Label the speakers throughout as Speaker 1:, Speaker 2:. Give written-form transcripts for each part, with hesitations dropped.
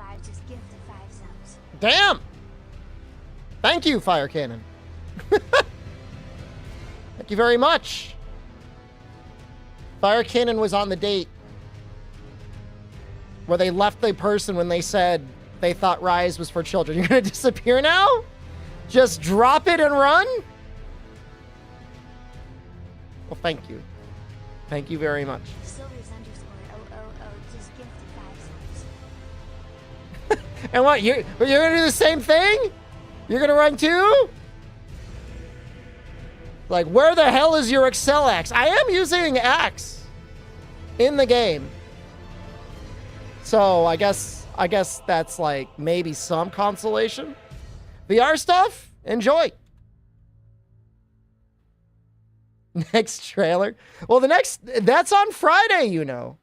Speaker 1: 5 just gifted 5 subs.
Speaker 2: Damn! Thank you, Fire Cannon. Thank you very much. Fire Cannon was on the date where they left the person when they said they thought Rise was for children. You're gonna disappear now? Just drop it and run? Well, thank you. Thank you very much.
Speaker 1: Silvers _ 000 just gifted 5 subs.
Speaker 2: And what, you're gonna do the same thing? You're gonna run too? Like, where the hell is your Excel axe? I am using axe in the game. So I guess that's like maybe some consolation. VR stuff, enjoy. Next trailer. Well, that's on Friday, you know.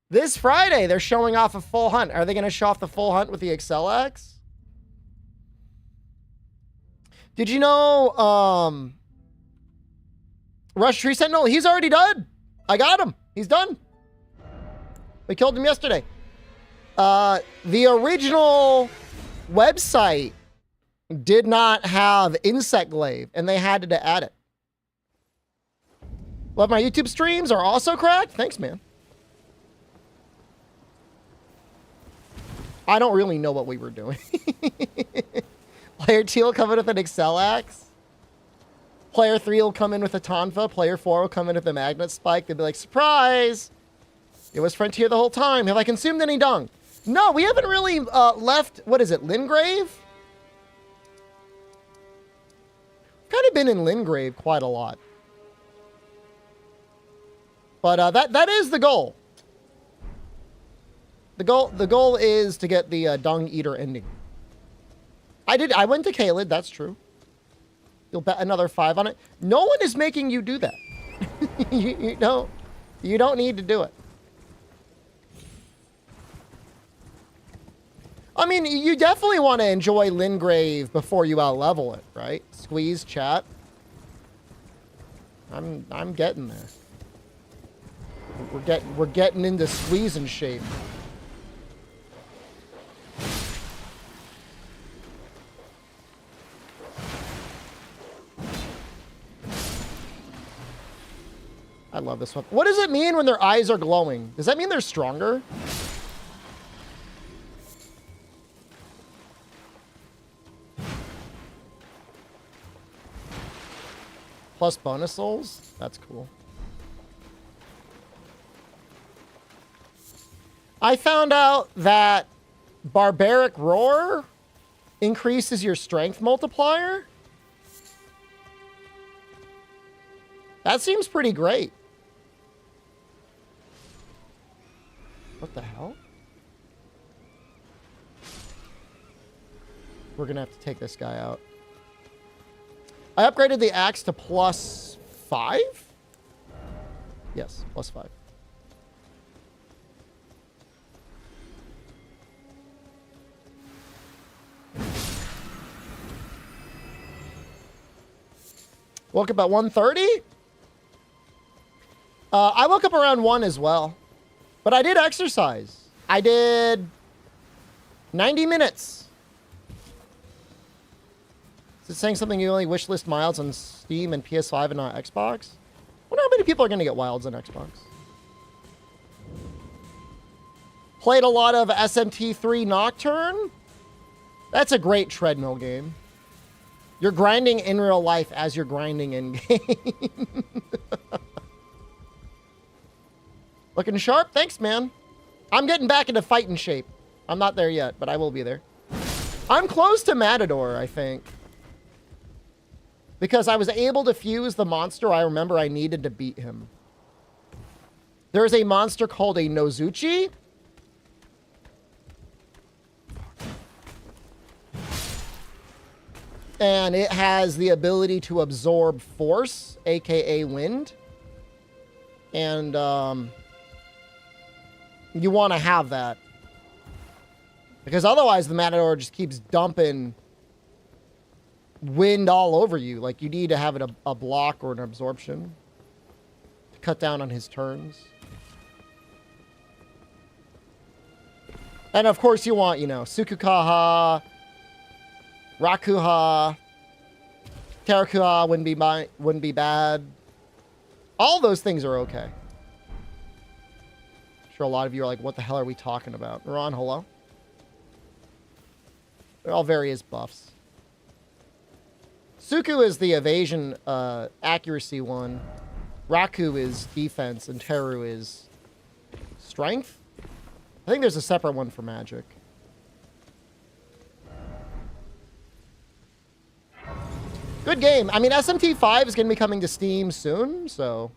Speaker 2: This Friday, they're showing off a full hunt. Are they going to show off the full hunt with the Excel axe? Did you know, Rush Tree Sentinel, he's already done. I got him. He's done. We killed him yesterday. The original website did not have insect glaive, and they had to add it. Love my YouTube streams are also cracked. Thanks, man. I don't really know what we were doing. Player 2 will come in with an Excel axe. Player 3 will come in with a Tonfa. Player 4 will come in with a magnet spike. They'll be like, surprise! It was Frontier the whole time. Have I consumed any dung? No, we haven't really left, what is it, Lingrave? Kind of been in Lingrave quite a lot. But that is the goal. The goal is to get the Dung Eater ending. I went to Kaled, that's true. You'll bet another 5 on it. No one is making you do that. you don't need to do it. I mean, you definitely want to enjoy Lingrave before you out-level it, right? Squeeze chat. I'm getting there. We're getting into squeezing shape. I love this one. What does it mean when their eyes are glowing? Does that mean they're stronger? Plus bonus souls? That's cool. I found out that Barbaric Roar increases your strength multiplier. That seems pretty great. What the hell? We're gonna have to take this guy out. I upgraded the axe to +5? Yes, +5. Woke up at 1:30? I woke up around 1 as well. But I did exercise. I did 90 minutes. Is it saying something you only wishlist miles on Steam and PS5 and not Xbox? I wonder how many people are going to get wilds on Xbox. Played a lot of SMT3 Nocturne. That's a great treadmill game. You're grinding in real life as you're grinding in game. Looking sharp? Thanks, man. I'm getting back into fighting shape. I'm not there yet, but I will be there. I'm close to Matador, I think. Because I was able to fuse the monster I remember I needed to beat him. There's a monster called a Nozuchi. And it has the ability to absorb force, aka wind. And you want to have that. Because otherwise the Matador just keeps dumping wind all over you. Like, you need to have it a block or an absorption to cut down on his turns. And of course you want, you know, Sukukaha, Rakuha, Terakuha wouldn't be bad. All those things are okay. I'm sure a lot of you are like, what the hell are we talking about? Ron, hello? They're all various buffs. Suku is the evasion accuracy one. Raku is defense, and Teru is strength. I think there's a separate one for magic. Good game. I mean, SMT5 is going to be coming to Steam soon, so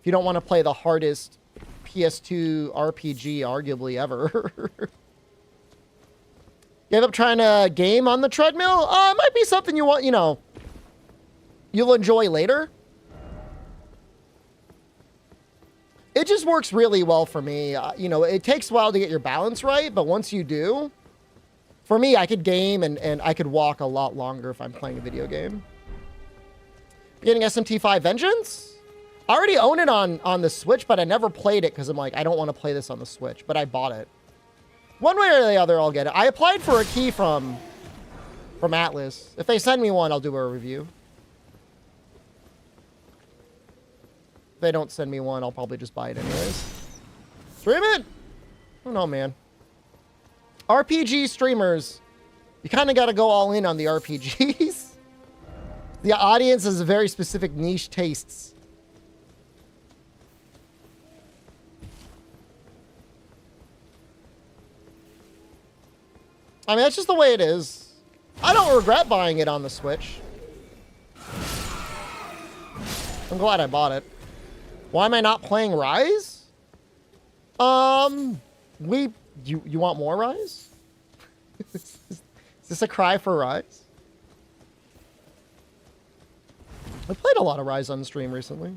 Speaker 2: if you don't want to play the hardest PS2 RPG arguably ever. Give up trying to game on the treadmill? It might be something you want, you know, you'll enjoy later. It just works really well for me. You know, it takes a while to get your balance right, but once you do, for me, I could game and I could walk a lot longer if I'm playing a video game. Getting SMT5 Vengeance? I already own it on the Switch, but I never played it because I'm like, I don't want to play this on the Switch, but I bought it. One way or the other, I'll get it. I applied for a key from Atlas. If they send me one, I'll do a review. If they don't send me one, I'll probably just buy it anyways. Stream it? I don't know, man. RPG streamers, you kind of got to go all in on the RPGs. The audience has very specific niche tastes. I mean, that's just the way it is. I don't regret buying it on the Switch. I'm glad I bought it. Why am I not playing Rise? You want more Rise? Is this a cry for Rise? I played a lot of Rise on stream recently.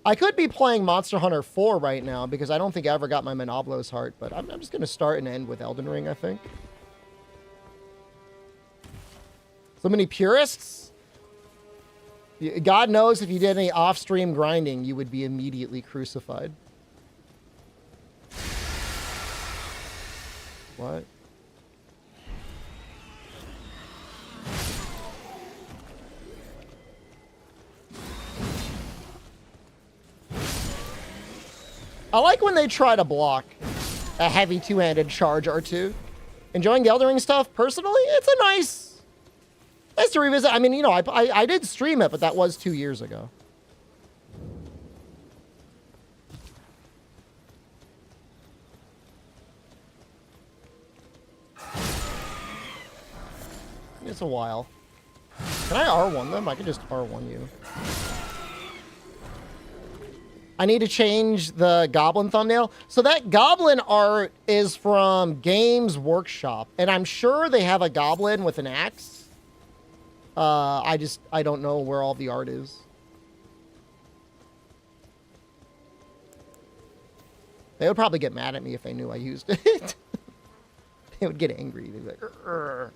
Speaker 2: I could be playing Monster Hunter 4 right now because I don't think I ever got my Monoblo's heart, but I'm just going to start and end with Elden Ring, I think. So many purists? God knows if you did any off-stream grinding, you would be immediately crucified. What? I like when they try to block a heavy two-handed charge R2. Enjoying the Elden Ring stuff? Personally, it's a nice to revisit. I mean, you know, I did stream it, but that was 2 years ago. It's a while. Can I R1 them? I can just R1 you. I need to change the Goblin thumbnail. So that Goblin art is from Games Workshop. And I'm sure they have a Goblin with an axe. I don't know where all the art is. They would probably get mad at me if they knew I used it. They would get angry. They'd be like, "Urgh."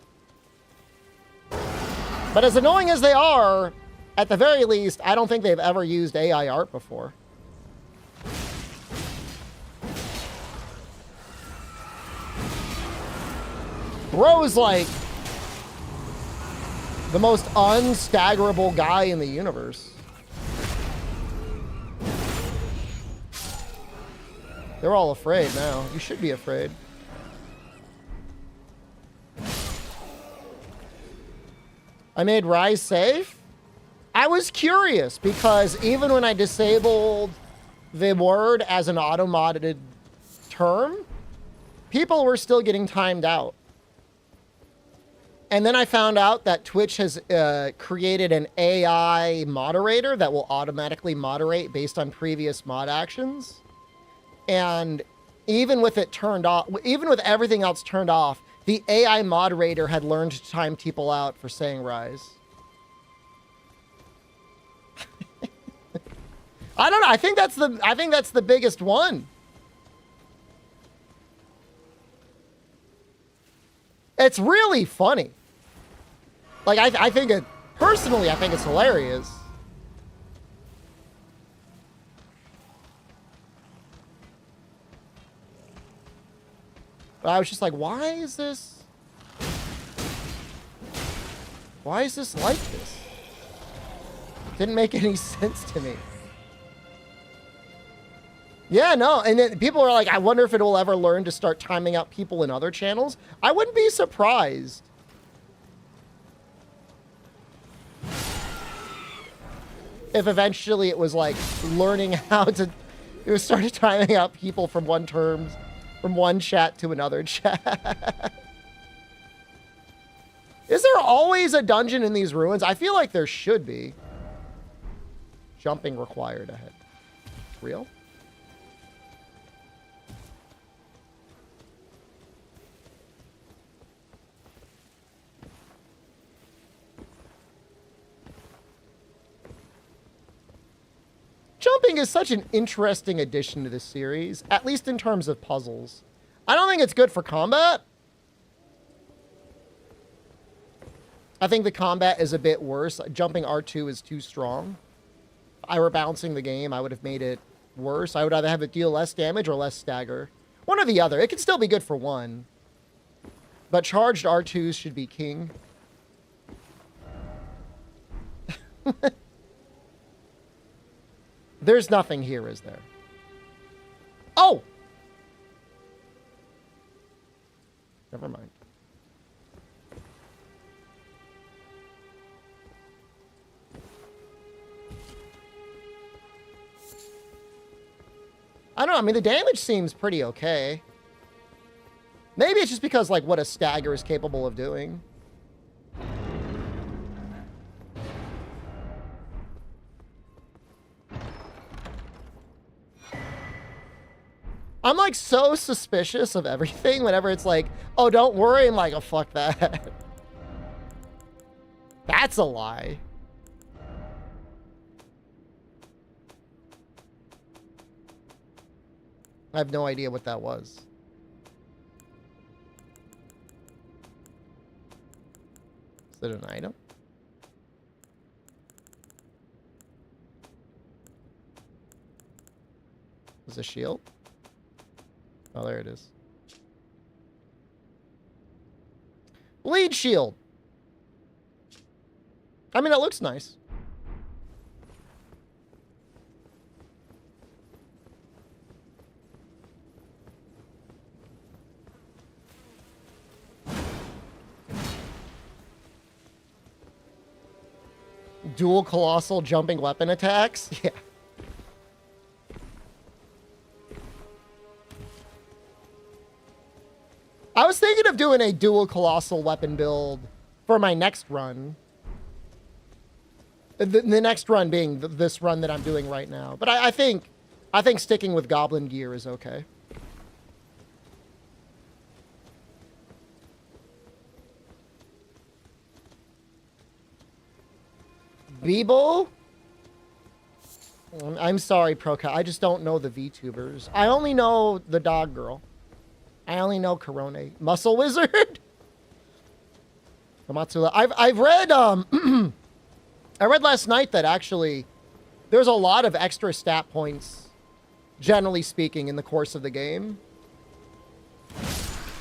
Speaker 2: But as annoying as they are, at the very least, I don't think they've ever used AI art before. Bro's like the most unstaggerable guy in the universe. They're all afraid now. You should be afraid. I made Rise safe. I was curious because even when I disabled the word as an auto-modded term, people were still getting timed out. And then I found out that Twitch has created an AI moderator that will automatically moderate based on previous mod actions. And even with it turned off, even with everything else turned off, the AI moderator had learned to time people out for saying Rise. I don't know. I think that's the biggest one. It's really funny. Like, I think it, personally, I think it's hilarious. But I was just like, why is this like this? Didn't make any sense to me. Yeah, no, and then people are like, I wonder if it will ever learn to start timing out people in other channels. I wouldn't be surprised. If eventually it was like learning how to, it was started timing out people from one chat to another chat. Is there always a dungeon in these ruins? I feel like there should be. Jumping required ahead. Real? Jumping is such an interesting addition to this series, at least in terms of puzzles. I don't think it's good for combat. I think the combat is a bit worse. Jumping R2 is too strong. If I were balancing the game, I would have made it worse. I would either have it deal less damage or less stagger. One or the other. It can still be good for one. But charged R2s should be king. There's nothing here, is there? Oh! Never mind. I don't know. I mean, the damage seems pretty okay. Maybe it's just because, like, what a stagger is capable of doing. I'm, like, so suspicious of everything whenever it's like, oh, don't worry. I'm like, oh, fuck that. That's a lie. I have no idea what that was. Is it an item? Is it a shield? Oh, there it is. Bleed shield. I mean, it looks nice. Dual colossal jumping weapon attacks? Yeah. I was thinking of doing a dual colossal weapon build for my next run. The next run being this run that I'm doing right now. But I think sticking with goblin gear is okay. Beeble? I'm sorry, Proca. I just don't know the VTubers. I only know the dog girl. I only know Corone. Muscle Wizard? Amatsula. I've read, I read last night that actually there's a lot of extra stat points, generally speaking, in the course of the game.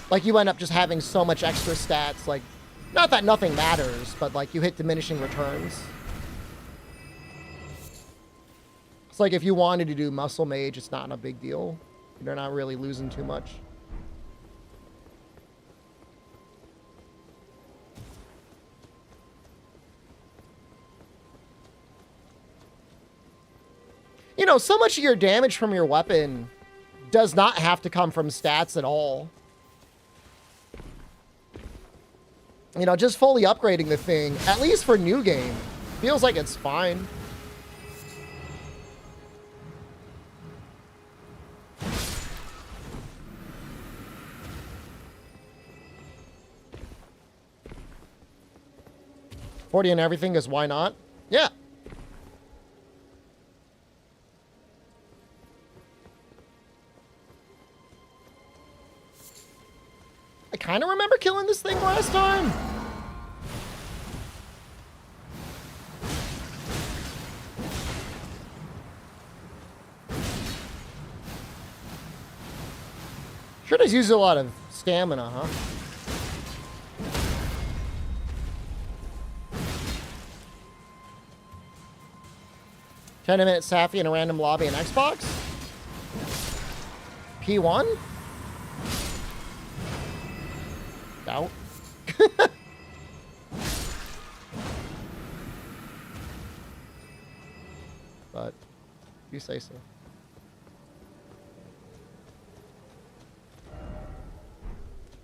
Speaker 2: Like, you end up just having so much extra stats. Like, not that nothing matters, but, like, you hit diminishing returns. It's like if you wanted to do Muscle Mage, it's not a big deal. You're not really losing too much. You know, so much of your damage from your weapon does not have to come from stats at all. You know, just fully upgrading the thing, at least for new game, feels like it's fine. $40 and everything is why not? Yeah. I kind of remember killing this thing last time. Sure does use a lot of stamina, huh? $10-minute Safi in a random lobby in Xbox? P1? Doubt. But you say so.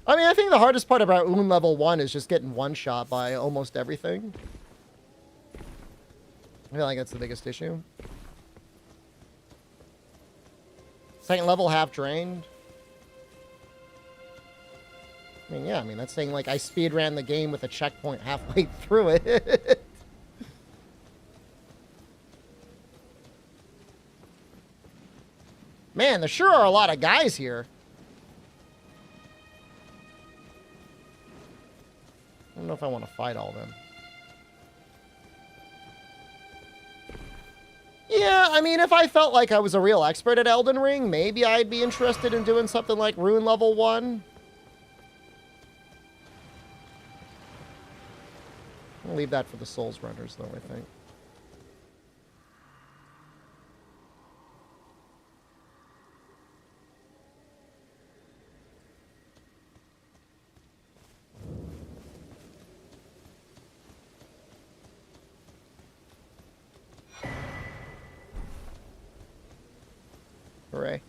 Speaker 2: I mean, I think the hardest part about Wound level 1 is just getting one-shot by almost everything. I feel like that's the biggest issue. Second level, half drained. I mean, yeah, that's saying, like, I speedran the game with a checkpoint halfway through it. Man, there sure are a lot of guys here. I don't know if I want to fight all of them. Yeah, I mean, if I felt like I was a real expert at Elden Ring, maybe I'd be interested in doing something like Rune level 1. I'll leave that for the Souls runners, though, I think. Hooray. I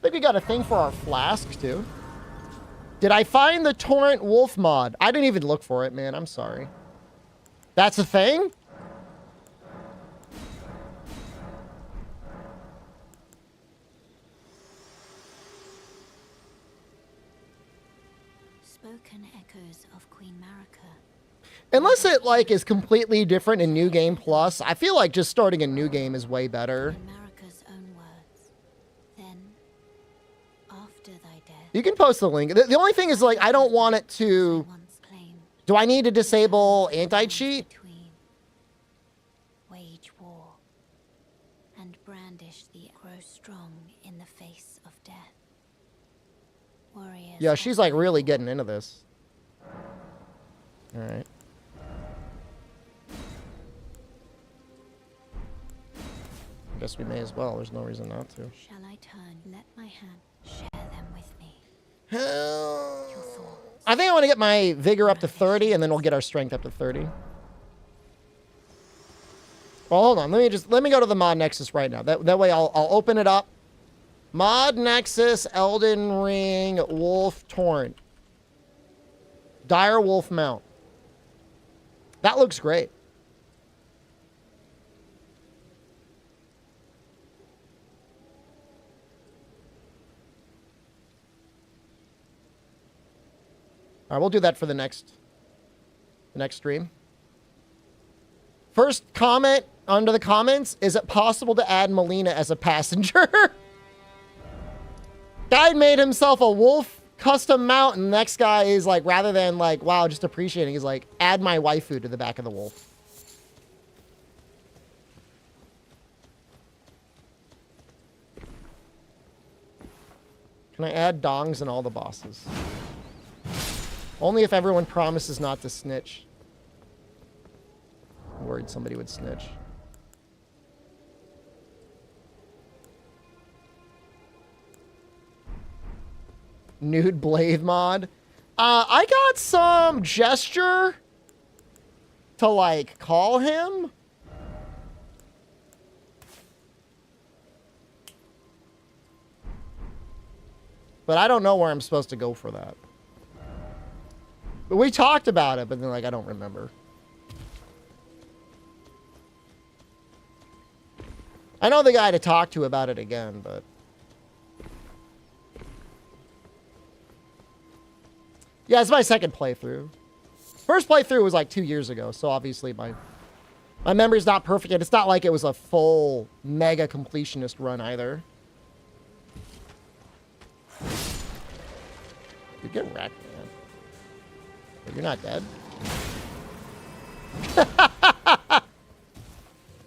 Speaker 2: think we got a thing for our flask, too. Did I find the Torrent Wolf mod? I didn't even look for it, man. I'm sorry. That's a thing?
Speaker 1: Spoken echoes of Queen Marika.
Speaker 2: Unless it, like, is completely different in New Game Plus, I feel like just starting a new game is way better.
Speaker 1: In Marika's own words. Then, after thy death,
Speaker 2: You can post the link. The only thing is, like, I don't want it to...
Speaker 1: once claimed,
Speaker 2: Do I need to disable anti-cheat?
Speaker 1: between, wage war, and brandish the grow strong in the face of death. Warriors.
Speaker 2: Yeah, she's, like, really getting into this. Alright. I guess we may as well. There's no reason not to.
Speaker 1: Shall I turn? Let my hand share them with me.
Speaker 2: Hell.
Speaker 1: Your thoughts.
Speaker 2: I think I want to get my vigor up to 30, and then we'll get our strength up to 30. Well, hold on. Let me go to the Mod Nexus right now. That way I'll open it up. Mod Nexus, Elden Ring, Wolf Torrent. Dire Wolf Mount. That looks great. All right, we'll do that for the next stream. First comment under the comments, is it possible to add Melina as a passenger? Guy made himself a wolf custom mount, and the next guy is like, rather than like, wow, just appreciating, he's like, add my waifu to the back of the wolf. Can I add dongs in all the bosses? Only if everyone promises not to snitch. I'm worried somebody would snitch. Nude Blade mod. I got some gesture to, like, call him. But I don't know where I'm supposed to go for that. But we talked about it, but then, like, I don't remember. I know the guy to talk to about it again, but... Yeah, it's my second playthrough. First playthrough was, like, 2 years ago, so obviously my memory's not perfect, and it's not like it was a full mega completionist run either. You get wrecked, man. But you're not dead.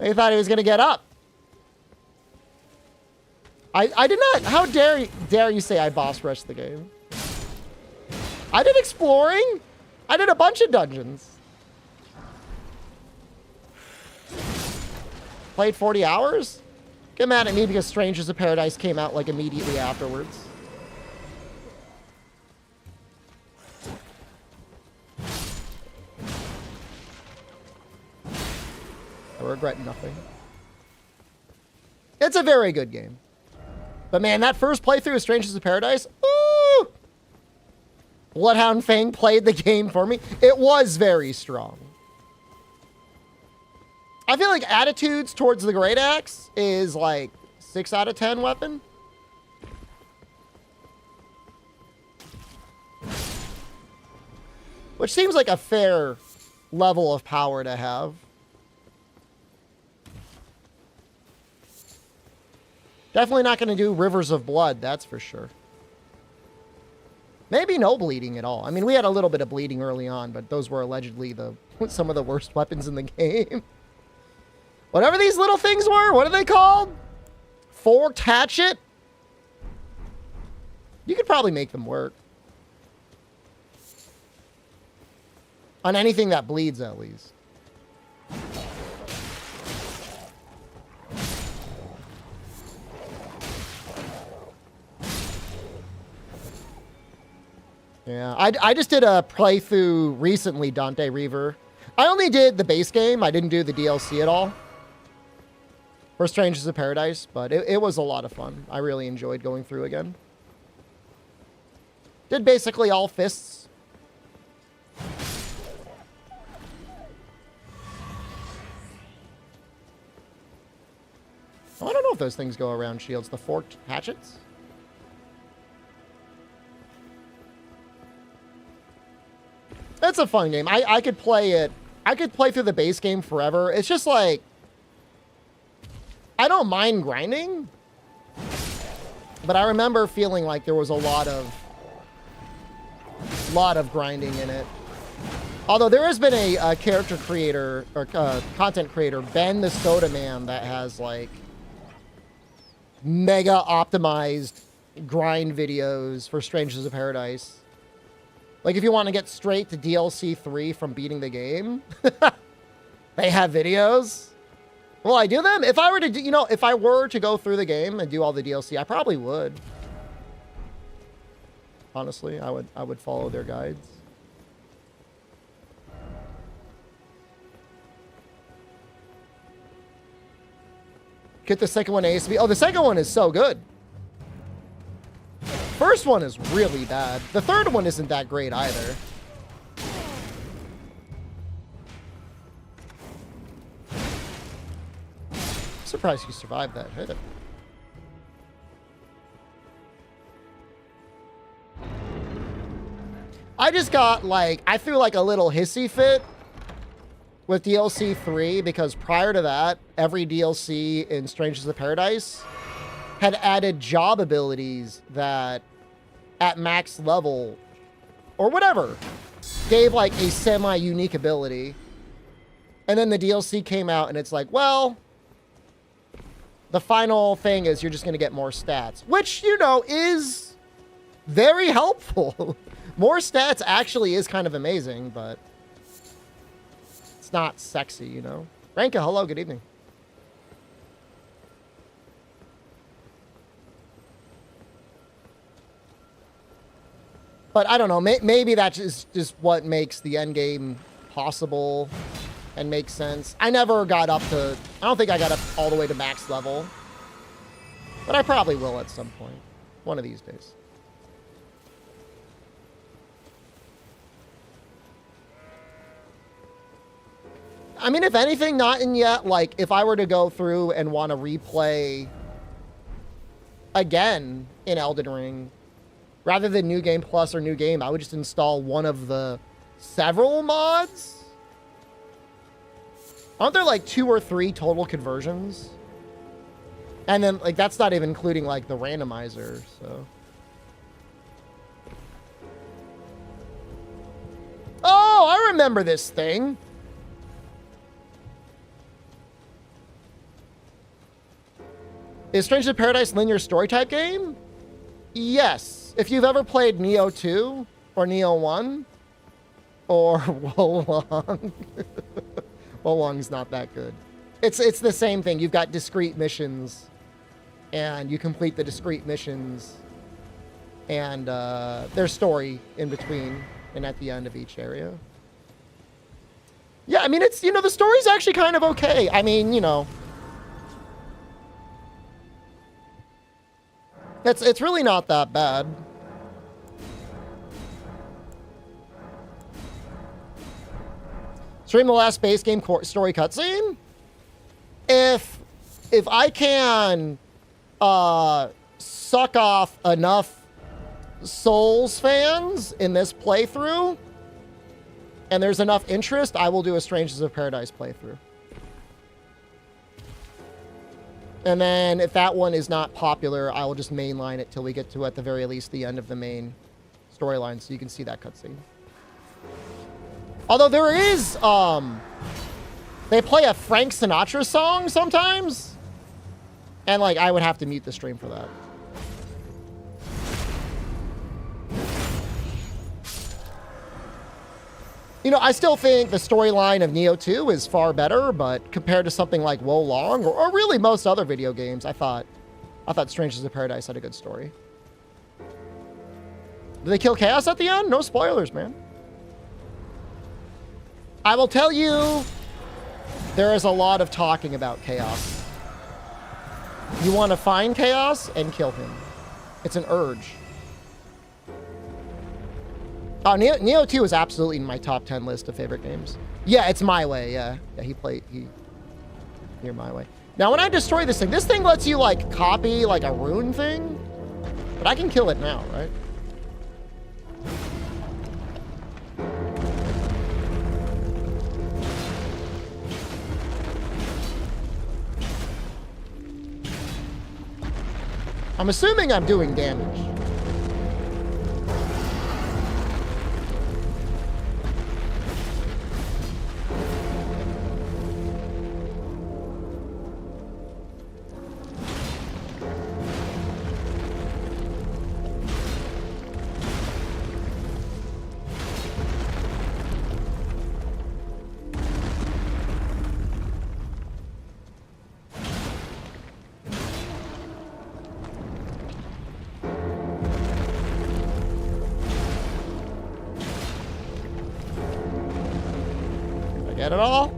Speaker 2: He thought he was gonna get up. I did not. How dare you say I boss rushed the game? I did exploring. I did a bunch of dungeons. Played 40 hours? Get mad at me because Strangers of Paradise came out like immediately afterwards. I regret nothing. It's a very good game. But man, that first playthrough of Strangers of Paradise, ooh! Bloodhound Fang played the game for me. It was very strong. I feel like attitudes towards the Great Axe is like 6 out of 10 weapon. Which seems like a fair level of power to have. Definitely not going to do Rivers of Blood, that's for sure. Maybe no bleeding at all. I mean, we had a little bit of bleeding early on, but those were allegedly some of the worst weapons in the game. Whatever these little things were, what are they called? Forked hatchet? You could probably make them work. On anything that bleeds, at least. Yeah, I just did a playthrough recently, Dante Reaver. I only did the base game. I didn't do the DLC at all. For Strangers of Paradise, but it was a lot of fun. I really enjoyed going through again. Did basically all fists. Oh, I don't know if those things go around shields. The forked hatchets? It's a fun game. I could play it. I could play through the base game forever. It's just like, I don't mind grinding, but I remember feeling like there was a lot of grinding in it. Although there has been a character creator or content creator, Ben the Soda Man, that has like mega optimized grind videos for Strangers of Paradise. Like if you want to get straight to DLC 3 from beating the game, they have videos. Will I do them? If I were to do, if I were to go through the game and do all the DLC, I probably would. Honestly, I would follow their guides. Get the second one ASB. Oh, the second one is so good. First one is really bad. The third one isn't that great either. Surprised you survived that hit. I just got like, I threw like a little hissy fit with DLC 3 because prior to that, every DLC in Strangers of Paradise had added job abilities that at max level or whatever gave like a semi-unique ability. And then the DLC came out and it's like, well, the final thing is you're just going to get more stats, which, is very helpful. More stats actually is kind of amazing, but it's not sexy, Ranka, hello, good evening. But I don't know, maybe that's just what makes the end game possible and makes sense. I never got up to, I don't think I got up all the way to max level, but I probably will at some point, one of these days. I mean, if anything, not in yet, like, if I were to go through and want to replay again in Elden Ring, rather than New Game Plus or New Game, I would just install one of the several mods. Aren't there like 2 or 3 total conversions? And then, like, that's not even including, like, the randomizer, so. Oh, I remember this thing. Is Strangers in Paradise linear story type game? Yes. If you've ever played Neo 2 or Neo 1 or Wolong. Wolong's not that good. It's the same thing. You've got discrete missions and you complete the discrete missions and there's story in between and at the end of each area. Yeah, I mean, it's, you know, the story's actually kind of okay. I mean, you know, it's really not that bad. Stream the last base game story cutscene. If I can suck off enough Souls fans in this playthrough, and there's enough interest, I will do a Strangers of Paradise playthrough. And then if that one is not popular, I will just mainline it till we get to, at the very least, the end of the main storyline, so you can see that cutscene. Although there is, they play a Frank Sinatra song sometimes, and like I would have to mute the stream for that. You know, I still think the storyline of Neo 2 is far better, but compared to something like Wolong, or really most other video games, I thought Strangers of Paradise had a good story. Did they kill Chaos at the end? No spoilers, man. I will tell you, there is a lot of talking about Chaos. You want to find Chaos and kill him. It's an urge. Oh, Neo 2 is absolutely in my top 10 list of favorite games. Yeah, it's My Way, yeah. Yeah, you're My Way. Now, when I destroy this thing lets you, like, copy, like, a rune thing. But I can kill it now, right? I'm assuming I'm doing damage. Get it all?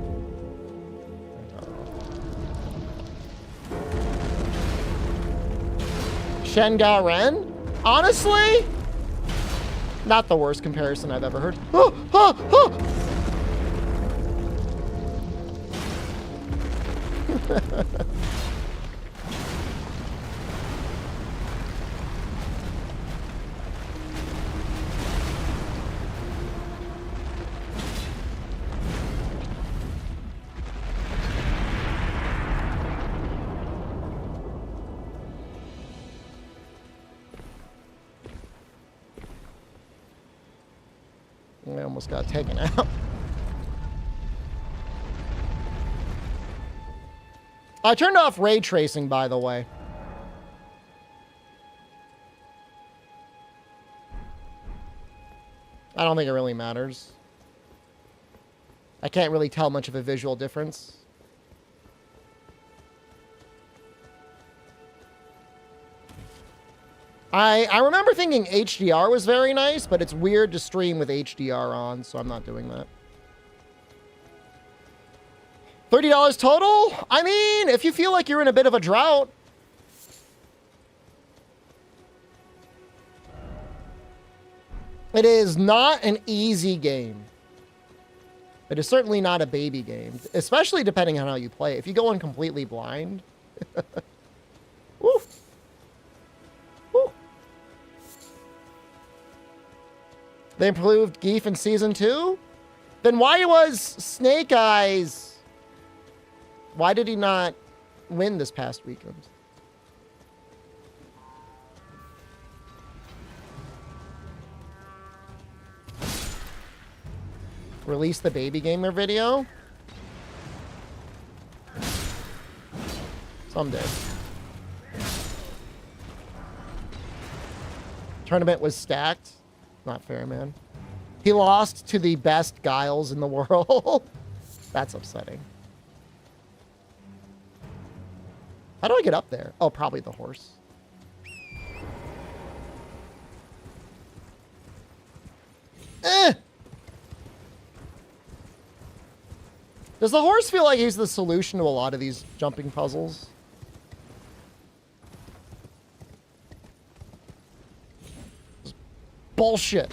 Speaker 2: Shenga Ren? Honestly, not the worst comparison I've ever heard. Oh, oh, oh. I almost got taken out. I turned off ray tracing, by the way. I don't think it really matters. I can't really tell much of a visual difference. I remember thinking HDR was very nice, but it's weird to stream with HDR on, so I'm not doing that. $30 total? I mean, if you feel like you're in a bit of a drought. It is not an easy game. It is certainly not a baby game, especially depending on how you play. If you go in completely blind. Woo. Woo. They improved Geef in Season 2? Then why was Snake Eyes... Why did he not win this past weekend? Release the Baby Gamer video? Someday. tournament was stacked. Not fair, man. He lost to the best Giles in the world. That's upsetting. How do I get up there? Oh, probably the horse. Does the horse feel like he's the solution to a lot of these jumping puzzles? Bullshit.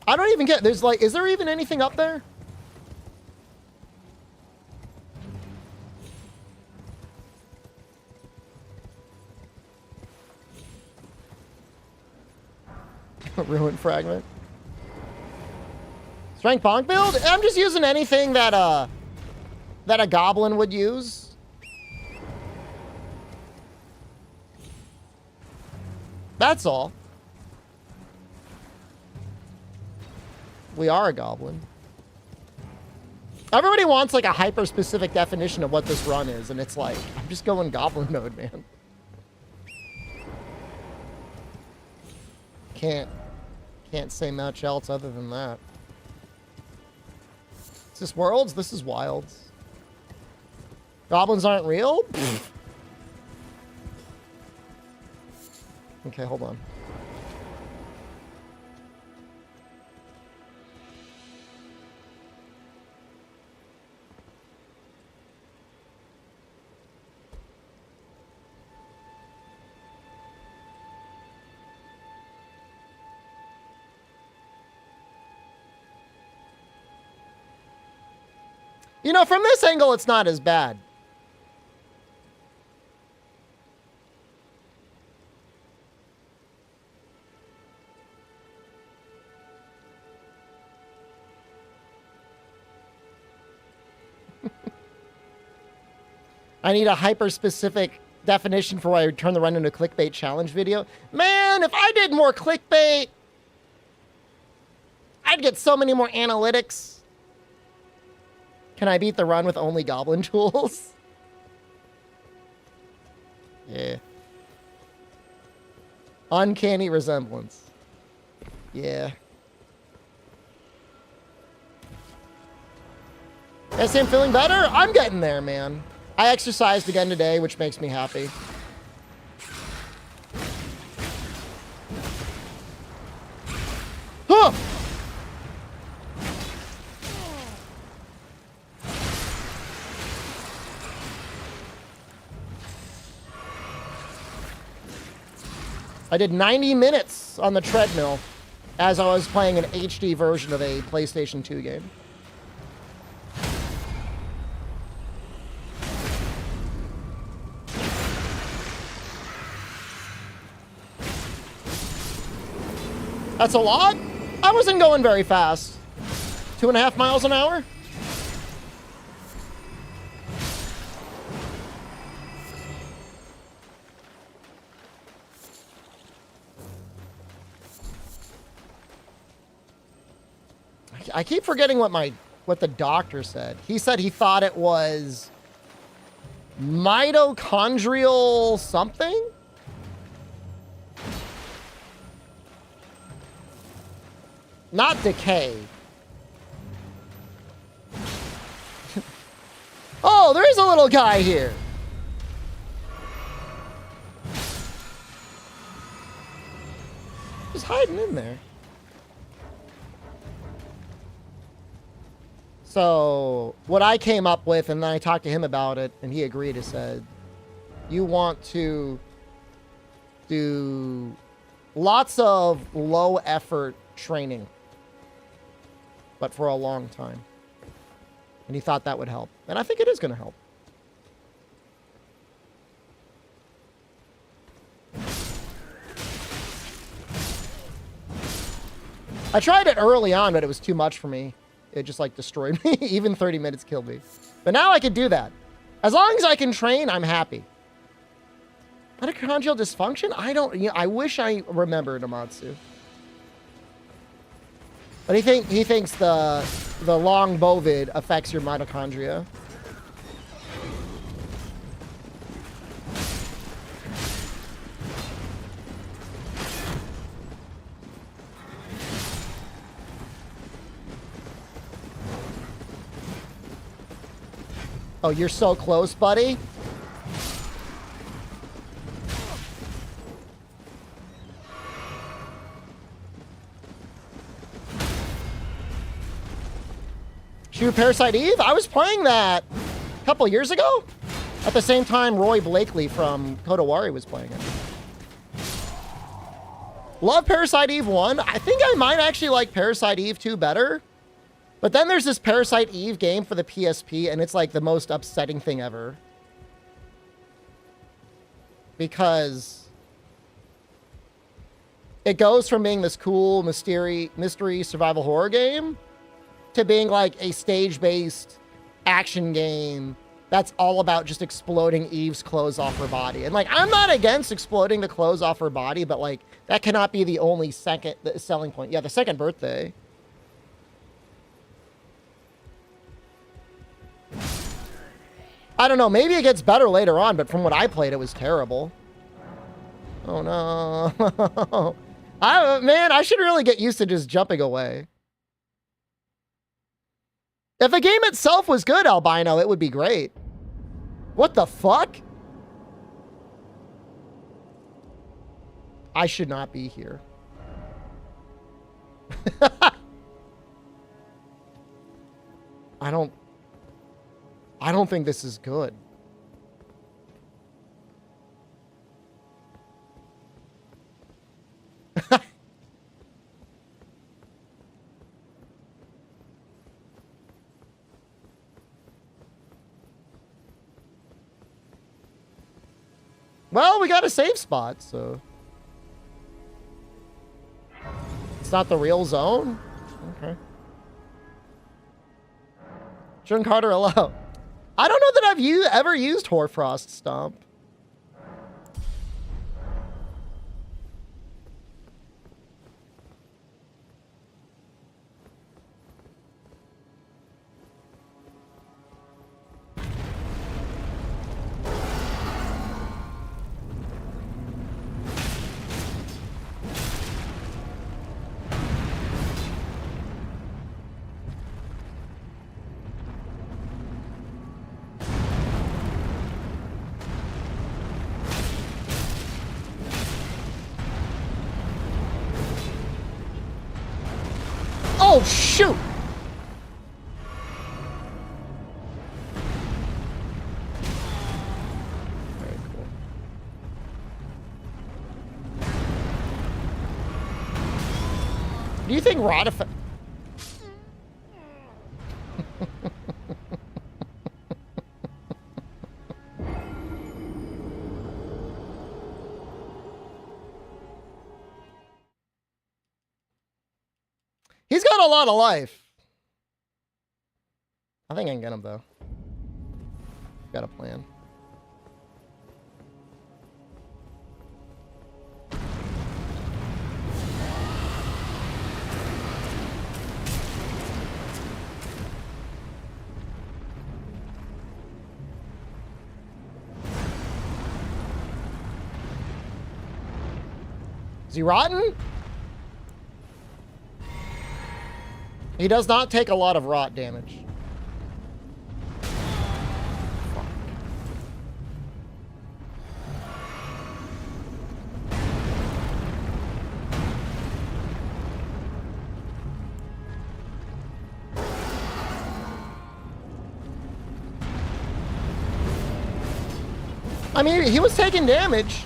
Speaker 2: I don't even get, there's like, is there even anything up there? Ruined fragment. Strength bonk build? I'm just using anything that a goblin would use. That's all. We are a goblin. Everybody wants like a hyper-specific definition of what this run is, and it's like, I'm just going goblin mode, man. Can't say much else other than that. Is this Worlds? This is Wilds. Goblins aren't real? Okay, hold on. You know, from this angle, it's not as bad. I need a hyper-specific definition for why I turn the run into a clickbait challenge video. Man, if I did more clickbait, I'd get so many more analytics. Can I beat the run with only goblin tools? Yeah. Uncanny resemblance. Yeah. Guys, I'm feeling better? I'm getting there, man. I exercised again today, which makes me happy. Huh! I did 90 minutes on the treadmill as I was playing an HD version of a PlayStation 2 game. That's a lot? I wasn't going very fast. 2.5 miles an hour? I keep forgetting what the doctor said. He said he thought it was mitochondrial something? Not decay. Oh, there is a little guy here. Just hiding in there. So, what I came up with, and then I talked to him about it, and he agreed, he said, you want to do lots of low-effort training, but for a long time. And he thought that would help. And I think it is going to help. I tried it early on, but it was too much for me. It just like destroyed me. Even 30 minutes killed me. But now I can do that. As long as I can train, I'm happy. Mitochondrial dysfunction? I wish I remembered, Amatsu. But he thinks the long bovid affects your mitochondria. Oh, you're so close, buddy. Shoot Parasite Eve? I was playing that a couple years ago. At the same time, Roy Blakely from Kodawari was playing it. Love Parasite Eve 1. I think I might actually like Parasite Eve 2 better. But then there's this Parasite Eve game for the PSP, and it's like the most upsetting thing ever. Because it goes from being this cool mystery survival horror game to being like a stage-based action game that's all about just exploding Eve's clothes off her body. And like, I'm not against exploding the clothes off her body, but like, that cannot be the only selling point. Yeah, the second birthday. I don't know, maybe it gets better later on, but from what I played, it was terrible. Oh no. Man, I should really get used to just jumping away. If the game itself was good, Albino, it would be great. What the fuck? I should not be here. I don't think this is good. Well, we got a safe spot, so. It's not the real zone? Okay. John Carter, hello. I don't know that I've ever used Hoarfrost Stomp. Oh, shoot! Very cool. Do you think rod effect... He's got a lot of life. I think I can get him, though. Got a plan. Is he rotten? He does not take a lot of rot damage. Fuck. I mean, he was taking damage.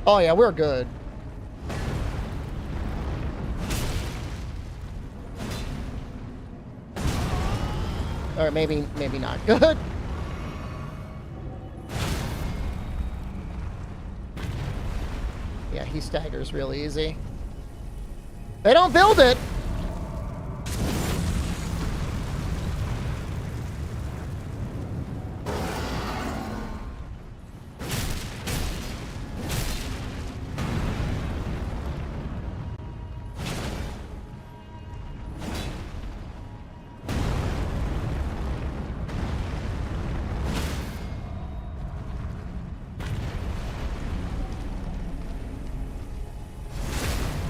Speaker 2: Oh yeah, we're good. Or maybe not good. Yeah, he staggers real easy. They don't build it.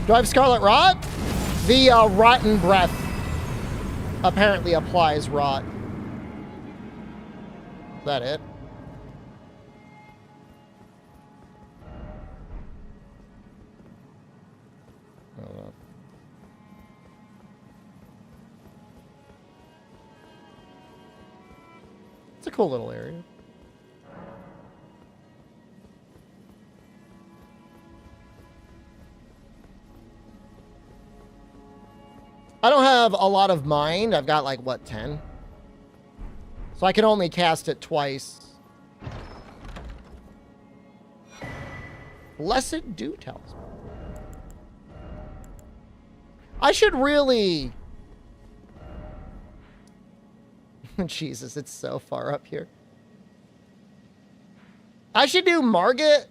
Speaker 2: Do I have Scarlet Rot? The Rotten Breath apparently applies rot. Is that it? It's a cool little area. I don't have a lot of mind. I've got like, what, 10? So I can only cast it twice. Blessed Dew Talisman. I should really... Jesus, it's so far up here. I should do Margit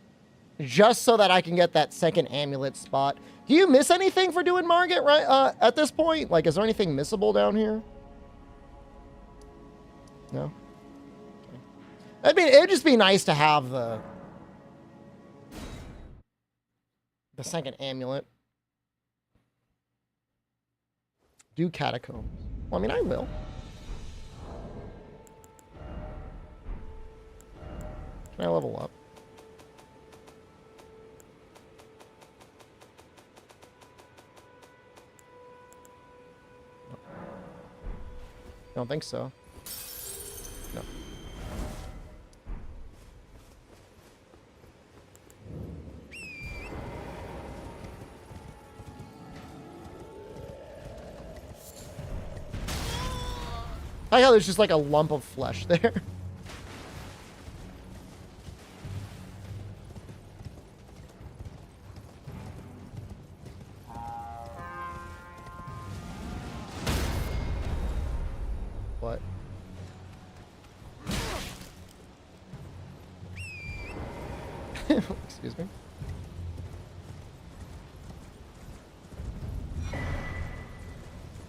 Speaker 2: just so that I can get that second amulet spot. Do you miss anything for doing Margit right at this point? Like, is there anything missable down here? No? Okay. I mean, it'd just be nice to have the second amulet. Do catacombs. Well, I mean, I will. Can I level up? Don't think so. No. I like how there's just like a lump of flesh there. What? Excuse me.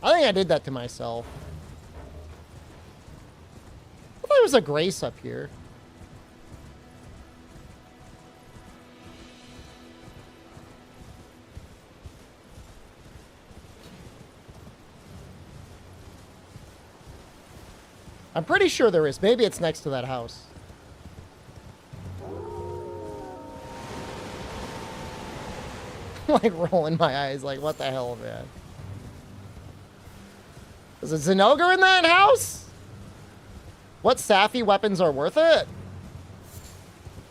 Speaker 2: I think I did that to myself. I thought there was a grace up here. I'm pretty sure there is. Maybe it's next to that house. Like rolling my eyes like, what the hell, man? Is it Zenogre in that house? What Safi weapons are worth it?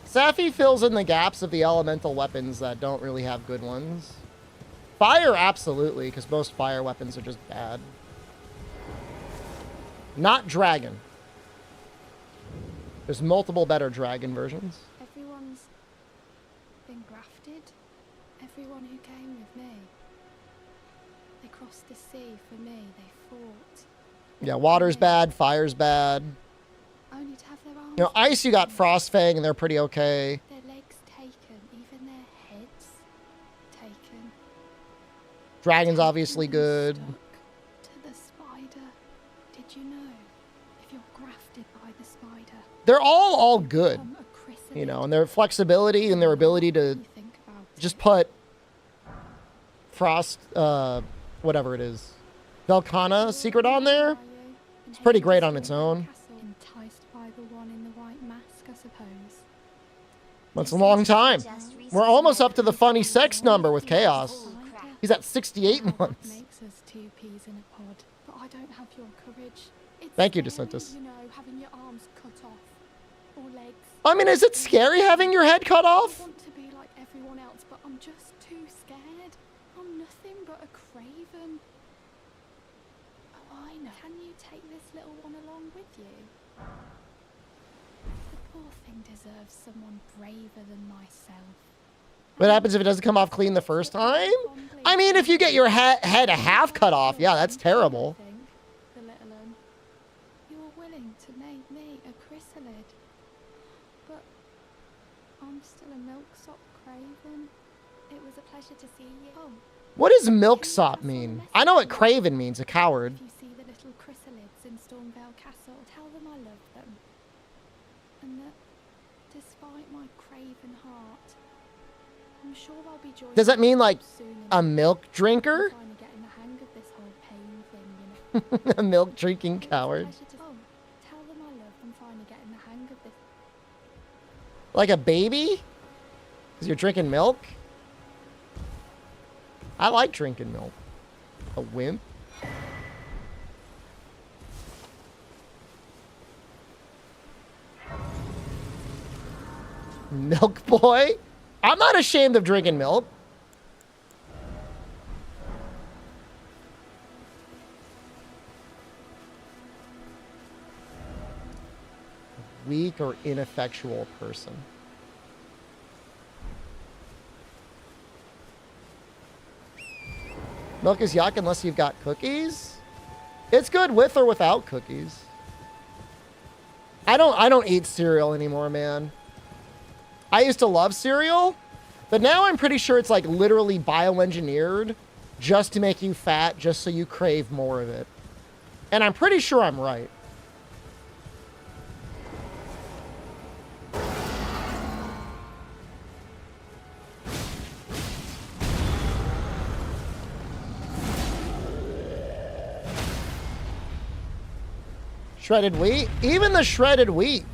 Speaker 2: Safi fills in the gaps of the elemental weapons that don't really have good ones. Fire, absolutely, because most fire weapons are just bad. Not dragon. There's multiple better dragon versions.
Speaker 3: Everyone's been grafted. Everyone who came with me. They crossed the sea for me. They fought.
Speaker 2: Yeah, water's bad, fire's bad.
Speaker 3: Only to have their arms.
Speaker 2: You know, ice, you got Frostfang, and they're pretty okay.
Speaker 3: Their legs taken, even their heads taken.
Speaker 2: Dragon's obviously good.
Speaker 3: Stuck to the spider. Did you know? If you're grafted by the spider,
Speaker 2: They're all good.
Speaker 3: become a chrysalid.
Speaker 2: You know, and their flexibility and their ability to
Speaker 3: You think about
Speaker 2: just
Speaker 3: it.
Speaker 2: put Frost, whatever it is, Velcana secret on there. It's pretty great on its own.
Speaker 3: Enticed by the one in the white mask, I suppose.
Speaker 2: That's a long time. We're almost up to the funny sex number with Chaos. He's at 68
Speaker 3: That
Speaker 2: months.
Speaker 3: makes us two peas in a pod, but I don't have your courage. It's
Speaker 2: Thank you,
Speaker 3: scary,
Speaker 2: DeSantis.
Speaker 3: You know, having your arms cut off or legs.
Speaker 2: I mean, is it scary having your head cut
Speaker 3: I
Speaker 2: off?
Speaker 3: want to be like everyone else, but I'm just too scared. I'm nothing but a craven. Oh, I know. Can you take this little one along with you? The poor thing deserves someone braver than myself.
Speaker 2: What happens if it doesn't come off clean the first time? I mean, if you get your head a half cut off, yeah, that's terrible.
Speaker 3: The little one. You were willing to make me a chrysalid, but I'm still a milksop craven. It was a pleasure to see you. Oh,
Speaker 2: What does milksop mean? I know what craven means, a coward.
Speaker 3: if you see the little chrysalids in Stormvale Castle, tell them I love them, and that despite my craven heart, I'm sure I'll be joining
Speaker 2: Does that mean like
Speaker 3: soon
Speaker 2: a milk drinker?
Speaker 3: I'm finally getting the hang of this whole pain thing, you know.
Speaker 2: A milk drinking
Speaker 3: It's a
Speaker 2: coward.
Speaker 3: pleasure to- Oh, tell them I love I'm finally getting the hang of this.
Speaker 2: Like a baby? Because you're drinking milk? I like drinking milk. A wimp. Milk boy? I'm not ashamed of drinking milk. Weak or ineffectual person. Milk is yuck unless you've got cookies. It's good with or without cookies. I don't eat cereal anymore, man. I used to love cereal, but now I'm pretty sure it's like literally bioengineered just to make you fat, just so you crave more of it. And I'm pretty sure I'm right. Shredded wheat? Even the shredded wheat.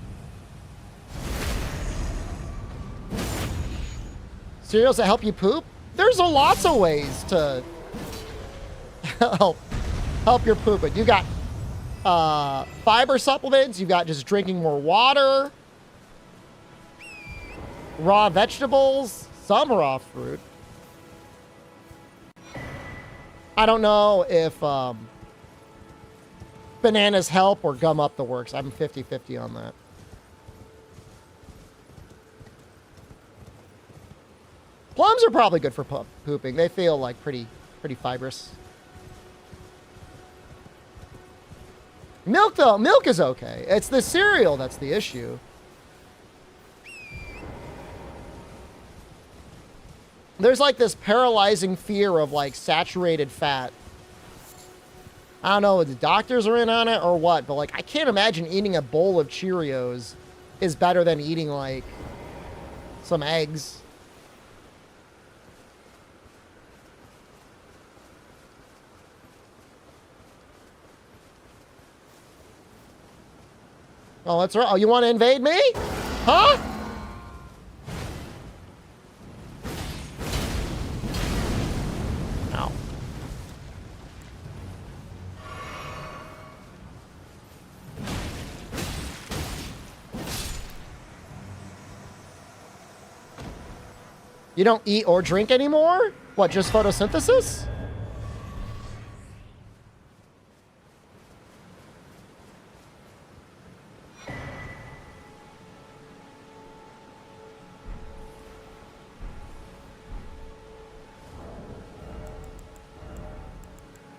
Speaker 2: Cereals that help you poop? There's lots of ways to help your pooping. You got fiber supplements. You've got just drinking more water. Raw vegetables. Some raw fruit. I don't know if bananas help or gum up the works. I'm 50-50 on that. Plums are probably good for pooping. They feel like pretty fibrous. Milk, though, milk is okay. It's the cereal that's the issue. There's like this paralyzing fear of like saturated fat. I don't know if the doctors are in on it or what, but like I can't imagine eating a bowl of Cheerios is better than eating like some eggs. Oh, that's right. Oh, you want to invade me? Huh? Ow. You don't eat or drink anymore? What, just photosynthesis?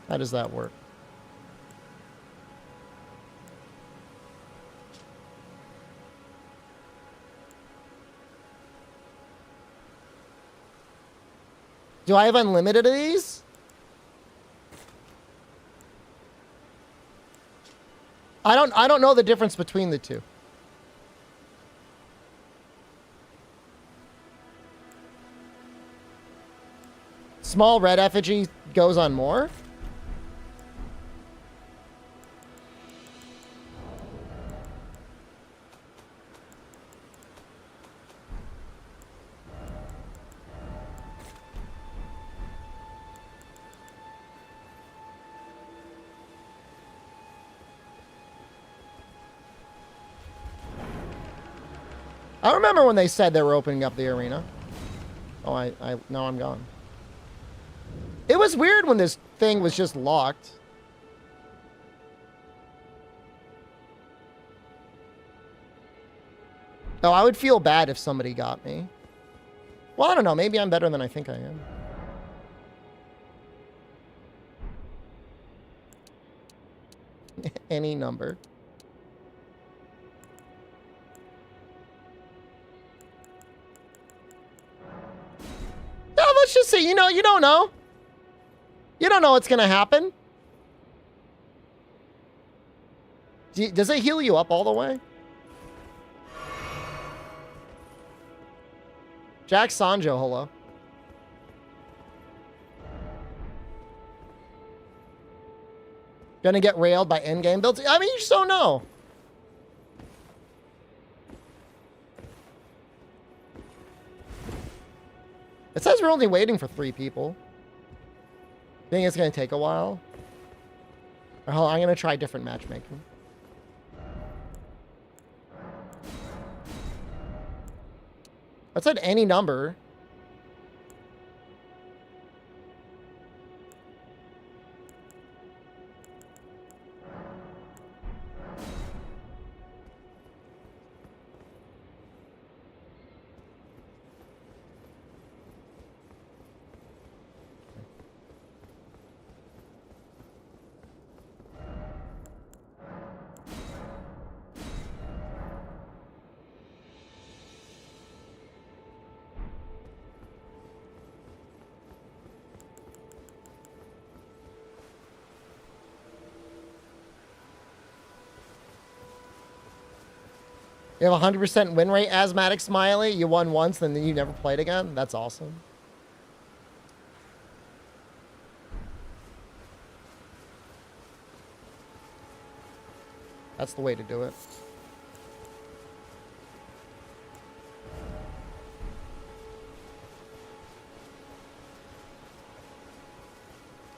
Speaker 2: How does that work? Do I have unlimited of these? I don't know the difference between the two. Small red effigy goes on more? I remember when they said they were opening up the arena. Oh, now I'm gone. It was weird when this thing was just locked. Oh, I would feel bad if somebody got me. Well, I don't know. Maybe I'm better than I think I am. Any number. Yeah, let's just see. You know, you don't know. You don't know what's going to happen. Does it heal you up all the way? Jack Sanjo, hello. Gonna get railed by endgame builds? I mean, you just don't know. It says we're only waiting for 3 people. Think it's gonna take a while? Or hold on, I'm gonna try different matchmaking. I said any number. You have a 100% win rate, Asthmatic Smiley. You won once, and then you never played again. That's awesome. That's the way to do it.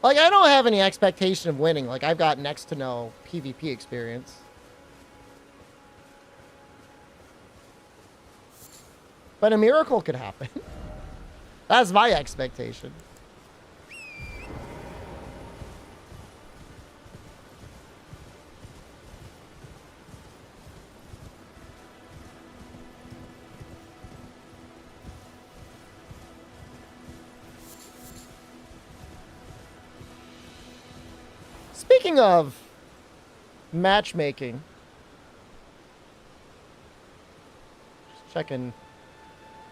Speaker 2: Like, I don't have any expectation of winning. Like, I've got next to no PvP experience. But a miracle could happen. That's my expectation. Speaking of matchmaking, just checking.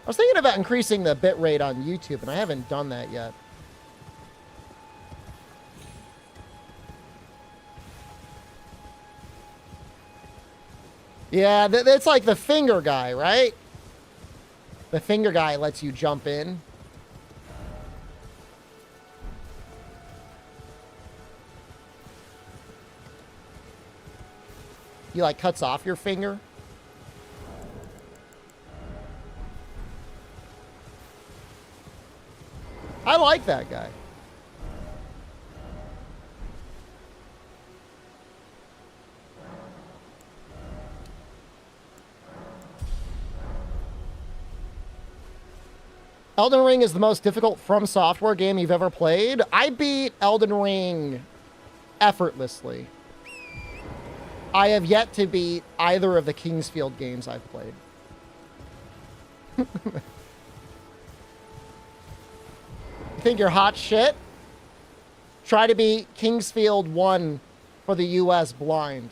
Speaker 2: I was thinking about increasing the bit rate on YouTube, and I haven't done that yet. Yeah, it's like the finger guy, right? The finger guy lets you jump in. He like cuts off your finger. I like that guy. Elden Ring is the most difficult From Software game you've ever played. I beat Elden Ring effortlessly. I have yet to beat either of the Kingsfield games I've played. You think you're hot shit? Try to beat Kingsfield 1 for the US blind.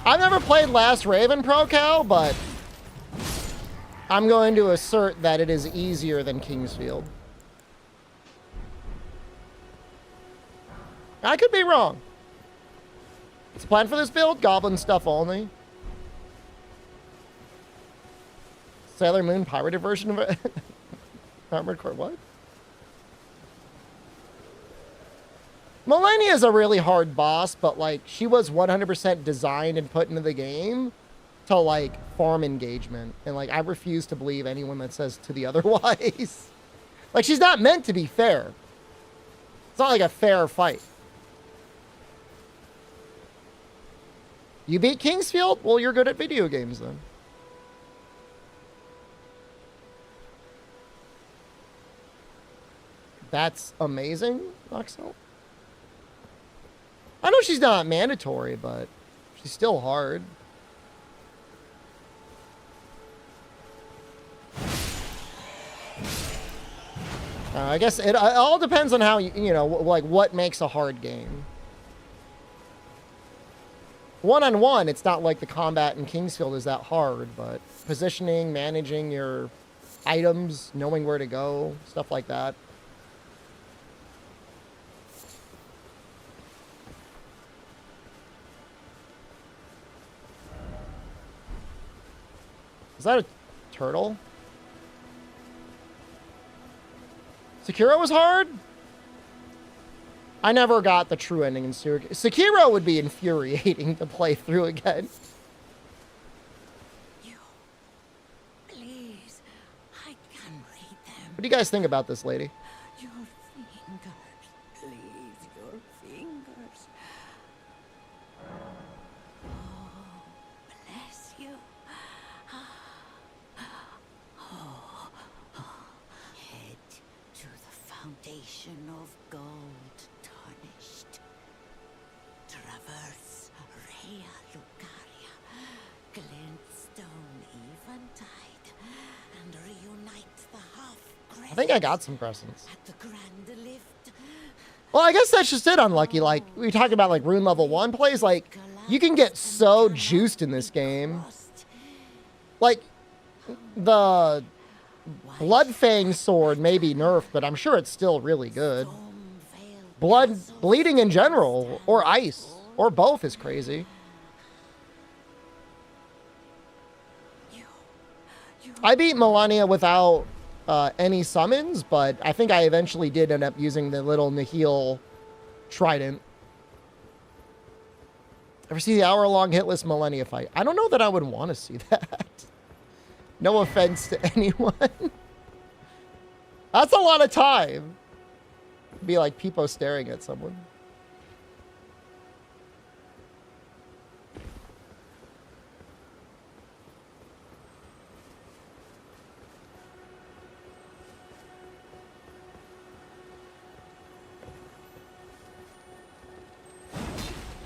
Speaker 2: I've never played Last Raven Pro Cal, but I'm going to assert that it is easier than Kingsfield. I could be wrong. What's the plan for this build? Goblin stuff only. Sailor Moon pirated version of it. Armored Core, what? Millennia is a really hard boss, but like she was 100% designed and put into the game to like farm engagement, and like I refuse to believe anyone that says to the otherwise. Like she's not meant to be fair. It's not like a fair fight. You beat Kingsfield? Well, you're good at video games then. That's amazing, Oxel. I know she's not mandatory, but she's still hard. I guess it all depends on how, you know, like what makes a hard game. One-on-one, it's not like the combat in Kingsfield is that hard, but positioning, managing your items, knowing where to go, stuff like that. Is that a turtle? Sekiro was hard? I never got the true ending in Sekiro. Sekiro would be infuriating to play through again.
Speaker 1: You, please, I can read them.
Speaker 2: What do you guys think about this lady?
Speaker 1: Your fingers, please, your fingers. Oh, bless you. Head to the foundation of gold tarnished. Traverse Rhea Lucaria, glintstone eventide, and reunite the half crescent.
Speaker 2: I think I got some crescents.
Speaker 1: At the grand lift.
Speaker 2: Well, I guess that's just it, Unlucky. Like, we talked about, like, rune level 1 plays. Like, you can get so juiced in this game. Like, the Bloodfang sword may be nerfed, but I'm sure it's still really good. Bleeding in general, or ice, or both is crazy. I beat Melania without any summons, but I think I eventually did end up using the little Nihil trident. Ever see the hour-long hitless Melania fight? I don't know that I would want to see that. No offense to anyone. That's a lot of time. Be like Peepo staring at someone.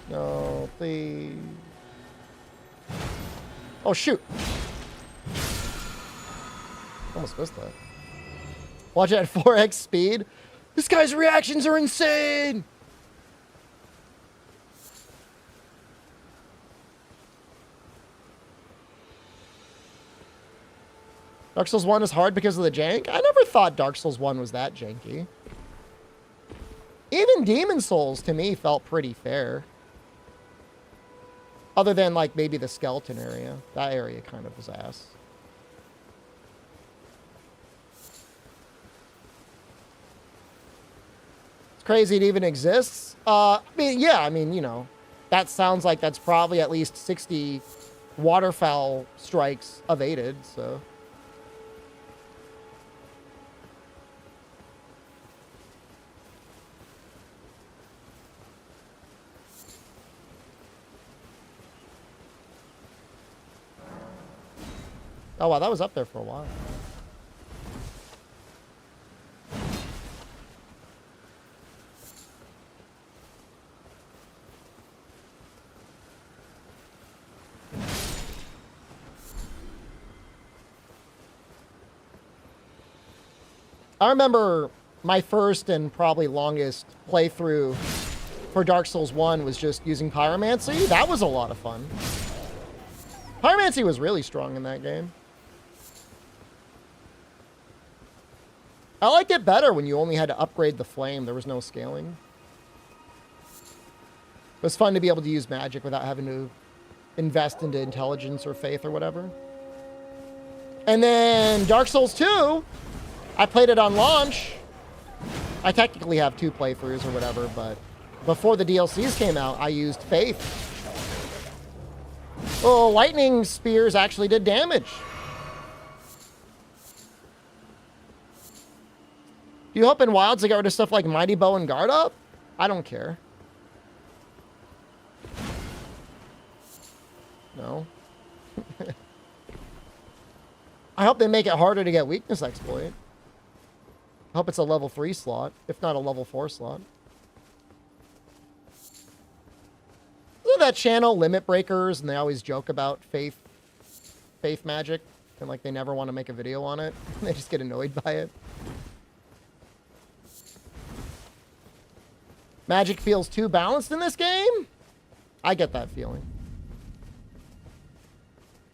Speaker 2: No, please. Oh, shoot. Almost missed that. Watch it at 4x speed. This guy's reactions are insane. Dark Souls 1 is hard because of the jank? I never thought Dark Souls 1 was that janky. Even Demon Souls, to me, felt pretty fair. Other than, like, maybe the skeleton area. That area kind of was ass. It's crazy it even exists. I mean, yeah, I mean, you know, that sounds like that's probably at least 60 waterfowl strikes evaded, so... Oh, wow, that was up there for a while. I remember my first and probably longest playthrough for Dark Souls 1 was just using Pyromancy. That was a lot of fun. Pyromancy was really strong in that game. I liked it better when you only had to upgrade the flame. There was no scaling. It was fun to be able to use magic without having to invest into intelligence or faith or whatever. And then Dark Souls 2, I played it on launch. I technically have 2 playthroughs or whatever, but before the DLCs came out, I used faith. Oh, lightning spears actually did damage. Do you hope in Wilds they get rid of stuff like Mighty Bow and Guard Up? I don't care. No. I hope they make it harder to get weakness exploit. I hope it's a level 3 slot, if not a level 4 slot. Isn't that channel Limit Breakers, and they always joke about faith magic, and like they never want to make a video on it. They just get annoyed by it. Magic feels too balanced in this game? I get that feeling.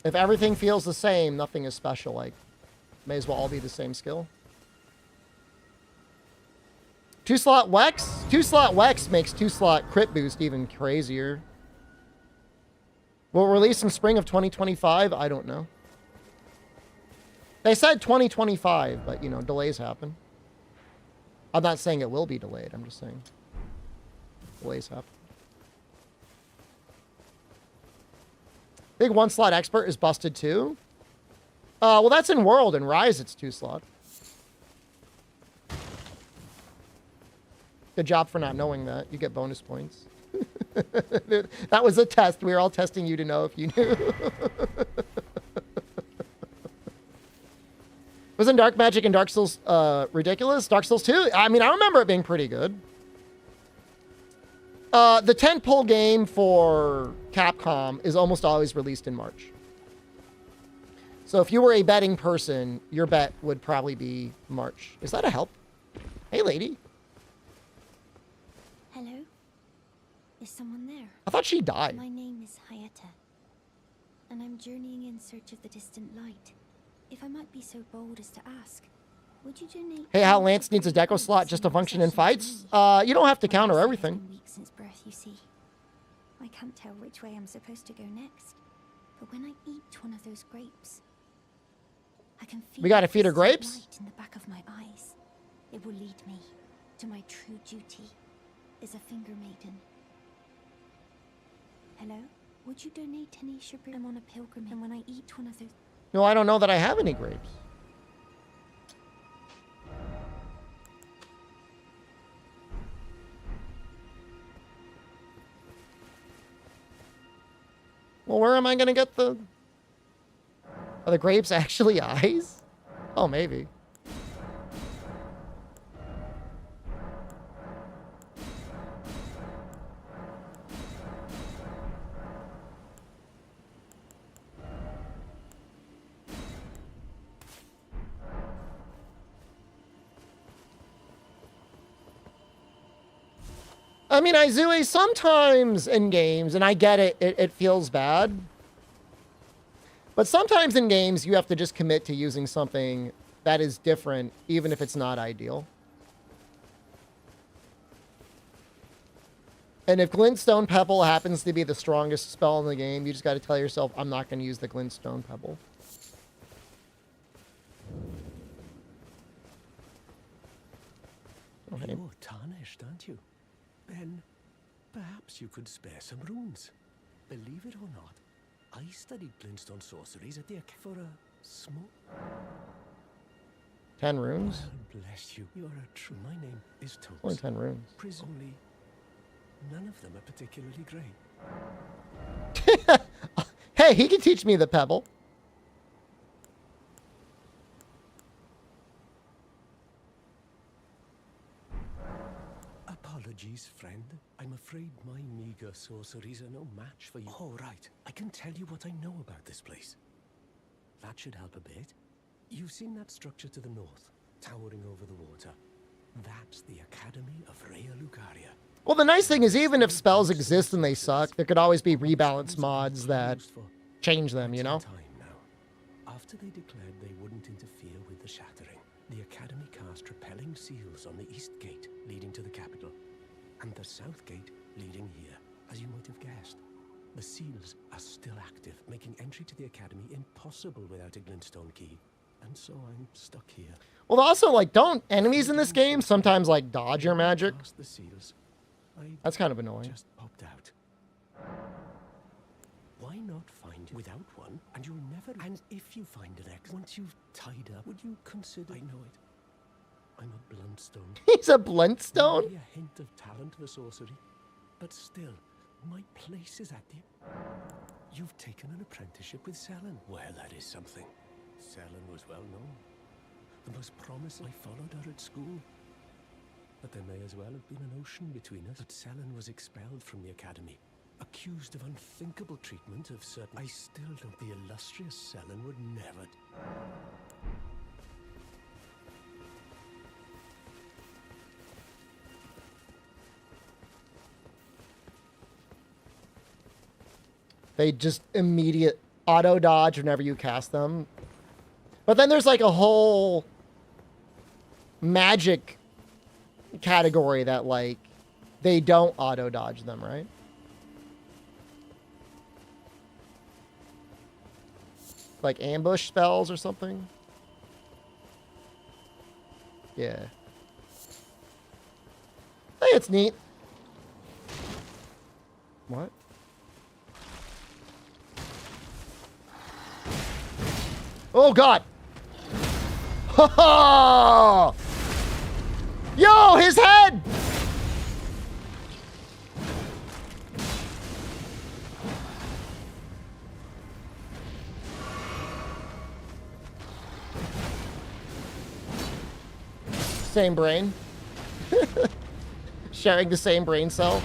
Speaker 2: If everything feels the same, nothing is special. Like, may as well all be the same skill. 2-slot Wex? 2-slot Wex makes 2-slot crit boost even crazier. Will release in spring of 2025? I don't know. They said 2025, but, you know, delays happen. I'm not saying it will be delayed. I'm just saying delays happen. Big 1-slot expert is busted too. Well, that's in World. In Rise, it's 2-slot. Good job for not knowing that. You get bonus points. That was a test. We were all testing you to know if you knew. Wasn't Dark Magic and Dark Souls ridiculous? Dark Souls 2? I mean, I remember it being pretty good. The tentpole game for Capcom is almost always released in March. So if you were a betting person, your bet would probably be March. Is that a help? Hey, lady.
Speaker 1: Hello? Is someone there?
Speaker 2: I thought she died.
Speaker 1: My name is Hayata, and I'm journeying in search of the distant light. If I might be so bold as to ask, would you donate...
Speaker 2: Hey, how Lance needs a deco slot just to function in fights? You don't have to counter everything.
Speaker 1: It's been weeks since birth, you see. I can't tell which way I'm supposed to go next. But when I eat one of those grapes, I can feel...
Speaker 2: We gotta feed her
Speaker 1: this
Speaker 2: grapes?
Speaker 1: light in the back of my eyes. It will lead me to my true duty as a finger maiden. Hello? Would you donate any sugar? I'm on a pilgrimage, and when I eat one of those...
Speaker 2: No, I don't know that I have any grapes. Well, where am I going to get the... Are the grapes actually eyes? Oh, maybe. I mean, Izue, sometimes in games, and I get it, it feels bad. But sometimes in games, you have to just commit to using something that is different, even if it's not ideal. And if Glintstone Pebble happens to be the strongest spell in the game, you just got to tell yourself, I'm not going to use the Glintstone Pebble. Okay.
Speaker 4: You're tarnished, aren't you? Then, perhaps you could spare some runes. Believe it or not, I studied glintstone sorceries at the for a small...
Speaker 2: 10 runes?
Speaker 4: Well, bless you. You're a true... My name is Toast.
Speaker 2: Only 10 runes.
Speaker 4: Only none of them are particularly great.
Speaker 2: Hey, he can teach me the pebble.
Speaker 4: Apologies, friend. I'm afraid my meager sorceries are no match for you. All right, I can tell you what I know about this place. That should help a bit. You've seen that structure to the north, towering over the water. That's the Academy of Rhea Lucaria.
Speaker 2: Well, the nice thing is, even if spells exist and they suck, there could always be rebalance mods that change them, you know?
Speaker 4: After they declared they wouldn't interfere with the shattering, the Academy cast repelling seals on the east gate leading to the capital, and the south gate leading here, as you might have guessed. The seals are still active, making entry to the Academy impossible without a glintstone key. And so I'm stuck here.
Speaker 2: Well, also, like, don't enemies in this game sometimes, like, dodge your magic?
Speaker 4: Past the seals,
Speaker 2: That's kind of annoying.
Speaker 4: just popped out. Why not find it without one, and you'll never... And if you find an X, once you've tied up, would you consider... I know it. I'm a bluntstone.
Speaker 2: He's a bluntstone?
Speaker 4: Maybe a hint of talent for sorcery. But still, my place is at the... You've taken an apprenticeship with Selen. Well, that is something. Selen was well known. The most promising. I followed her at school. But there may as well have been an ocean between us. But Selen was expelled from the Academy, accused of unthinkable treatment of certain... I still don't... The illustrious Selen would never...
Speaker 2: They just immediate auto dodge whenever you cast them. But then there's like a whole magic category that like they don't auto dodge them, right? Like ambush spells or something. Yeah. Hey, it's neat. What? Oh, God. Yo, his head! Same brain. Sharing the same brain cell.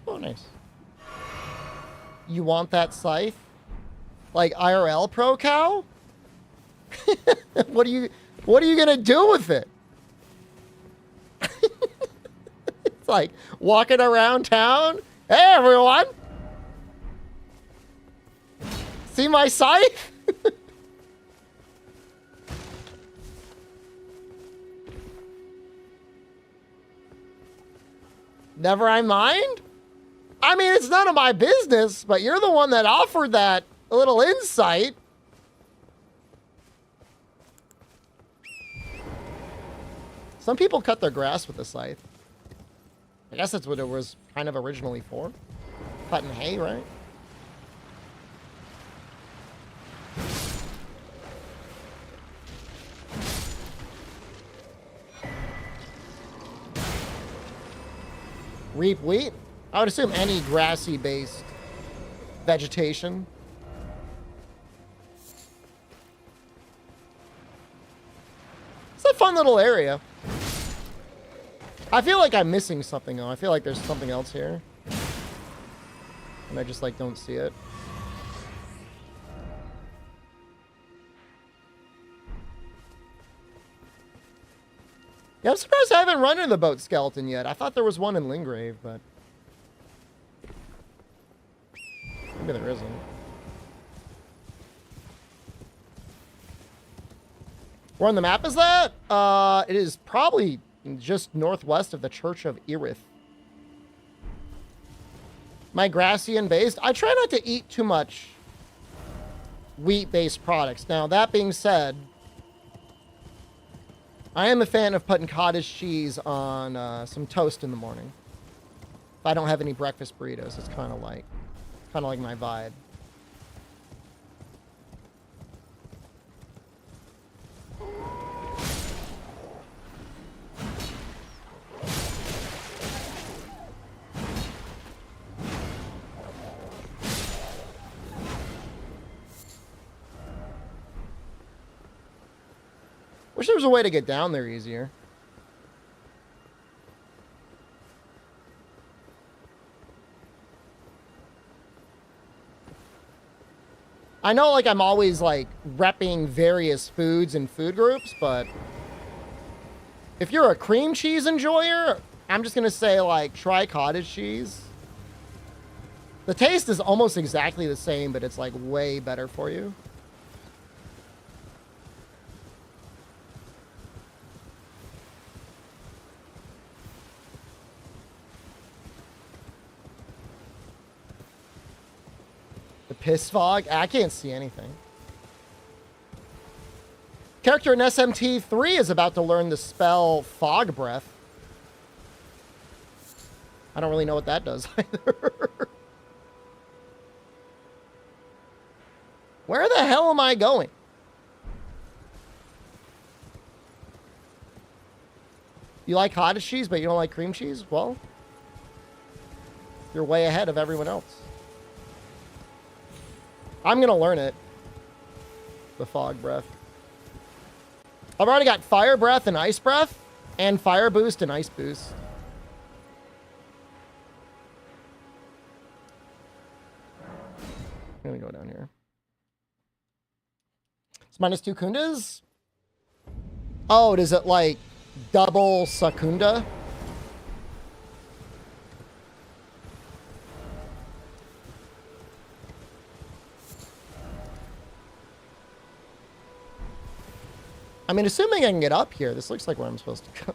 Speaker 2: Oh, nice. You want that scythe? Like IRL Pro Cow? What are you gonna do with it? It's like walking around town. Hey everyone! See my scythe? Never I mind? I mean, it's none of my business, but you're the one that offered that little insight. Some people cut their grass with a scythe. I guess that's what it was kind of originally for. Cutting hay, right? Reap wheat? I would assume any grassy-based vegetation. It's a fun little area. I feel like I'm missing something, though. I feel like there's something else here. And I just, like, don't see it. Yeah, I'm surprised I haven't run into the boat skeleton yet. I thought there was one in Lingrave, but... maybe there isn't. Where on the map is that? It is probably just northwest of the Church of Erith. My Grassian based. I try not to eat too much wheat-based products. Now, that being said, I am a fan of putting cottage cheese on some toast in the morning. If I don't have any breakfast burritos, it's kind of like my vibe. Wish there was a way to get down there easier. I know, like, I'm always, like, repping various foods and food groups, but if you're a cream cheese enjoyer, I'm just gonna say, like, try cottage cheese. The taste is almost exactly the same, but it's, like, way better for you. Piss fog? I can't see anything. Character in SMT 3 is about to learn the spell Fog Breath. I don't really know what that does either. Where the hell am I going? You like cottage cheese, but you don't like cream cheese? Well, you're way ahead of everyone else. I'm going to learn it. The Fog Breath. I've already got Fire Breath and Ice Breath, and Fire Boost and Ice Boost. I'm going to go down here. It's -2 Kundas? Oh, does it like double Sakunda? I mean, assuming I can get up here, this looks like where I'm supposed to go.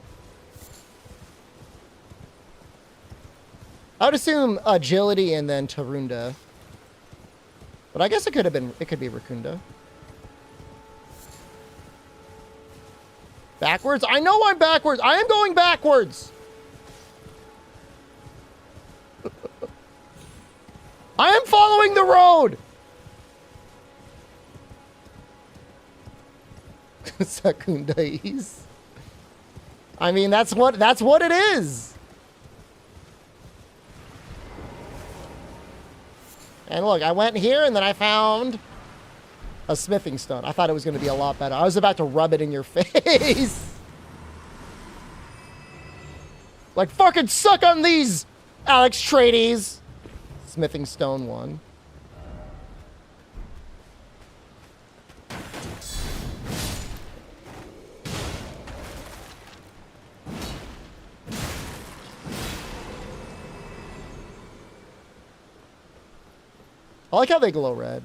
Speaker 2: I would assume agility and then Tarunda. But I guess it could be Rakunda. Backwards? I know I'm backwards. I am going backwards. I am following the road. Secundais. I mean, that's what it is. And look, I went here and then I found a smithing stone. I thought it was going to be a lot better. I was about to rub it in your face. Like, fucking suck on these, Alex Trades. Smithing stone 1. I like how they glow red.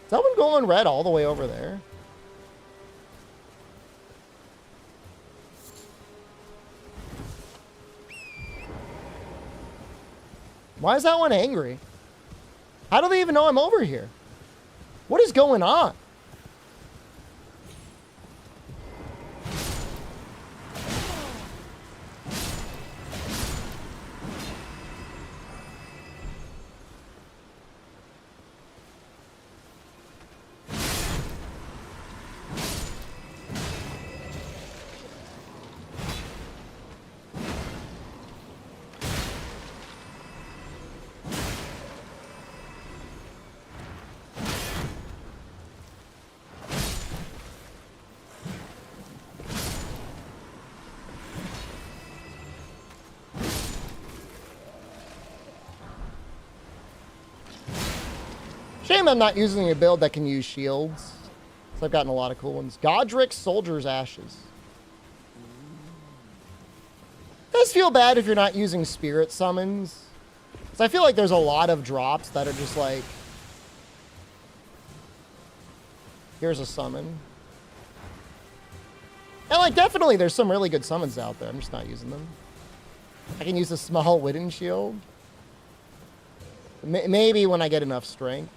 Speaker 2: Is that one glowing red all the way over there? Why is that one angry? How do they even know I'm over here? What is going on? Shame I'm not using a build that can use shields. So I've gotten a lot of cool ones. Godric Soldier's Ashes. It does feel bad if you're not using spirit summons. Because I feel like there's a lot of drops that are just like... Here's a summon. And like definitely there's some really good summons out there. I'm just not using them. I can use a small wooden shield. Maybe when I get enough strength.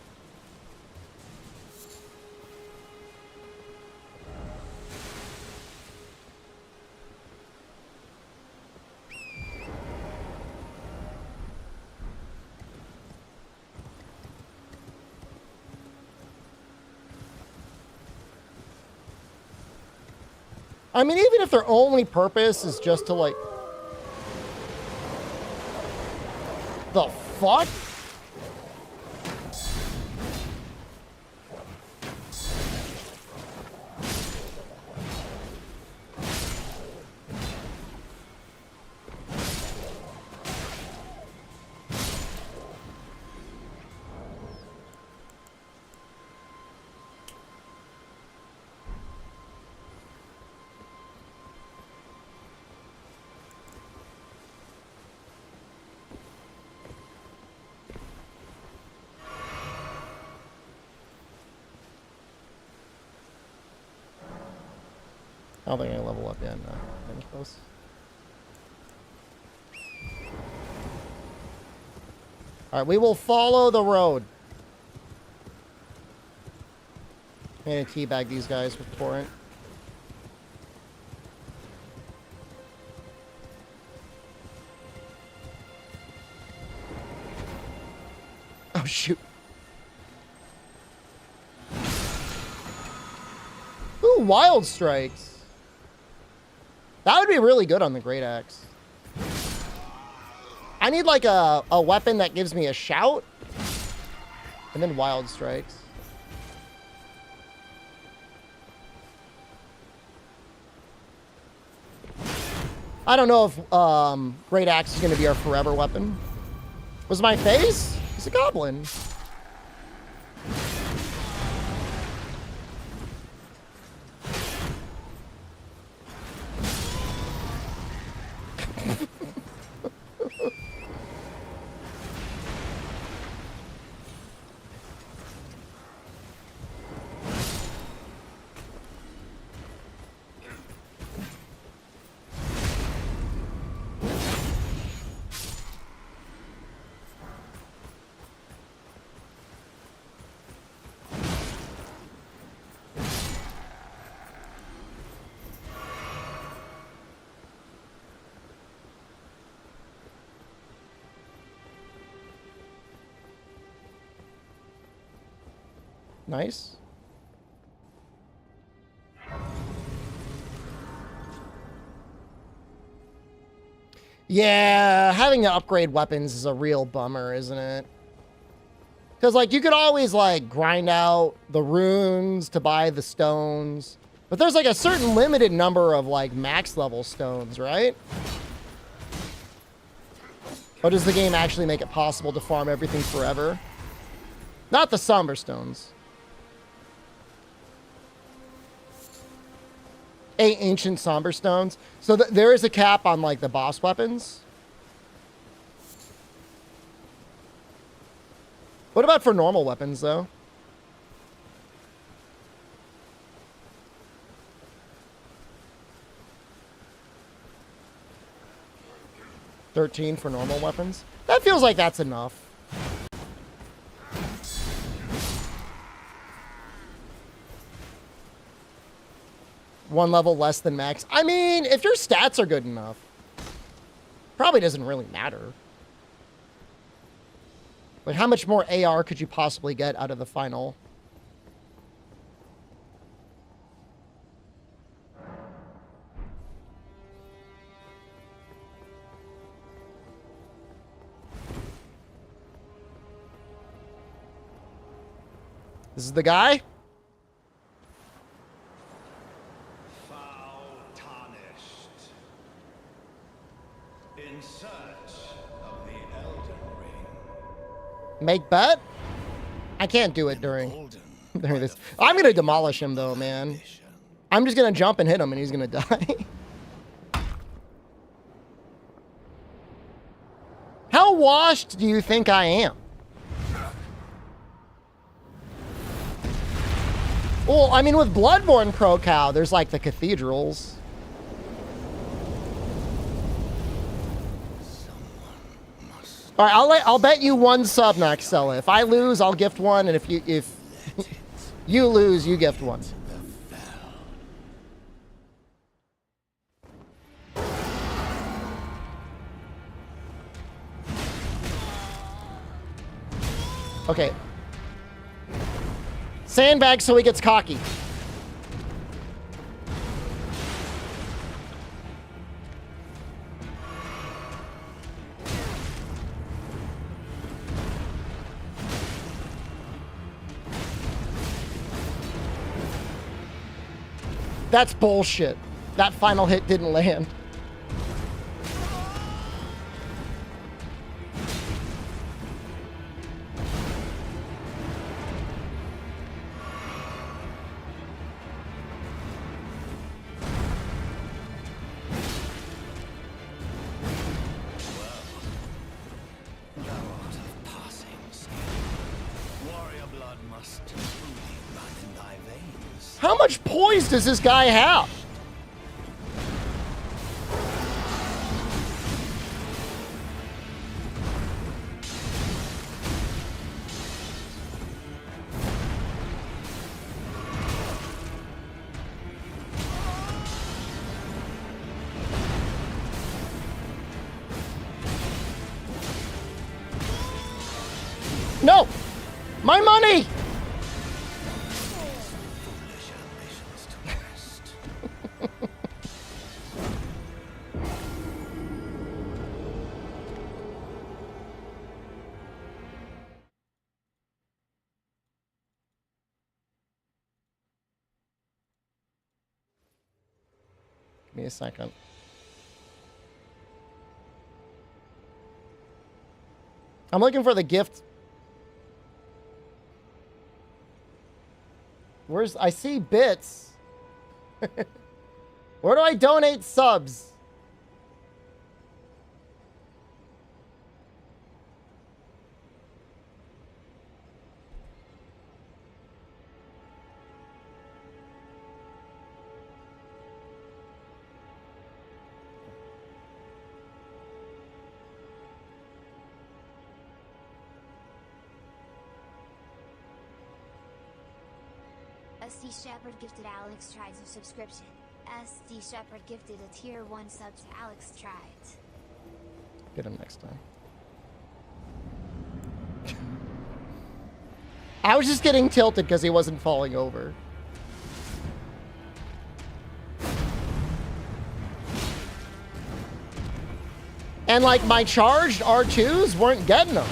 Speaker 2: I mean, even if their only purpose is just to, like... The fuck? I don't think I level up yet. No, I'm close. All right, we will follow the road. I'm gonna teabag these guys with torrent. Oh shoot. Ooh, wild strikes. That would be really good on the Great Axe. I need like a weapon that gives me a shout. And then wild strikes. I don't know if Great Axe is going to be our forever weapon. Was my face? He's a goblin. Nice. Yeah, having to upgrade weapons is a real bummer, isn't it? Because, like, you could always, like, grind out the runes to buy the stones. But there's, like, a certain limited number of, like, max level stones, right? Or does the game actually make it possible to farm everything forever? Not the somber stones. 8 ancient somber stones. So there is a cap on, like, the boss weapons. What about for normal weapons, though? $13 for normal weapons? That feels like that's enough. One level less than max. I mean, if your stats are good enough, probably doesn't really matter. Like, how much more AR could you possibly get out of the final? This is the guy?
Speaker 5: Foul tarnished. In search of the Elden Ring.
Speaker 2: Make bet? I can't do it during this. I'm going to demolish him, though, man. I'm just going to jump and hit him, and he's going to die. How washed do you think I am? Well, I mean, with Bloodborne Pro Cow, there's like the cathedrals. All right, I'll bet you 1 sub, Naxella. If I lose, I'll gift 1, and if you lose, you gift 1. Okay. Sandbag so he gets cocky. That's bullshit. That final hit didn't land. How much poise does this guy have? No! My money! Give me a second. I'm looking for the gift. I see bits. Where do I donate subs?
Speaker 6: SD Shepherd gifted Alex Trides a subscription. SD Shepherd gifted a tier 1 sub to Alex Trides.
Speaker 2: Get him next time. I was just getting tilted because he wasn't falling over. And like my charged R2s weren't getting them.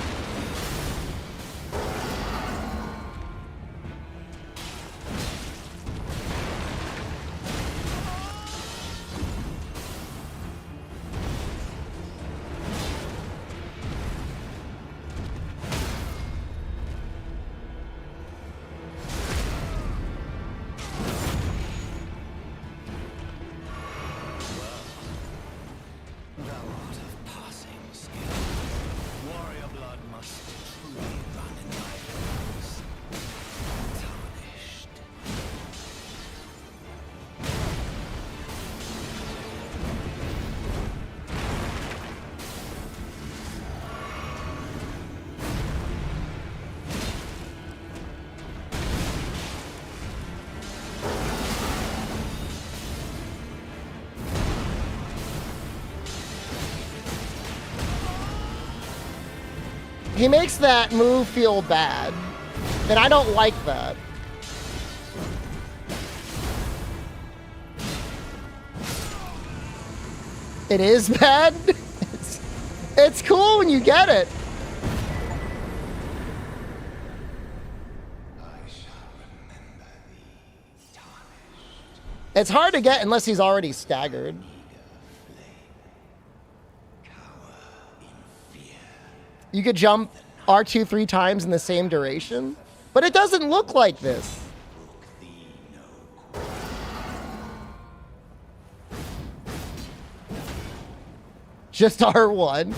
Speaker 2: He makes that move feel bad, and I don't like that. It is bad? It's cool when you get it. It's hard to get unless he's already staggered. You could jump R2 3 times in the same duration, but it doesn't look like this. Just R1.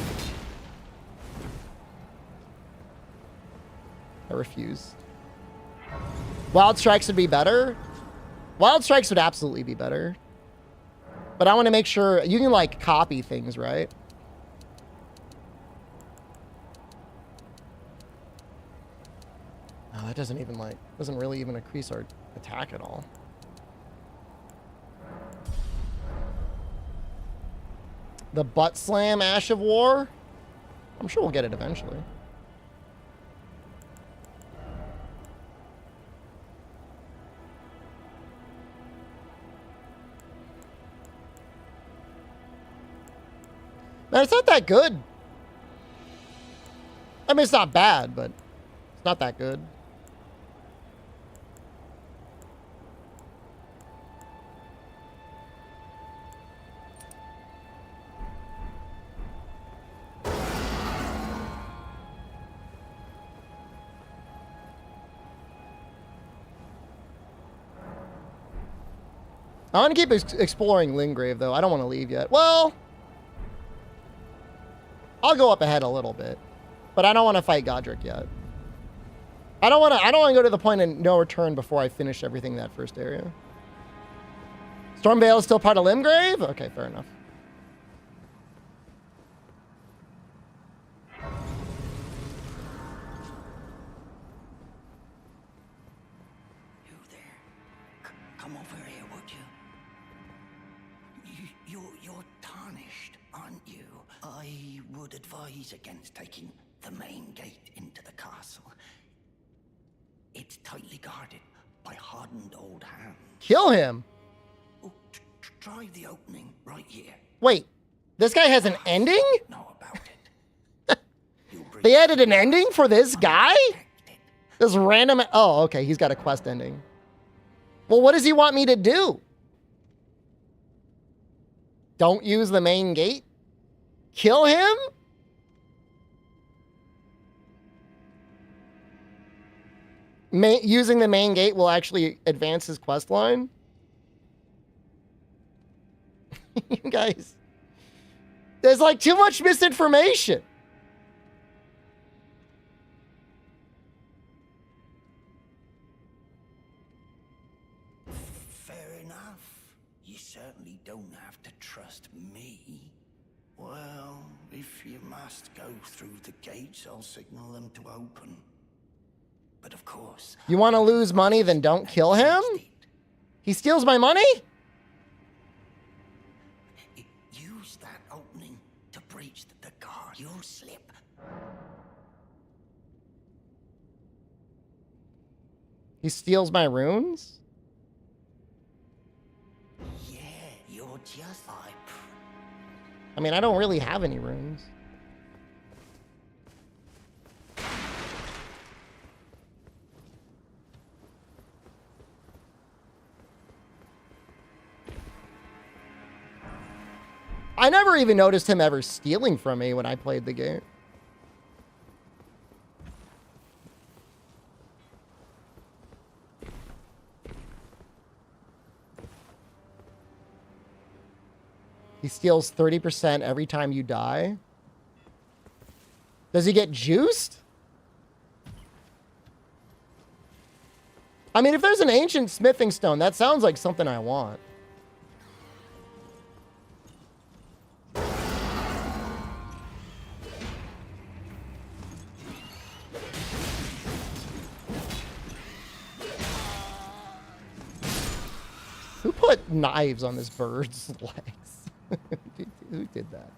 Speaker 2: I refuse. Wild Strikes would be better. Wild Strikes would absolutely be better. But I want to make sure you can like copy things, right? Oh, that doesn't even like, doesn't really even increase our attack at all. The butt slam Ash of War. I'm sure we'll get it eventually. Man, it's not that good. I mean, it's not bad, but it's not that good. I want to keep exploring Lingrave, though. I don't want to leave yet. Well, I'll go up ahead a little bit, but I don't want to fight Godric yet. I don't want to go to the point of no return before I finish everything in that first area. Stormveil is still part of Limgrave? Okay, fair enough.
Speaker 7: You there? Come over here, would you? You're tarnished, aren't you? I would advise against taking the main gate into the castle. It's tightly guarded by hardened old hands.
Speaker 2: Kill him.
Speaker 7: Oh, try the opening right here.
Speaker 2: Wait, this guy has an ending?
Speaker 7: Know about it.
Speaker 2: They added an ending for this guy? This random... Oh, okay, he's got a quest ending. Well, what does he want me to do? Don't use the main gate? Kill him? Using the main gate will actually advance his quest line? You guys, there's like too much misinformation.
Speaker 7: Fair enough. You certainly don't have to trust me. Well, if you must go through the gates, I'll signal them to open. But of course...
Speaker 2: You want to lose money, then don't kill him? He steals my money?
Speaker 7: Use that opening to breach the guard. You'll slip.
Speaker 2: He steals my runes?
Speaker 7: Yeah, you're just like...
Speaker 2: I mean, I don't really have any runes. I never even noticed him ever stealing from me when I played the game. He steals 30% every time you die. Does he get juiced? I mean, if there's an ancient smithing stone, that sounds like something I want. Who put knives on this bird's legs? Who did that?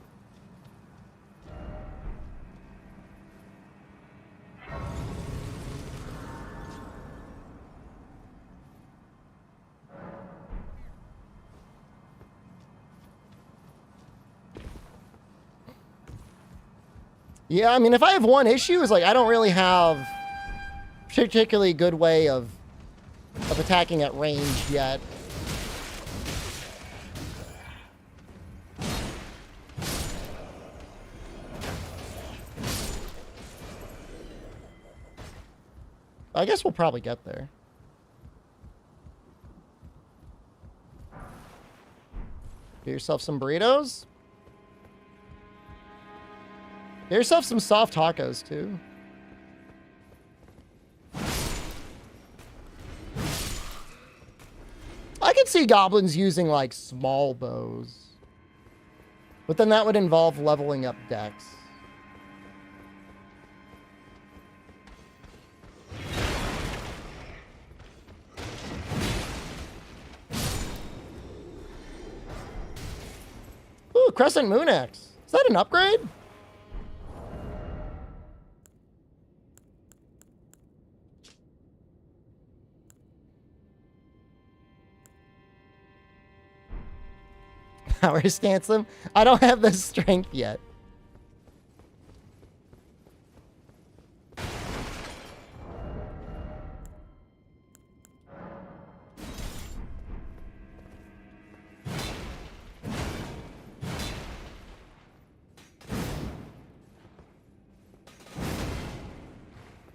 Speaker 2: Yeah, I mean, if I have one issue, is like I don't really have a particularly good way of attacking at range yet. I guess we'll probably get there. Get yourself some burritos. Get yourself some soft tacos, too. I could see goblins using, like, small bows. But then that would involve leveling up dex. Ooh, Crescent Moon Axe. Is that an upgrade? Power stance them? I don't have the strength yet.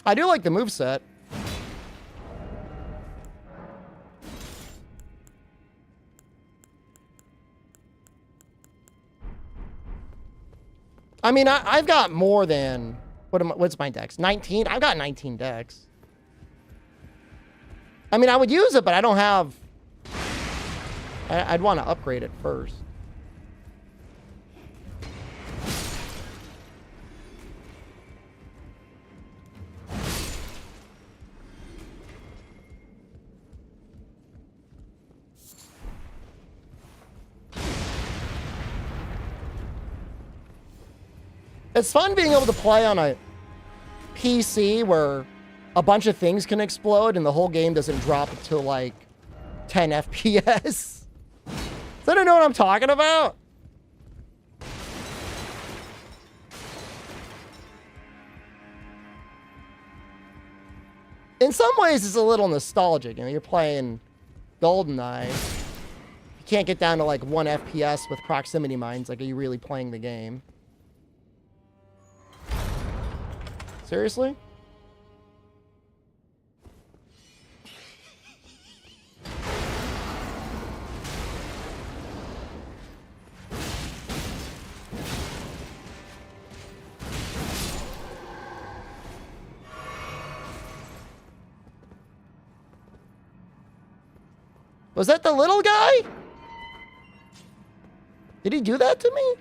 Speaker 2: I do like the moveset. I mean, I've got more than... what's my dex? 19? I've got 19 dex. I mean, I would use it, but I don't have... I'd want to upgrade it first. It's fun being able to play on a PC where a bunch of things can explode and the whole game doesn't drop to like 10 FPS. Does anyone know what I'm talking about? In some ways, it's a little nostalgic. You know, you're playing GoldenEye. You can't get down to like 1 FPS with proximity mines. Like, are you really playing the game? Seriously? Was that the little guy? Did he do that to me?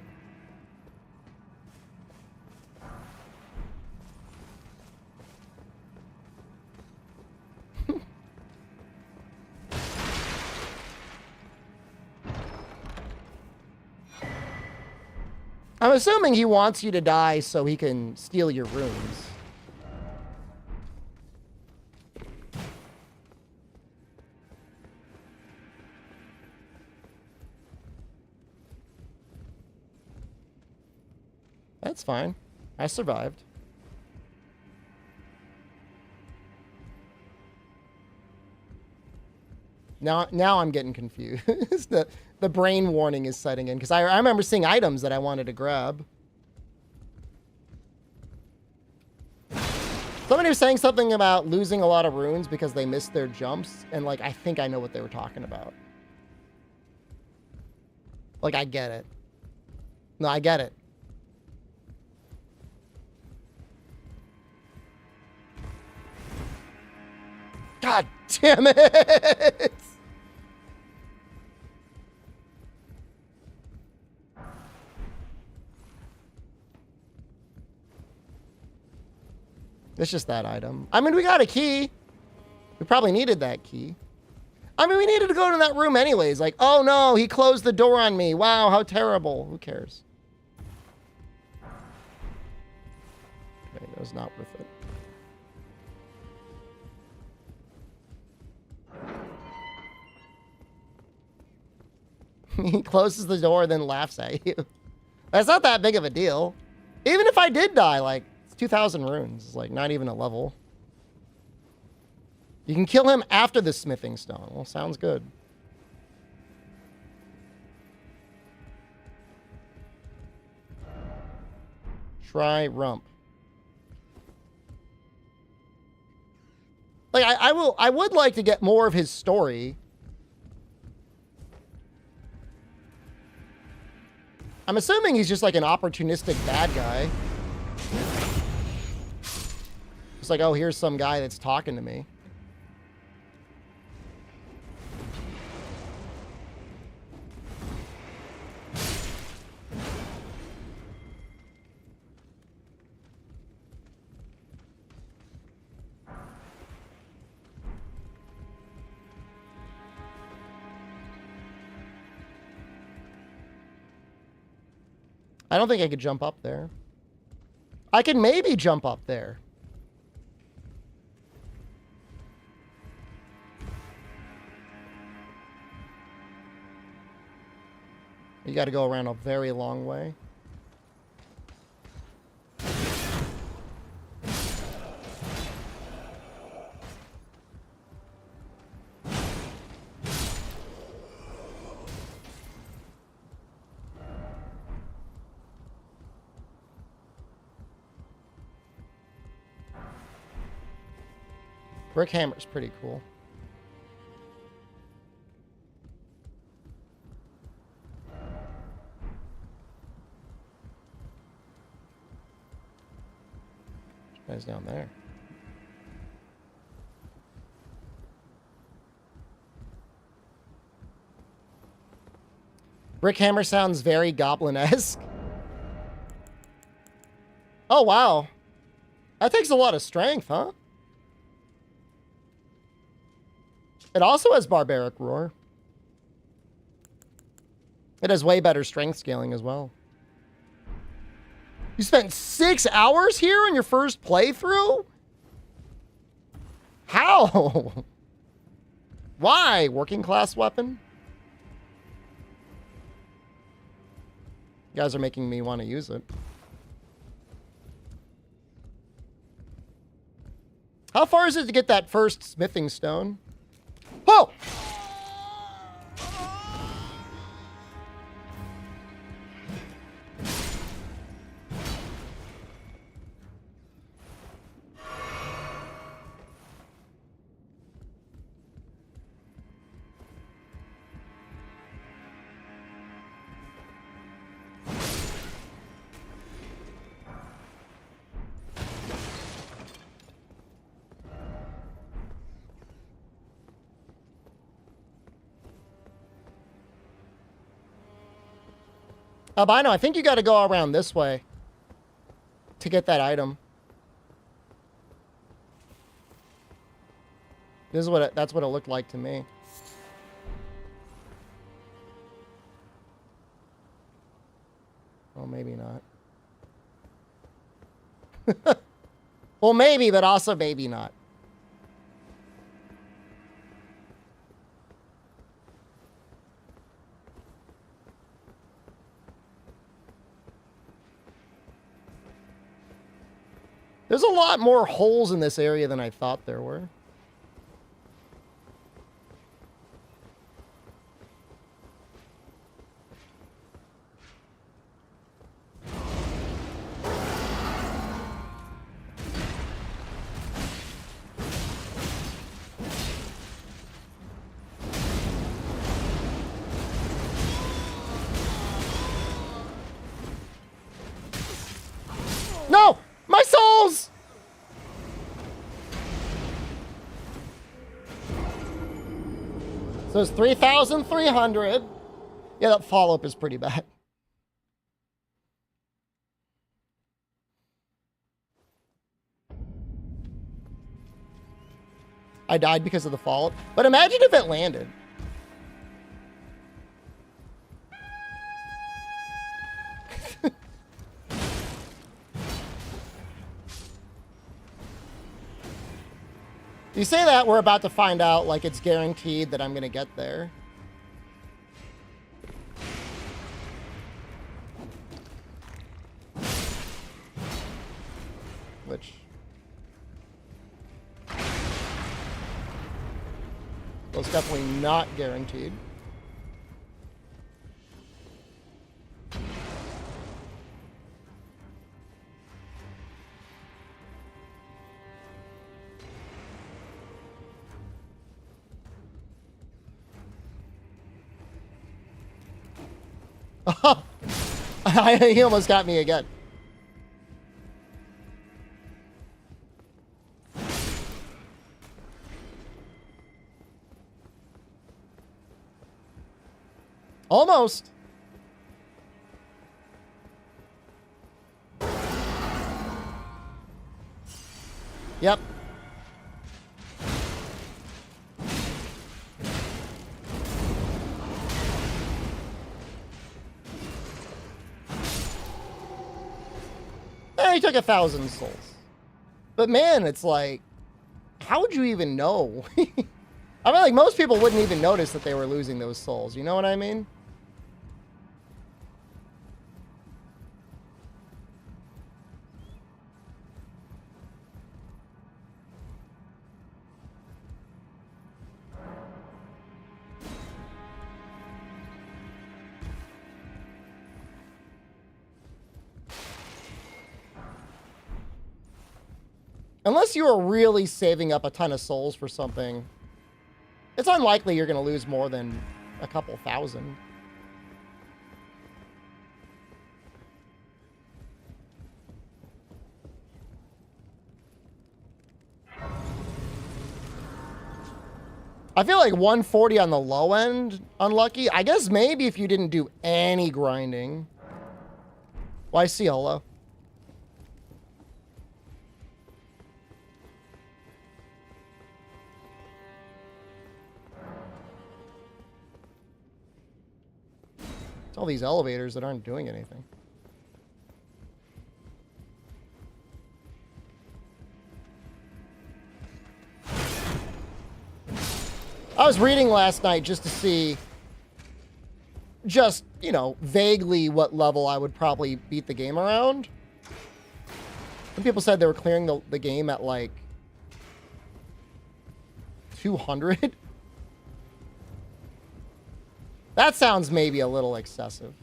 Speaker 2: I'm assuming he wants you to die so he can steal your runes. That's fine. I survived. Now I'm getting confused. The brain warning is setting in because I remember seeing items that I wanted to grab. Somebody was saying something about losing a lot of runes because they missed their jumps, and like I think I know what they were talking about. Like I get it. No, I get it. God damn it! It's just that item. I mean, we got a key. We probably needed that key. I mean, we needed to go to that room anyways. Like, oh no, he closed the door on me. Wow, how terrible. Who cares? Okay, that was not worth it. He closes the door, then laughs at you. That's not that big of a deal. Even if I did die, like, it's 2,000 runes. It's like not even a level. You can kill him after the smithing stone. Well, sounds good. Try rump. Like, I would like to get more of his story. I'm assuming he's just like an opportunistic bad guy. It's like, oh, here's some guy that's talking to me. I don't think I could jump up there. I could maybe jump up there. You got to go around a very long way. Brick hammer's pretty cool. Guy's down there. Brick hammer sounds very goblin-esque. Oh, wow. That takes a lot of strength, huh? It also has barbaric roar. It has way better strength scaling as well. You spent 6 hours here on your first playthrough? How? Why? Working class weapon? You guys are making me want to use it. How far is it to get that first smithing stone? Oh! Albino, I think you got to go around this way to get that item. This is what that's what it looked like to me. Well, maybe not. Well, maybe, but also maybe not. There's a lot more holes in this area than I thought there were. No! My souls! So it's 3,300. Yeah, that follow-up is pretty bad. I died because of the follow-up. But imagine if it landed. You say that, we're about to find out, like, it's guaranteed that I'm going to get there. Which... was definitely not guaranteed. Oh, he almost got me again. Almost. Yep. He took 1,000 souls. But man, it's like, how would you even know? I mean, like, most people wouldn't even notice that they were losing those souls. You know what I mean? Unless you are really saving up a ton of souls for something, it's unlikely you're going to lose more than a couple thousand. I feel like 140 on the low end, unlucky. I guess maybe if you didn't do any grinding. Why Ciolo? All these elevators that aren't doing anything. I was reading last night just to see, just, you know, vaguely what level I would probably beat the game around. Some people said they were clearing the game at like 200. That sounds maybe a little excessive.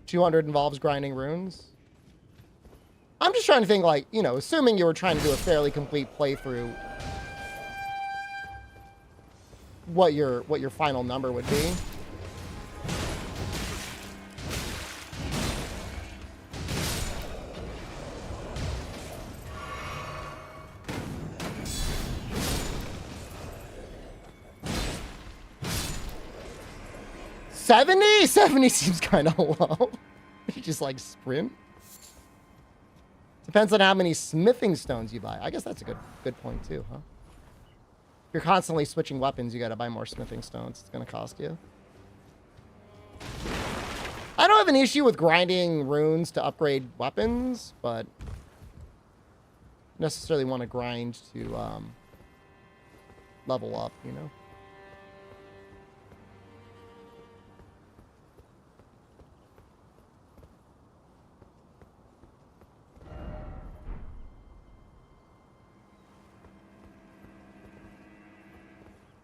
Speaker 2: $200 involves grinding runes. I'm just trying to think, like, you know, assuming you were trying to do a fairly complete playthrough, what your final number would be. $70 seems kind of low. You just like sprint. Depends on how many smithing stones you buy. I guess that's a good point too, huh? If you're constantly switching weapons, you gotta buy more smithing stones. It's gonna cost you. I don't have an issue with grinding runes to upgrade weapons, but necessarily want to grind to level up, you know?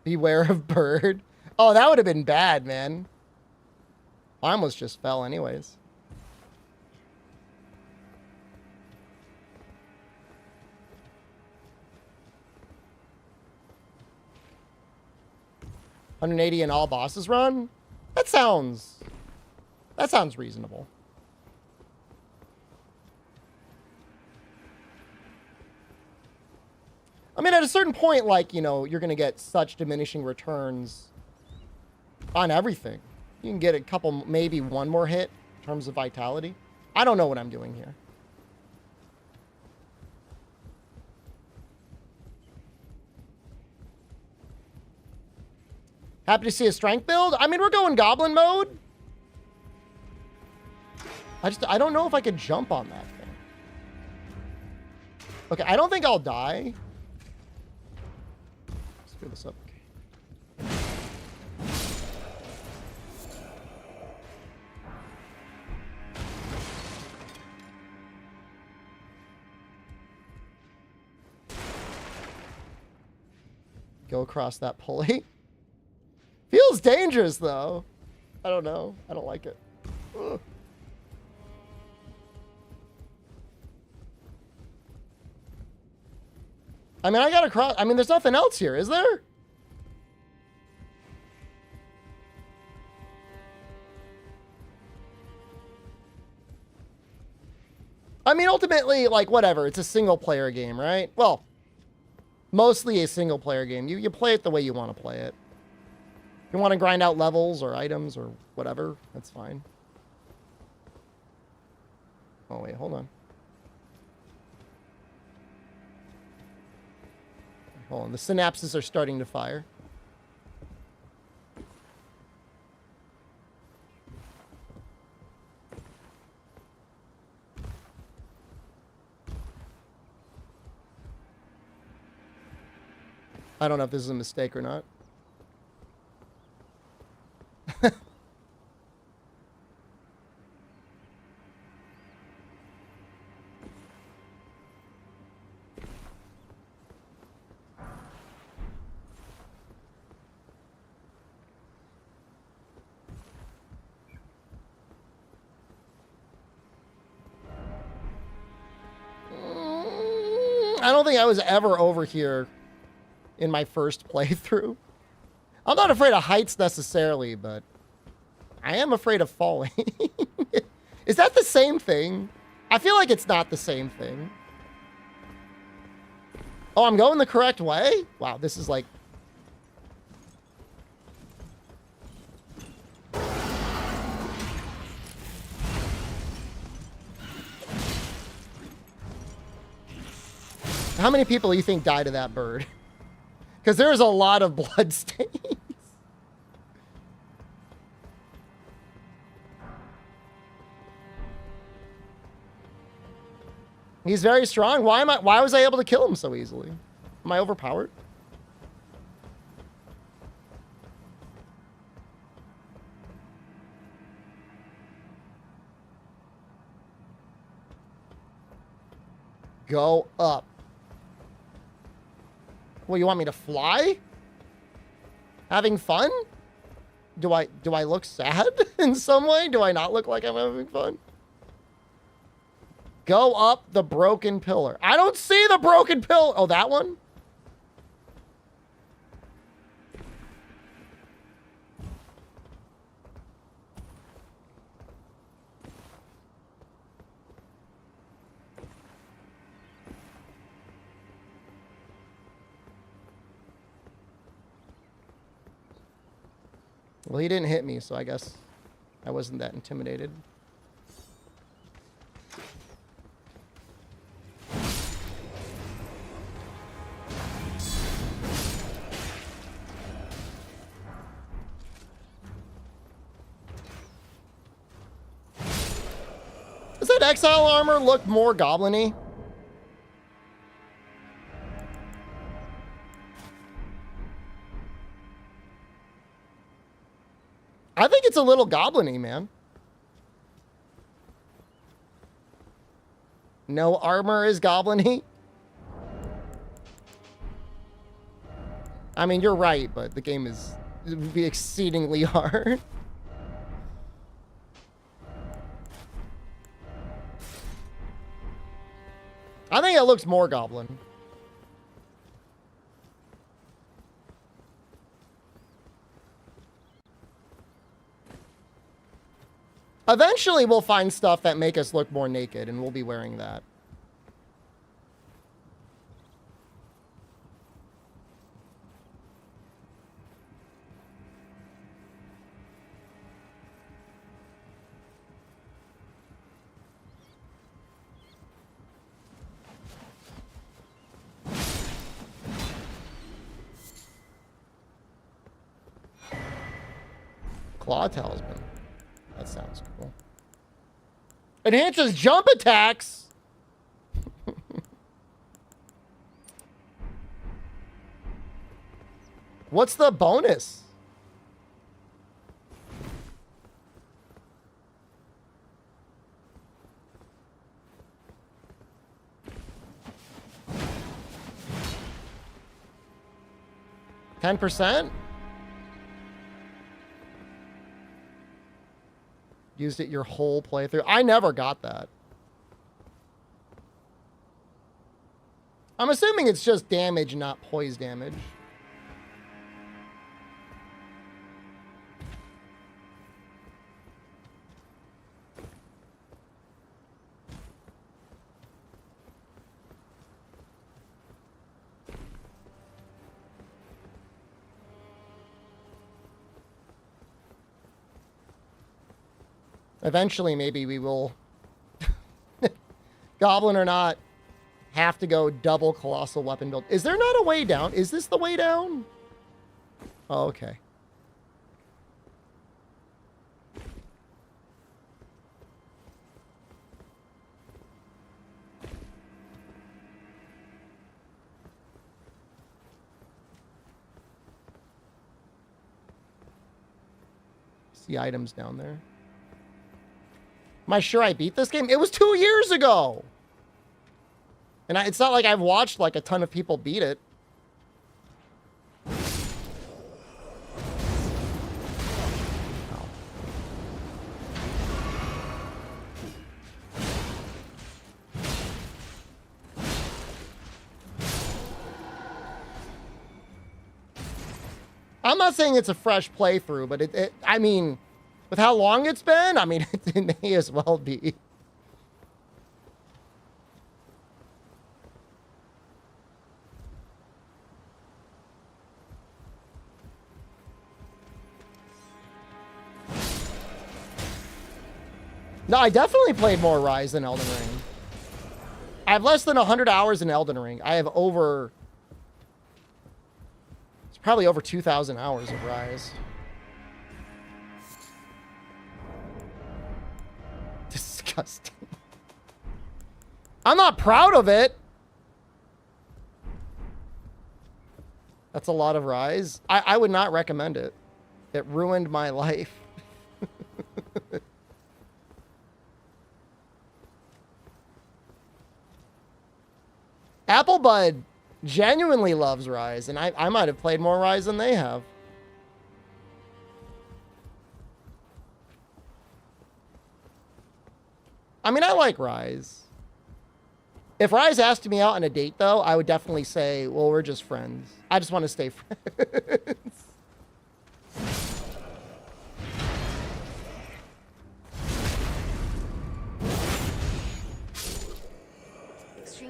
Speaker 2: Beware of bird. Oh, that would have been bad, man. I almost just fell anyways. $180 in all bosses run? That sounds reasonable. I mean, at a certain point, like, you know, you're going to get such diminishing returns on everything. You can get a couple, maybe one more hit in terms of vitality. I don't know what I'm doing here. Happy to see a strength build. I mean, we're going goblin mode. I don't know if I could jump on that thing. Okay, I don't think I'll die. Screw this up. Go across that pulley. Feels dangerous, though. I don't know. I don't like it. Ugh. I mean, I gotta cross. I mean, there's nothing else here, is there? I mean, ultimately, like, whatever. It's a single-player game, right? Well, mostly a single-player game. You play it the way you want to play it. If you want to grind out levels or items or whatever, that's fine. Oh, wait, hold on. Hold on, the synapses are starting to fire. I don't know if this is a mistake or not. I don't think I was ever over here in my first playthrough. I'm not afraid of heights necessarily, but I am afraid of falling. Is that the same thing? I feel like it's not the same thing. Oh, I'm going the correct way? Wow, this is like... How many people do you think died to that bird? Because there's a lot of blood stains. He's very strong. Why was I able to kill him so easily? Am I overpowered? Go up. Well, you want me to fly? Having fun? Do I look sad in some way? Do I not look like I'm having fun? Go up the broken pillar. I don't see the broken pillar. Oh, that one? Well, he didn't hit me, so I guess I wasn't that intimidated. said Exile armor looked more goblin-y. I think it's a little goblin-y, man. No armor is goblin-y. I mean, you're right, but the game it would be exceedingly hard. I think it looks more goblin. Eventually, we'll find stuff that make us look more naked, and we'll be wearing that. Claw Talisman. That sounds cool. Enhances jump attacks. What's the bonus? %? Used it your whole playthrough. I never got that. I'm assuming it's just damage, not poise damage. Eventually, maybe we will, Goblin or not, have to go double colossal weapon build. Is there not a way down? Is this the way down? Oh, okay. See items down there. Am I sure I beat this game? It was 2 years ago. And it's not like I've watched like a ton of people beat it. Oh. I'm not saying it's a fresh playthrough, but I mean, with how long it's been, I mean, it may as well be. No, I definitely played more Rise than Elden Ring. I have less than 100 hours in Elden Ring. I have over... It's probably over 2,000 hours of Rise. Disgusting. I'm not proud of it. That's a lot of Rise. I would not recommend it. It ruined my life. Applebud genuinely loves Rise, and I might have played more Rise than they have. I mean, I like Rise. If Rise asked me out on a date, though, I would definitely say, well, we're just friends. I just want to stay friends.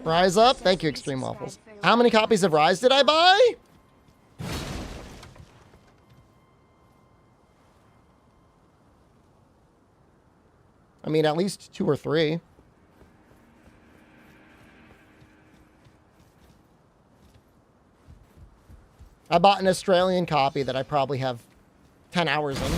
Speaker 2: Rise up. Thank you, Extreme Waffles. How many copies of Rise did I buy? I mean, at least 2 or 3. I bought an Australian copy that I probably have 10 hours in.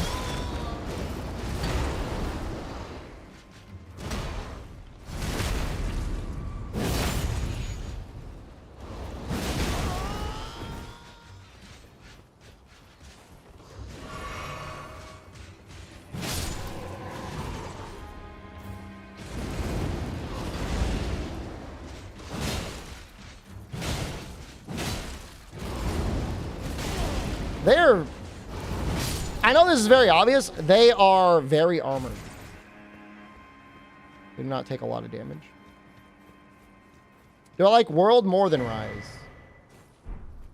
Speaker 2: They're... I know this is very obvious. They are very armored. They do not take a lot of damage. Do I like World more than Rise?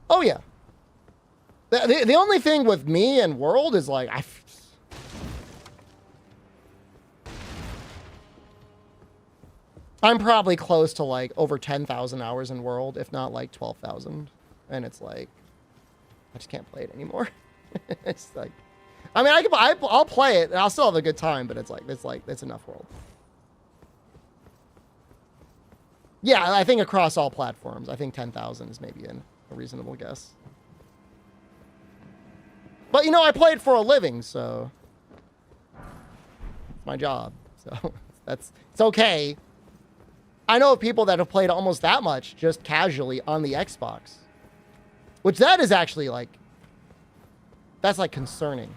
Speaker 2: Oh, yeah. The only thing with me and World is like... I'm probably close to like over 10,000 hours in World, if not like 12,000. And it's like, I just can't play it anymore. It's like, I mean, I'll play it and I'll still have a good time, but it's enough World. Yeah, I think across all platforms, I think 10,000 is maybe a reasonable guess. But you know, I play it for a living, so it's my job. So it's okay. I know of people that have played almost that much just casually on the Xbox. Which that is actually like... That's like concerning.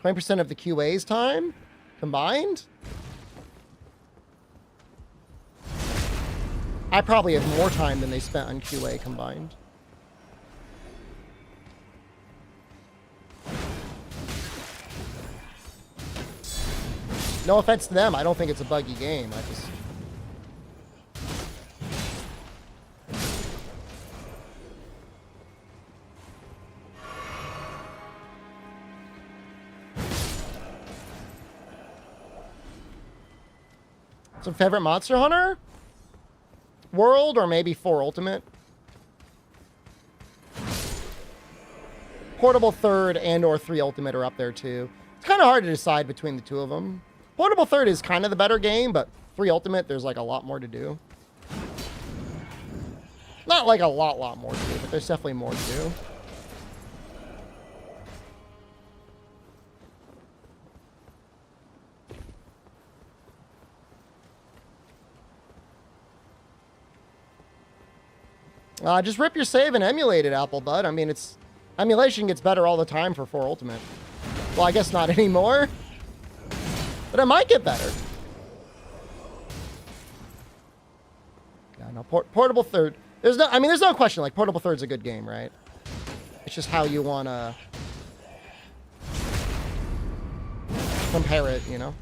Speaker 2: %20 of the QA's time combined? I probably have more time than they spent on QA combined. No offense to them, I don't think it's a buggy game. I just... Some favorite Monster Hunter? World or maybe 4 Ultimate? Portable 3rd and or 3 Ultimate are up there too. It's kind of hard to decide between the two of them. Portable 3rd is kind of the better game, but 3 Ultimate, there's like a lot more to do. Not like a lot more to do, but there's definitely more to do. Just rip your save and emulate it, Apple Bud. I mean, emulation gets better all the time for 4 Ultimate. Well, I guess not anymore. But it might get better. Yeah, no, Portable 3rd. There's no question, like, Portable 3rd's a good game, right? It's just how you want to compare it, you know?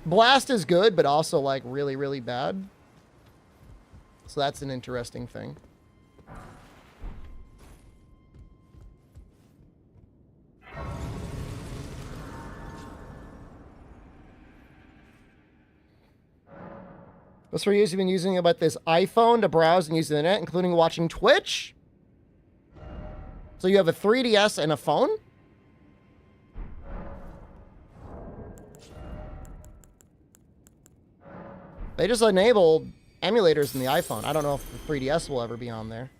Speaker 2: Blast is good, but also, like, really, really bad. So that's an interesting thing. What's for use? You've been using about this iPhone to browse and use the internet, including watching Twitch? So you have a 3DS and a phone? They just enabled emulators in the iPhone. I don't know if the 3DS will ever be on there.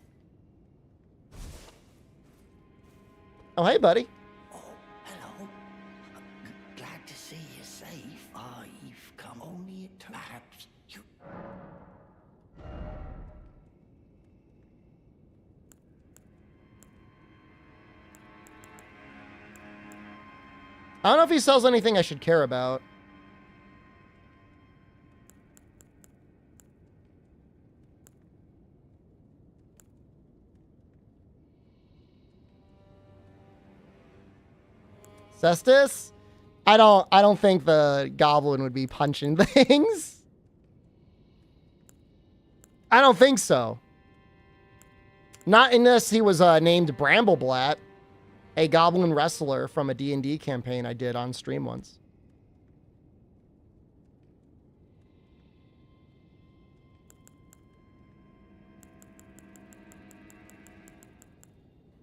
Speaker 2: Oh, hey, buddy.
Speaker 7: Oh, hello. Glad to see you safe. I've come only to perhaps you...
Speaker 2: I don't know if he sells anything I should care about. Cestus? I don't think the Goblin would be punching things. I don't think so. Not unless he was named Brambleblatt, a Goblin wrestler from a D&D campaign I did on stream once.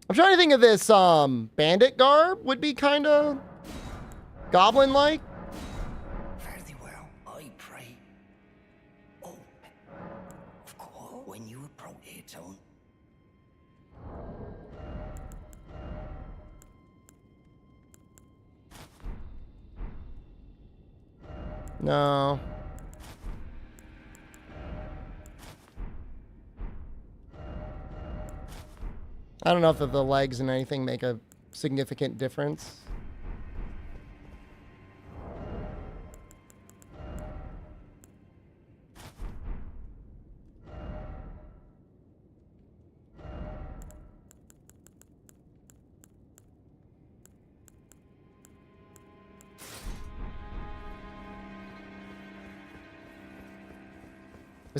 Speaker 2: I'm trying to think of this, bandit garb would be kind of Goblin-like.
Speaker 7: Fare thee well, I pray. Oh, of course, when you approach its own.
Speaker 2: No. I don't know if the legs and anything make a significant difference.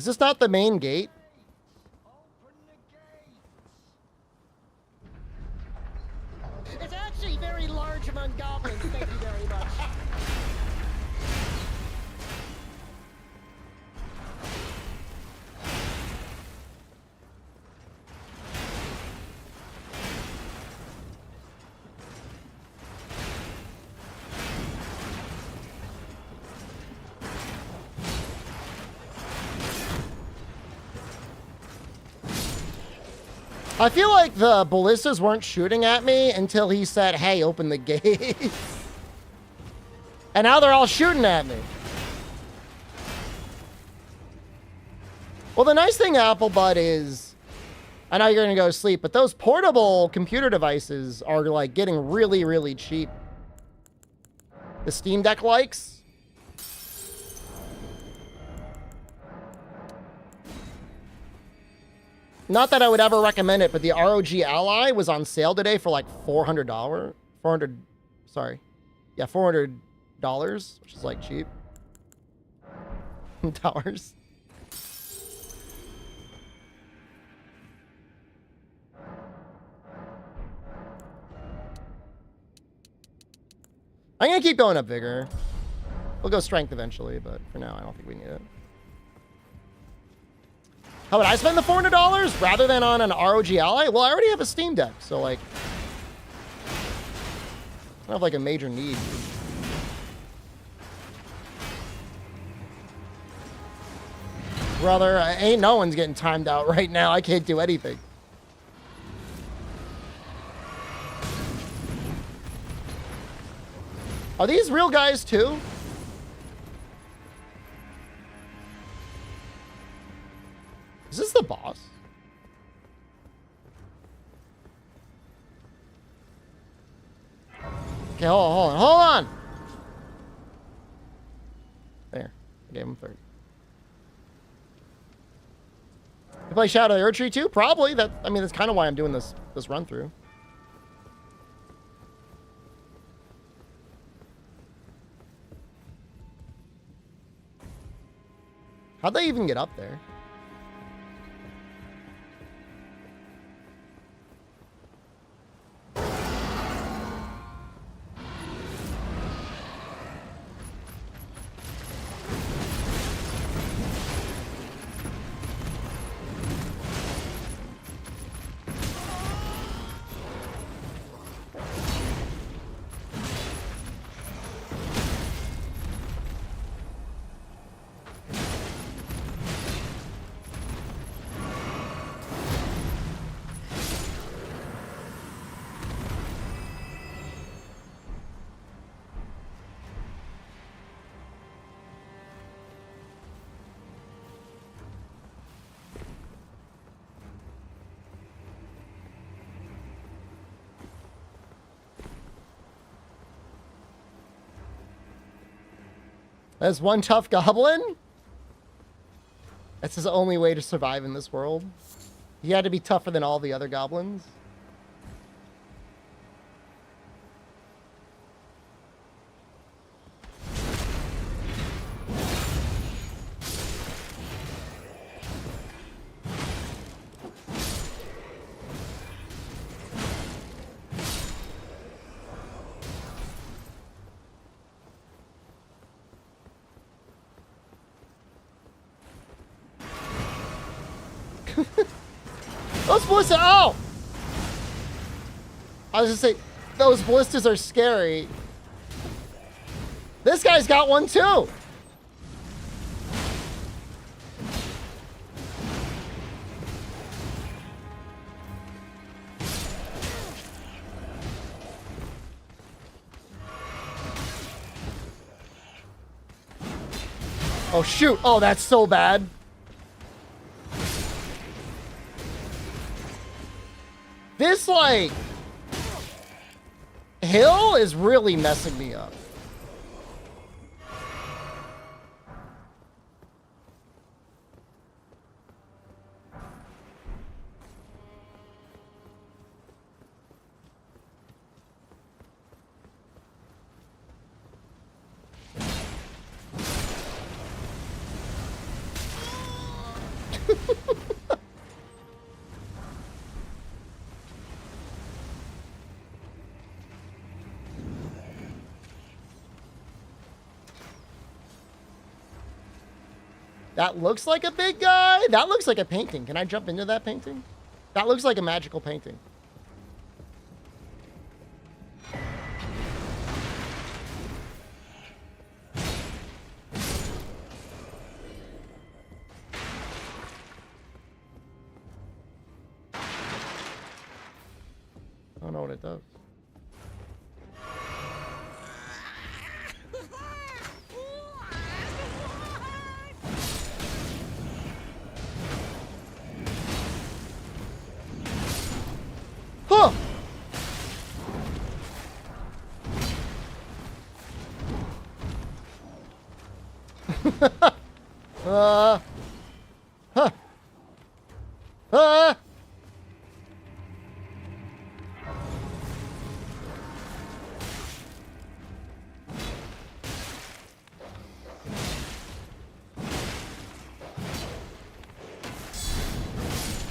Speaker 2: Is this not the main gate?
Speaker 7: Open the gate!
Speaker 2: It's actually very large among goblins. Thank you very much. I feel like the ballistas weren't shooting at me until he said, hey, open the gate. And now they're all shooting at me. Well, the nice thing, Applebud, is I know you're going to go to sleep, but those portable computer devices are like getting really, really cheap. The Steam Deck likes. Not that I would ever recommend it, but the ROG Ally was on sale today for like $400. $400, which is like cheap. Dollars. I'm gonna keep going up vigor. We'll go strength eventually, but for now, I don't think we need it. How would I spend the $400 rather than on an ROG Ally? Well, I already have a Steam Deck, so like, I don't have like a major need. Brother, ain't no one's getting timed out right now. I can't do anything. Are these real guys too? Is this the boss? Okay, hold on. There, I gave him 30. You play Shadow of the Erdtree too? Probably. I mean, that's kind of why I'm doing this run through. How'd they even get up there? That's one tough goblin? That's his only way to survive in this world. He had to be tougher than all the other goblins. Those ballistas, oh! I was just saying, those ballistas are scary. This guy's got one too. Oh shoot, oh that's so bad. This, like, hill is really messing me up. That looks like a big guy. That looks like a painting. Can I jump into that painting? That looks like a magical painting. I don't know what it does. Huh! Huh.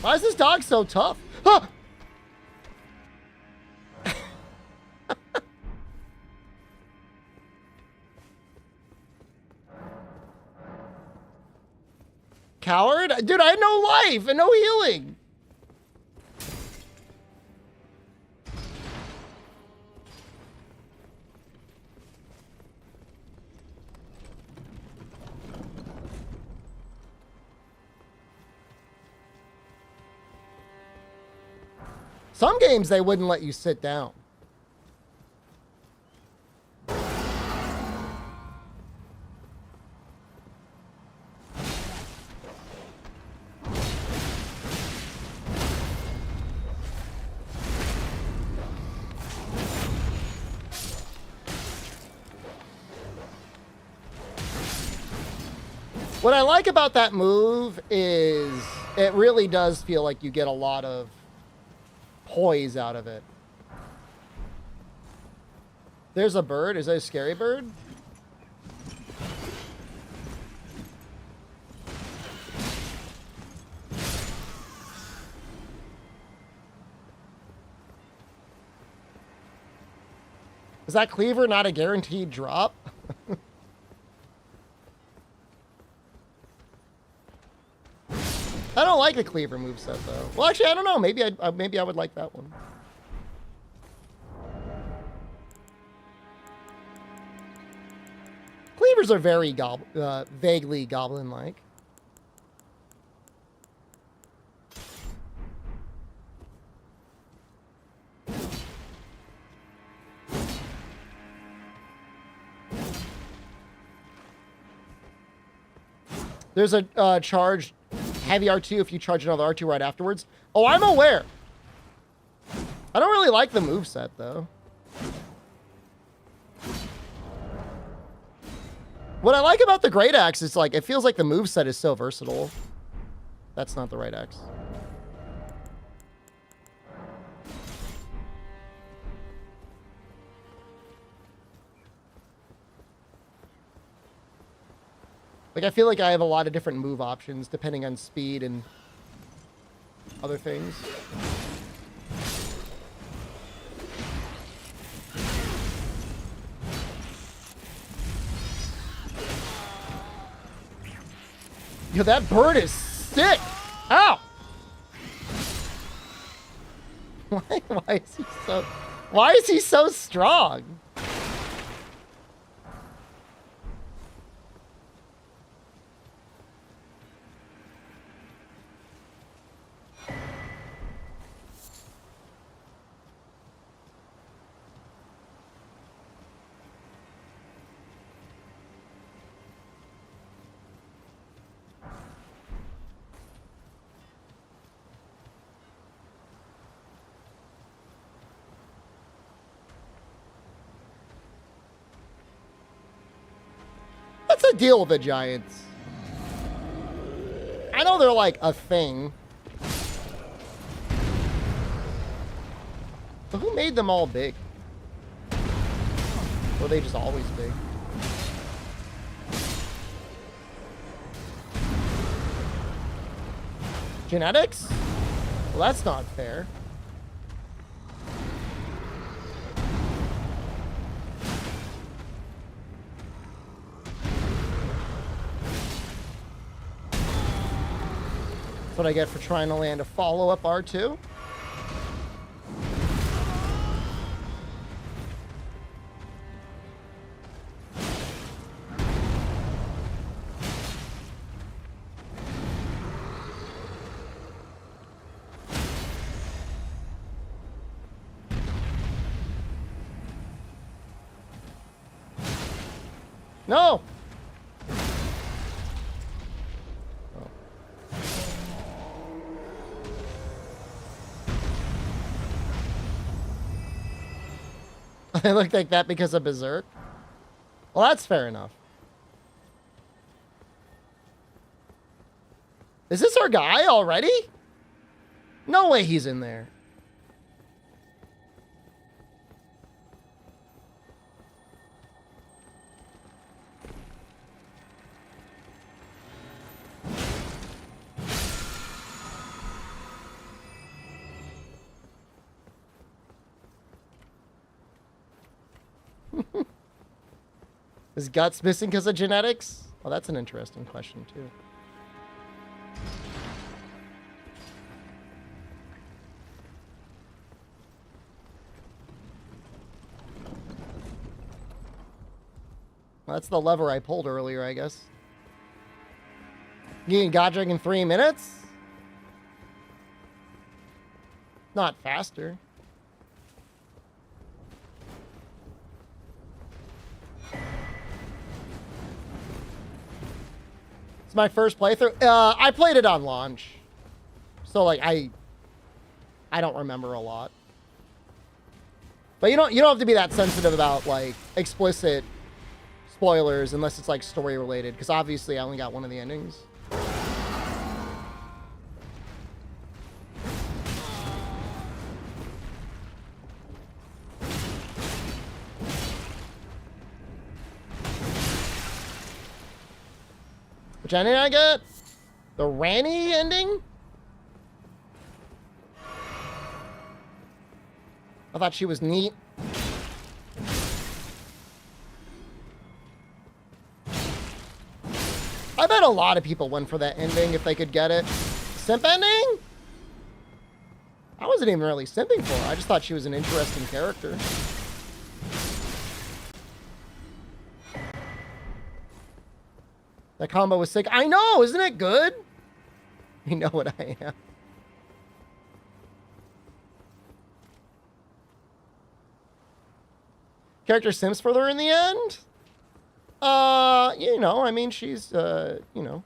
Speaker 2: Why is this dog so tough? Huh! Coward? Dude, I had no life and no healing. Some games, they wouldn't let you sit down. What I like about that move is it really does feel like you get a lot of poise out of it. There's a bird. Is that a scary bird? Is that cleaver not a guaranteed drop? I don't like the cleaver moveset though. Well, actually, I don't know. Maybe I would like that one. Cleavers are very vaguely goblin-like. There's a charged heavy R2 if you charge another R2 right afterwards. Oh, I'm aware. I don't really like the moveset though. What I like about the Great Axe is like, it feels like the moveset is so versatile. That's not the right axe. Like, I feel like I have a lot of different move options depending on speed and other things. Yo, that bird is sick! Ow! Why is he so strong? What's the deal with the giants? I know they're like a thing. But who made them all big? Or were they just always big? Genetics? Well, that's not fair. what I get for trying to land a follow-up R2. No! I look like that because of Berserk. Well, that's fair enough. Is this our guy already? No way he's in there. Is Guts missing because of genetics? Well, that's an interesting question, too. Well, that's the lever I pulled earlier, I guess. Getting Godric in 3 minutes? Not faster. It's my first playthrough. I played it on launch. So like I don't remember a lot. But you don't have to be that sensitive about like explicit spoilers unless it's like story related, because obviously I only got one of the endings. Which ending I get? The Ranny ending? I thought she was neat. I bet a lot of people went for that ending if they could get it. Simp ending? I wasn't even really simping for her. I just thought she was an interesting character. That combo was sick. I know, isn't it good? You know what I am. Character simps for her in the end? You know, I mean, she's, you know.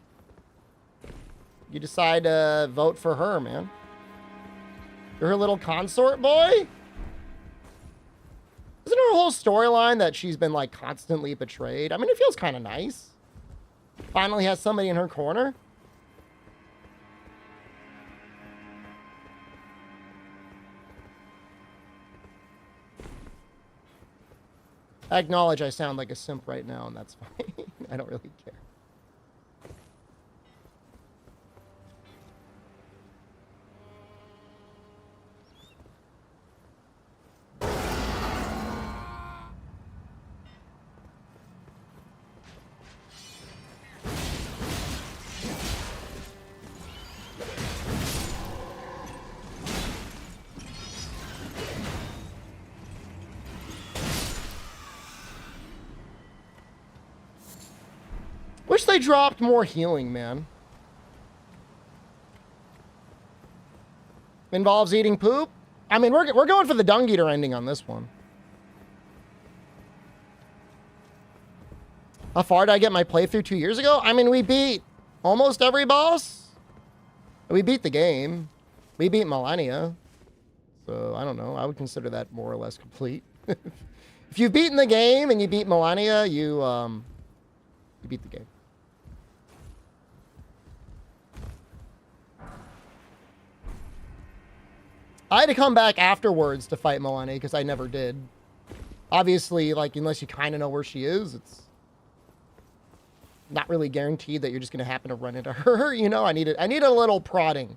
Speaker 2: You decide to vote for her, man. You're her little consort boy? Isn't her whole storyline that she's been, like, constantly betrayed? I mean, it feels kind of nice. Finally has somebody in her corner. I acknowledge I sound like a simp right now, and that's fine. I don't really care. Wish they dropped more healing, man. Involves eating poop? I mean, we're going for the Dung Eater ending on this one. How far did I get my playthrough 2 years ago? I mean, we beat almost every boss. We beat the game. We beat Millennia. So, I don't know. I would consider that more or less complete. If you've beaten the game and you beat Millennia, you beat the game. I had to come back afterwards to fight Millennia because I never did. Obviously, like, unless you kind of know where she is, it's not really guaranteed that you're just going to happen to run into her. You know, I needed a little prodding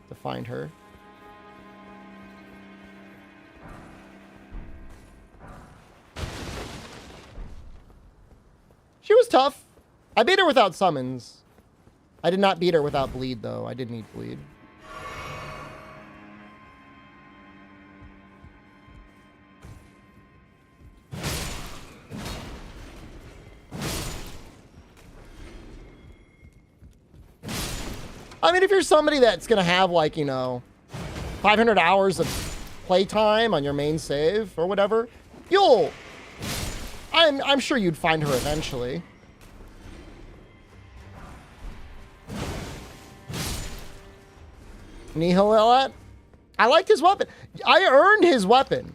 Speaker 2: to find her. She was tough. I beat her without summons. I did not beat her without bleed, though. I did need bleed. I mean, if you're somebody that's going to have, like, you know, 500 hours of playtime on your main save or whatever, I'm sure you'd find her eventually. Nihilat? I liked his weapon. I earned his weapon.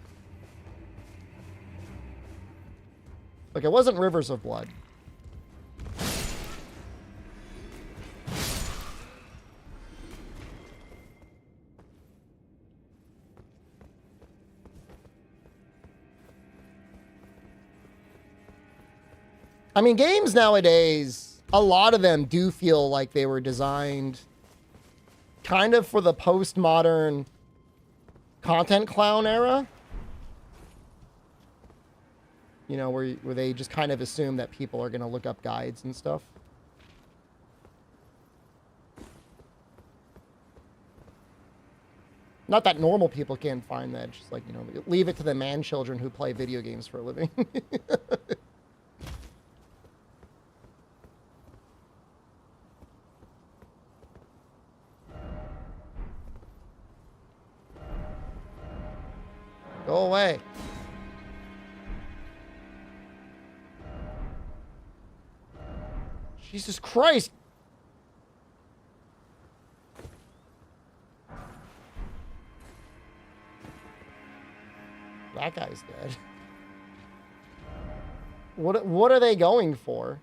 Speaker 2: Like, it wasn't Rivers of Blood. I mean, games nowadays, a lot of them do feel like they were designed kind of for the postmodern content clown era. You know, where they just kind of assume that people are going to look up guides and stuff. Not that normal people can't find that. Just like, you know, leave it to the man children who play video games for a living. Go away. Jesus Christ. That guy's dead. What are they going for?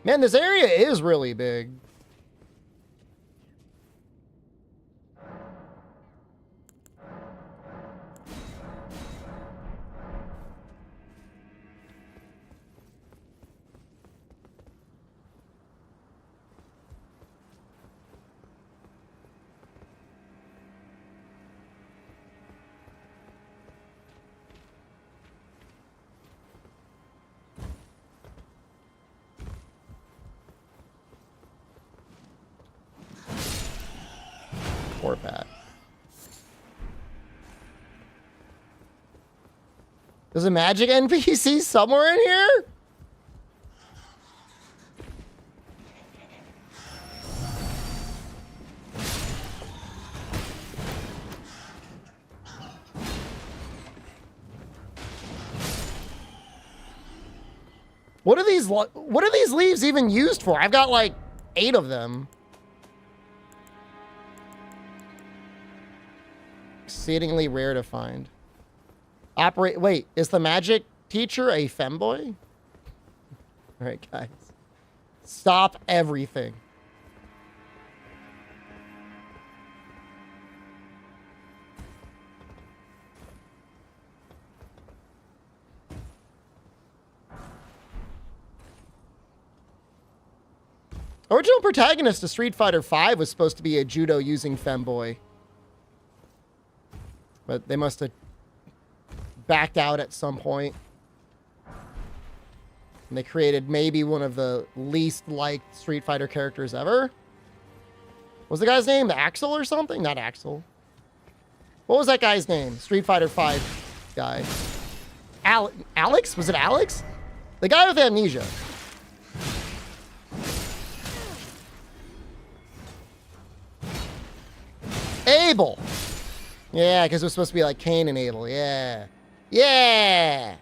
Speaker 2: Man, this area is really big. Poor Pat. There's a magic NPC somewhere in here? What are these leaves even used for? I've got like 8 of them. Exceedingly rare to find. Wait, is the magic teacher a femboy? All right, guys. Stop everything. Original protagonist of Street Fighter V was supposed to be a judo-using femboy. But they must have backed out at some point. And they created maybe one of the least liked Street Fighter characters ever. What was the guy's name? Axel or something? Not Axel. What was that guy's name? Street Fighter V guy. Alex? Was it Alex? The guy with amnesia. Abel. Yeah, because it was supposed to be like Cain and Abel. Yeah. Yeah.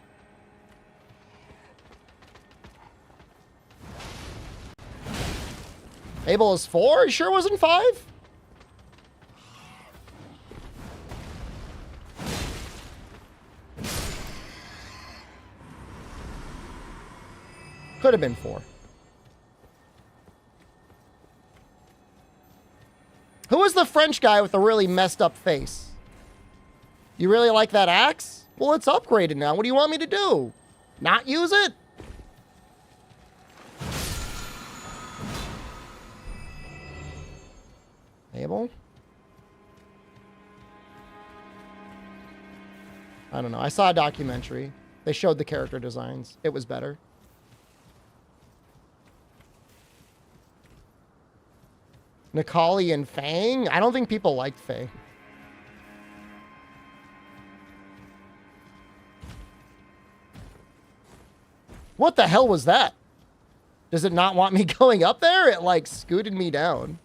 Speaker 2: Abel is 4? You sure it wasn't 5? Could have been 4. Who was the French guy with the really messed up face? You really like that axe? Well, it's upgraded now. What do you want me to do? Not use it? Able? I don't know. I saw a documentary. They showed the character designs. It was better. Nikali and Fang? I don't think people liked Faye. What the hell was that? Does it not want me going up there? It like scooted me down.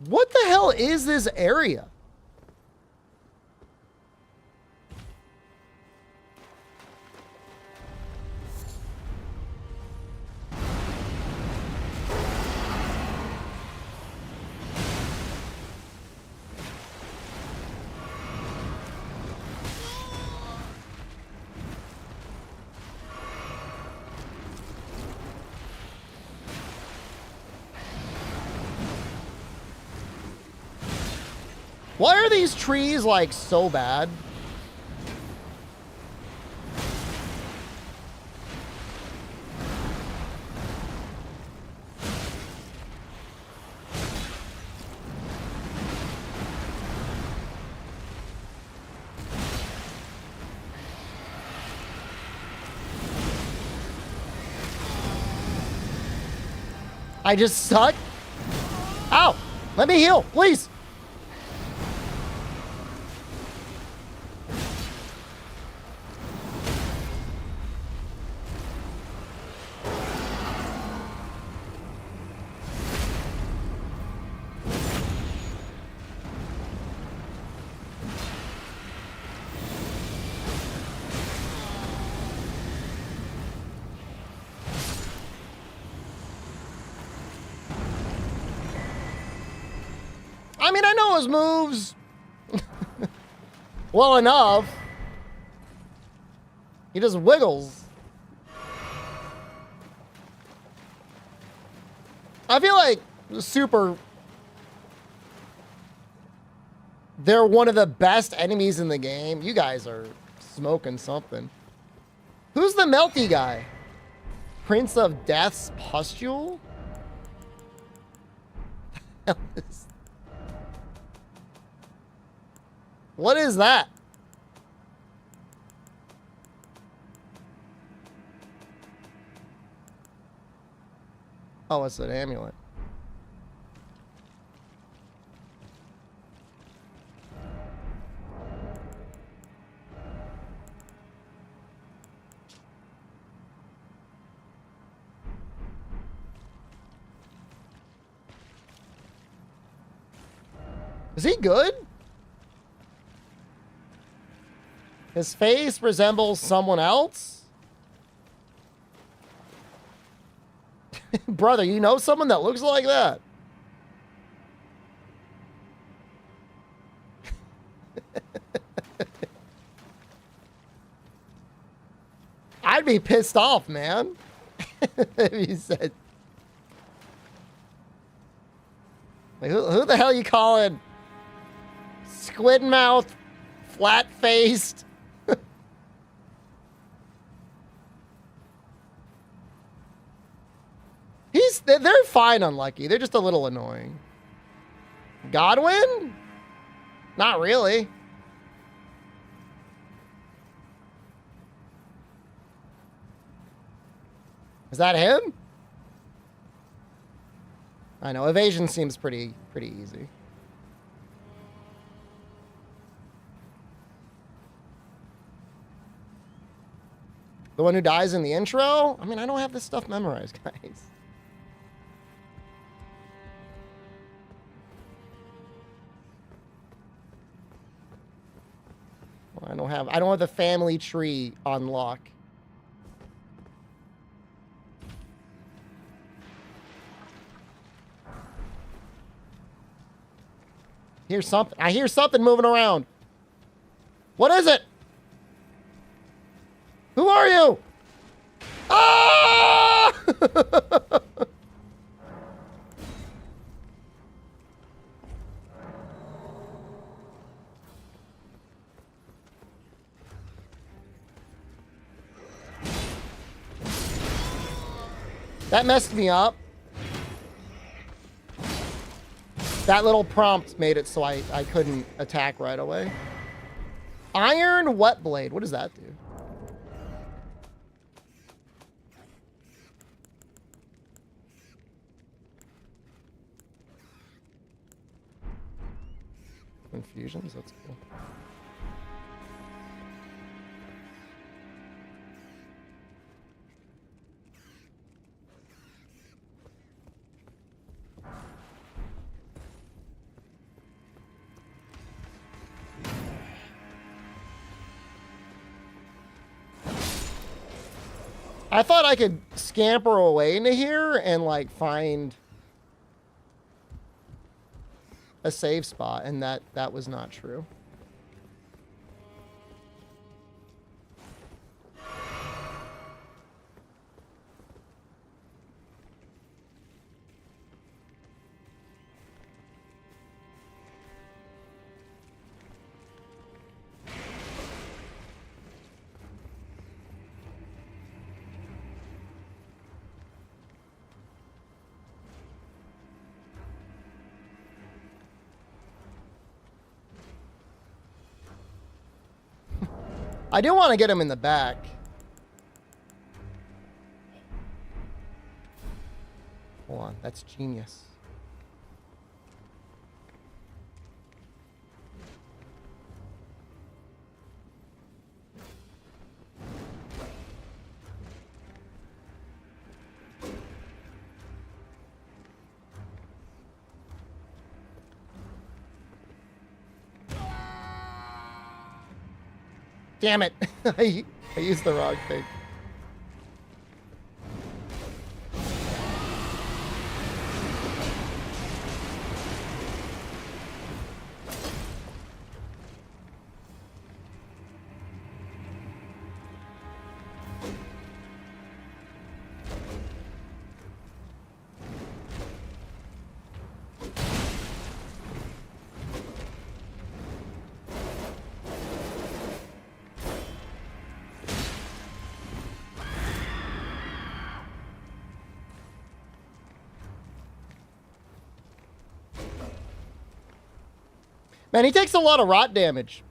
Speaker 2: What the hell is this area? Why are these trees, like, so bad? I just suck? Ow! Let me heal, please! I mean, I know his moves well enough. He just wiggles. I feel like Super... They're one of the best enemies in the game. You guys are smoking something. Who's the melty guy? Prince of Death's Pustule? What is that? Oh, it's an amulet. Is he good? His face resembles someone else? Brother, you know someone that looks like that? I'd be pissed off, man. If he said... Like, who the hell you calling? Squid mouth, flat-faced. They're fine unlucky. They're just a little annoying. Godwin? Not really. Is that him? I know, evasion seems pretty easy. The one who dies in the intro? I mean, I don't have this stuff memorized, guys. Well, I don't have the family tree on lock. I hear something moving around. What is it? Who are you? Ah! That messed me up. That little prompt made it so I couldn't attack right away. Iron Wet Blade. What does that do? Infusions, that's cool. I thought I could scamper away into here and like find a save spot, and that was not true. I do want to get him in the back. Hold on, that's genius. Damn it. I used the wrong thing. Man, he takes a lot of rot damage.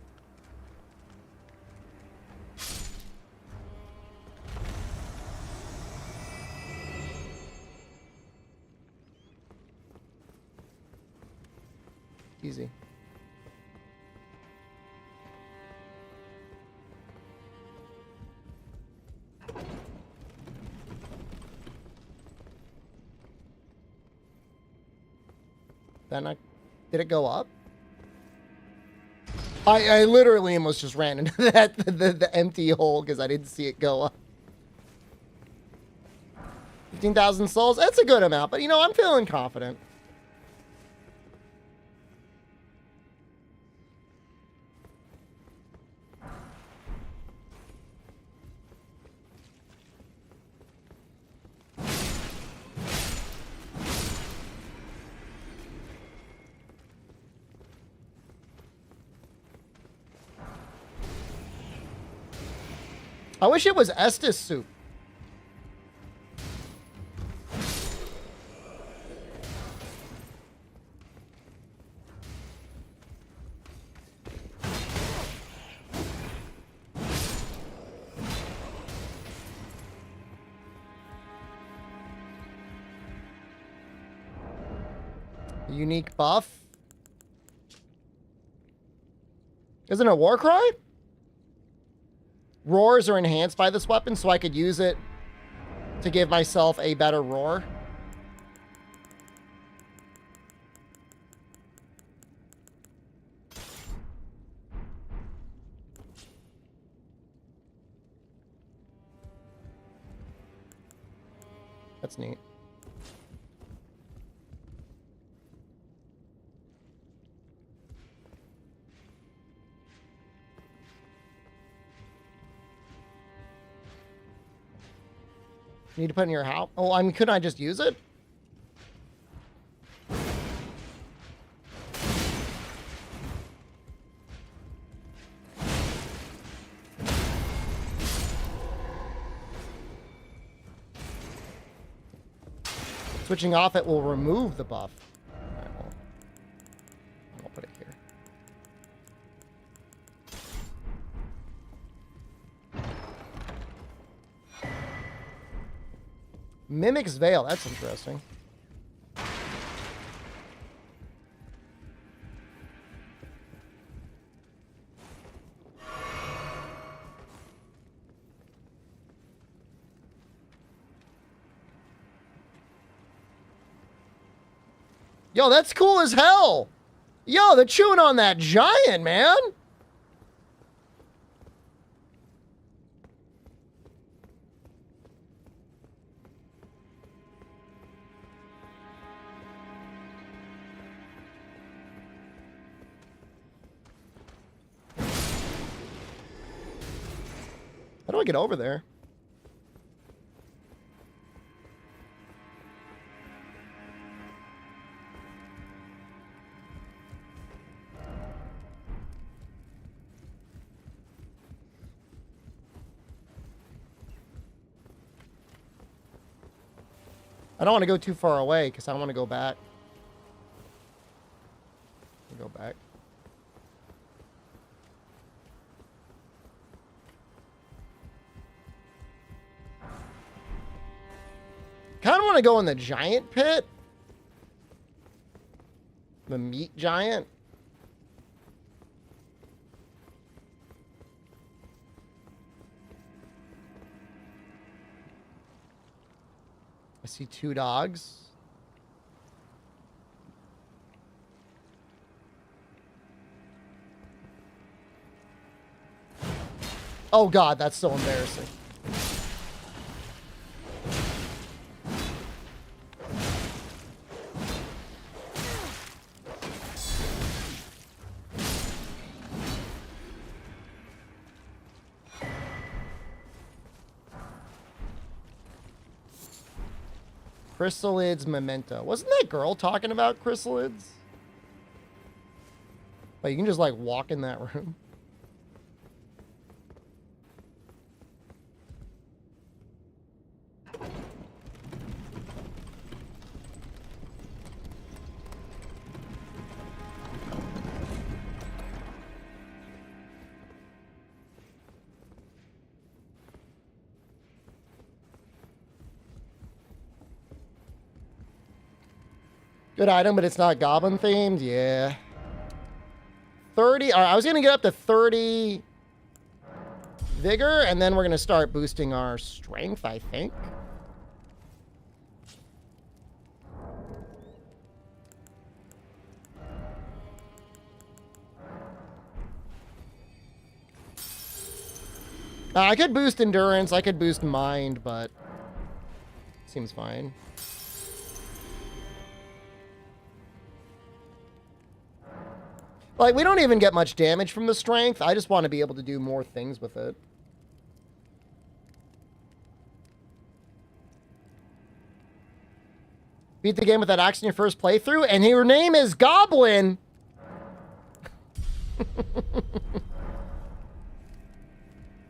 Speaker 2: Easy. Then did it go up? I literally almost just ran into the empty hole because I didn't see it go up. 15,000 souls, that's a good amount, but you know, I'm feeling confident. I wish it was Estus soup. Unique buff. Isn't it a war cry? Roars are enhanced by this weapon, so I could use it to give myself a better roar. That's neat. You need to put in your house. Oh, I mean, couldn't I just use it? Switching off it will remove the buff. Alright, well, I'll put it here. Mimic's Veil, that's interesting. Yo, that's cool as hell. Yo, they're chewing on that giant, man. How do I get over there? I don't want to go too far away because I want to go back. Go back. Kind of want to go in the giant pit. The meat giant. I see 2 dogs. Oh God, that's so embarrassing. Chrysalids Memento. Wasn't that girl talking about chrysalids? Like, you can just, like, walk in that room. Good item, but it's not goblin themed. Yeah. 30. All right, I was going to get up to 30 vigor, and then we're going to start boosting our strength, I think. I could boost endurance. I could boost mind, but seems fine. Like, we don't even get much damage from the strength. I just want to be able to do more things with it. Beat the game with that axe in your first playthrough, and your name is Goblin!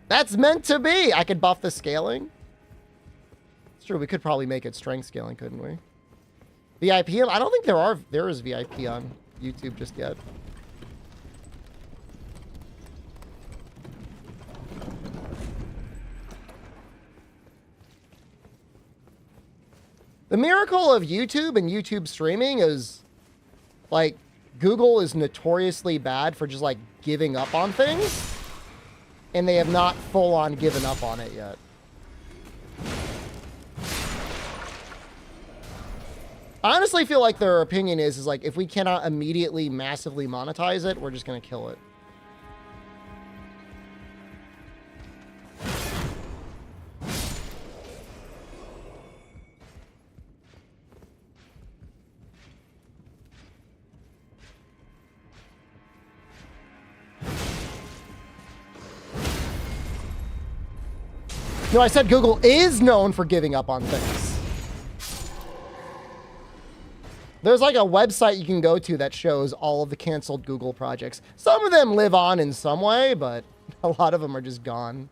Speaker 2: That's meant to be! I could buff the scaling. It's true, we could probably make it strength scaling, couldn't we? VIP? I don't think there is VIP on YouTube just yet. The miracle of YouTube and YouTube streaming is, like, Google is notoriously bad for just, like, giving up on things. And they have not full-on given up on it yet. I honestly feel like their opinion is like, if we cannot immediately massively monetize it, we're just going to kill it. No, I said Google is known for giving up on things. There's like a website you can go to that shows all of the canceled Google projects. Some of them live on in some way, but a lot of them are just gone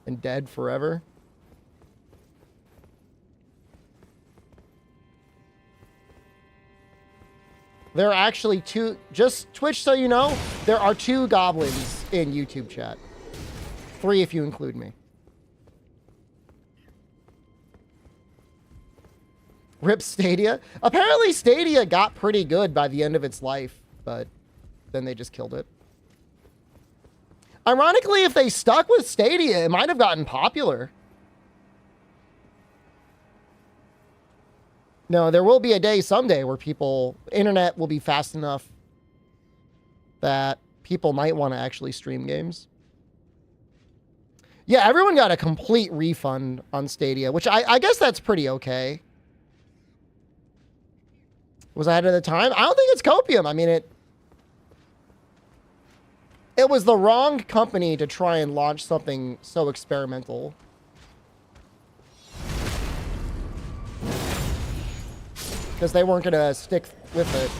Speaker 2: and dead forever. There are actually two, just Twitch so you know, there are 2 goblins in YouTube chat. 3 if you include me. Rip Stadia. Apparently Stadia got pretty good by the end of its life, but then they just killed it. Ironically, if they stuck with Stadia, it might have gotten popular. No, there will be a day someday where internet will be fast enough that people might want to actually stream games. Yeah, everyone got a complete refund on Stadia, which I guess that's pretty okay. Was ahead of the time? I don't think it's copium. I mean, it was the wrong company to try and launch something so experimental. Because they weren't going to stick with it.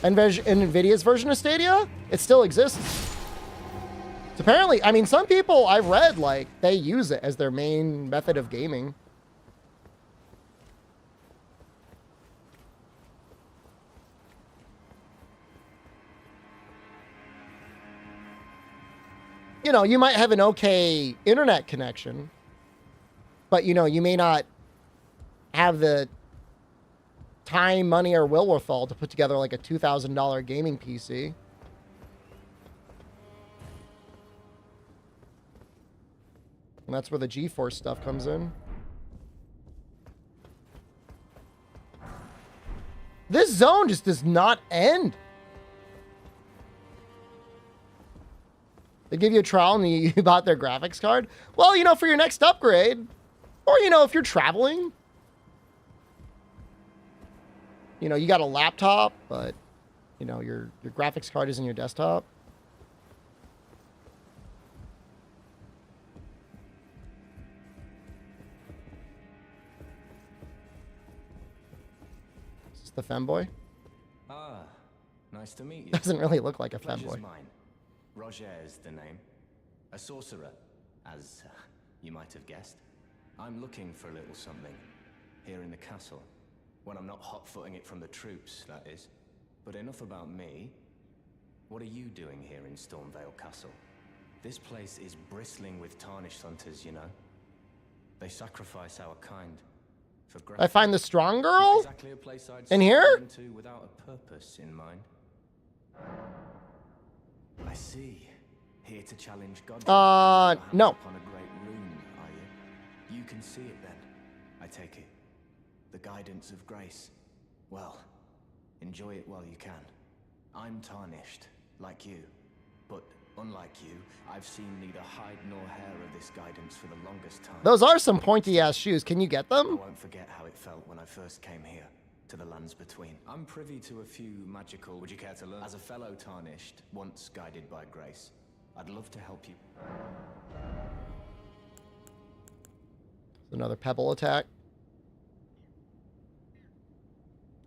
Speaker 2: And NVIDIA's version of Stadia, it still exists. So apparently, I mean, some people I've read, like, they use it as their main method of gaming. You know, you might have an okay internet connection, but, you know, you may not have the time, money, or wherewithal to put together like a $2,000 gaming PC. And that's where the GeForce stuff comes in. This zone just does not end. They give you a trial and you bought their graphics card. Well, you know, for your next upgrade, or, you know, if you're traveling, you know, you got a laptop, but, you know, your graphics card is in your desktop. Is this the femboy?
Speaker 8: Ah, nice to meet you.
Speaker 2: Doesn't really look like a
Speaker 8: Pleasure's
Speaker 2: femboy.
Speaker 8: mine. Roger is the name. A sorcerer, as you might have guessed. I'm looking for a little something here in the castle. When I'm not hot-footing it from the troops, that is. But enough about me. What are you doing here in Stormvale Castle? This place is bristling with tarnished hunters, you know. They sacrifice our kind for
Speaker 2: I find the strong girl
Speaker 8: exactly a place I'd
Speaker 2: in here?
Speaker 8: into without a purpose in mind. I see. Here to challenge God.
Speaker 2: No.
Speaker 8: Upon a great rune, are you? You can see it then, I take it. The guidance of grace. Well, enjoy it while you can. I'm tarnished, like you. But unlike you, I've seen neither hide nor hair of this guidance for the longest time.
Speaker 2: Those are some pointy-ass shoes. Can you get
Speaker 8: I
Speaker 2: them?
Speaker 8: won't forget how it felt when I first came here, to the lands between. I'm privy to a few magical... Would you care to learn? As a fellow tarnished, once guided by grace, I'd love to help you.
Speaker 2: Another pebble attack.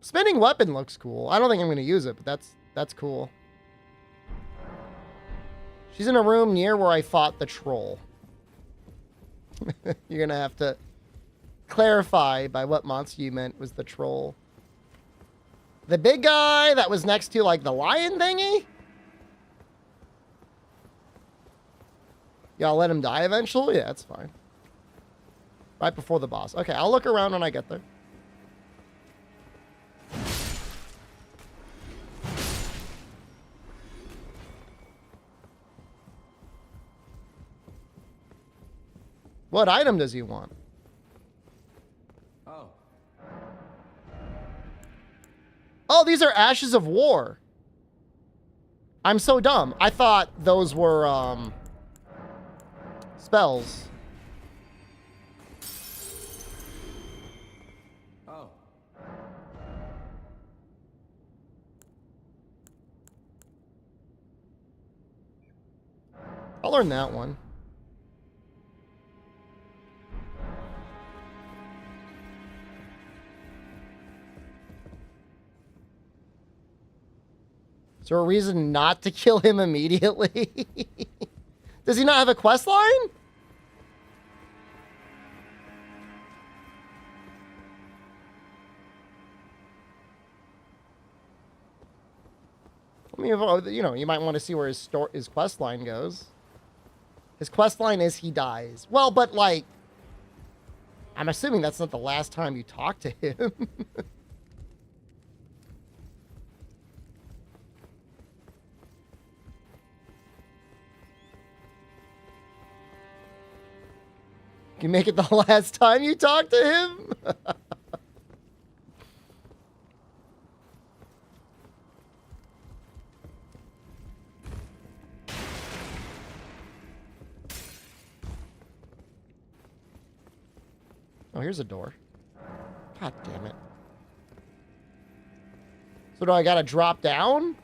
Speaker 2: Spinning weapon looks cool. I don't think I'm going to use it, but that's cool. She's in a room near where I fought the troll. You're going to have to clarify by what monster you meant was the troll. The big guy that was next to, like, the lion thingy? Y'all let him die eventually? Yeah, that's fine. Right before the boss. Okay, I'll look around when I get there. What item does he want?
Speaker 8: Oh.
Speaker 2: Oh, these are ashes of war. I'm so dumb. I thought those were, spells.
Speaker 8: Oh.
Speaker 2: I'll learn that one. Is there a reason not to kill him immediately? Does he not have a quest line? I mean, you know, you might want to see where his quest line goes. His quest line is he dies. Well, but like, I'm assuming that's not the last time you talk to him. You make it the last time you talk to him? Oh, here's a door. God damn it. So do I gotta drop down?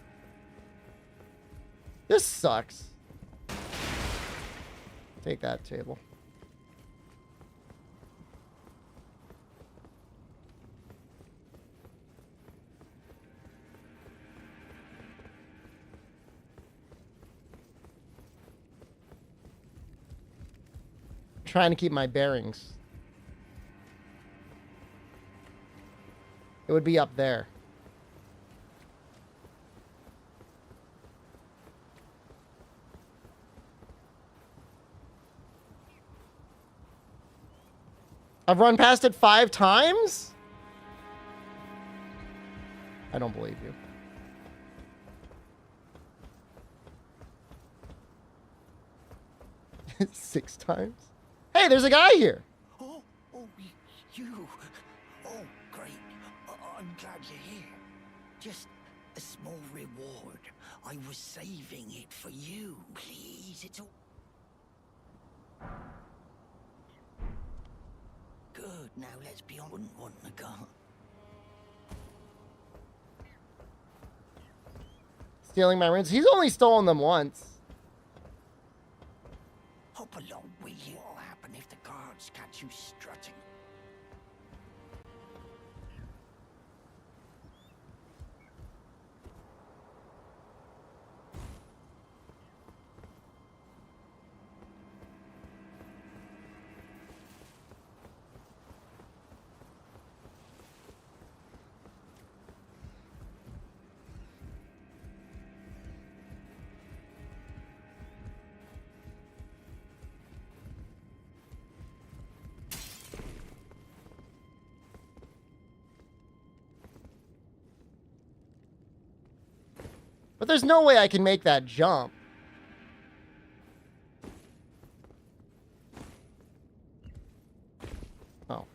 Speaker 2: This sucks. Take that table. Trying to keep my bearings. It would be up there. I've run past it 5 times? I don't believe you. 6 times? Hey, there's a guy here.
Speaker 7: Oh, you. Oh, great. I'm glad you're here. Just a small reward. I was saving it for you. Please, it's all... Good, now let's be on. Wouldn't want the gun.
Speaker 2: Stealing my runes. He's only stolen them once.
Speaker 7: Hop along, will you? What'll happen if the guards catch you strutting?
Speaker 2: But there's no way I can make that jump. Oh.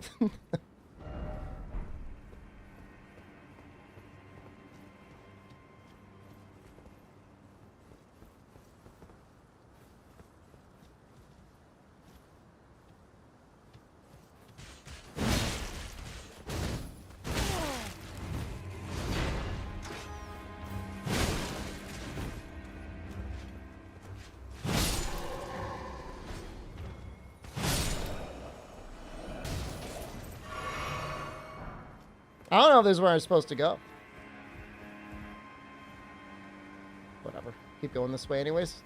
Speaker 2: I don't know if this is where I'm supposed to go. Whatever. Keep going this way anyways.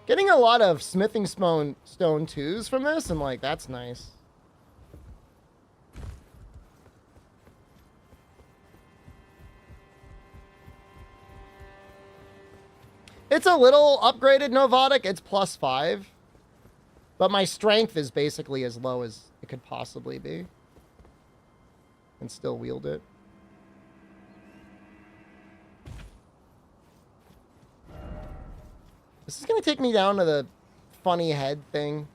Speaker 2: Getting a lot of smithing stone 2s from this, and like, that's nice. It's a little upgraded Novotic. It's +5. But my strength is basically as low as it could possibly be. And still wield it. This is going to take me down to the funny head thing.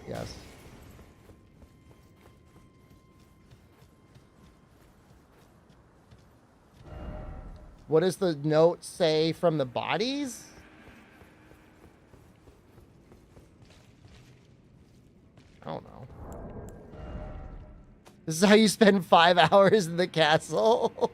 Speaker 2: Yes. What does the note say from the bodies? I don't know. This is how you spend 5 hours in the castle.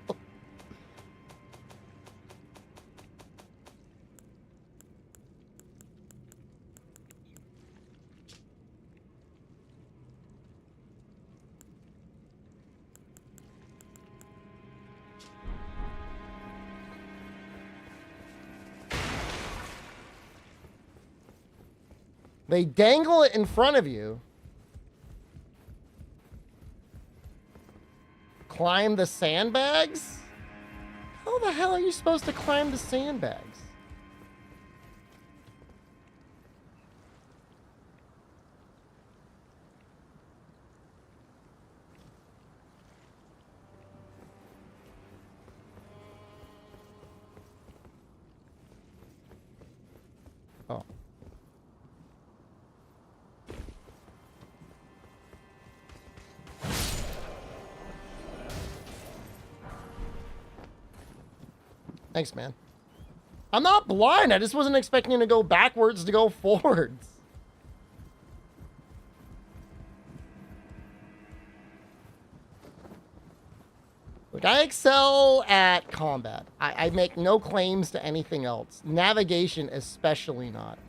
Speaker 2: They dangle it in front of you. Climb the sandbags? How the hell are you supposed to climb the sandbags? Oh. Thanks, man. I'm not blind. I just wasn't expecting to go backwards to go forwards. Look, I excel at combat. I make no claims to anything else. Navigation especially not.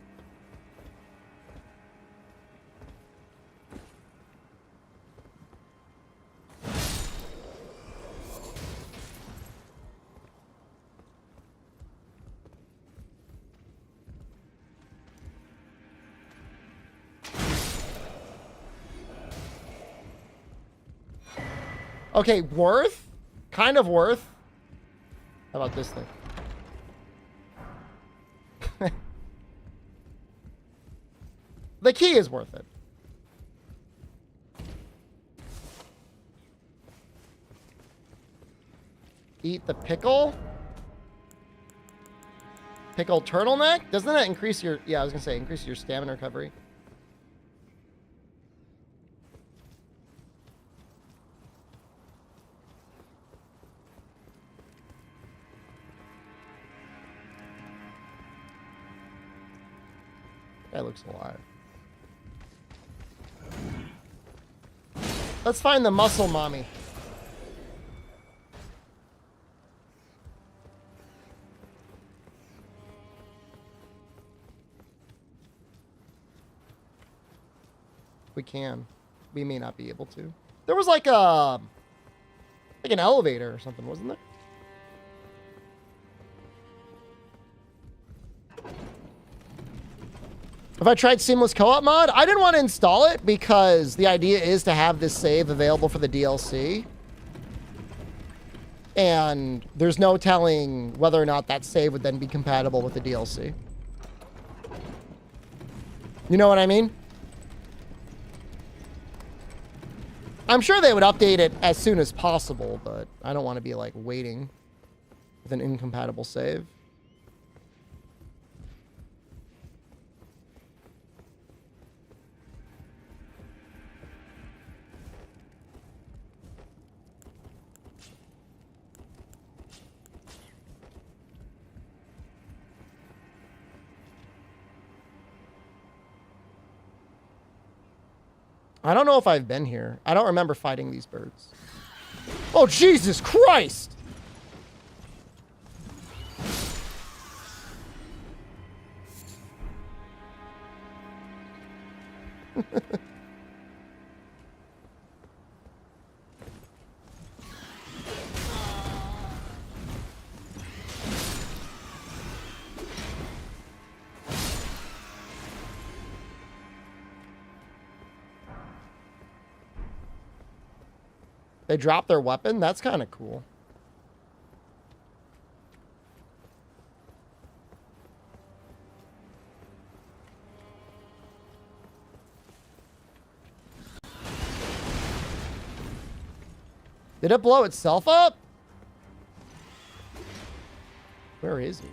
Speaker 2: Okay, worth? Kind of worth. How about this thing? The key is worth it. Eat the pickle. Pickle turtleneck? Doesn't that increase your... Yeah, I was going to say, increase your stamina recovery. Guy looks alive. Let's find the muscle mommy. We can. We may not be able to. There was like an elevator or something, wasn't there? If I tried Seamless Co-op mod, I didn't want to install it because the idea is to have this save available for the DLC. And there's no telling whether or not that save would then be compatible with the DLC. You know what I mean? I'm sure they would update it as soon as possible, but I don't want to be like waiting with an incompatible save. I don't know if I've been here. I don't remember fighting these birds. Oh, Jesus Christ! They drop their weapon? That's kind of cool. Did it blow itself up? Where is he?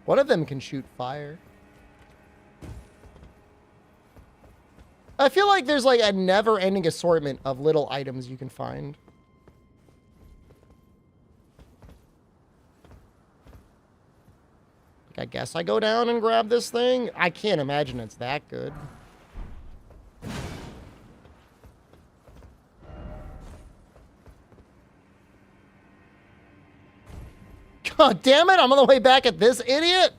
Speaker 2: One of them can shoot fire. I feel like there's like a never-ending assortment of little items you can find. I guess I go down and grab this thing. I can't imagine it's that good. God damn it, I'm on the way back at this idiot.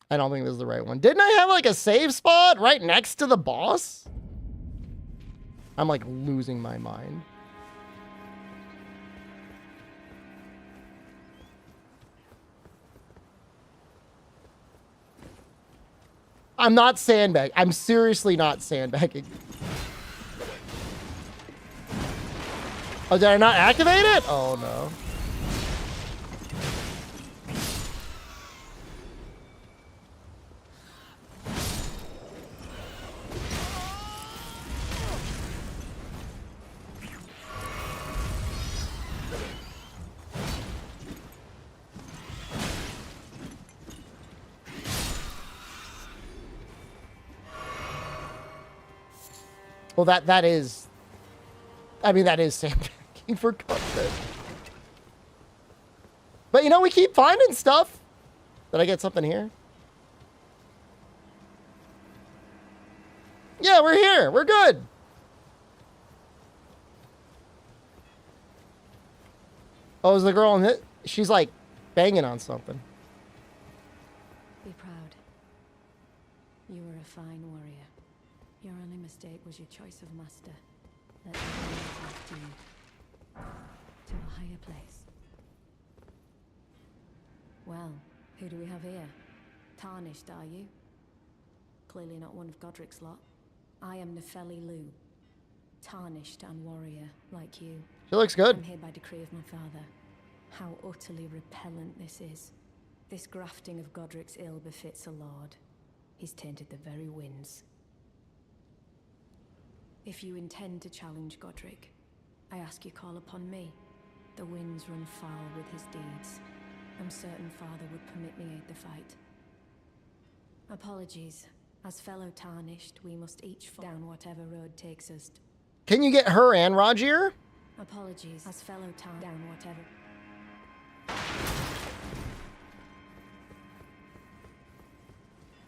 Speaker 2: I don't think this is the right one. Didn't I have like a save spot right next to the boss? I'm like losing my mind. I'm not sandbagging. I'm seriously not sandbagging. Oh, did I not activate it? Oh no. Well, that is, I mean, that is sandbagging for content. But you know, we keep finding stuff. Did I get something here? Yeah, we're here. We're good. Oh, is the girl in it? She's like banging on something.
Speaker 9: Be proud. You were a fine warrior. Your only mistake was your choice of master. Let the warriors lift you to a higher place. Well, who do we have here? Tarnished, are you? Clearly not one of Godric's lot. I am Nefeli Lu. Tarnished and warrior, like you.
Speaker 2: She looks good.
Speaker 9: I'm here by decree of my father. How utterly repellent this is. This grafting of Godric's ill befits a lord. He's tainted the very winds. If you intend to challenge Godric, I ask you call upon me. The winds run foul with his deeds. I'm certain father would permit me aid the fight. Apologies. As fellow tarnished, we must each fall down whatever road takes us.
Speaker 2: Can you get her and Roger?
Speaker 9: Apologies. As fellow down whatever.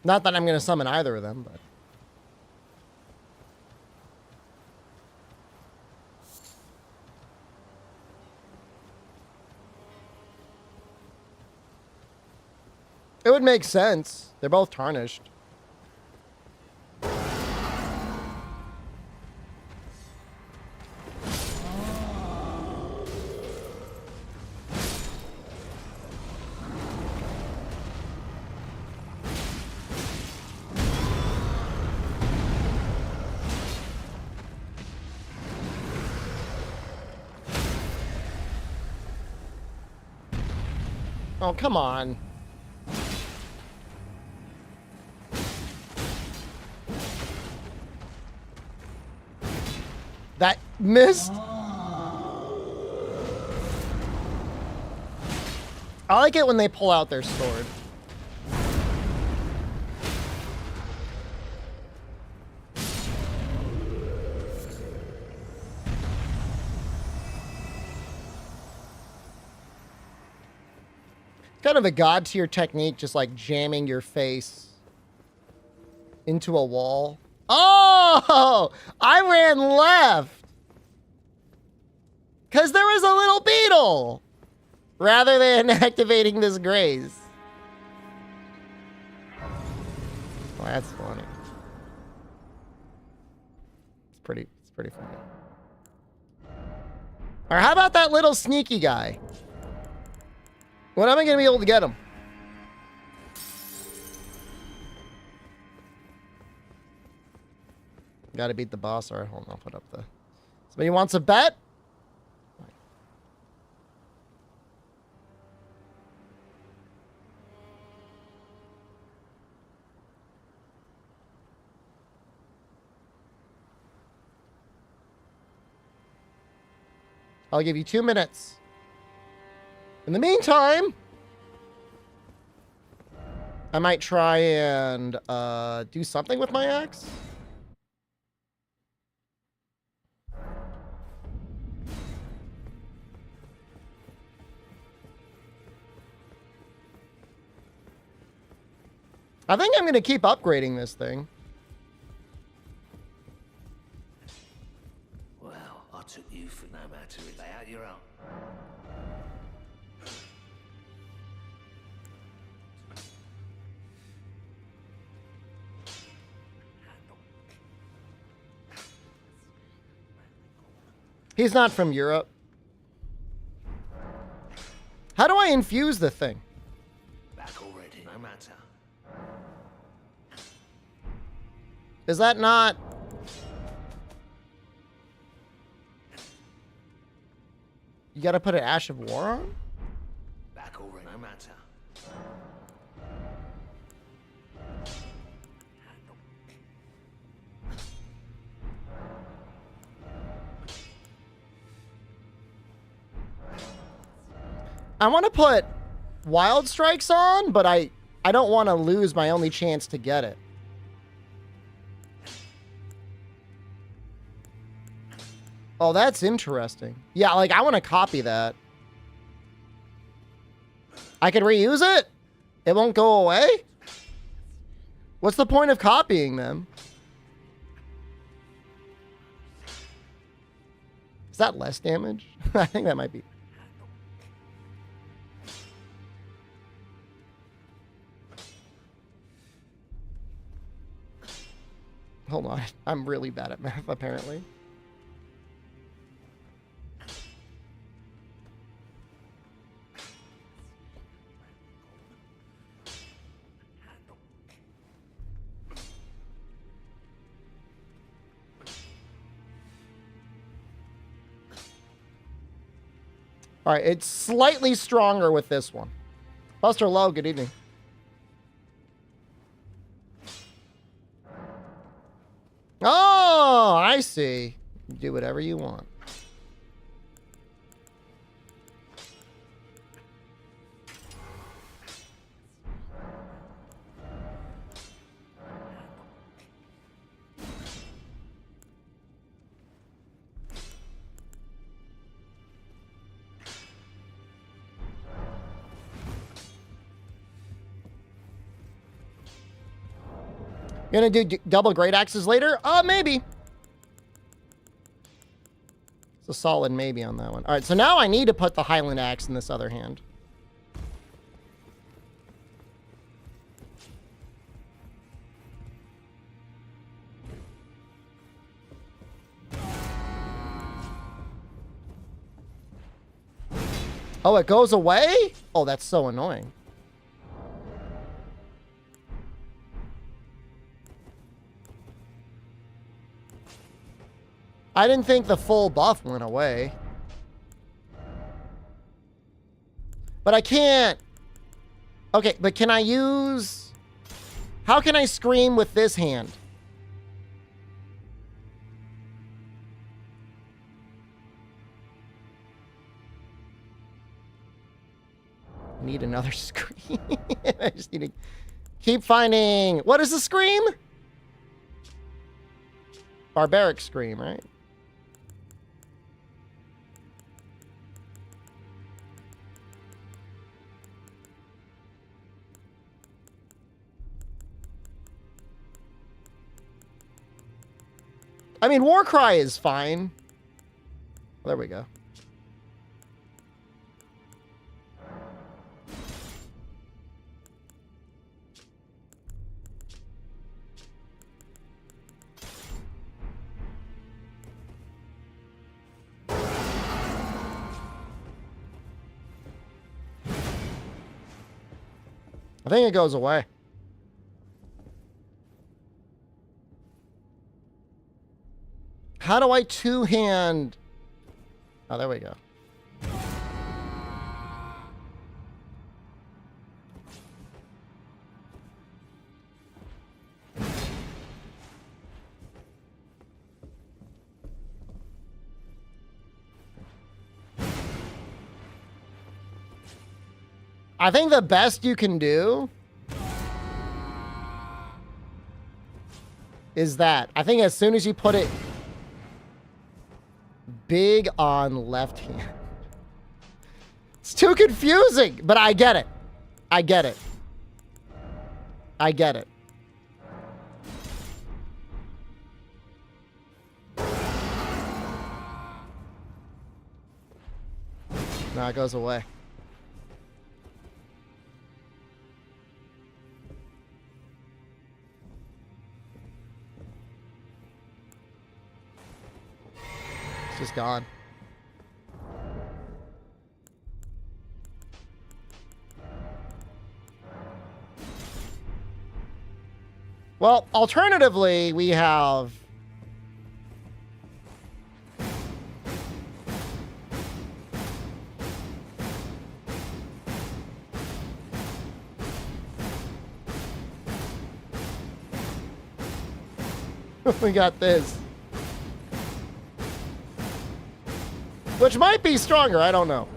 Speaker 2: Not that I'm going to summon either of them, but. It would make sense. They're both tarnished. Oh, come on. That missed. I like it when they pull out their sword. Kind of a god tier technique, just like jamming your face into a wall. Oh, I ran left because there was a little beetle rather than activating this graze. Well, that's funny. It's pretty funny. All right, how about that little sneaky guy? When am I going to be able to get him? Gotta beat the boss. All right, hold on. I'll put up the... Somebody wants a bet? I'll give you 2 minutes. In the meantime... I might try and do something with my axe. I think I'm going to keep upgrading this thing.
Speaker 7: Well, I took you for no matter if they had your own.
Speaker 2: He's not from Europe. How do I infuse the thing?
Speaker 7: Back already, no matter.
Speaker 2: Is that not... You gotta put an Ash of War on?
Speaker 7: Back already, no matter.
Speaker 2: I want to put Wild Strikes on, but I don't want to lose my only chance to get it. Oh, that's interesting. Yeah, like, I want to copy that. I could reuse it? It won't go away? What's the point of copying them? Is that less damage? I think that might be. Hold on. I'm really bad at math, apparently. All right, it's slightly stronger with this one. Buster Lowe, good evening. Oh, I see. Do whatever you want. Gonna do double great axes later? Maybe. It's a solid maybe on that one. All right, so now I need to put the Highland axe in this other hand. Oh, it goes away? Oh, that's so annoying. I didn't think the full buff went away. But I can't... Okay, but can I use... How can I scream with this hand? Need another scream. I just need to keep finding... What is the scream? Barbaric scream, right? I mean, Warcry is fine. There we go. I think it goes away. How do I two-hand... Oh, there we go. I think the best you can do is that. I think as soon as you put it big on left hand. It's too confusing, but I get it. I get it. I get it. Now it goes away. It's just gone. Well, alternatively, we have we got this. Which might be stronger, I don't know.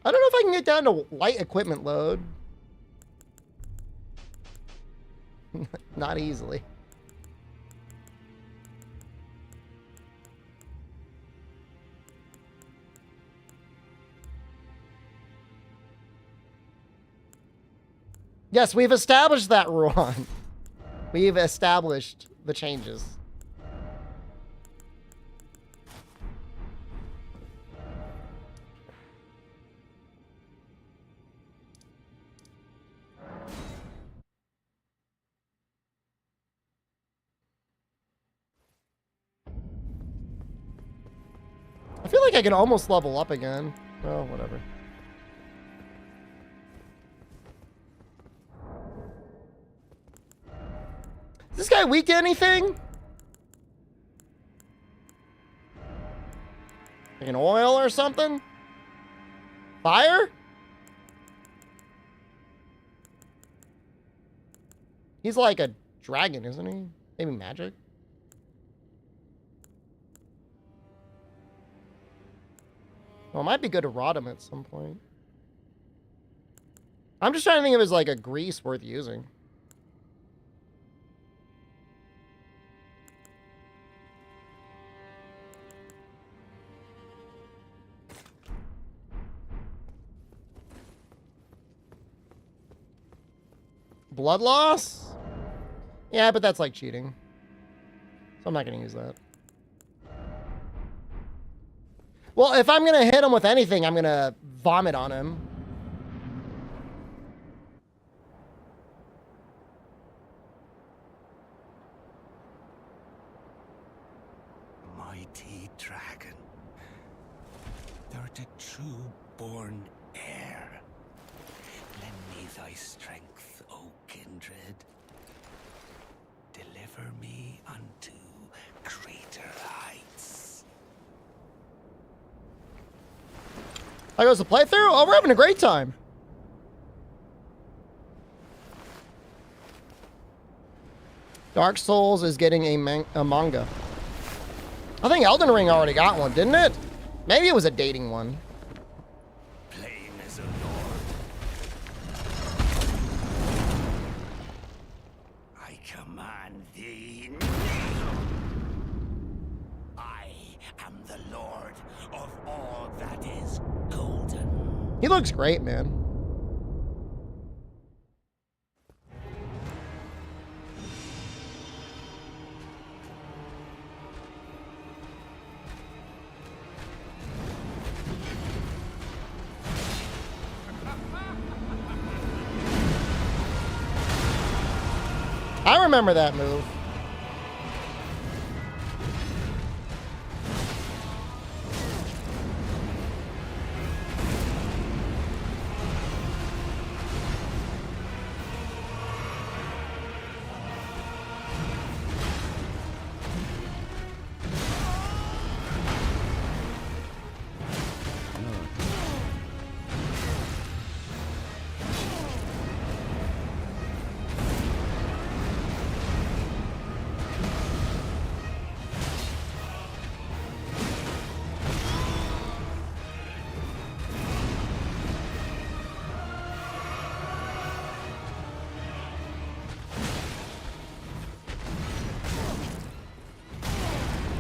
Speaker 2: I don't know if I can get down to light equipment load. Not easily. Yes, we've established that, Ruan. We've established the changes. I feel like I can almost level up again. Oh, whatever. Is this guy weak to anything? Like an oil or something? Fire? He's like a dragon, isn't he? Maybe magic? Well, it might be good to rot him at some point. I'm just trying to think of it as like a grease worth using. Blood loss? Yeah, but that's like cheating. So I'm not going to use that. Well, if I'm going to hit him with anything, I'm going to vomit on him.
Speaker 7: Mighty dragon, thou'rt a true-born heir. Lend me thy strength, O kindred. Deliver me unto greater heights.
Speaker 2: How goes the playthrough? Oh, we're having a great time. Dark Souls is getting a manga. I think Elden Ring already got one, didn't it? Maybe it was a dating one.
Speaker 7: Plain as a lord. I command thee kneel. I am the lord of all that is golden.
Speaker 2: He looks great, man. I remember that move.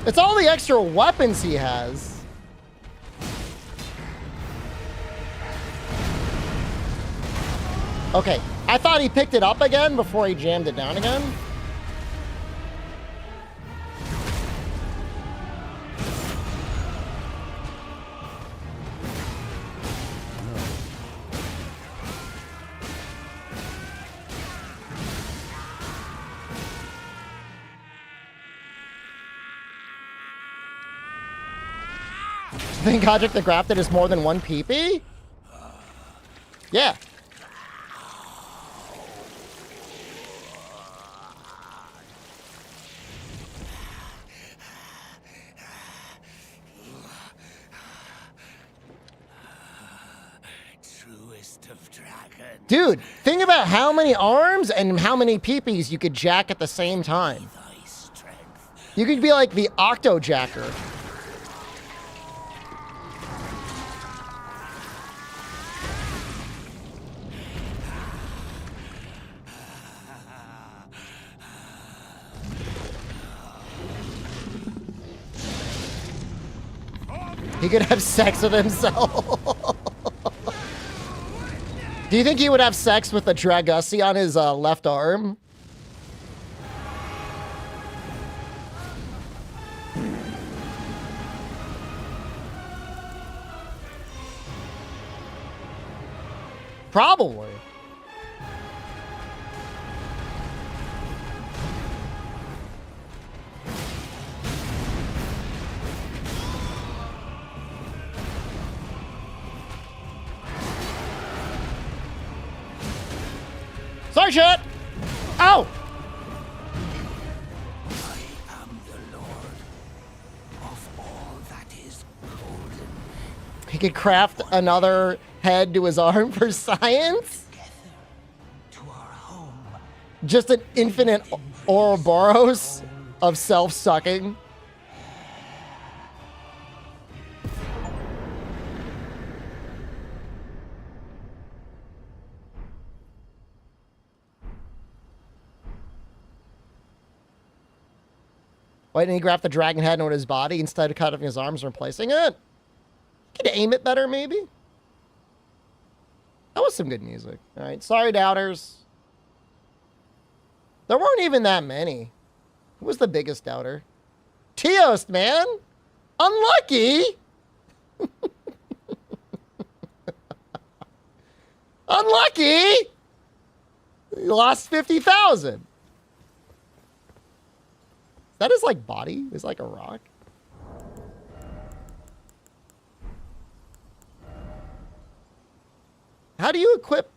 Speaker 2: It's all the extra weapons he has. Okay, I thought he picked it up again before he jammed it down again. Think Godric the Grafted is more than one PP? Yeah.
Speaker 7: Truest of dragons.
Speaker 2: Dude, think about how many arms and how many peepees you could jack at the same time.
Speaker 7: Thy strength.
Speaker 2: You could be like the Octo Jacker. He could have sex with himself. Do you think he would have sex with the Dragussi on his left arm? Probably. Sorry, shit! Ow!
Speaker 7: I am the Lord of all that is golden.
Speaker 2: He could craft another head to his arm for science?
Speaker 7: To our home.
Speaker 2: Just an infinite Ouroboros of self-sucking. Why didn't he graft the dragon head onto his body instead of cutting his arms and replacing it? Could aim it better, maybe? That was some good music. All right, sorry, doubters. There weren't even that many. Who was the biggest doubter? Teost, man! Unlucky! Unlucky! He lost 50,000. That is like body? Is like a rock? How do you equip?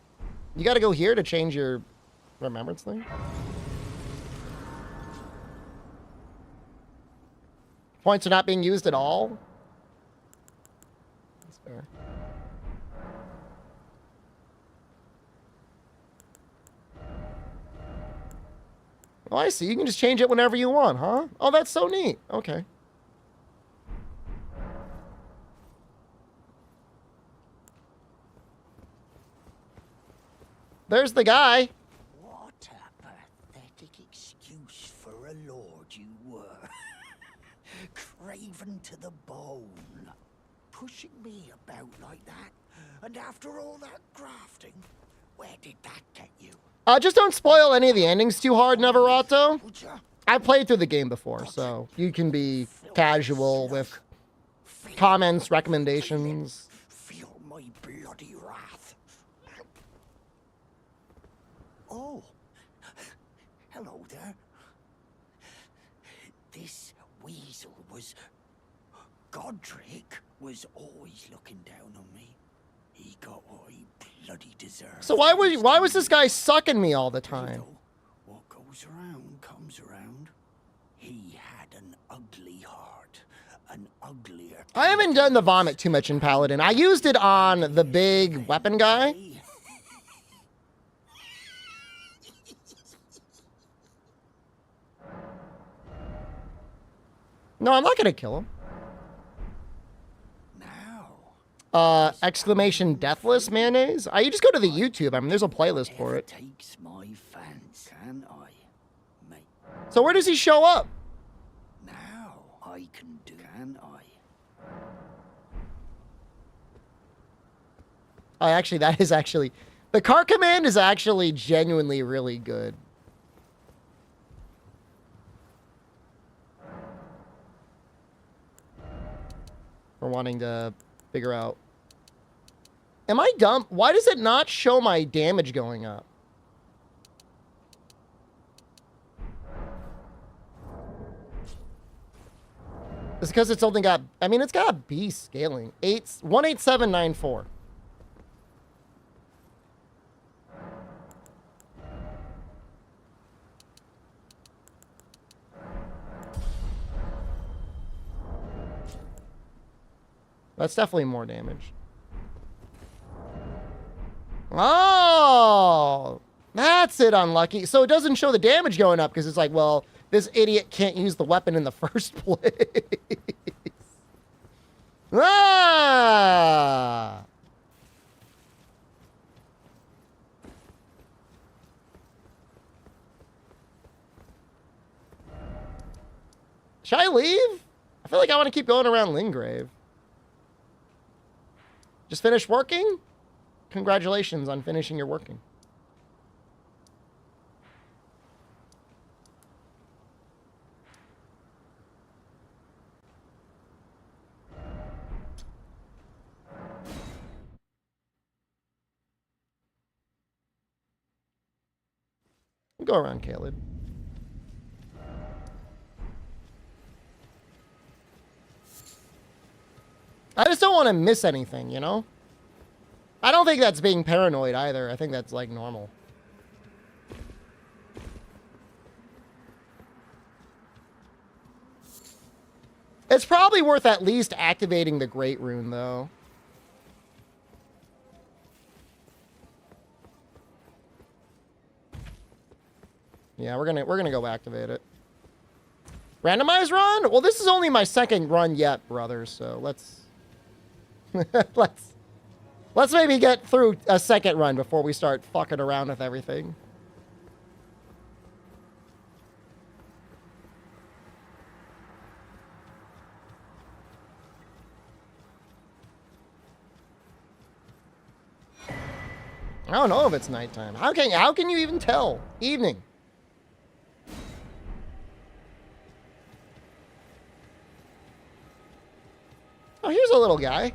Speaker 2: You got to go here to change your remembrance thing? Points are not being used at all? That's fair. Oh, I see. You can just change it whenever you want, huh? Oh, that's so neat. Okay. There's the guy.
Speaker 7: What a pathetic excuse for a lord you were. Craven to the bone. Pushing me about like that. And after all that grafting, where did that get you?
Speaker 2: Just don't spoil any of the endings too hard, Neverato.
Speaker 7: Would ya?
Speaker 2: I've played through the game before, so you can be casual with comments, recommendations.
Speaker 7: Feel my bloody wrath. Oh, hello there. This weasel was... Godric was always looking down on me. He got what he bloody deserved.
Speaker 2: So why was this guy sucking me all the time?
Speaker 7: What goes around comes around. He had an ugly heart. An uglier...
Speaker 2: I haven't done the vomit too much in Paladin. I used it on the big weapon guy. No, I'm not gonna kill him. Exclamation deathless mayonnaise? You just go to the YouTube. I mean, there's a playlist for it.
Speaker 7: Takes my fancy, can I? Mate.
Speaker 2: So where does he show up?
Speaker 7: Now I I can do, can't I?
Speaker 2: Oh, actually, that is actually... The car command is actually genuinely really good. For wanting to figure out... Am I dumb? Why does it not show my damage going up? It's because it's only got... I mean, it's got B scaling. 18794. That's definitely more damage. Oh! That's it, unlucky. So it doesn't show the damage going up because it's like, well, this idiot can't use the weapon in the first place. Ah! Should I leave? I feel like I want to keep going around Lingrave. Just finished working? Congratulations on finishing your working. Go around, Caleb. I just don't want to miss anything, you know? I don't think that's being paranoid either. I think that's, like, normal. It's probably worth at least activating the Great Rune, though. Yeah, we're gonna go activate it. Randomized run? Well, this is only my second run yet, brothers, so let's... let's maybe get through a second run before we start fucking around with everything. I don't know if it's nighttime. How can you even tell? Evening. Oh, here's a little guy.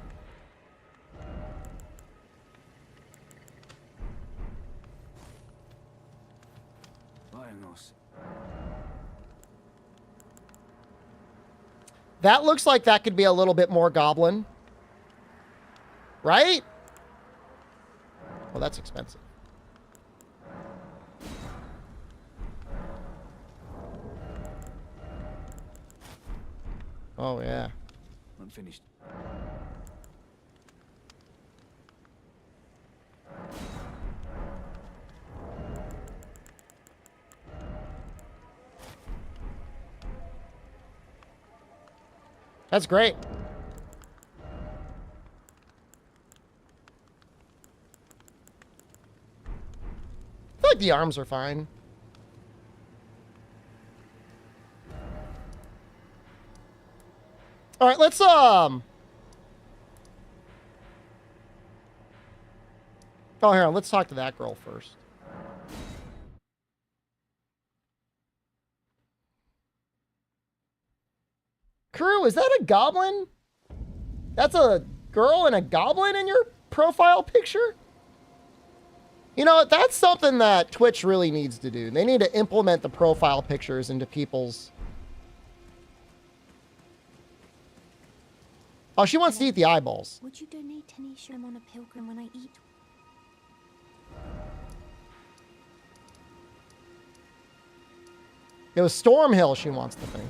Speaker 2: That looks like that could be a little bit more goblin. Right? Well, that's expensive. Oh, yeah.
Speaker 10: I'm finished.
Speaker 2: That's great. I feel like the arms are fine. All right, let's Oh, here, let's talk to that girl first. Crew, is that a goblin? That's a girl and a goblin in your profile picture? You know, that's something that Twitch really needs to do. They need to implement the profile pictures into people's... Oh, she wants to eat the eyeballs.
Speaker 1: Would you donate any shrimp on a pilgrim when I eat?
Speaker 2: It was Stormhill she wants the thing.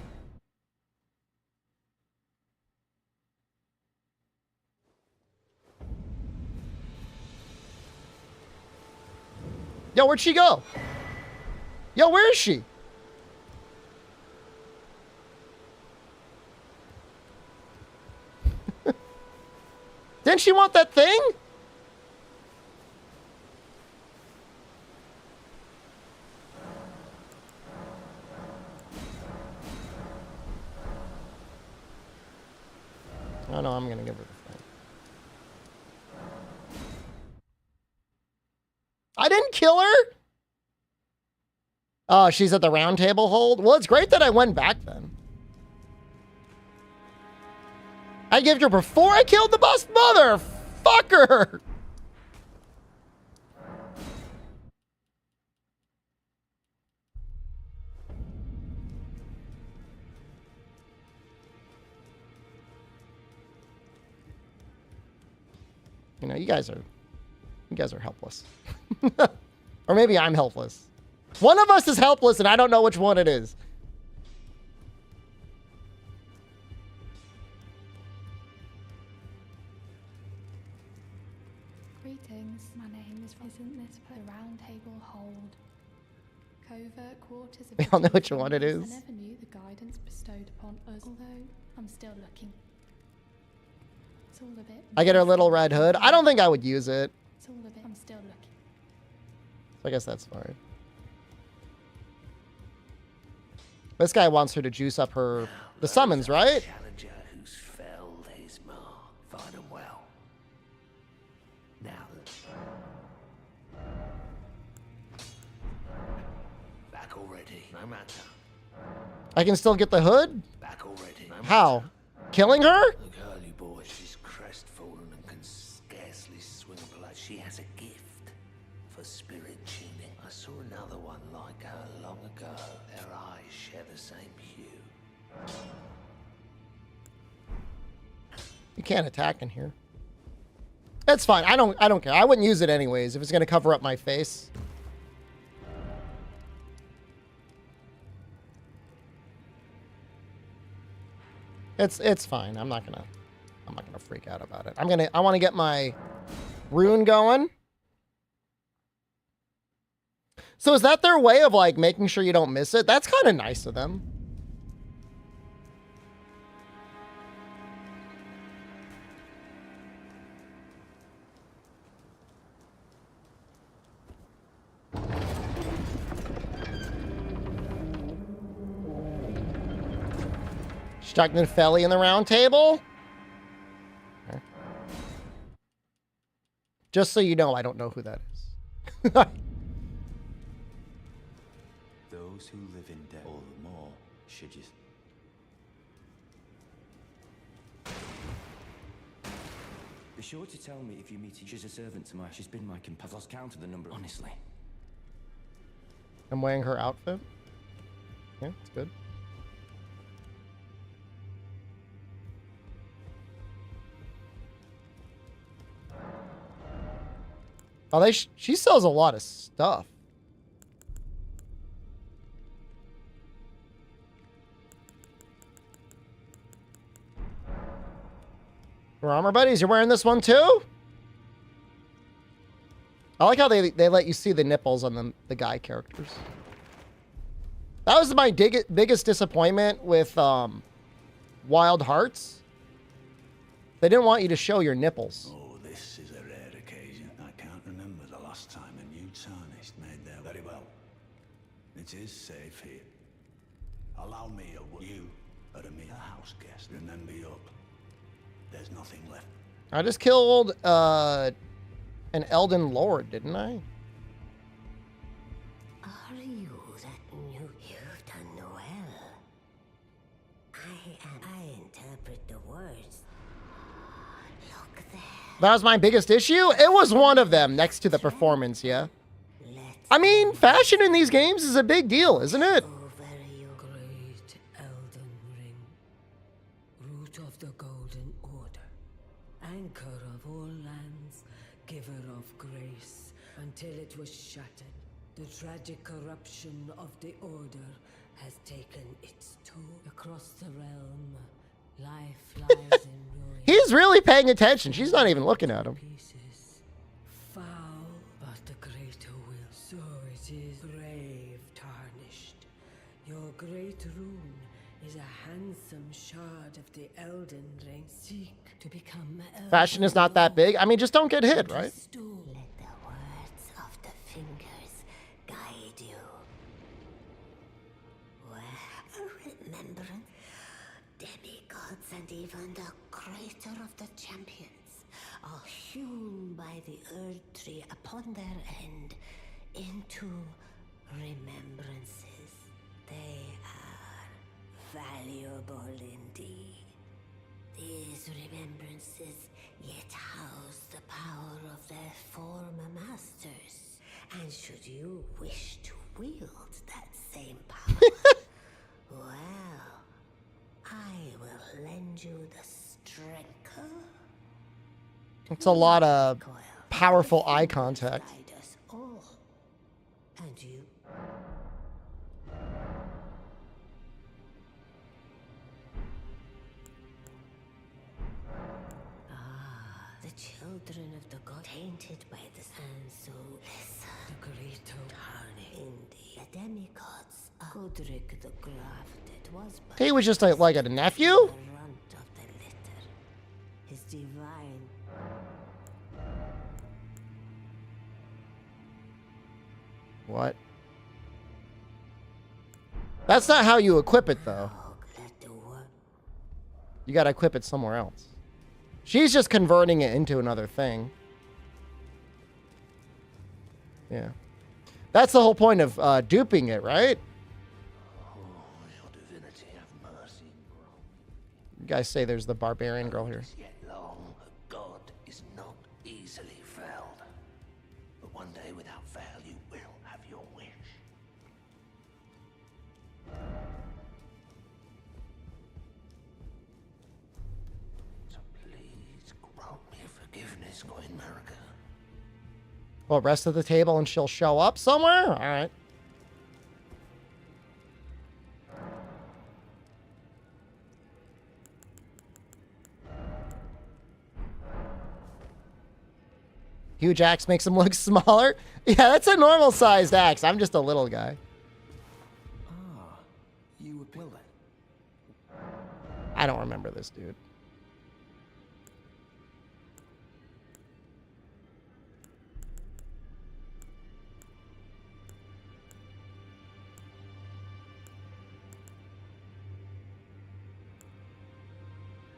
Speaker 2: Yo, where'd she go? Yo, where is she? Didn't she want that thing? gonna give her the thing. I didn't kill her? Oh, she's at the round table hold? Well, it's great that I went back then. I gave her before I killed the boss, motherfucker! You know, you guys are helpless. Or maybe I'm helpless. One of us is helpless and I don't know which one it is.
Speaker 3: Greetings, my name is. Isn't this the round table hold? Covert quarters of
Speaker 2: We all know which one it is.
Speaker 3: I never knew the guidance bestowed upon us, although I'm still looking. It's all a bit.
Speaker 2: I get her little red hood. I don't think I would use it.
Speaker 3: It's all a bit. I'm still looking.
Speaker 2: I guess that's fine. This guy wants her to juice up the summons, right?
Speaker 7: Challenger who's felled his mark. Find him well. Now, back already. No matter.
Speaker 2: I can still get the hood?
Speaker 7: Back already. No
Speaker 2: How? Killing her?
Speaker 7: Look, early boy, she's crestfallen and can scarcely swing a blade. She has a gift for spirit tuning. I saw another one like her long ago. Their eyes share the same hue.
Speaker 2: You can't attack in here. It's fine. I don't care. I wouldn't use it anyways if it's gonna cover up my face. It's fine. I'm not gonna freak out about it. I want to get my rune going. So is that their way of like making sure you don't miss it? That's kind of nice of them. Stuckman Felly in the round table. Okay. Just so you know, I don't know who that is.
Speaker 10: Those who live in debt all the more should you. Be sure to tell me if you meet. She's a servant to she's been my companion. I've lost count of the number, honestly.
Speaker 2: I'm wearing her outfit. Yeah, it's good. Oh, she sells a lot of stuff. Your armor buddies, you're wearing this one too? I like how they let you see the nipples on the guy characters. That was my biggest disappointment with Wild Hearts. They didn't want you to show your nipples.
Speaker 7: Oh, this is a rare occasion. I can't remember the last time a new tarnished made there. Very well. It is safe here. Allow me a word. You are a mere house guest. Remember your... There's nothing left.
Speaker 2: I just killed an Elden Lord, didn't I?
Speaker 11: Are you that new? You've done well. I interpret the words. Look there.
Speaker 2: That was my biggest issue? It was one of them next to the performance, yeah. I mean, fashion in these games is a big deal, isn't it?
Speaker 11: Great Elden Ring, root of the Golden Order, anchor of all lands, giver of grace, until it was shattered. The tragic corruption of the Order has taken its toll across the realm. Life lies in ruin.
Speaker 2: He's really paying attention. She's not even looking at him.
Speaker 11: Pieces. Foul, but the greater will. So it is brave, tarnished. Your great rune is a handsome shard of the Elden Ring. Seek to become
Speaker 2: Fashion is not that big. I mean, just don't get hit, right?
Speaker 11: Let the words of the fingers guide you. Well, remembrance, demigods, and even the great better of the champions are hewn by the Earth Tree upon their end into remembrances. They are valuable indeed. These remembrances yet house the power of their former masters. And should you wish to wield that same power, well, I will lend you the strength.
Speaker 2: It's a lot of powerful eye contact.
Speaker 11: Guide us all. And you? The children of the god tainted by the sun, so listen. The great Tarni. Indeed. The demigods, Godric the Grafted was but
Speaker 2: He was just like a nephew?
Speaker 11: the runt of the litter. His divine.
Speaker 2: What? That's not how you equip it, though. You gotta equip it somewhere else. She's just converting it into another thing. Yeah. That's the whole point of duping it, right? You guys say there's the barbarian girl here.
Speaker 7: Yet long, a god is not easily felled. But one day without fail, you will have your wish. So please grant me forgiveness, Queen Marika.
Speaker 2: Well, rest of the table and she'll show up somewhere? All right. Huge axe makes him look smaller. Yeah, that's a normal sized axe. I'm just a little guy.
Speaker 10: Ah, you were building.
Speaker 2: I don't remember this dude.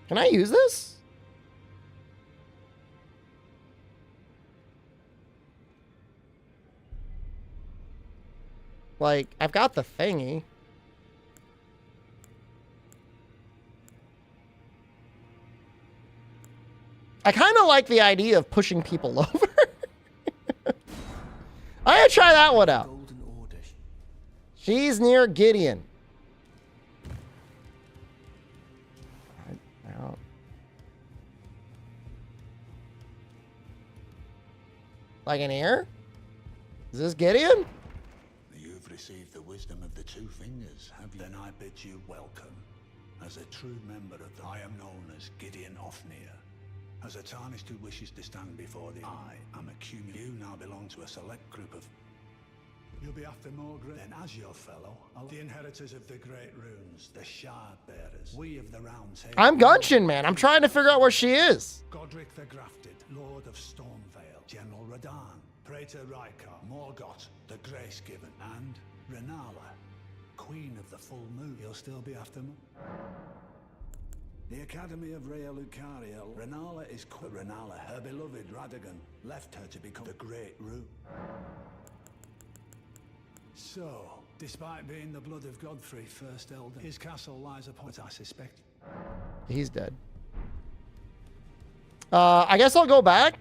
Speaker 2: Can I use this? Like, I've got the thingy. I kind of like the idea of pushing people over. I'm gonna try that one out. She's near Gideon. Out. Like in here? Is this Gideon?
Speaker 7: You've received the wisdom of the two fingers, have you? Then I bid you welcome. As a true member of the I am known as Gideon Ofnir. As a tarnished who wishes to stand before the I am accumulating. You now belong to a select group of... You'll be after more great... Then as your fellow, the inheritors of the great runes, the shard bearers, we of the round table...
Speaker 2: I'm Gunshin, man. I'm trying to figure out where she is.
Speaker 7: Godric the Grafted, Lord of Stormvale, General Radahn, Praetor Rykar, Morgoth, the Grace Given, and Renala, Queen of the Full Moon. You'll still be after me? The Academy of Rhea Lucaria, Renala is Renala, her beloved Radagon, left her to become the Great Rune. So, despite being the blood of Godfrey, First Elder, his castle lies upon what I suspect.
Speaker 2: He's dead. I guess I'll go back.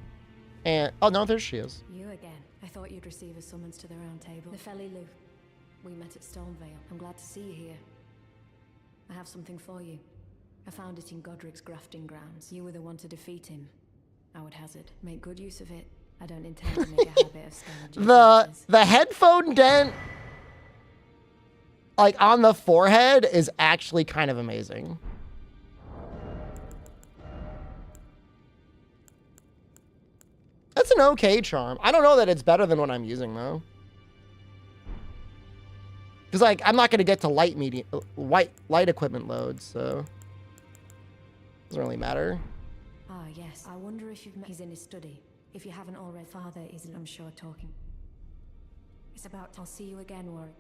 Speaker 2: And oh no, there she is.
Speaker 9: You again. I thought you'd receive a summons to the round table. Nepheli Lu. We met at Stormvale. I'm glad to see you here. I have something for you. I found it in Godric's grafting grounds. You were the one to defeat him. I would hazard. Make good use of it. I don't intend to make a habit of scavenging.
Speaker 2: The headphone dent, like on the forehead, is actually kind of amazing. That's an okay charm. I don't know that it's better than what I'm using though. Because like I'm not gonna get to light equipment loads, so doesn't really matter.
Speaker 9: Ah yes. I wonder if you've met. He's in his study. If you haven't already, Father isn't, I'm sure, talking. It's about. I'll see you again, Warwick.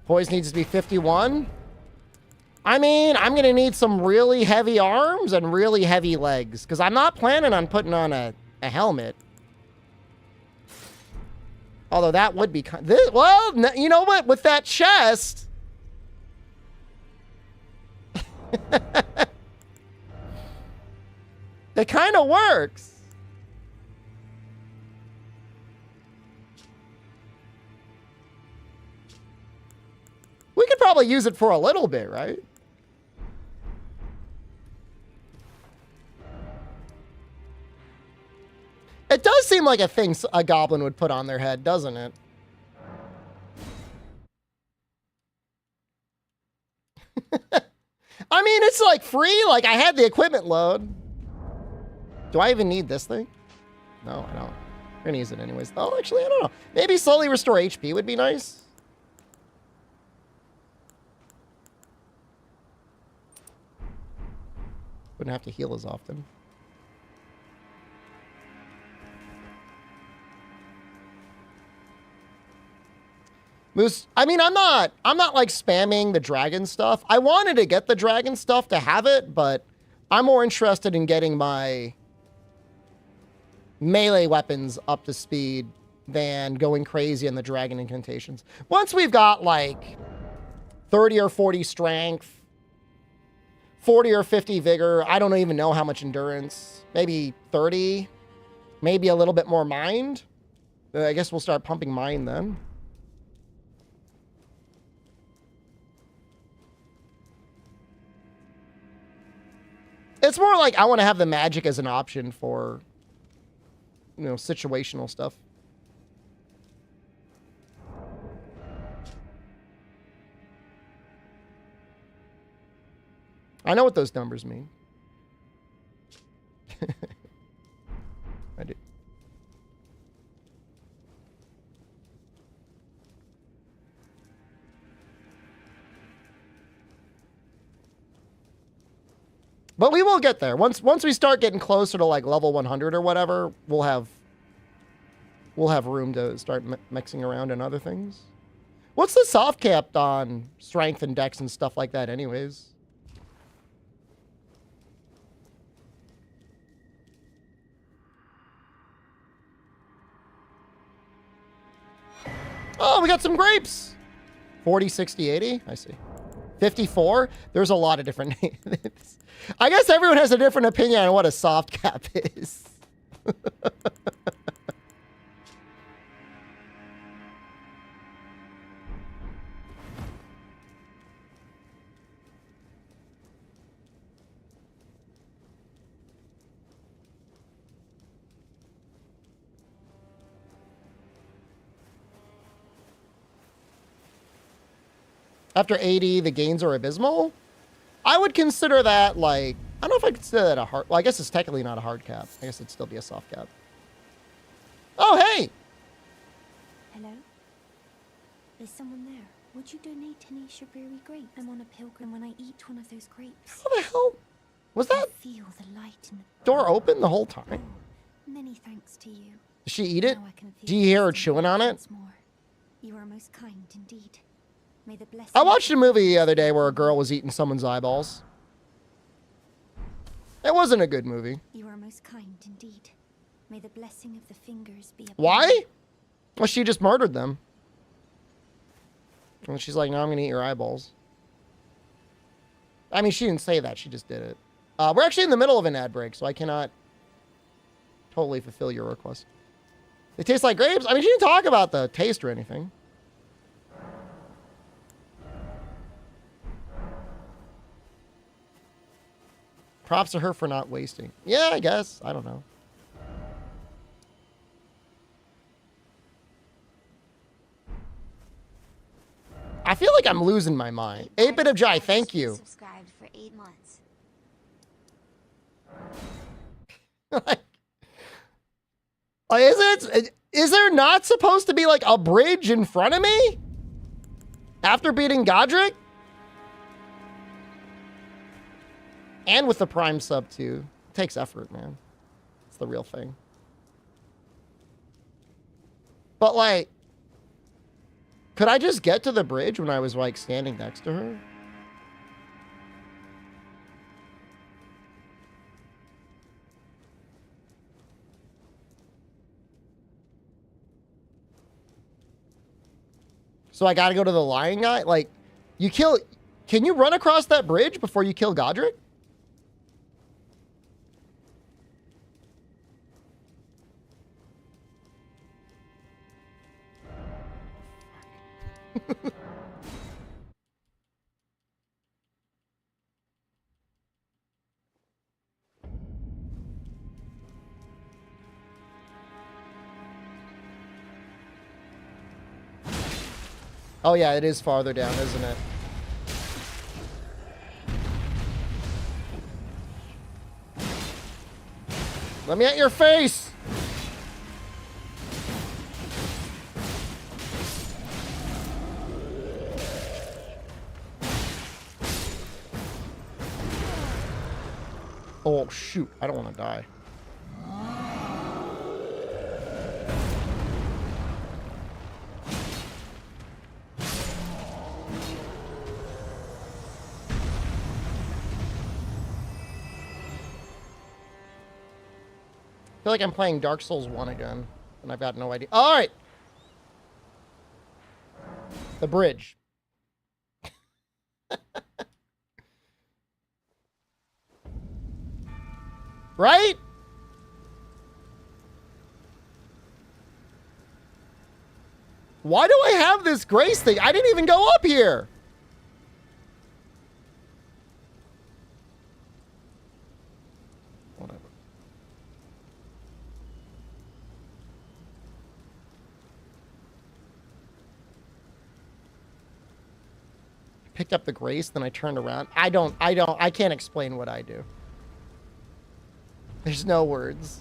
Speaker 2: Poise needs to be 51. I mean, I'm going to need some really heavy arms and really heavy legs, because I'm not planning on putting on a helmet. Although that would be kind of... Well, you know what? With that chest... it kind of works. We could probably use it for a little bit, right? It does seem like a thing a goblin would put on their head, doesn't it? I mean, it's like free. Like, I had the equipment load. Do I even need this thing? No, I don't. I'm gonna use it anyways. Oh, actually, I don't know. Maybe slowly restore HP would be nice. Wouldn't have to heal as often. Moose, I mean, I'm not like spamming the dragon stuff. I wanted to get the dragon stuff to have it, but I'm more interested in getting my melee weapons up to speed than going crazy in the dragon incantations. Once we've got like 30 or 40 strength, 40 or 50 vigor, I don't even know how much endurance, maybe 30, maybe a little bit more mind. I guess we'll start pumping mind then. It's more like I want to have the magic as an option for, you know, situational stuff. I know what those numbers mean. I do. But we will get there. Once we start getting closer to like level 100 or whatever, we'll have room to start mixing around in other things. What's the soft capped on strength and dex and stuff like that anyways? Oh, we got some grapes. 40, 60, 80. I see. 54. There's a lot of different names. I guess everyone has a different opinion on what a soft cap is. After 80, the gains are abysmal. I would consider that like, I don't know if I consider that a hard, well, I guess it's technically not a hard cap. I guess it'd still be a soft cap. Oh, hey!
Speaker 1: Hello? There's someone there. Would you donate any Shaburi grapes? I'm on a pilgrim when I eat one of those grapes.
Speaker 2: How the hell? Was that
Speaker 1: I feel the light in the
Speaker 2: door open the whole time?
Speaker 1: Many thanks to you.
Speaker 2: Did she eat it?
Speaker 1: Now I can feel
Speaker 2: Do you hear her chewing on it?
Speaker 1: once more. You are most kind indeed. May the blessing
Speaker 2: I watched a movie the other day where a girl was eating someone's eyeballs. It wasn't a good movie.
Speaker 1: You are most kind indeed. May the blessing of the fingers be upon
Speaker 2: Why?
Speaker 1: you.
Speaker 2: Well, she just murdered them. And she's like, no, I'm going to eat your eyeballs. I mean, she didn't say that. She just did it. We're actually in the middle of an ad break, so I cannot totally fulfill your request. They taste like grapes? I mean, she didn't talk about the taste or anything. Props to her for not wasting. Yeah, I guess. I don't know. I feel like I'm losing my mind. 8-bit of Jai, thank you.
Speaker 6: Subscribed for 8 months.
Speaker 2: Is there not supposed to be like a bridge in front of me? After beating Godric? And with the Prime sub too. It takes effort, man. It's the real thing. But like, Could I just get to the bridge when I was like standing next to her? So I gotta go to the lion guy? Like, you kill... Can you run across that bridge before you kill Godric? Oh yeah, it is farther down, isn't it? Let me at your face! Oh shoot, I don't want to die. I feel like I'm playing Dark Souls 1 again, and I've got no idea. All right. The bridge. Right? Why do I have this grace thing? I didn't even go up here. Whatever. Picked up the grace, then I turned around. I can't explain what I do. There's no words.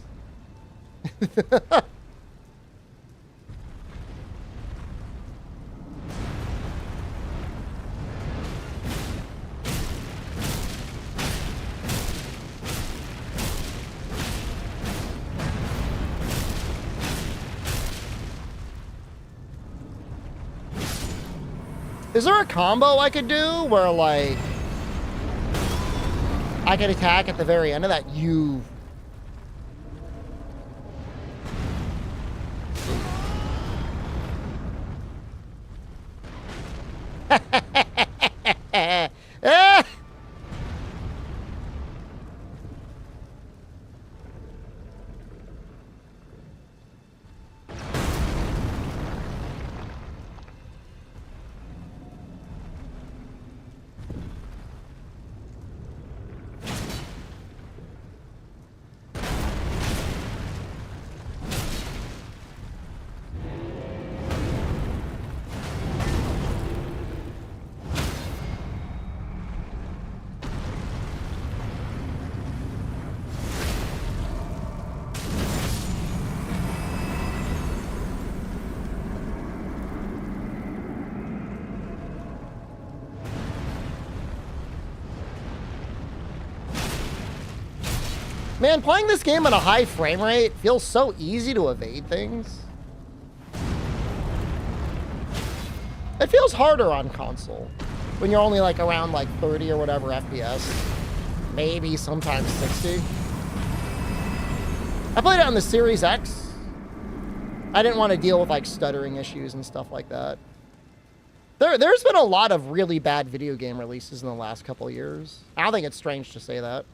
Speaker 2: Is there a combo I could do where, like, I could attack at the very end of that? You... Man, playing this game at a high frame rate feels so easy to evade things. It feels harder on console when you're only like around like 30 or whatever FPS. Maybe sometimes 60. I played it on the Series X. I didn't want to deal with like stuttering issues and stuff like that. There's been a lot of really bad video game releases in the last couple of years. I don't think it's strange to say that.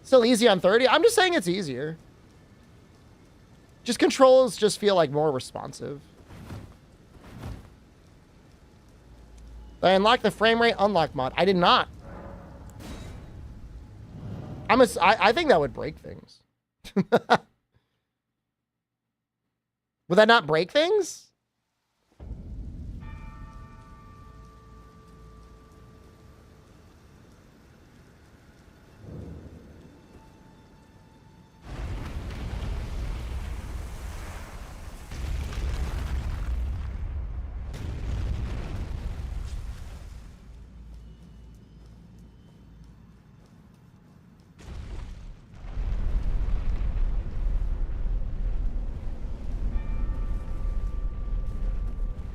Speaker 2: Still easy on 30? I'm just saying it's easier. Just controls just feel like more responsive. I unlocked the frame rate unlock mod. I did not. I think that would break things. Would that not break things?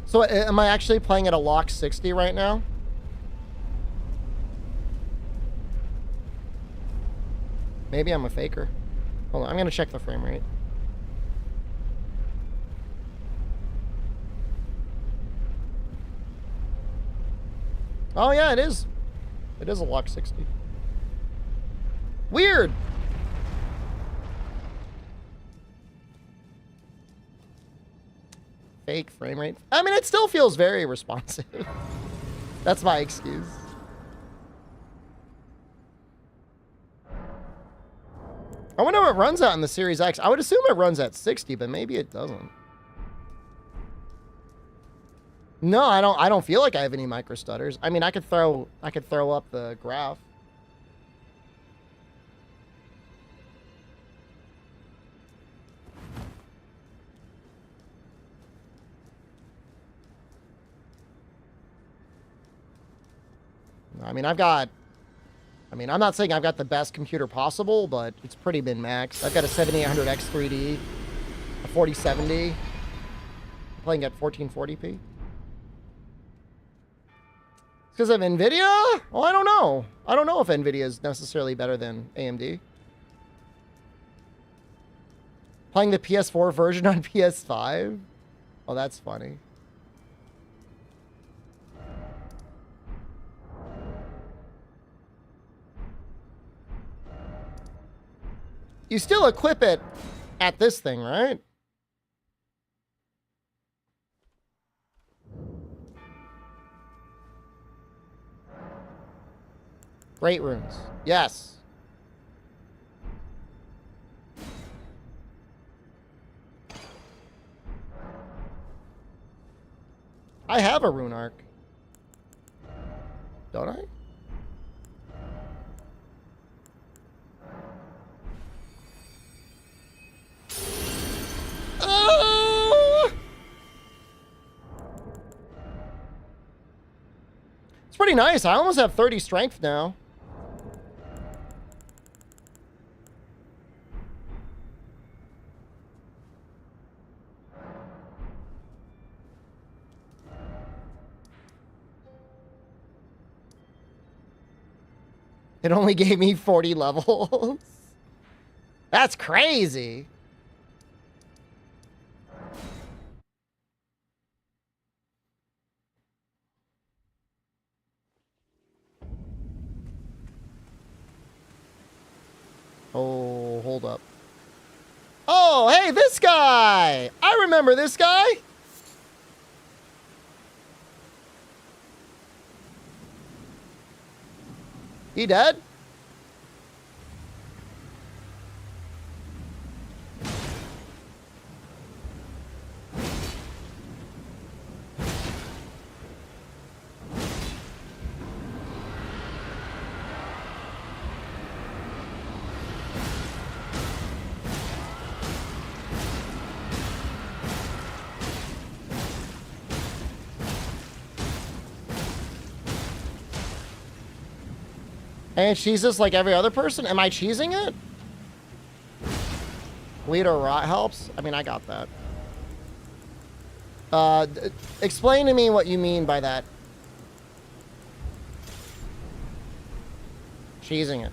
Speaker 2: So am I actually playing at a lock 60 right now? Maybe I'm a faker. Hold on, I'm gonna check the frame rate. Oh yeah, it is. It is a lock 60. Weird. Fake frame rate. I mean, it still feels very responsive. That's my excuse. I wonder what it runs at in the Series X. I would assume it runs at 60, but maybe it doesn't. No, I don't feel like I have any micro stutters. I mean, I could throw up the graph. I mean, I'm not saying I've got the best computer possible, but it's pretty min-maxed. I've got a 7800X 3D, a 4070. I'm playing at 1440p. Because of NVIDIA? Well, I don't know. I don't know if NVIDIA is necessarily better than AMD. Playing the PS4 version on PS5? Oh, that's funny. You still equip it at this thing, right? Great runes. Yes. I have a rune arc. Don't I? Oh! It's pretty nice. I almost have 30 strength now. It only gave me 40 levels. That's crazy. Oh, hold up. Oh, hey, this guy! I remember this guy! He dead? And cheese this like every other person? Am I cheesing it? Bleed or rot helps? I mean, I got that. Explain to me what you mean by that. Cheesing it.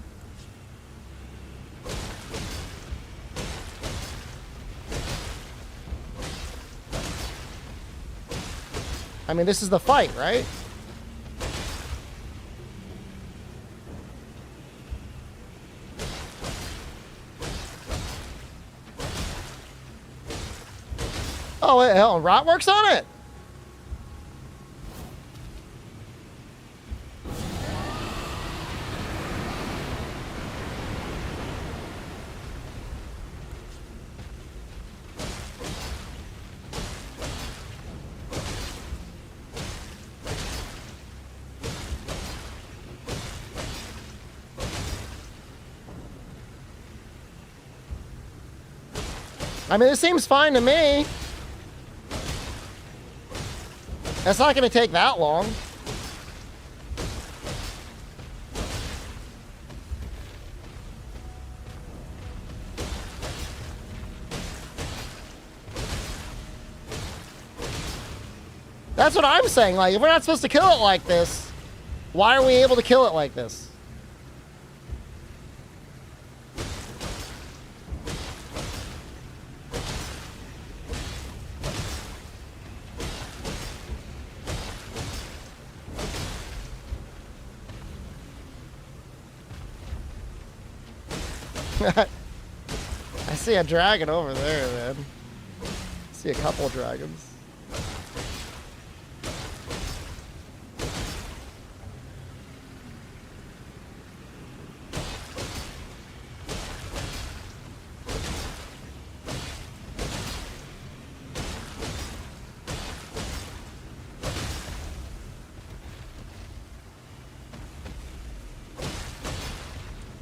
Speaker 2: I mean, this is the fight, right? Oh, wait, hell, rot works on it. I mean, this seems fine to me. That's not going to take that long. That's what I'm saying. Like, if we're not supposed to kill it like this, why are we able to kill it like this? I see a dragon over there, man. I see a couple dragons.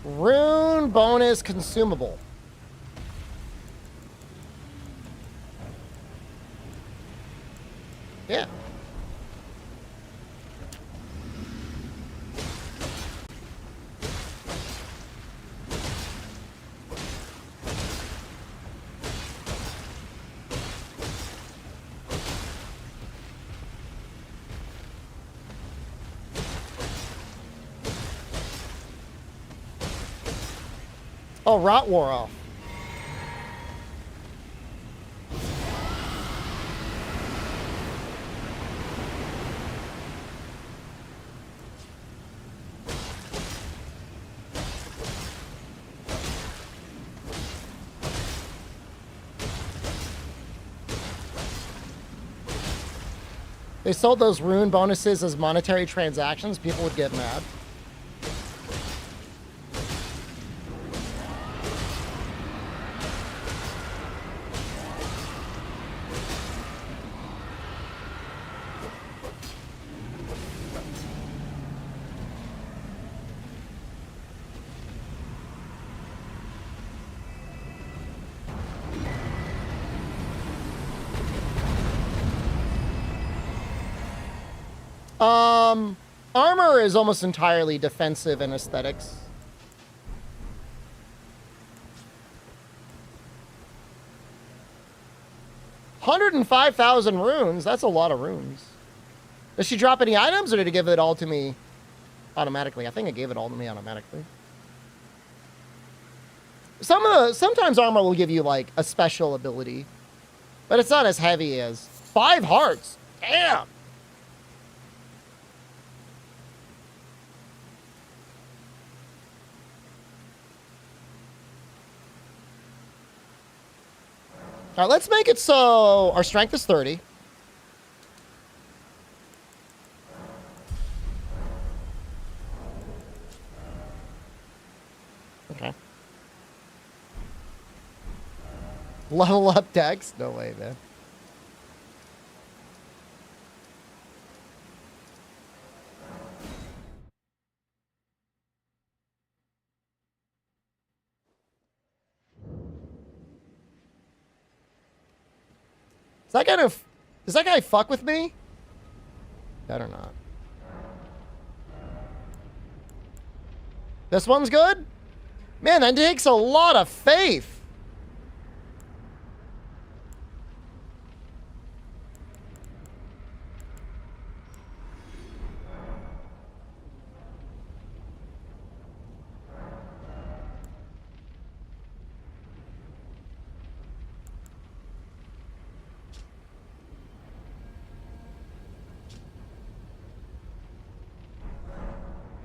Speaker 2: Rune bonus consumable. Yeah. Oh, Rot wore off. They sold those rune bonuses as monetary transactions. People would get mad. Armor is almost entirely defensive and aesthetics. $105,000 runes. That's a lot of runes. Does she drop any items, or did it give it all to me automatically? I think it gave it all to me automatically. Sometimes armor will give you like a special ability, but it's not as heavy as 5 hearts. Damn. All right, let's make it so our strength is 30. Okay. Level up Dex? No way, man. Does that guy fuck with me? Better not. This one's good? Man, that takes a lot of faith.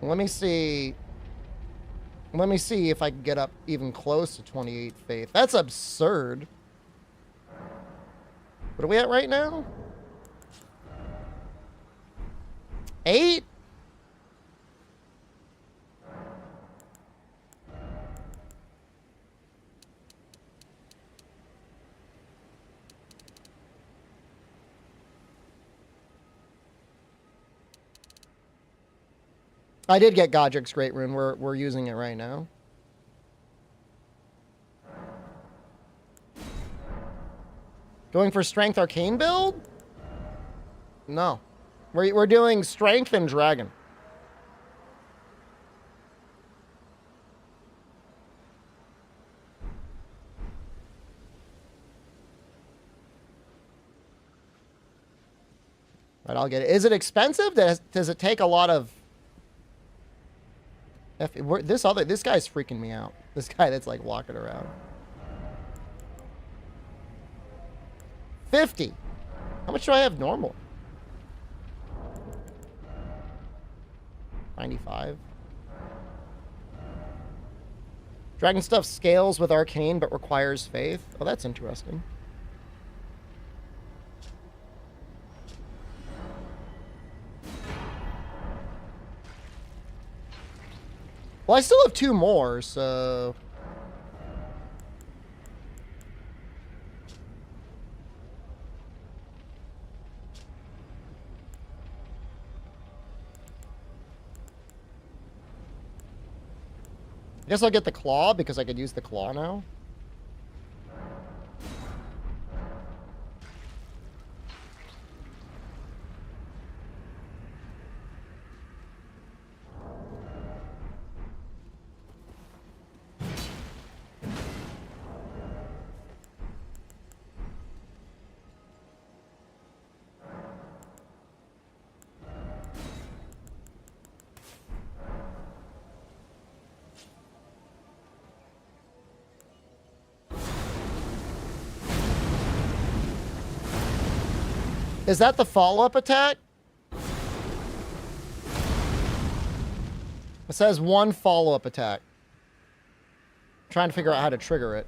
Speaker 2: Let me see. Let me see if I can get up even close to 28 faith. That's absurd. What are we at right now? 8? I did get Godric's Great Rune. We're using it right now. Going for Strength Arcane build? No. We're doing Strength and Dragon. Right, I'll get it. Is it expensive? Does it take a lot of... This guy's freaking me out. This guy that's like walking around. 50. How much do I have normal? 95. Dragon stuff scales with arcane but requires faith. Oh, that's interesting. Well, I still have 2 more, so... I guess I'll get the claw because I could use the claw now. Is that the follow-up attack? It says 1 follow-up attack. I'm trying to figure out how to trigger it.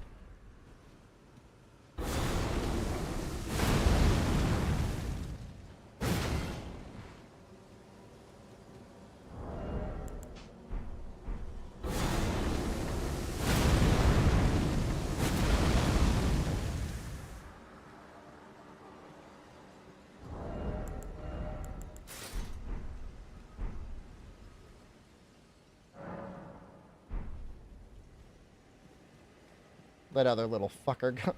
Speaker 2: That other little fucker go.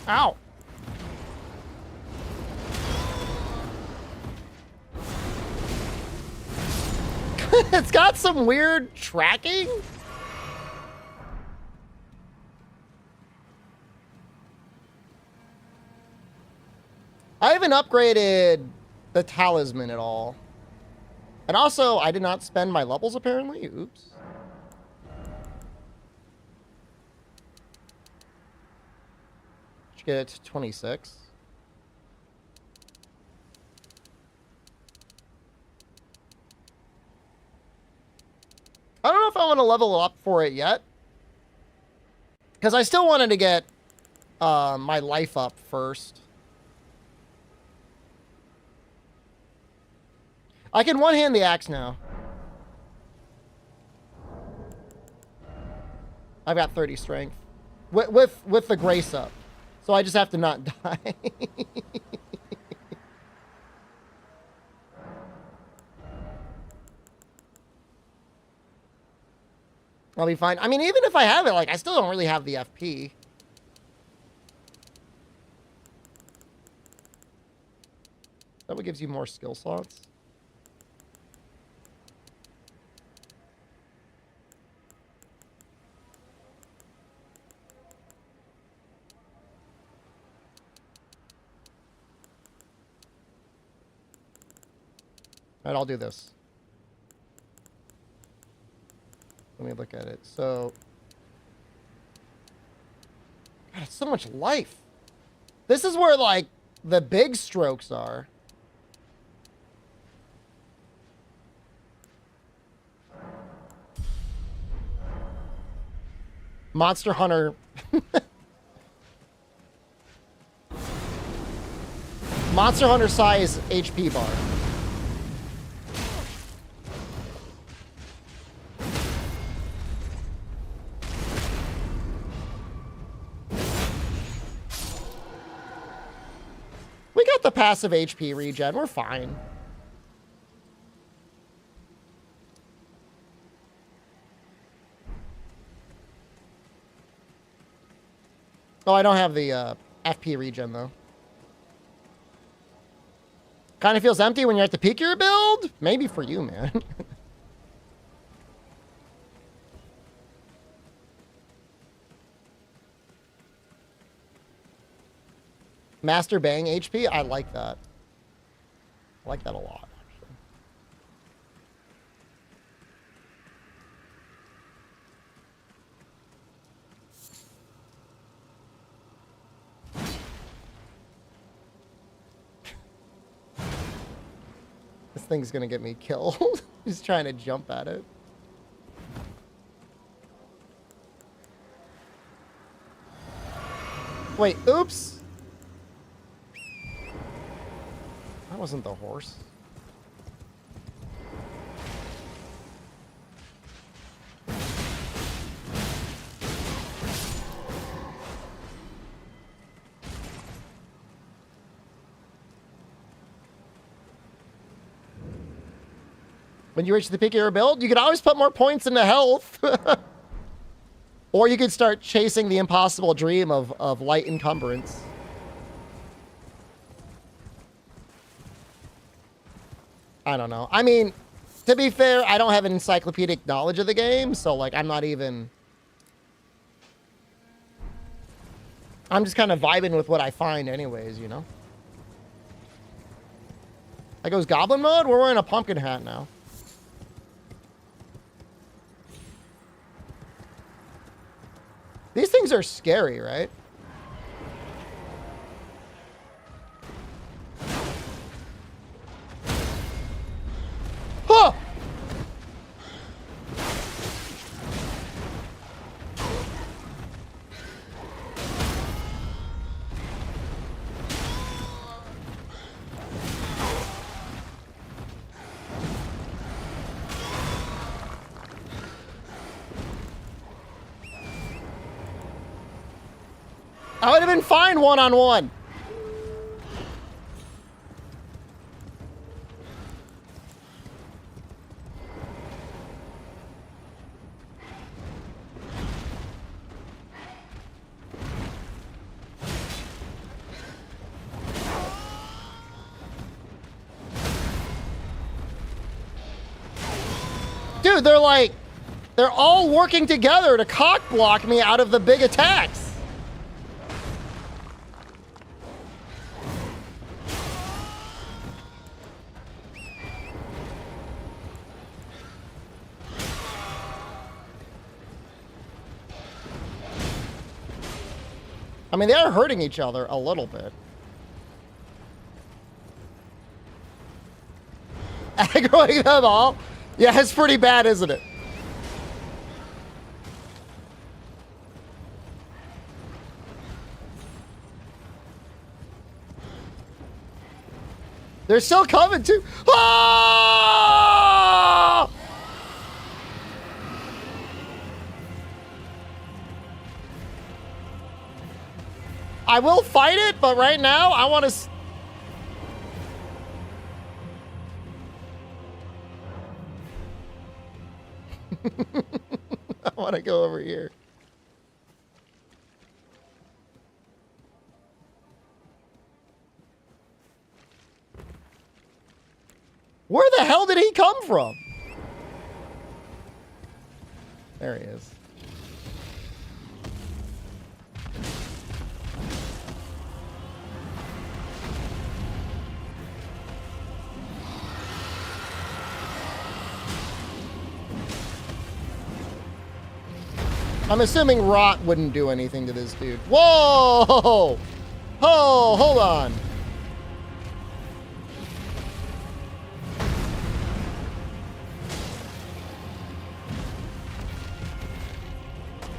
Speaker 2: Ow. It's got some weird tracking. I haven't upgraded the talisman at all. And also, I did not spend my levels, apparently. Oops. Should get it to 26. I don't know if I want to level up for it yet. Because I still wanted to get my life up first. I can one-hand the axe now. I've got 30 strength. With the grace up. So I just have to not die. I'll be fine. I mean, even if I have it, like, I still don't really have the FP. That what gives you more skill slots? All right, I'll do this. Let me look at it. So, God, it's so much life. This is where, like, the big strokes are. Monster Hunter. Monster Hunter size HP bar. We got the passive HP regen. We're fine. Oh, I don't have the FP regen, though. Kind of feels empty when you're at the peak of your build? Maybe for you, man. Master Bang HP? I like that. I like that a lot, actually. This thing's gonna get me killed. He's trying to jump at it. Wait, oops! That wasn't the horse. When you reach the peak of your build, you can always put more points into health. Or you could start chasing the impossible dream of light encumbrance. I don't know. I mean, to be fair, I don't have an encyclopedic knowledge of the game, so, like, I'm not even... I'm just kind of vibing with what I find anyways, you know? That goes Goblin mode? We're wearing a pumpkin hat now. These things are scary, right? Huh! I would have been fine one-on-one. Dude, they're all working together to cock block me out of the big attacks. I mean, they are hurting each other a little bit. Aggroing them all? Yeah, it's pretty bad, isn't it? They're still coming too. Ah! I will fight it, but right now I want to... I want to go over here. Where the hell did he come from? There he is. I'm assuming rot wouldn't do anything to this dude. Whoa! Oh, hold on.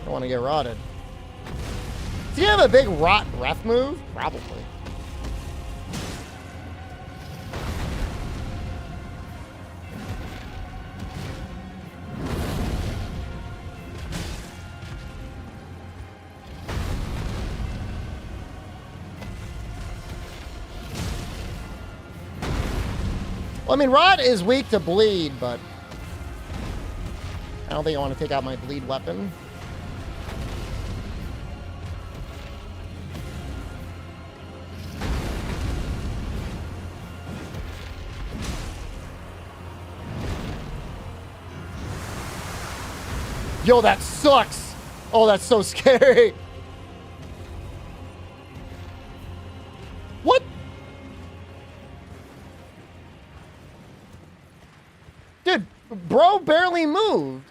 Speaker 2: Don't want to get rotted. Does he have a big rot breath move? Probably. Well, I mean, Rot is weak to bleed, but I don't think I want to take out my bleed weapon. Yo, that sucks. Oh, that's so scary. What? Dude, bro barely moved.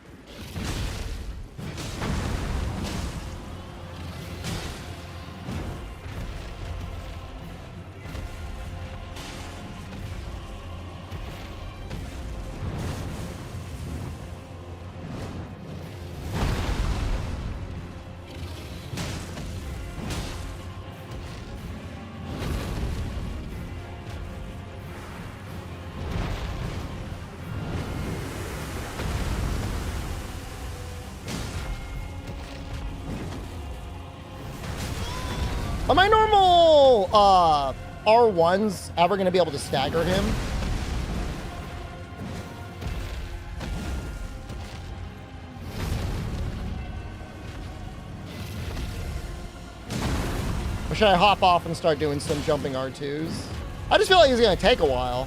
Speaker 2: Are my normal R1s ever going to be able to stagger him? Or should I hop off and start doing some jumping R2s? I just feel like it's going to take a while.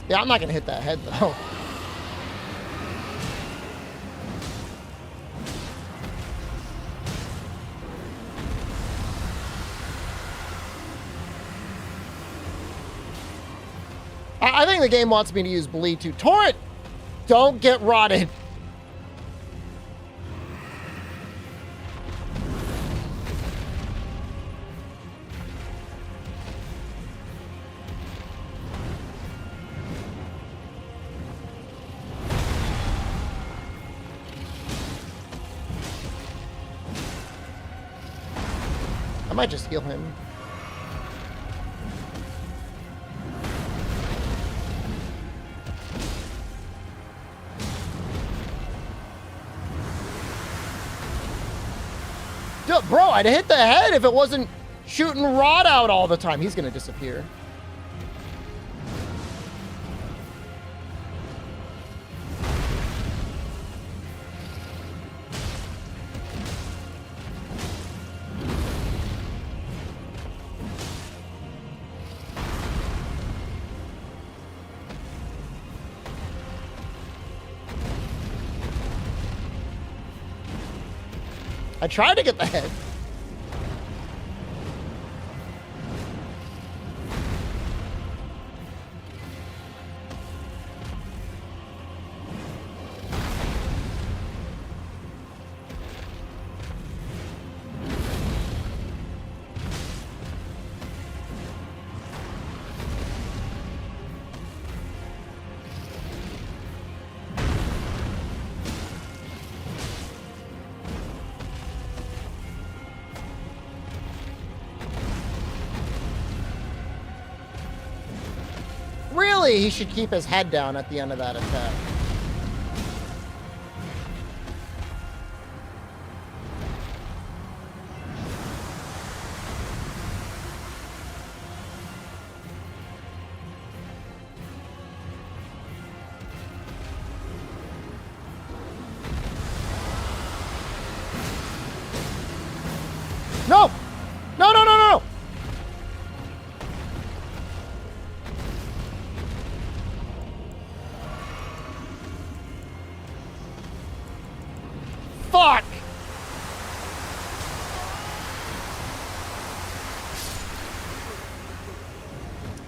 Speaker 2: Yeah, I'm not going to hit that head, though. I think the game wants me to use bleed too. Torrent! Don't get rotted. I might just heal him. Dude, bro, I'd hit the head if it wasn't shooting rod out all the time. He's gonna disappear. I tried to get the head. Really, he should keep his head down at the end of that attack. No! No, no, no, no, no! Fuck!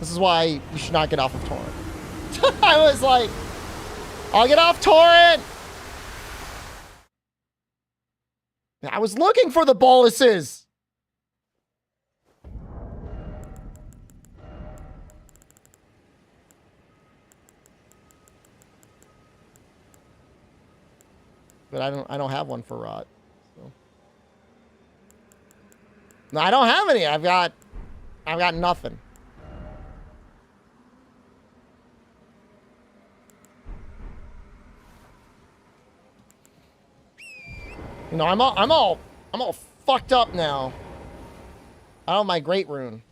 Speaker 2: This is why you should not get off of torrent. I was like, I'll get off torrent! I was looking for the boluses! But I don't have one for rot. So. No, I don't have any. I've got nothing. You know, I'm all fucked up now. I don't have my great rune.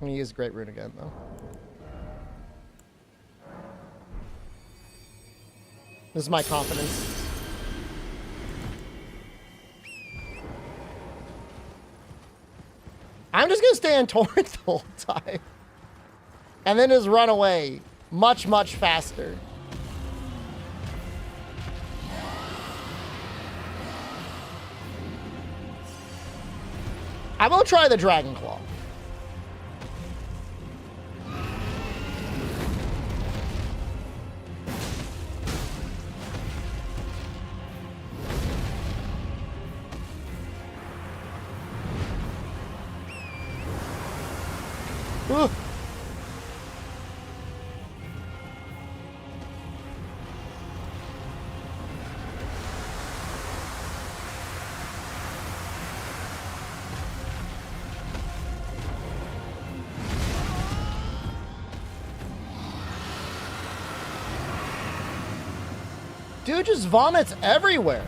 Speaker 2: I'm gonna use Great Rune again, though. This is my confidence. I'm just gonna stay in Torrent the whole time. And then just run away much, much faster. I will try the Dragon Claw. Ugh. Dude just vomits everywhere.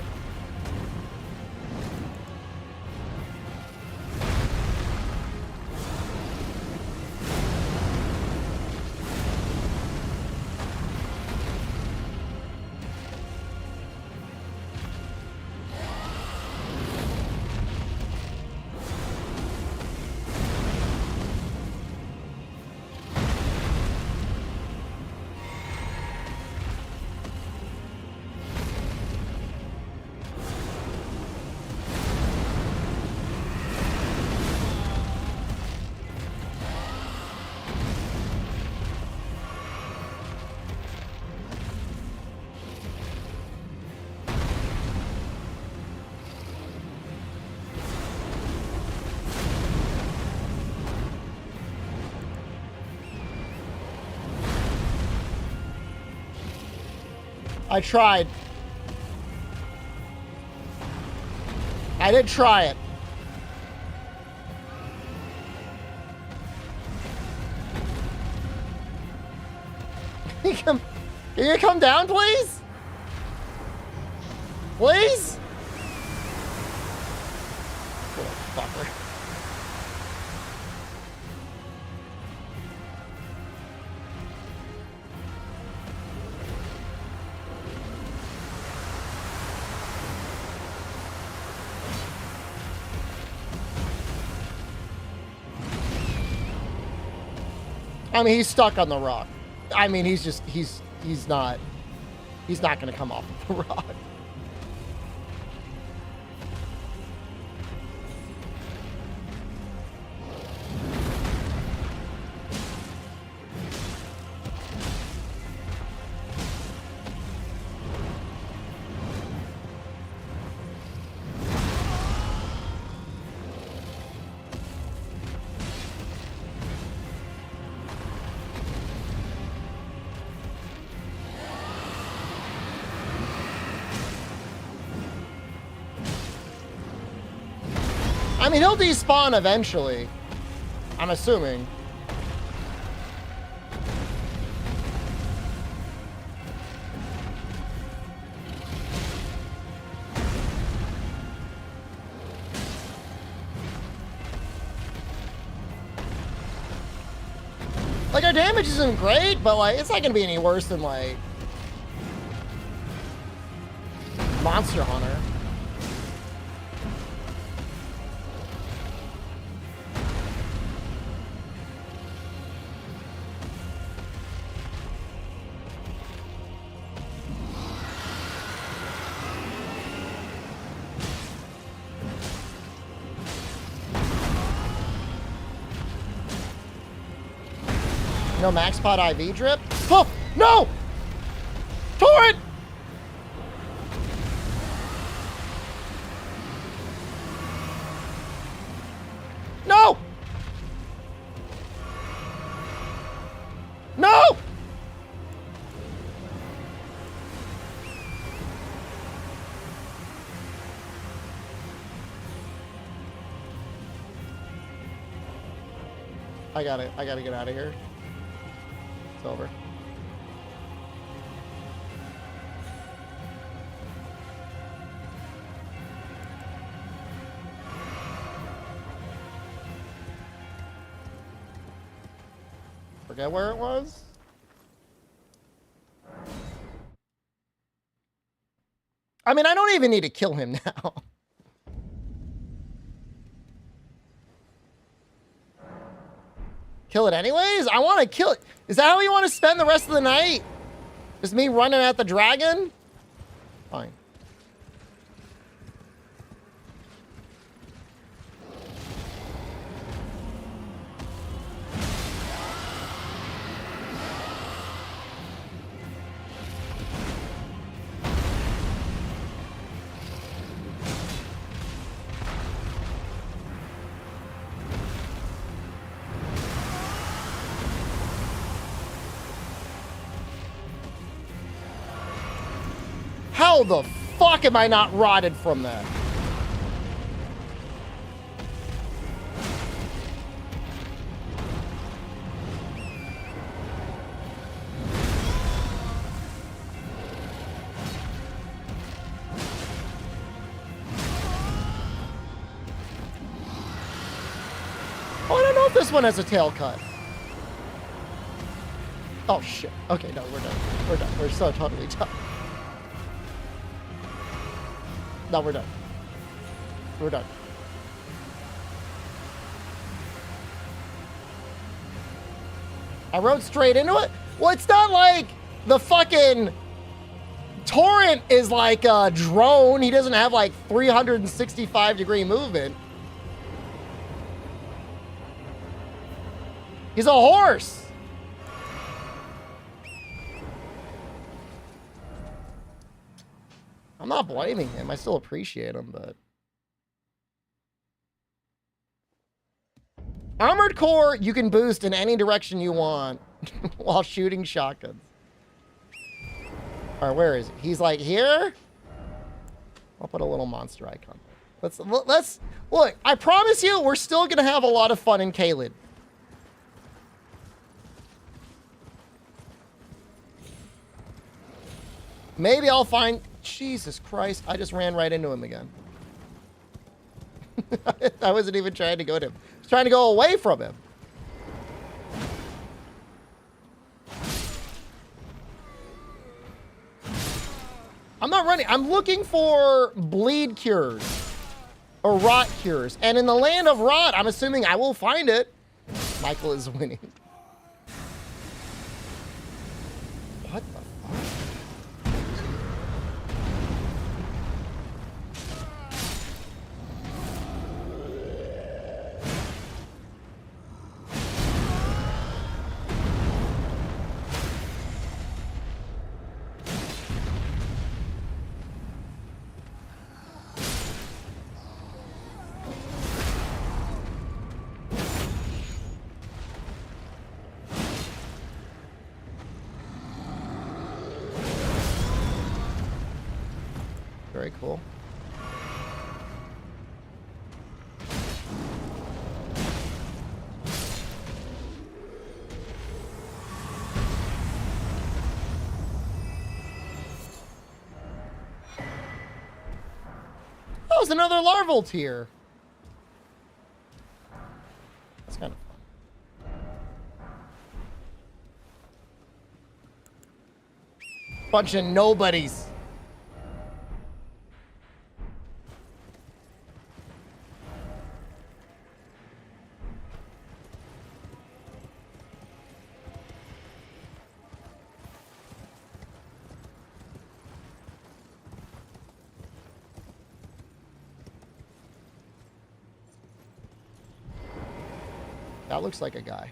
Speaker 2: I tried. I did try it. Can you come down, please? Please? Little fucker. I mean, he's stuck on the rock. I mean, he's not gonna come off of the rock. I mean, he'll despawn eventually. I'm assuming. Like, our damage isn't great, but, like, it's not gonna be any worse than, like, Monster Hunter. No max pot IV drip? Oh, no! Torrent! No! No! I gotta get out of here. It's over. forget where it was. I mean, I don't even need to kill him now. Kill it anyways? I want to kill it. Is that how you want to spend the rest of the night? Just me running at the dragon? Fine. How the fuck am I not rotted from that? Oh, I don't know if this one has a tail cut. Oh shit. Okay, no, we're done. We're done. We're so totally done. No, we're done. We're done. I rode straight into it? Well, it's not like the fucking Torrent is like a drone. He doesn't have like 365-degree movement. He's a horse. I'm not blaming him. I still appreciate him, but... Armored Core, you can boost in any direction you want while shooting shotguns. All right, where is he? He's like here? I'll put a little monster icon. Let's look, I promise you, we're still going to have a lot of fun in Caelid. Maybe I'll find... Jesus Christ, I just ran right into him again. I wasn't even trying to go to him. I was trying to go away from him. I'm not running. I'm looking for bleed cures or rot cures. And in the land of rot, I'm assuming I will find it. Michael is winning. What the fuck? Very cool. Oh, it's another larval tier. That's kind of fun. Bunch of nobodies. That looks like a guy.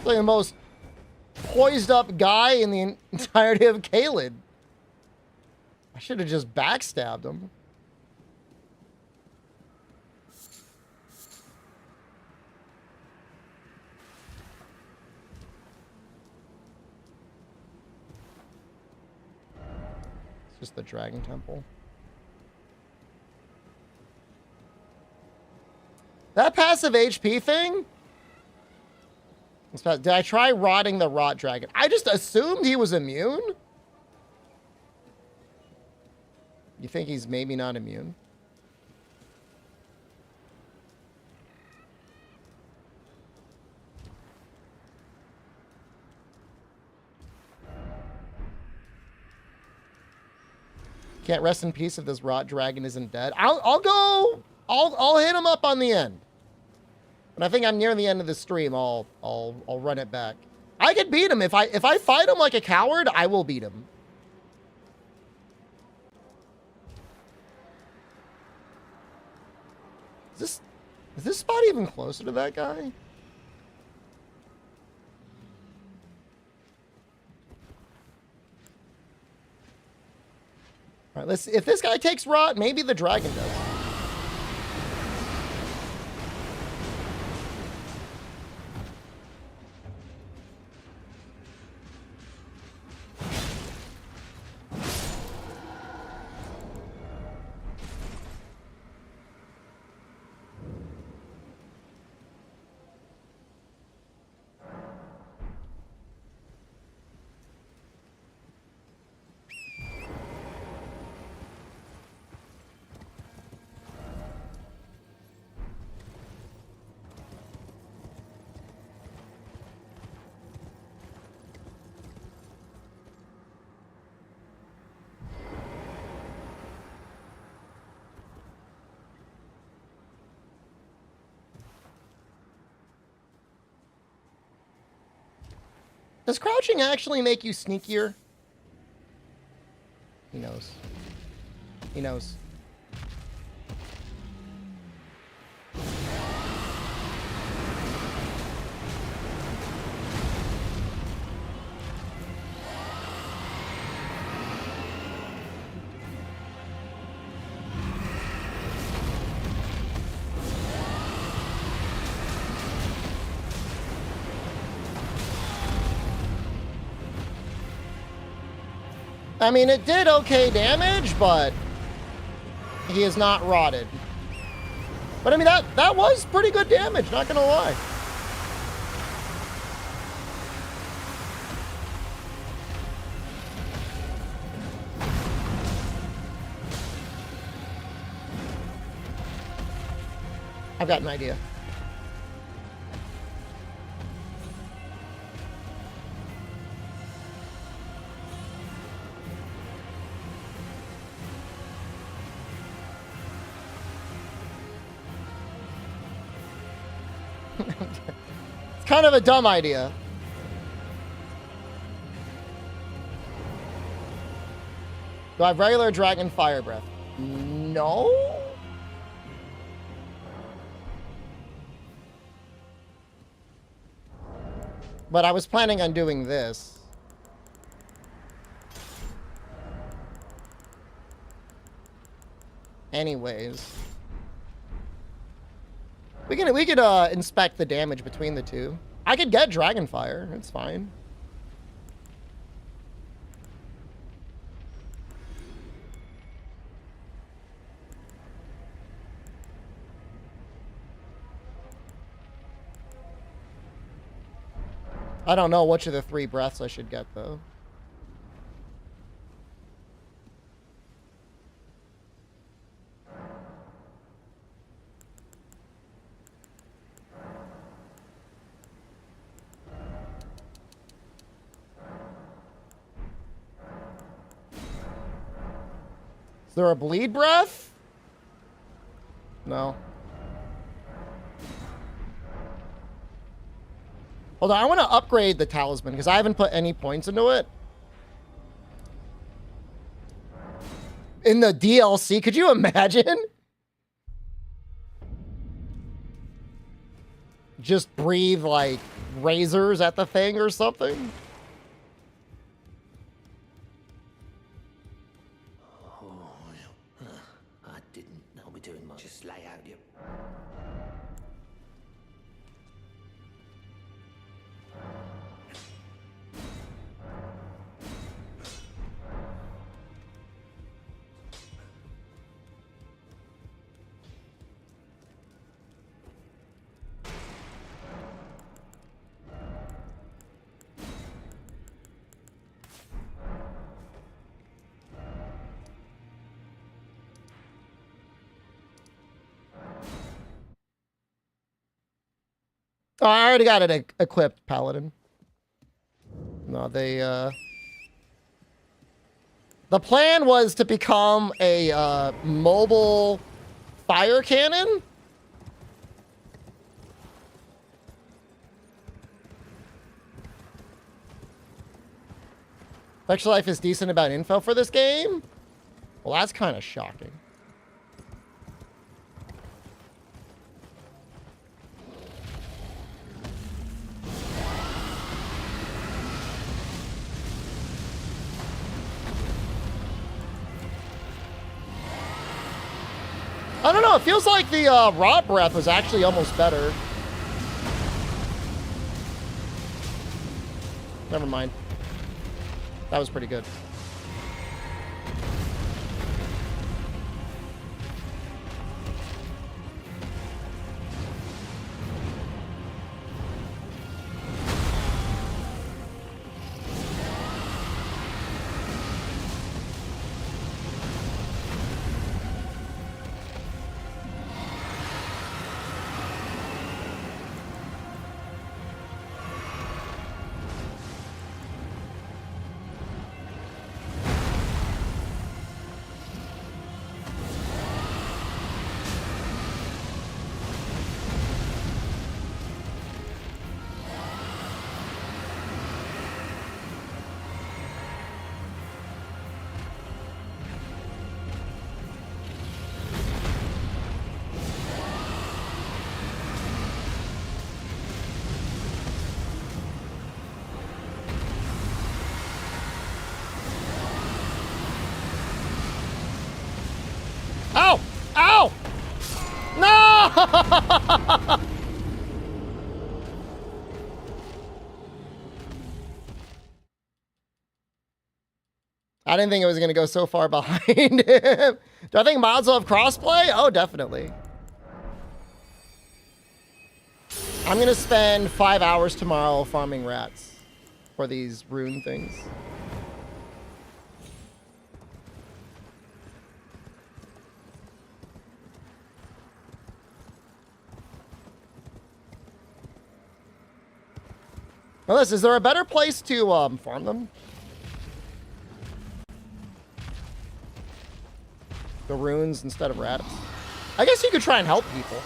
Speaker 2: Like the most poised up guy in the entirety of Caelid. I should have just backstabbed him. It's just the Dragon Temple. massive HP thing? Did I try rotting the rot dragon? I just assumed he was immune. You think he's maybe not immune? Can't rest in peace if this rot dragon isn't dead. I'll hit him up on the end. When I think I'm near the end of the stream, I'll run it back. I could beat him if I fight him like a coward. I will beat him. Is this spot even closer to that guy? All right, let's. If this guy takes rot, maybe the dragon does. Does crouching actually make you sneakier? He knows. He knows. I mean, it did okay damage, but he is not rotted. But I mean, that was pretty good damage, not gonna lie. I've got an idea. It's kind of a dumb idea. Do I have regular dragon fire breath? No. But I was planning on doing this. Anyways. We could inspect the damage between the two. I could get Dragonfire. It's fine. I don't know which of the 3 breaths I should get, though. Is there a bleed breath? No. Hold on, I want to upgrade the talisman because I haven't put any points into it. In the DLC, could you imagine? Just breathe like razors at the thing or something.
Speaker 10: I didn't know we're doing much. Just lay out your...
Speaker 2: Oh, I already got it equipped, Paladin. No, they, the plan was to become a, mobile fire cannon. Extra Life is decent about info for this game? Well, that's kind of shocking. I don't know, it feels like the raw breath was actually almost better. Never mind. That was pretty good. Ow! Ow! No! I didn't think it was going to go so far behind him. Do I think mods will have crossplay? Oh, definitely. I'm going to spend 5 hours tomorrow farming rats for these rune things. Melissa, is there a better place to farm them? The runes instead of rats? I guess you could try and help people.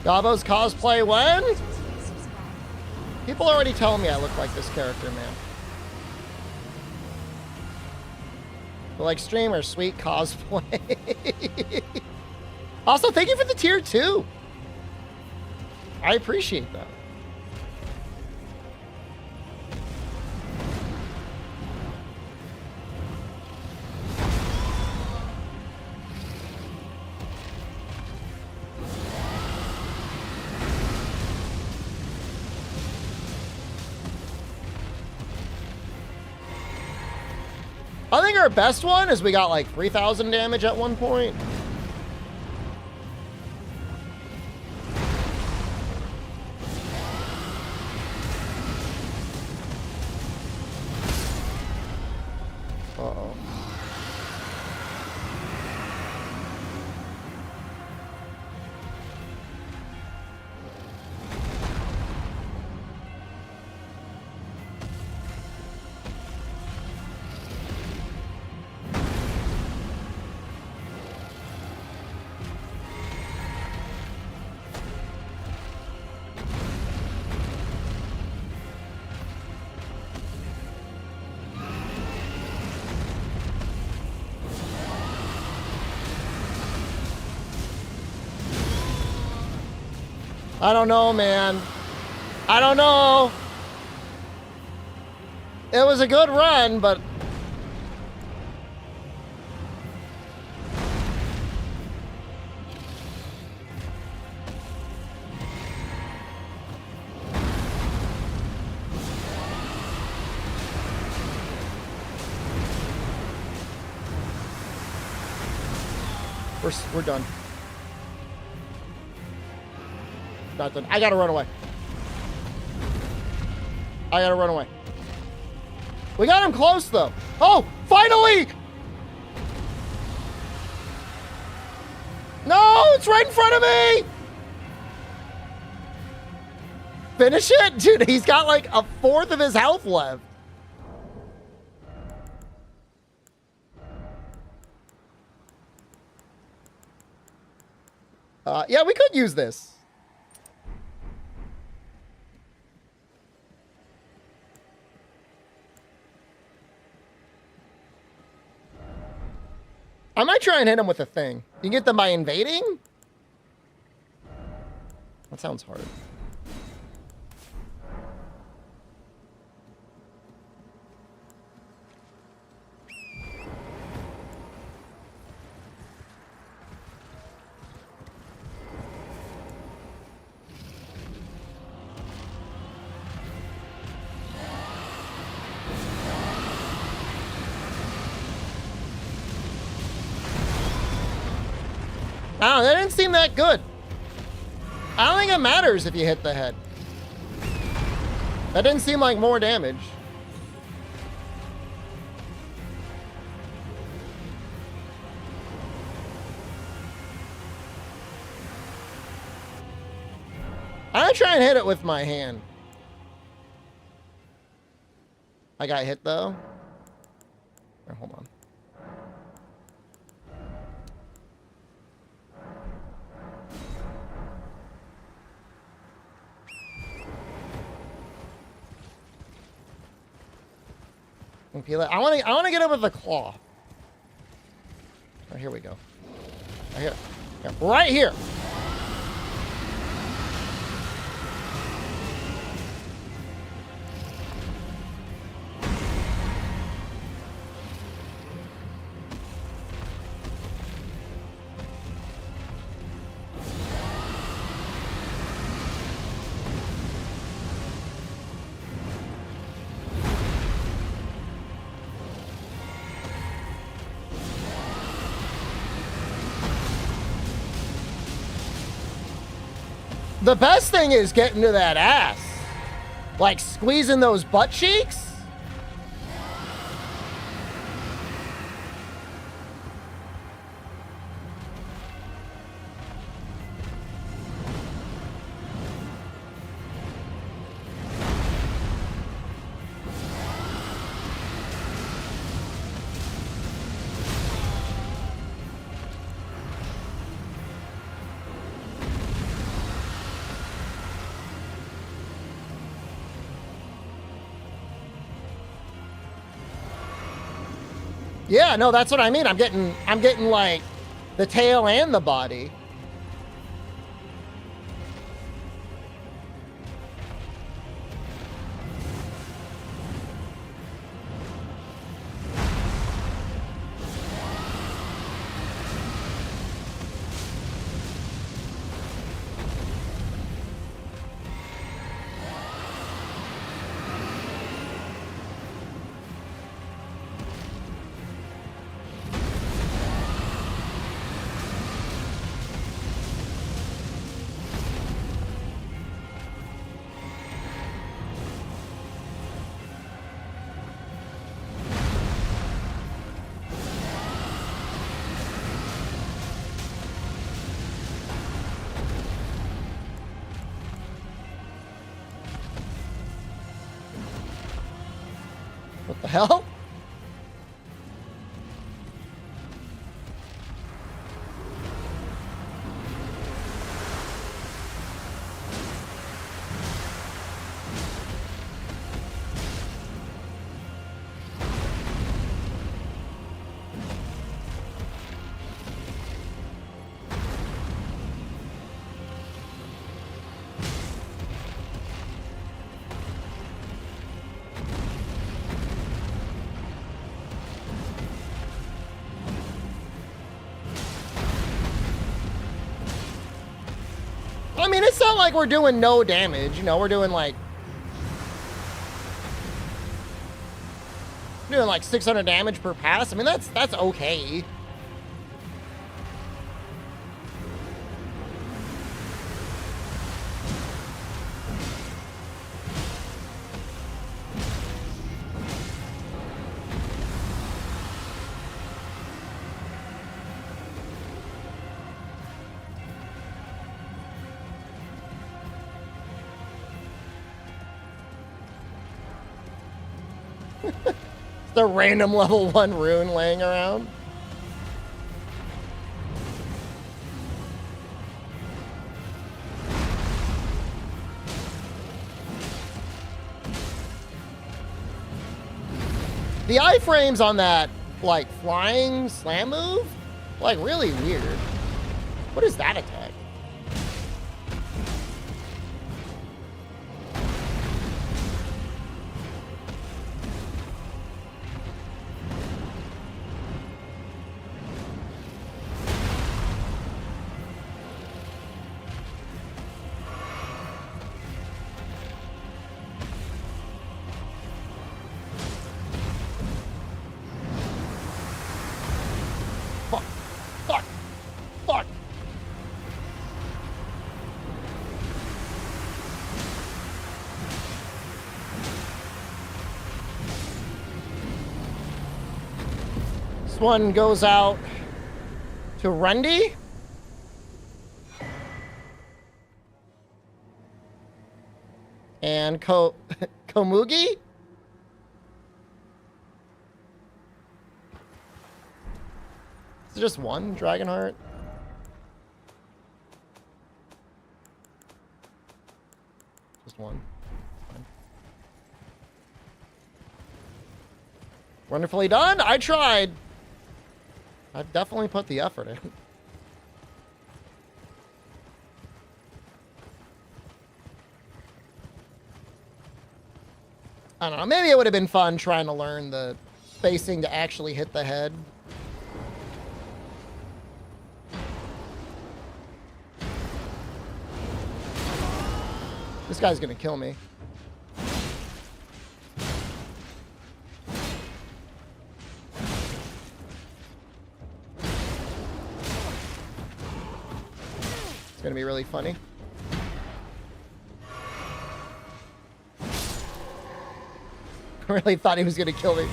Speaker 2: Gabbo's cosplay when? People already tell me I look like this character, man. But like streamer, sweet cosplay. Also, thank you for the tier 2. I appreciate that. I think our best one is we got like 3,000 damage at one point. Uh-oh. I don't know, man. I don't know. It was a good run, but... We're done. Not done. I gotta run away. I gotta run away. We got him close, though. Oh, finally! No, it's right in front of me! Finish it? Dude, he's got like a fourth of his health left. Yeah, we could use this. I might try and hit him with a thing. You can get them by invading? That sounds hard. Oh, that didn't seem that good. I don't think it matters if you hit the head. That didn't seem like more damage. I try and hit it with my hand. I got hit though. Here, hold on. I want to get it with the claw. Right, here we go. Right here. Yeah, right here. The best thing is getting to that ass. Like squeezing those butt cheeks. Yeah, no, that's what I mean. I'm getting like the tail and the body. What the hell? mean, it's not like we're doing no damage. You know, we're doing like 600 damage per pass. I mean, that's okay. The random level 1 rune laying around. The iframes on that, like, flying slam move, like, really weird. What is that attack? One goes out to Rundy. And Komugi. Is it just one Dragonheart? Just one. Fine. Wonderfully done. I tried. I've definitely put the effort in. I don't know. Maybe it would have been fun trying to learn the spacing to actually hit the head. This guy's gonna kill me. It's gonna be really funny. I really thought he was gonna kill me.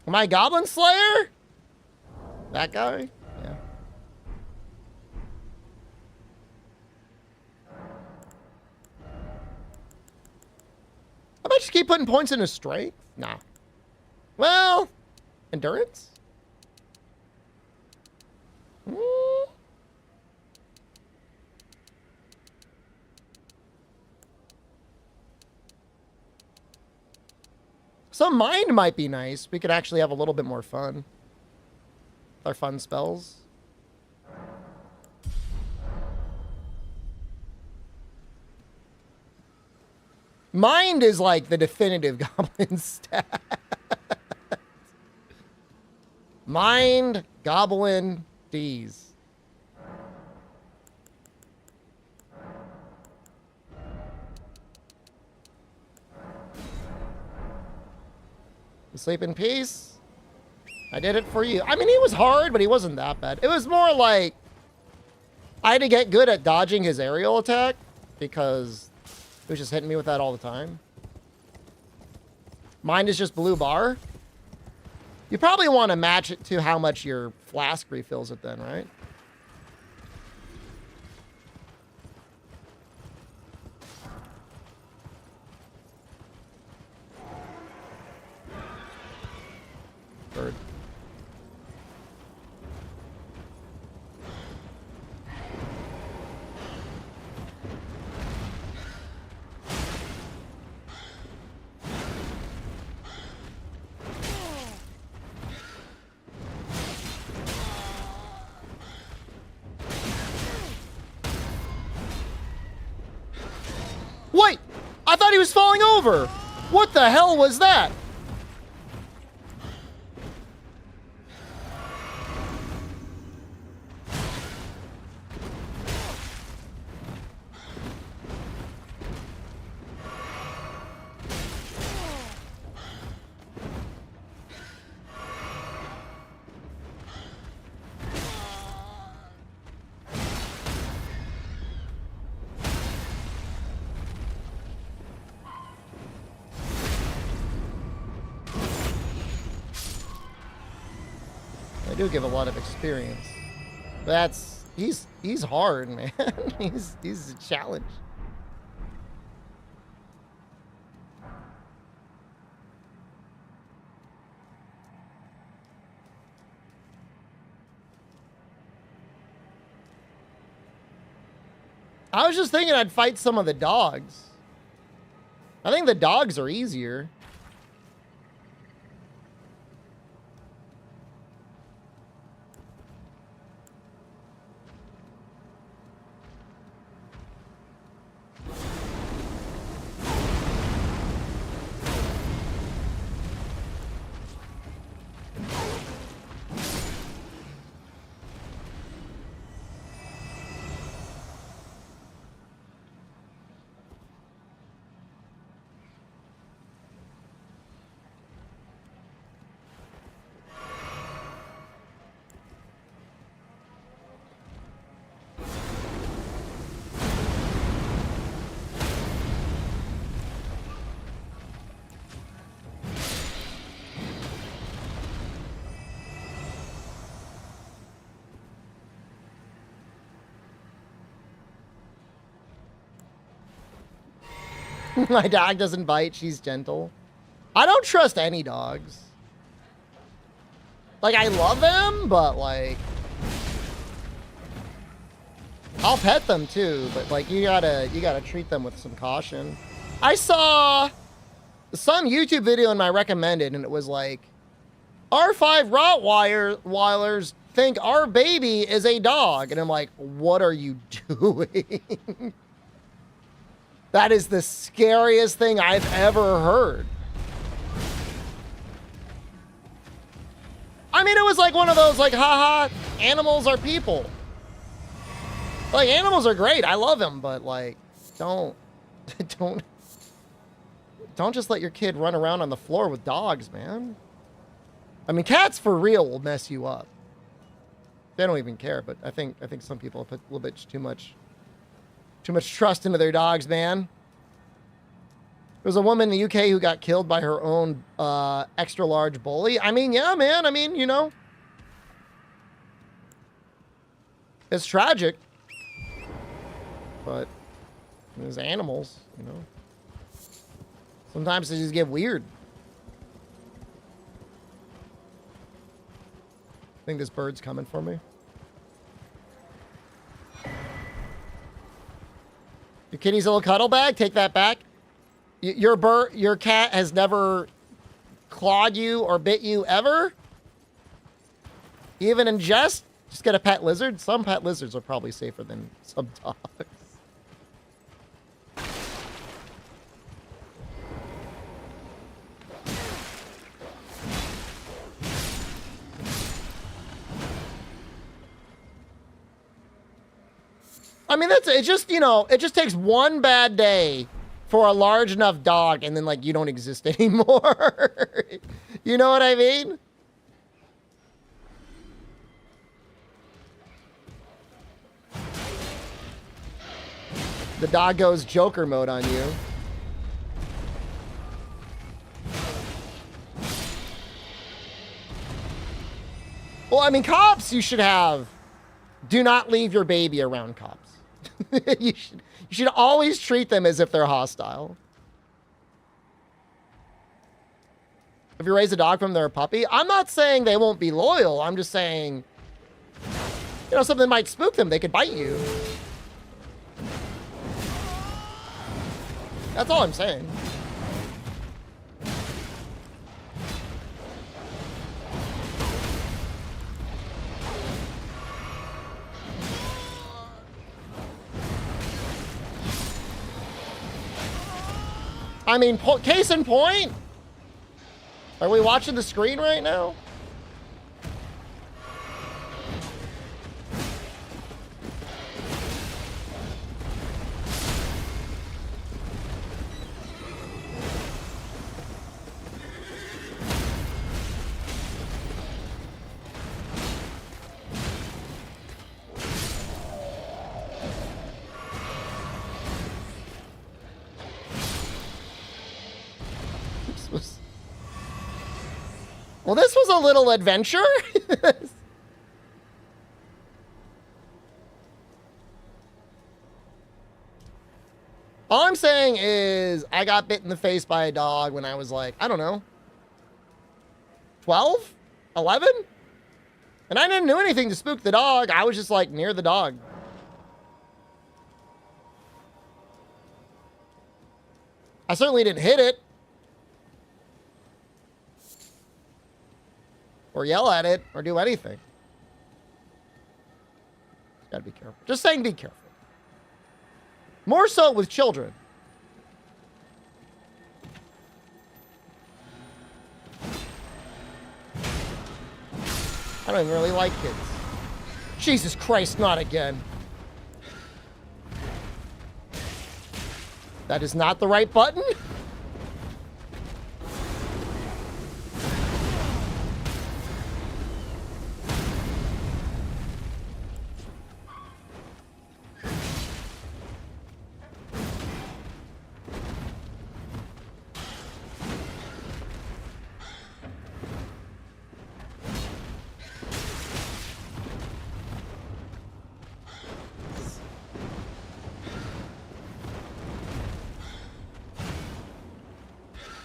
Speaker 2: Am I Goblin Slayer? That guy? Yeah. I might just keep putting points into strength. Nah. Well, endurance? Some mind might be nice. We could actually have a little bit more fun. With our fun spells. Mind is like the definitive Goblin stat. Mind, Goblin, D's. Sleep in peace. I did it for you. I mean, he was hard, but he wasn't that bad. It was more like I had to get good at dodging his aerial attack because he was just hitting me with that all the time. Mine is just blue bar. You probably want to match it to how much your flask refills it then, right? Bird. Wait! I thought he was falling over! What the hell was that? do give a lot of experience. He's hard, man. he's a challenge. I was just thinking I'd fight some of the dogs. I think the dogs are easier. My dog doesn't bite. She's gentle. I don't trust any dogs. Like, I love them, but like, I'll pet them too, but like, you gotta treat them with some caution. I saw some YouTube video in my recommended, and it was like, R5 Rottweilers think our baby is a dog. And I'm like, what are you doing? That is the scariest thing I've ever heard. I mean, it was like one of those, like, haha, animals are people. Like, animals are great. I love them, but like, don't just let your kid run around on the floor with dogs, man. I mean, cats for real will mess you up. They don't even care, but I think some people put a little bit too much trust into their dogs, man. There was a woman in the UK who got killed by her own extra large bully. I mean, yeah, man. I mean, you know, it's tragic, but there's animals, you know. Sometimes they just get weird. I think this bird's coming for me. Your kitty's a little cuddle bag. Take that back. Your cat has never clawed you or bit you ever? Even in jest? Just get a pet lizard? Some pet lizards are probably safer than some dogs. I mean, it just, you know, it just takes one bad day for a large enough dog, and then, like, you don't exist anymore. You know what I mean? The dog goes Joker mode on you. Well, I mean, cops you should have. Do not leave your baby around cops. You should always treat them as if they're hostile. If you raise a dog from their puppy, I'm not saying they won't be loyal. I'm just saying, you know, something might spook them. They could bite you. That's all I'm saying. I mean, case in point. Are we watching the screen right now? Well, this was a little adventure. All I'm saying is I got bit in the face by a dog when I was like, I don't know, 12? 11? And I didn't do anything to spook the dog. I was just like near the dog. I certainly didn't hit it. Or yell at it, or do anything. Gotta be careful. Just saying be careful. More so with children. I don't even really like kids. Jesus Christ, not again. That is not the right button.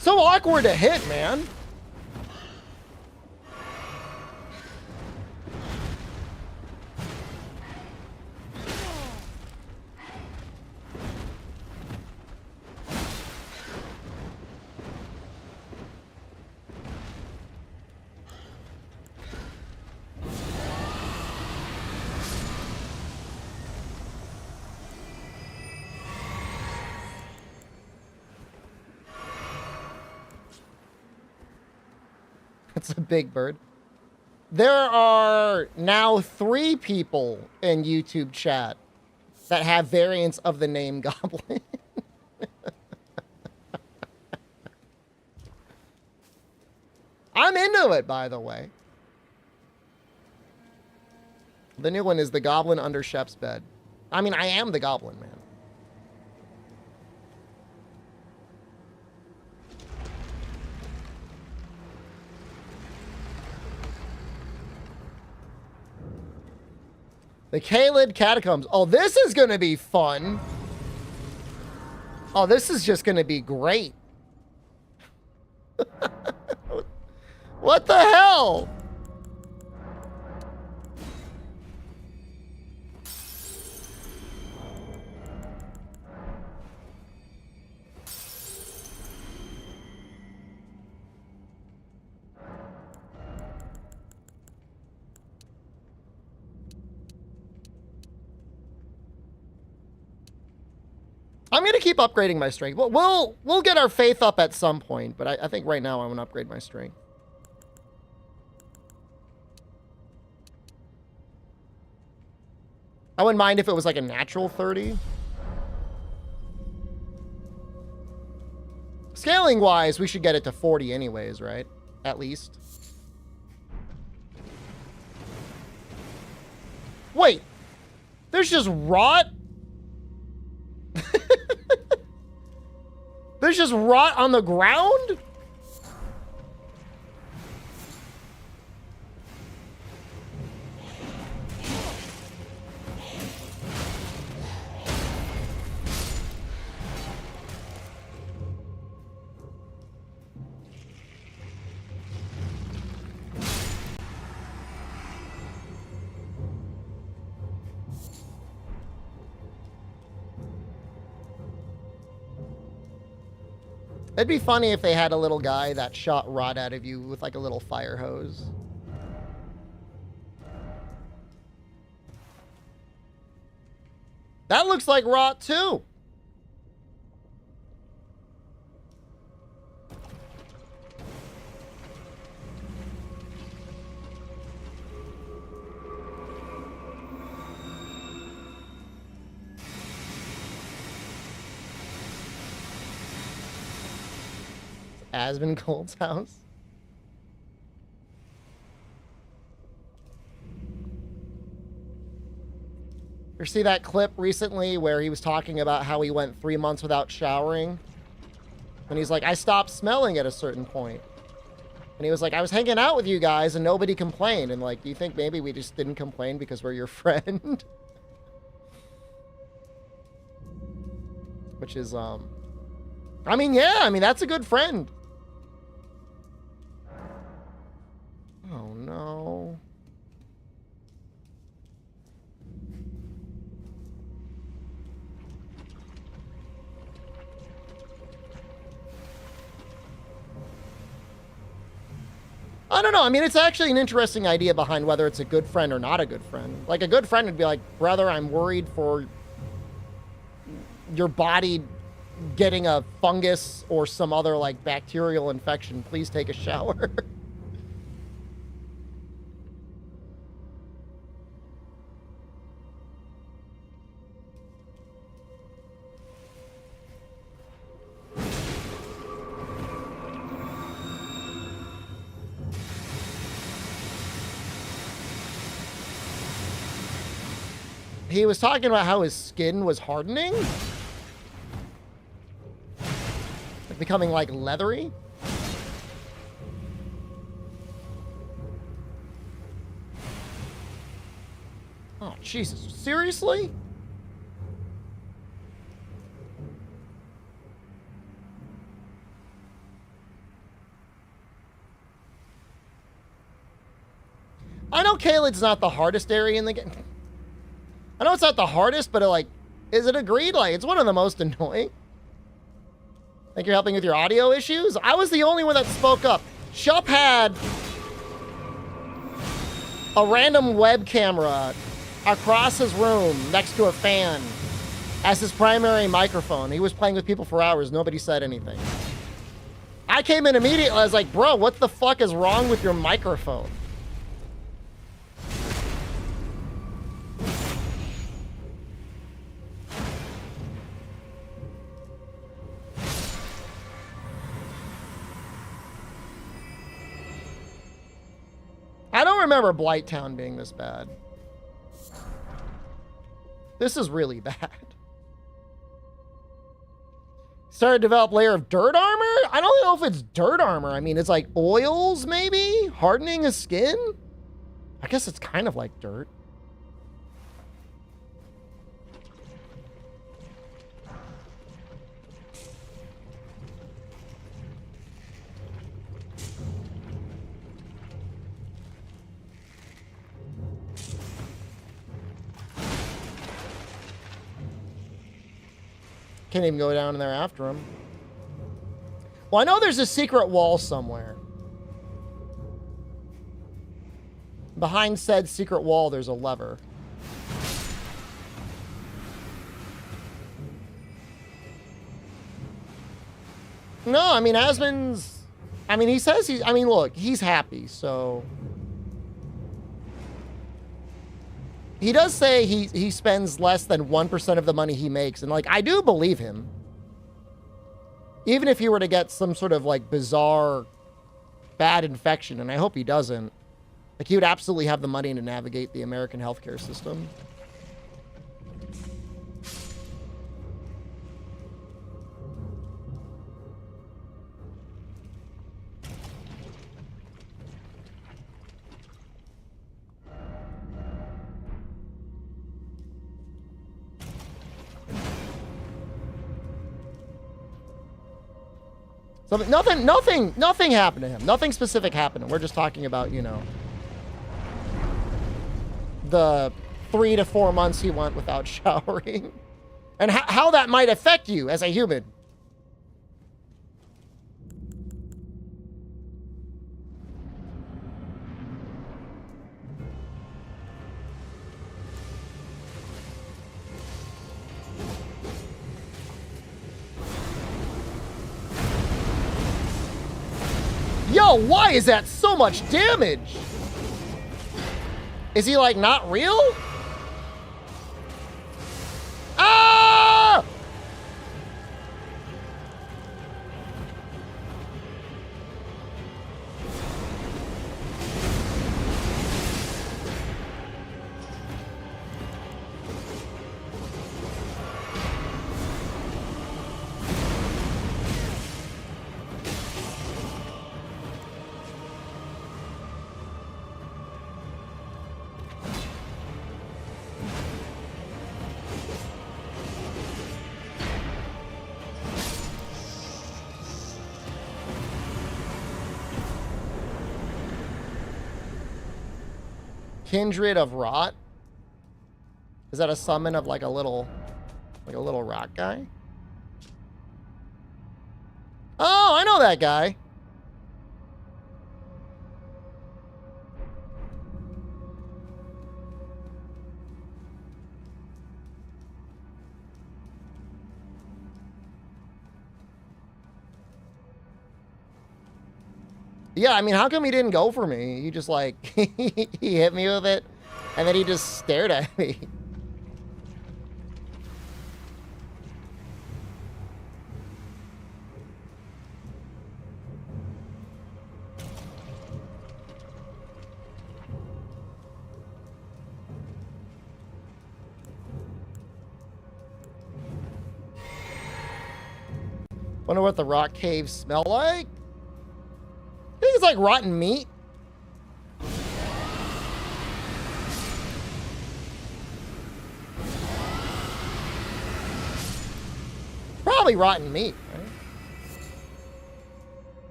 Speaker 2: So awkward to hit, man. It's a big bird. There are now 3 people in YouTube chat that have variants of the name Goblin. I'm into it, by the way. The new one is the Goblin under Shep's bed. I mean, I am the Goblin, man. The Kaled Catacombs. Oh, this is going to be fun. Oh, this is just going to be great. What the hell? I'm going to keep upgrading my strength. We'll get our faith up at some point, but I think right now I want to upgrade my strength. I wouldn't mind if it was like a natural 30. Scaling wise, we should get it to 40 anyways, right? At least. Wait. There's just rot? There's just rot on the ground? It'd be funny if they had a little guy that shot rot out of you with like a little fire hose. That looks like rot too. Asvin Cold's house. You see that clip recently where he was talking about how he went 3 months without showering? And he's like, I stopped smelling at a certain point. And he was like, I was hanging out with you guys and nobody complained. And like, do you think maybe we just didn't complain because we're your friend? which is, I mean, yeah, I mean, that's a good friend. Oh, no. I don't know. I mean, it's actually an interesting idea behind whether it's a good friend or not a good friend. Like, a good friend would be like, brother, I'm worried for your body getting a fungus or some other, like, bacterial infection. Please take a shower. He was talking about how his skin was hardening. Like becoming like leathery. Oh, Jesus. Seriously? I know Caelid's not the hardest area in the game. I know it's not the hardest, but like, is it agreed? Like, it's one of the most annoying. Think you're helping with your audio issues? I was the only one that spoke up. Shup had a random web camera across his room next to a fan as his primary microphone. He was playing with people for hours. Nobody said anything. I came in immediately. I was like, bro, what the fuck is wrong with your microphone? I don't remember Blighttown being this bad. This is really bad. Started to develop layer of dirt armor? I don't know if it's dirt armor. I mean, it's like oils, maybe? Hardening his skin? I guess it's kind of like dirt. Can't even go down in there after him. Well, I know there's a secret wall somewhere. Behind said secret wall, there's a lever. No, I mean, Asmon's... I mean, he says he's... I mean, look, he's happy, so... He does say he spends less than 1% of the money he makes. And, like, I do believe him. Even if he were to get some sort of, like, bizarre bad infection, and I hope he doesn't, like, he would absolutely have the money to navigate the American healthcare system. So nothing happened to him. Nothing specific happened. We're just talking about, you know, the 3 to 4 months he went without showering and how that might affect you as a human. Yo, why is that so much damage? Is he, like, not real? Ah! Kindred of Rot. Is that a summon of like a little rock guy? Oh, I know that guy. Yeah, I mean, how come he didn't go for me? He just like, he hit me with it, and then he just stared at me. Wonder what the rock caves smell like? I think it's like rotten meat. Probably rotten meat, right?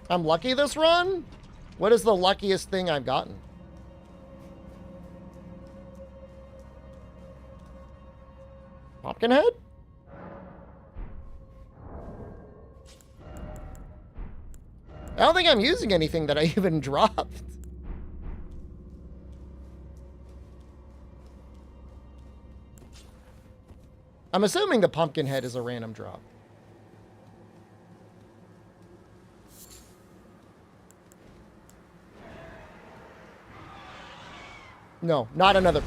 Speaker 2: I'm lucky this run? What is the luckiest thing I've gotten? Pumpkinhead? I don't think I'm using anything that I even dropped. I'm assuming the Pumpkinhead is a random drop. No, not another.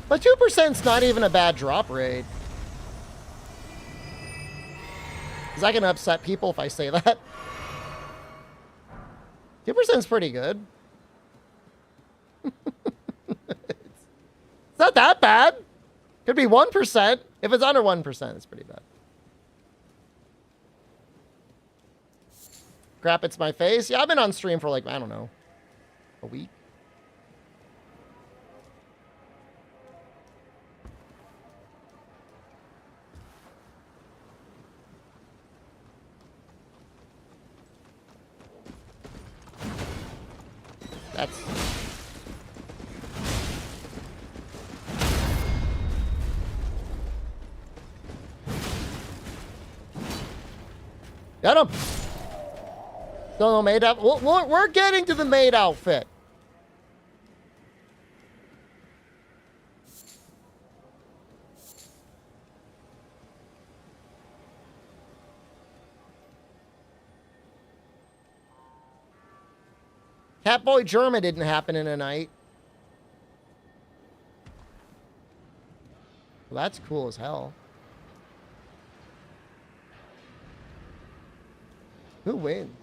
Speaker 2: But 2%'s not even a bad drop rate. Is that going to upset people if I say that? 2%'s pretty good. It's not that bad. Could be 1%. If it's under 1%, it's pretty bad. Crap, it's my face. Yeah, I've been on stream for like, I don't know, a week. That's... Got him! Still no maid outfit. We're getting to the maid outfit. Catboy German didn't happen in a night. Well, that's cool as hell. Who wins?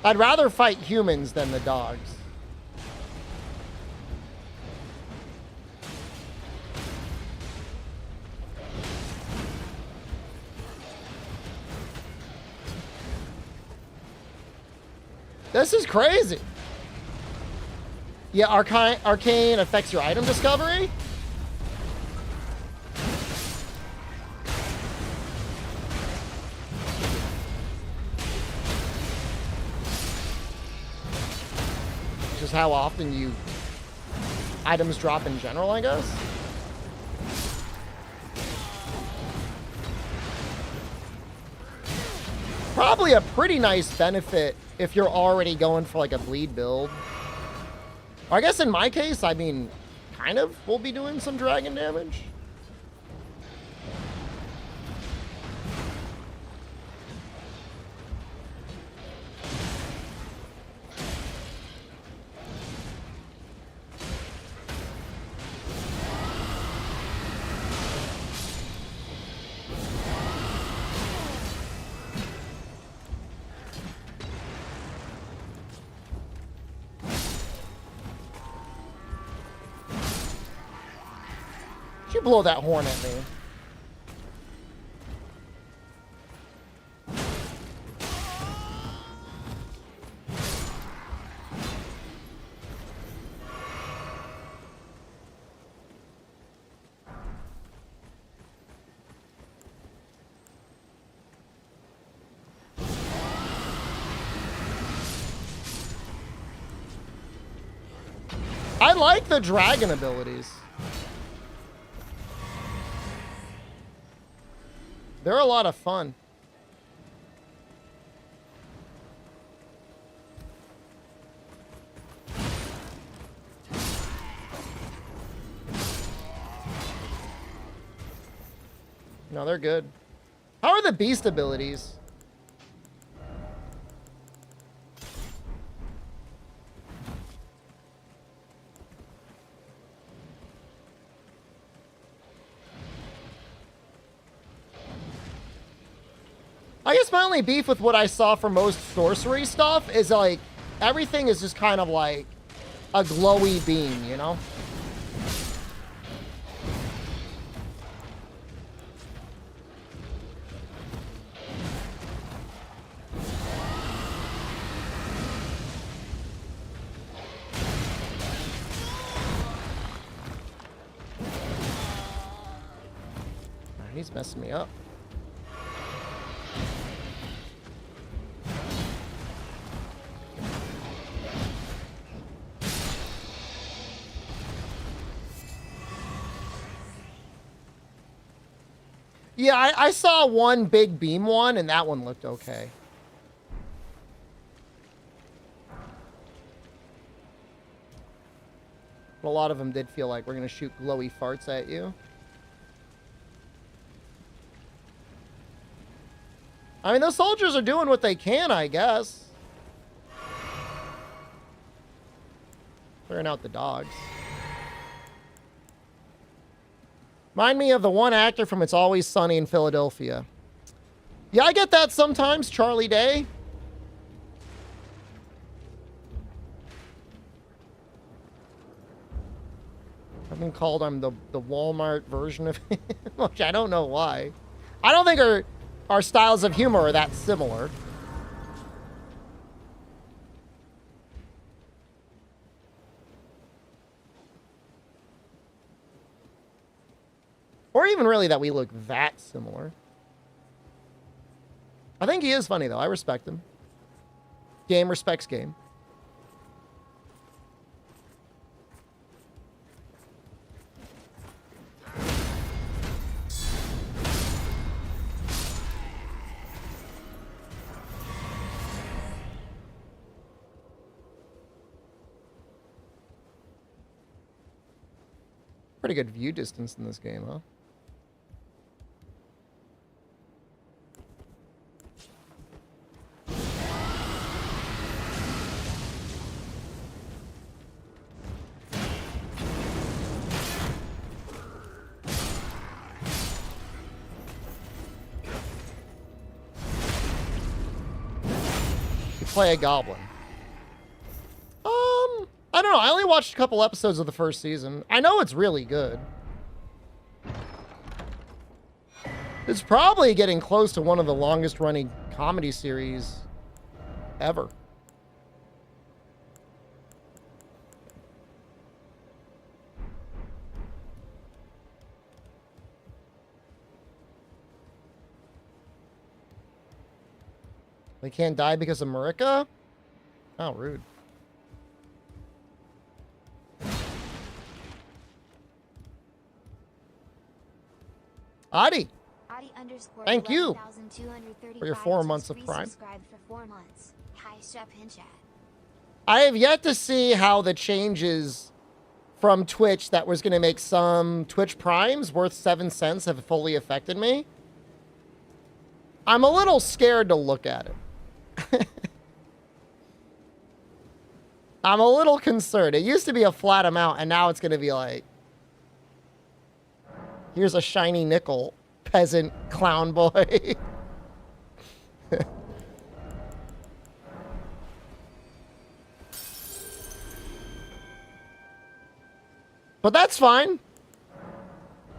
Speaker 2: I'd rather fight humans than the dogs. This is crazy. Yeah, arcane affects your item discovery? Just how often you items drop in general, I guess. Probably a pretty nice benefit if you're already going for like a bleed build. Or I guess in my case, I mean, kind of, we'll be doing some dragon damage. you blow that horn at me? I like the dragon abilities. They're a lot of fun. No, they're good. How are the beast abilities? I guess my only beef with what I saw for most sorcery stuff is like everything is just kind of like a glowy beam, you know? He's messing me up. Yeah, I saw one big beam one, and that one looked okay. But a lot of them did feel like we're going to shoot glowy farts at you. I mean, the soldiers are doing what they can, I guess. Clearing out the dogs. Remind me of the one actor from It's Always Sunny in Philadelphia. Yeah, I get that sometimes, Charlie Day. I've been called I'm the Walmart version of him, which I don't know why. I don't think our styles of humor are that similar. Or even really that we look that similar. I think he is funny, though. I respect him. Game respects game. Pretty good view distance in this game, huh? Play a goblin. I don't know. I only watched a couple episodes of the first season. I know it's really good. It's probably getting close to one of the longest running comedy series ever. They can't die because of Marika? Oh, rude. Adi. Thank you for your 4 months of Prime. I have yet to see how the changes from Twitch that was going to make some Twitch Primes worth 7 cents have fully affected me. I'm a little scared to look at it. I'm a little concerned. It used to be a flat amount, and now it's going to be like, here's a shiny nickel, peasant clown boy. But that's fine.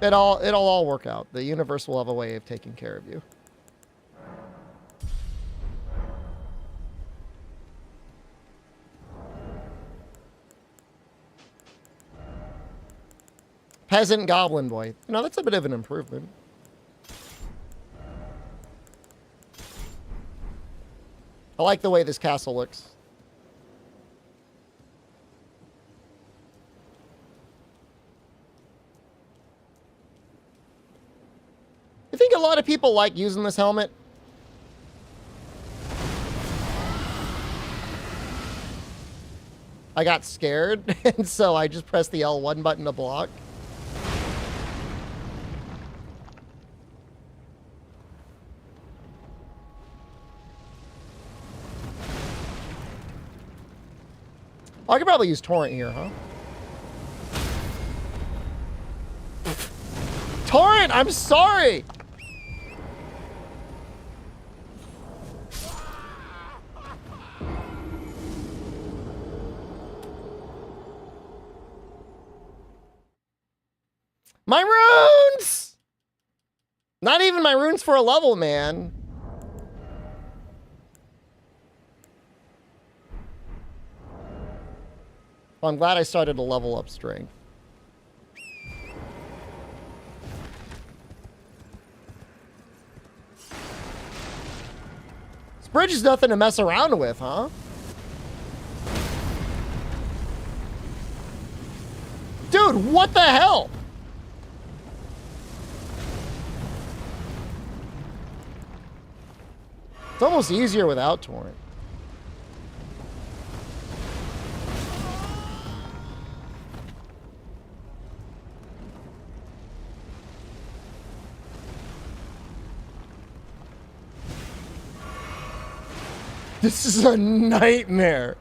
Speaker 2: It'll all work out. The universe will have a way of taking care of you. Peasant Goblin Boy. No, that's a bit of an improvement. I like the way this castle looks. I think a lot of people like using this helmet. I got scared, and so I just pressed the L1 button to block. Oh, I could probably use Torrent here, huh? Torrent, I'm sorry! My runes! Not even my runes for a level, man. Well, I'm glad I started to level up strength. This bridge is nothing to mess around with, huh? Dude, what the hell? It's almost easier without Torrent. This is a nightmare.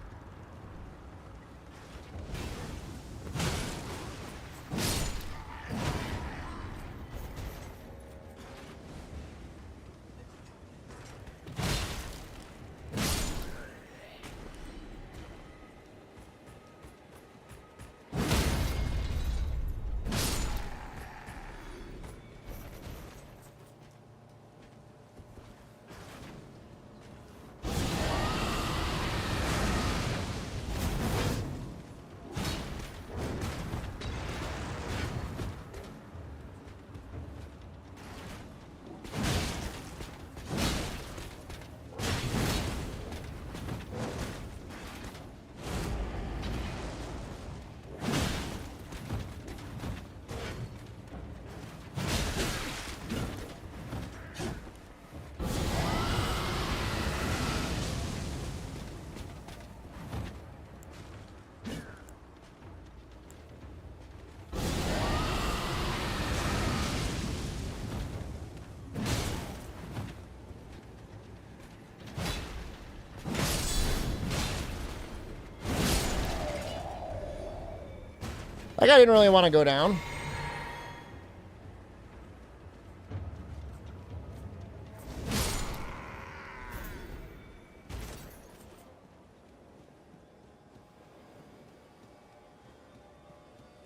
Speaker 2: That guy didn't really want to go down.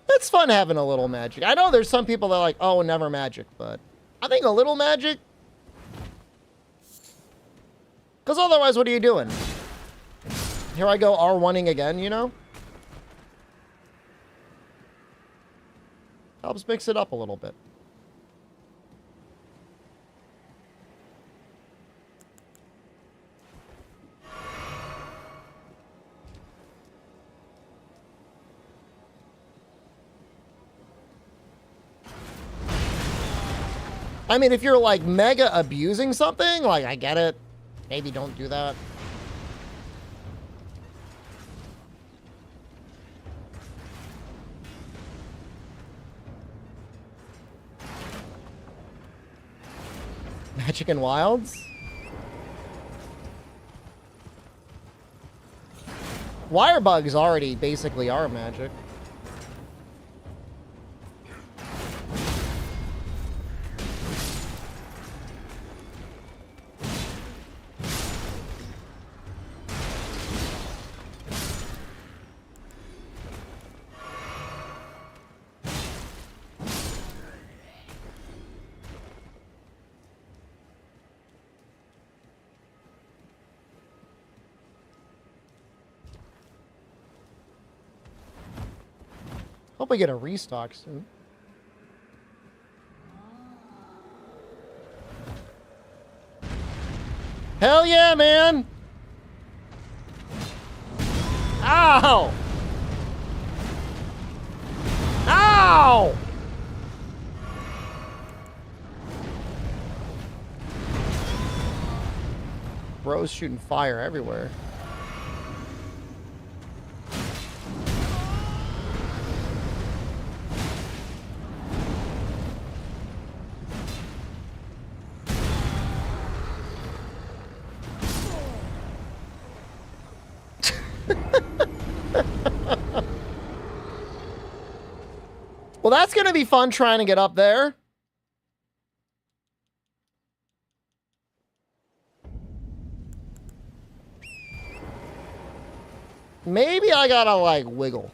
Speaker 2: It's fun having a little magic. I know there's some people that are like, oh, never magic, but I think a little magic. Because otherwise, what are you doing? Here I go R1ing again, you know? Helps mix it up a little bit. I mean, if you're like mega abusing something, like I get it. Maybe don't do that. Magic and Wilds? Wire bugs already basically are magic. Hope we get a restock soon. Hell yeah, man! Ow! Ow! Bro's shooting fire everywhere. Well, that's going to be fun trying to get up there. Maybe I gotta, like, wiggle.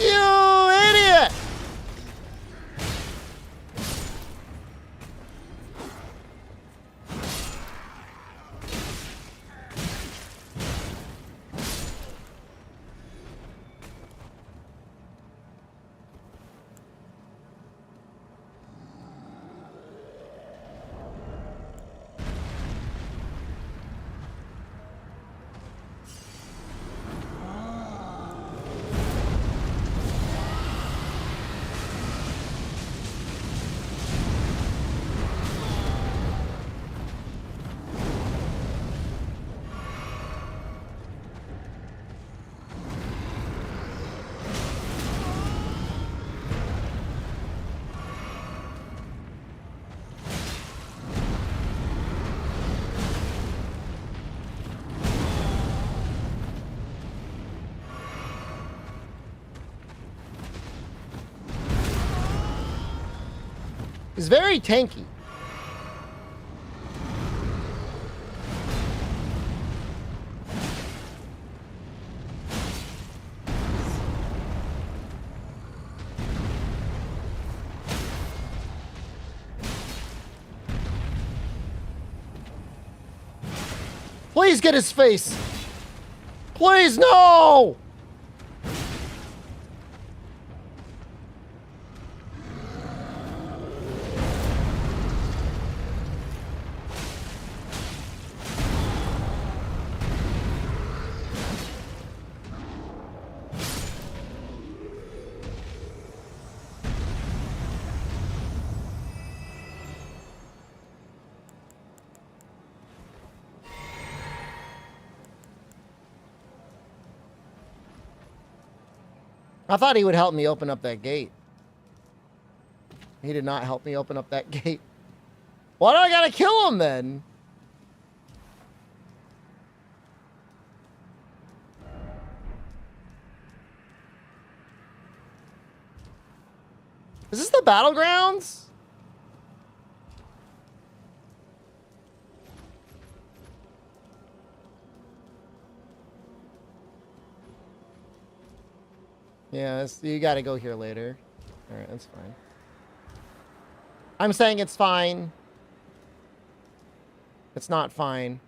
Speaker 2: You idiot! He's very tanky. Please get his face. Please, no! I thought he would help me open up that gate. He did not help me open up that gate. Why do I gotta kill him then? Is this the battlegrounds? Yeah, you gotta go here later. Alright, that's fine. I'm saying it's fine. It's not fine.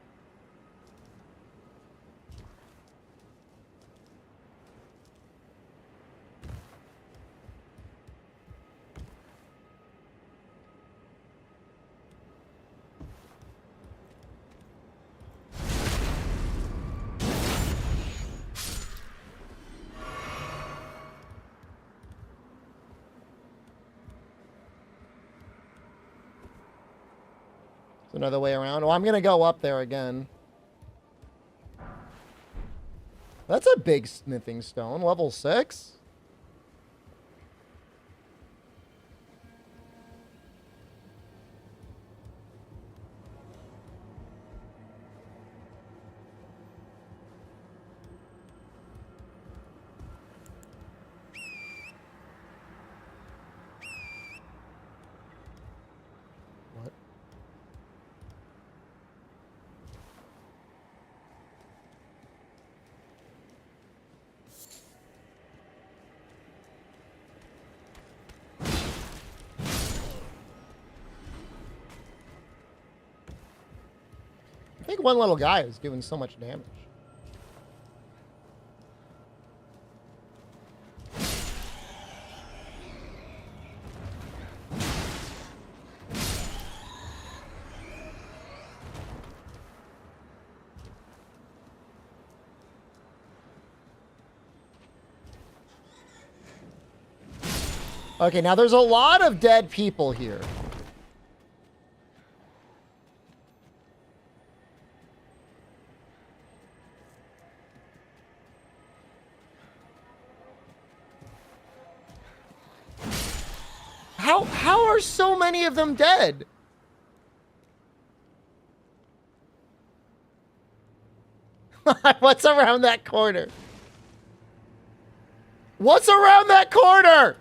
Speaker 2: So Another way around. Well, I'm going to go up there again. That's a big smithing stone. Level 6? What? I think one little guy is doing so much damage. Okay, now there's a lot of dead people here. How are so many of them dead? What's around that corner? What's around that corner?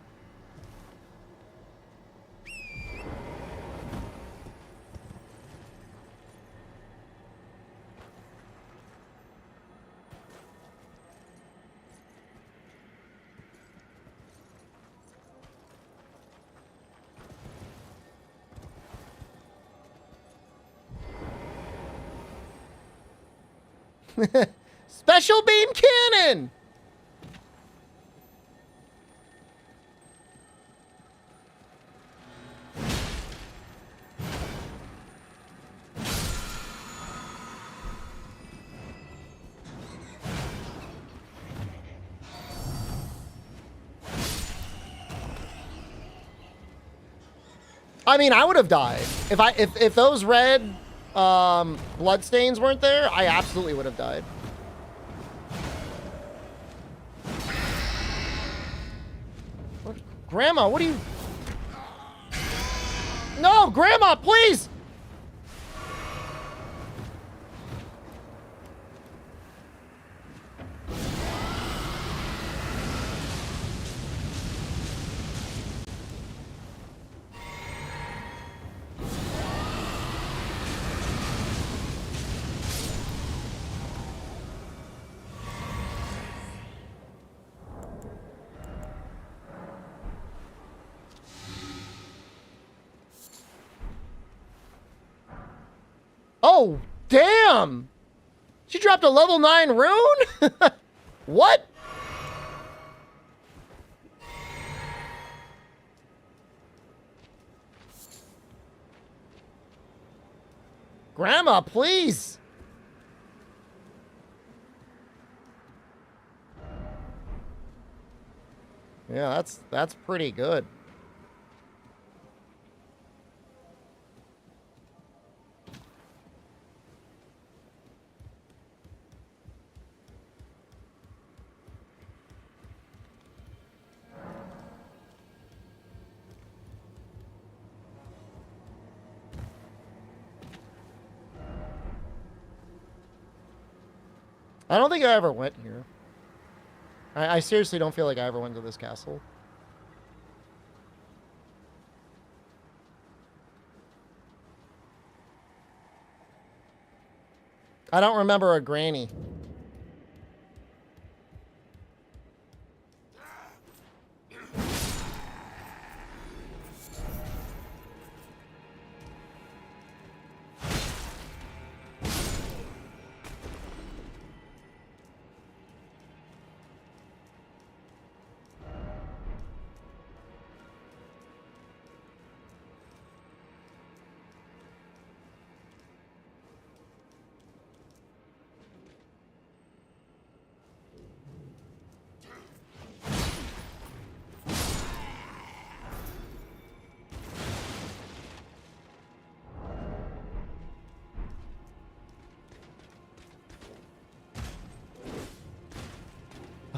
Speaker 2: Special beam cannon! I mean, I would have died. If those red blood stains weren't there, I absolutely would have died. Grandma, what are you... No, Grandma, please! Oh, damn! She dropped a level 9 rune? What? Grandma, please! Yeah, that's pretty good. I don't think I ever went here. I seriously don't feel like I ever went to this castle. I don't remember a granny.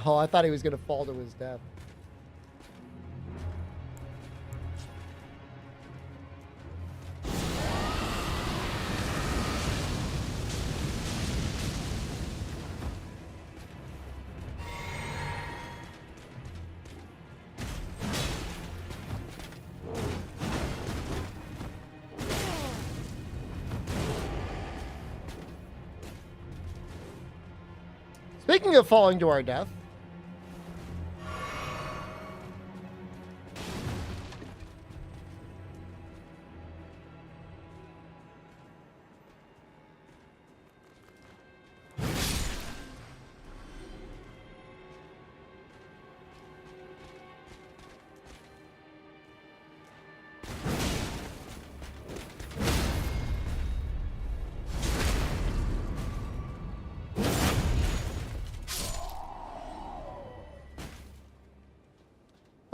Speaker 2: Oh, I thought he was going to fall to his death. Speaking of falling to our death.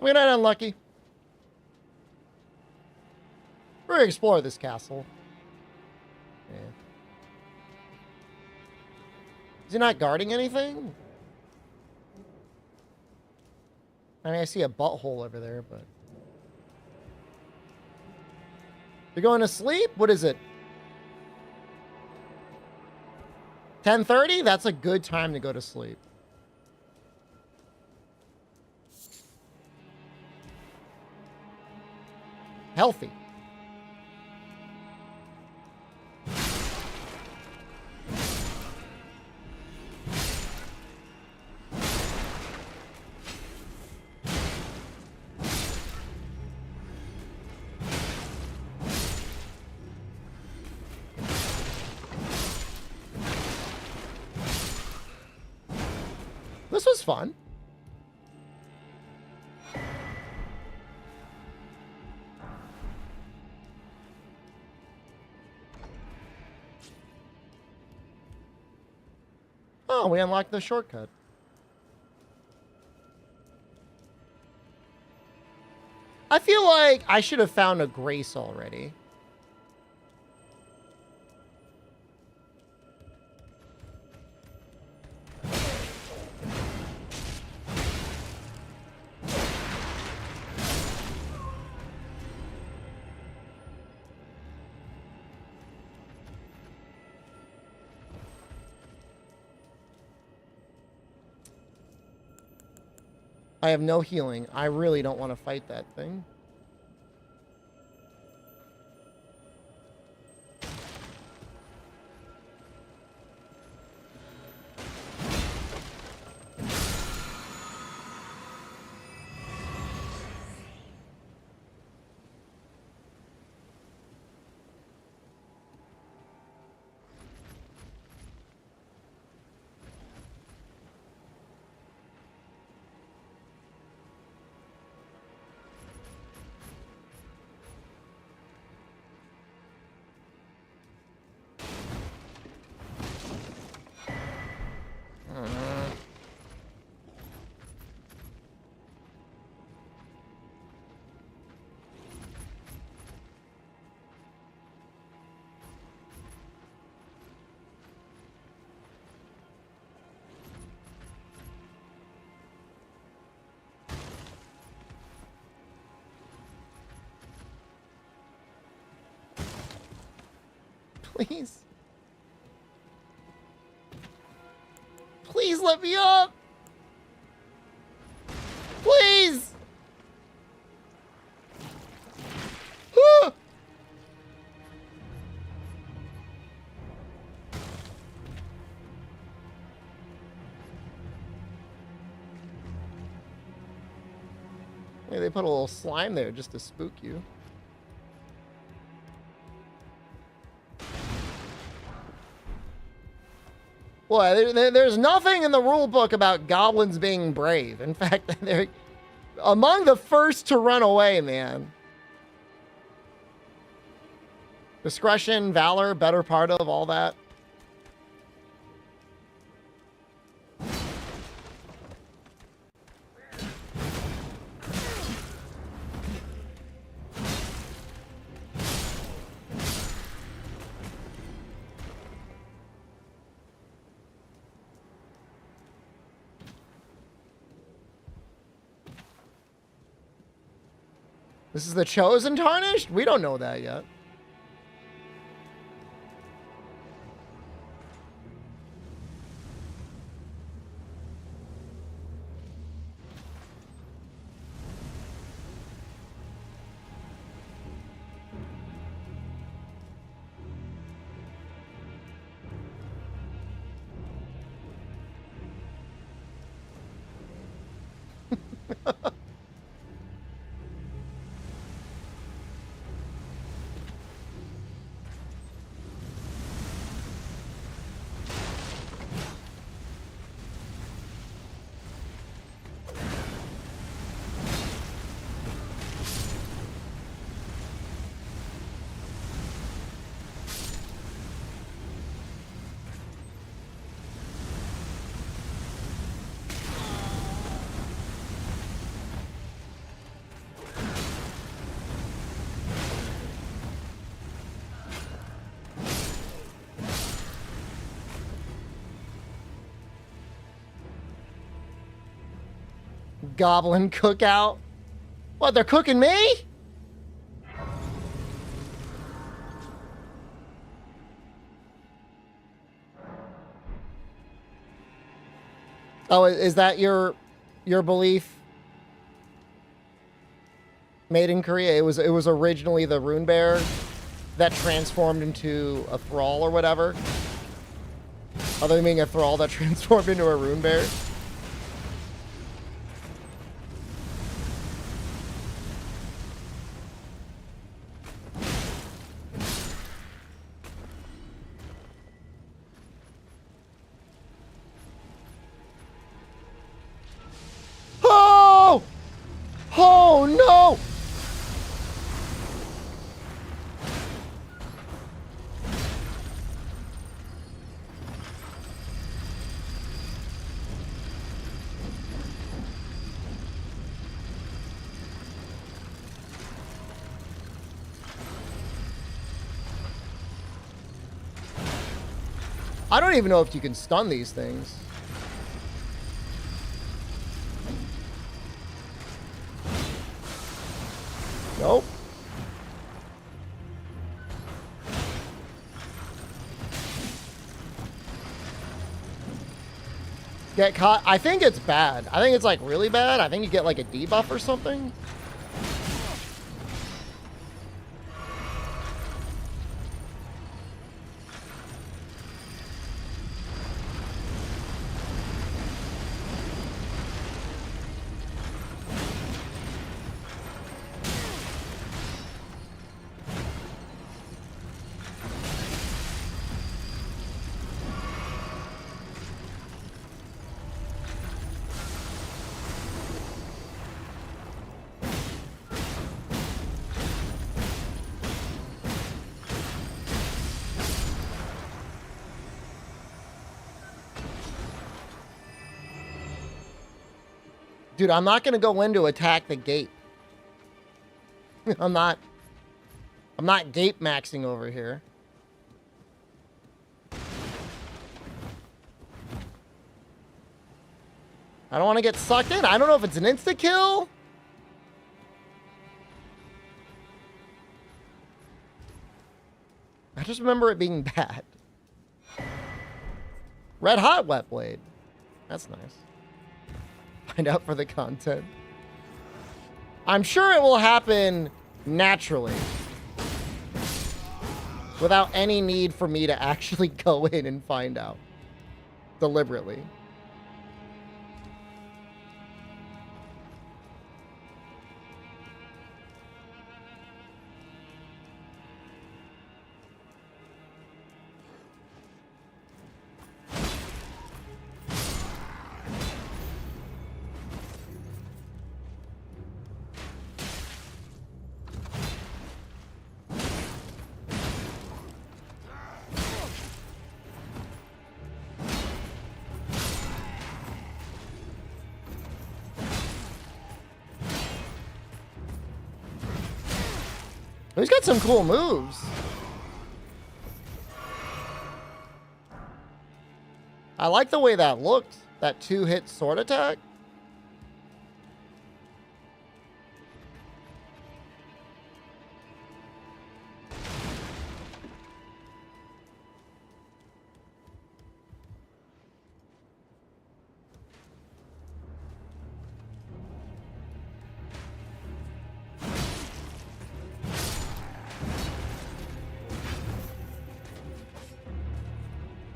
Speaker 2: I'm gonna unlucky. We're gonna explore this castle. Yeah. Is he not guarding anything? I mean, I see a butthole over there, but... You're going to sleep? What is it? 10:30? That's a good time to go to sleep. Healthy. This was fun. Oh, we unlocked the shortcut. I feel like I should have found a grace already. I have no healing. I really don't want to fight that thing. Please. Please let me up. Please. Ah! Yeah, they put a little slime there just to spook you. Well, there's nothing in the rule book about goblins being brave. In fact, they're among the first to run away, man. Discretion, valor, better part of all that. This is the chosen tarnished? We don't know that yet. Goblin cookout. What, they're cooking me? Oh, is that your belief? Made in Korea. It was originally the rune bear that transformed into a thrall or whatever. Other than being a thrall that transformed into a rune bear. Oh no! I don't even know if you can stun these things. Nope. Get caught. I think it's bad. I think it's like really bad. I think you get like a debuff or something. Dude, I'm not going to go in to attack the gate. I'm not gate maxing over here. I don't want to get sucked in. I don't know if it's an insta-kill. I just remember it being bad. Red hot wet blade. That's nice. Find out for the content. I'm sure it will happen naturally. Without any need for me to actually go in and find out. Deliberately. He's got some cool moves. I like the way that looked. That 2-hit sword attack.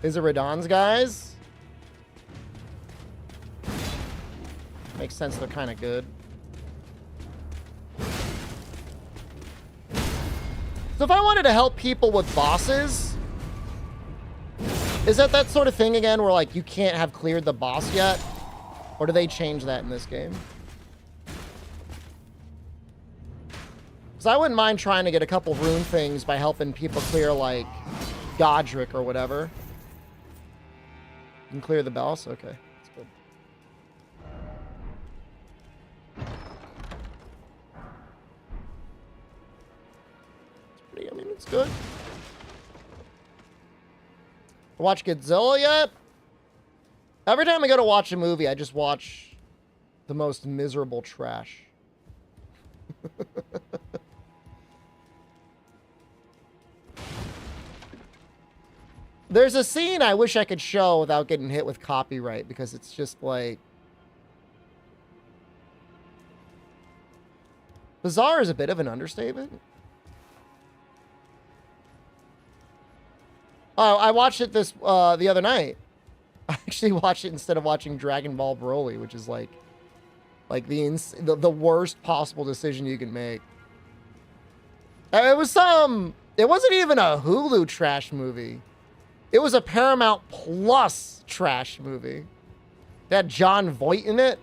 Speaker 2: Is it Radahn's guys? Makes sense, they're kind of good. So if I wanted to help people with bosses, is that sort of thing again where like you can't have cleared the boss yet? Or do they change that in this game? Because I wouldn't mind trying to get a couple rune things by helping people clear like Godric or whatever. You can clear the boss? Okay, that's good. I mean, it's good. Watch Godzilla yet? Every time I go to watch a movie, I just watch the most miserable trash. There's a scene I wish I could show without getting hit with copyright because it's just like... Bizarre is a bit of an understatement. Oh, I watched it the other night. I actually watched it instead of watching Dragon Ball Broly, which is like the worst possible decision you can make. It wasn't even a Hulu trash movie. It was a Paramount Plus trash movie. It had John Voight in it.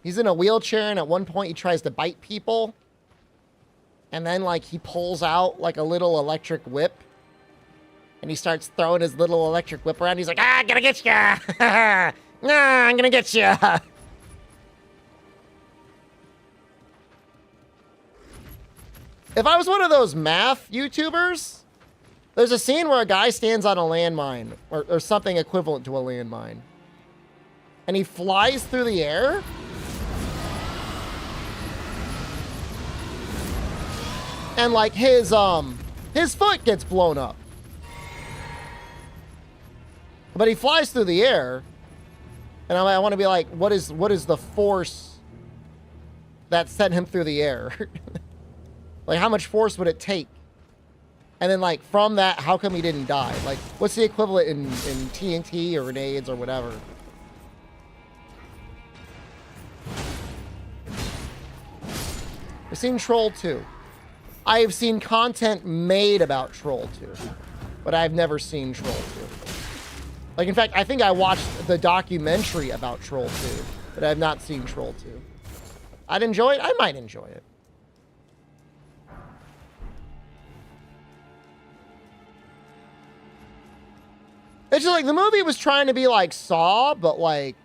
Speaker 2: He's in a wheelchair, and at one point he tries to bite people. And then, like, he pulls out, like, a little electric whip. And he starts throwing his little electric whip around. He's like, I'm gonna get ya! Nah, I'm gonna get ya! If I was one of those math YouTubers, there's a scene where a guy stands on a landmine, or something equivalent to a landmine. And he flies through the air. And like his foot gets blown up. But he flies through the air. And I want to be like, what is the force that sent him through the air? Like, how much force would it take? And then like from that, how come he didn't die? Like, what's the equivalent in TNT or grenades or whatever? I've seen Troll 2. I have seen content made about Troll 2, but I've never seen Troll 2. Like, in fact, I think I watched the documentary about Troll 2, but I have not seen Troll 2. I'd enjoy it. I might enjoy it. It's just like, the movie was trying to be like Saw, but like,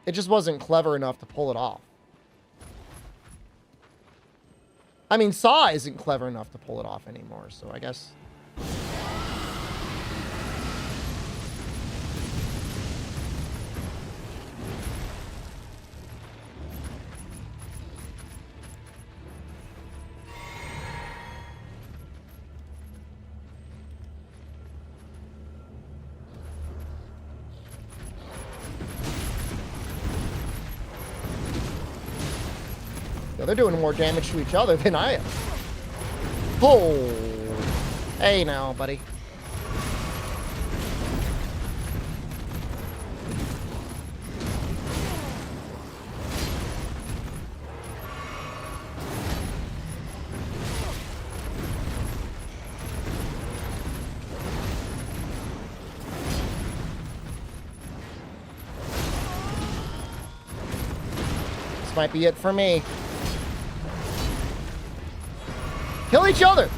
Speaker 2: it just wasn't clever enough to pull it off. I mean, Saw isn't clever enough to pull it off anymore, so I guess... They're doing more damage to each other than I am. Oh. Hey now, buddy. This might be it for me. Kill each other!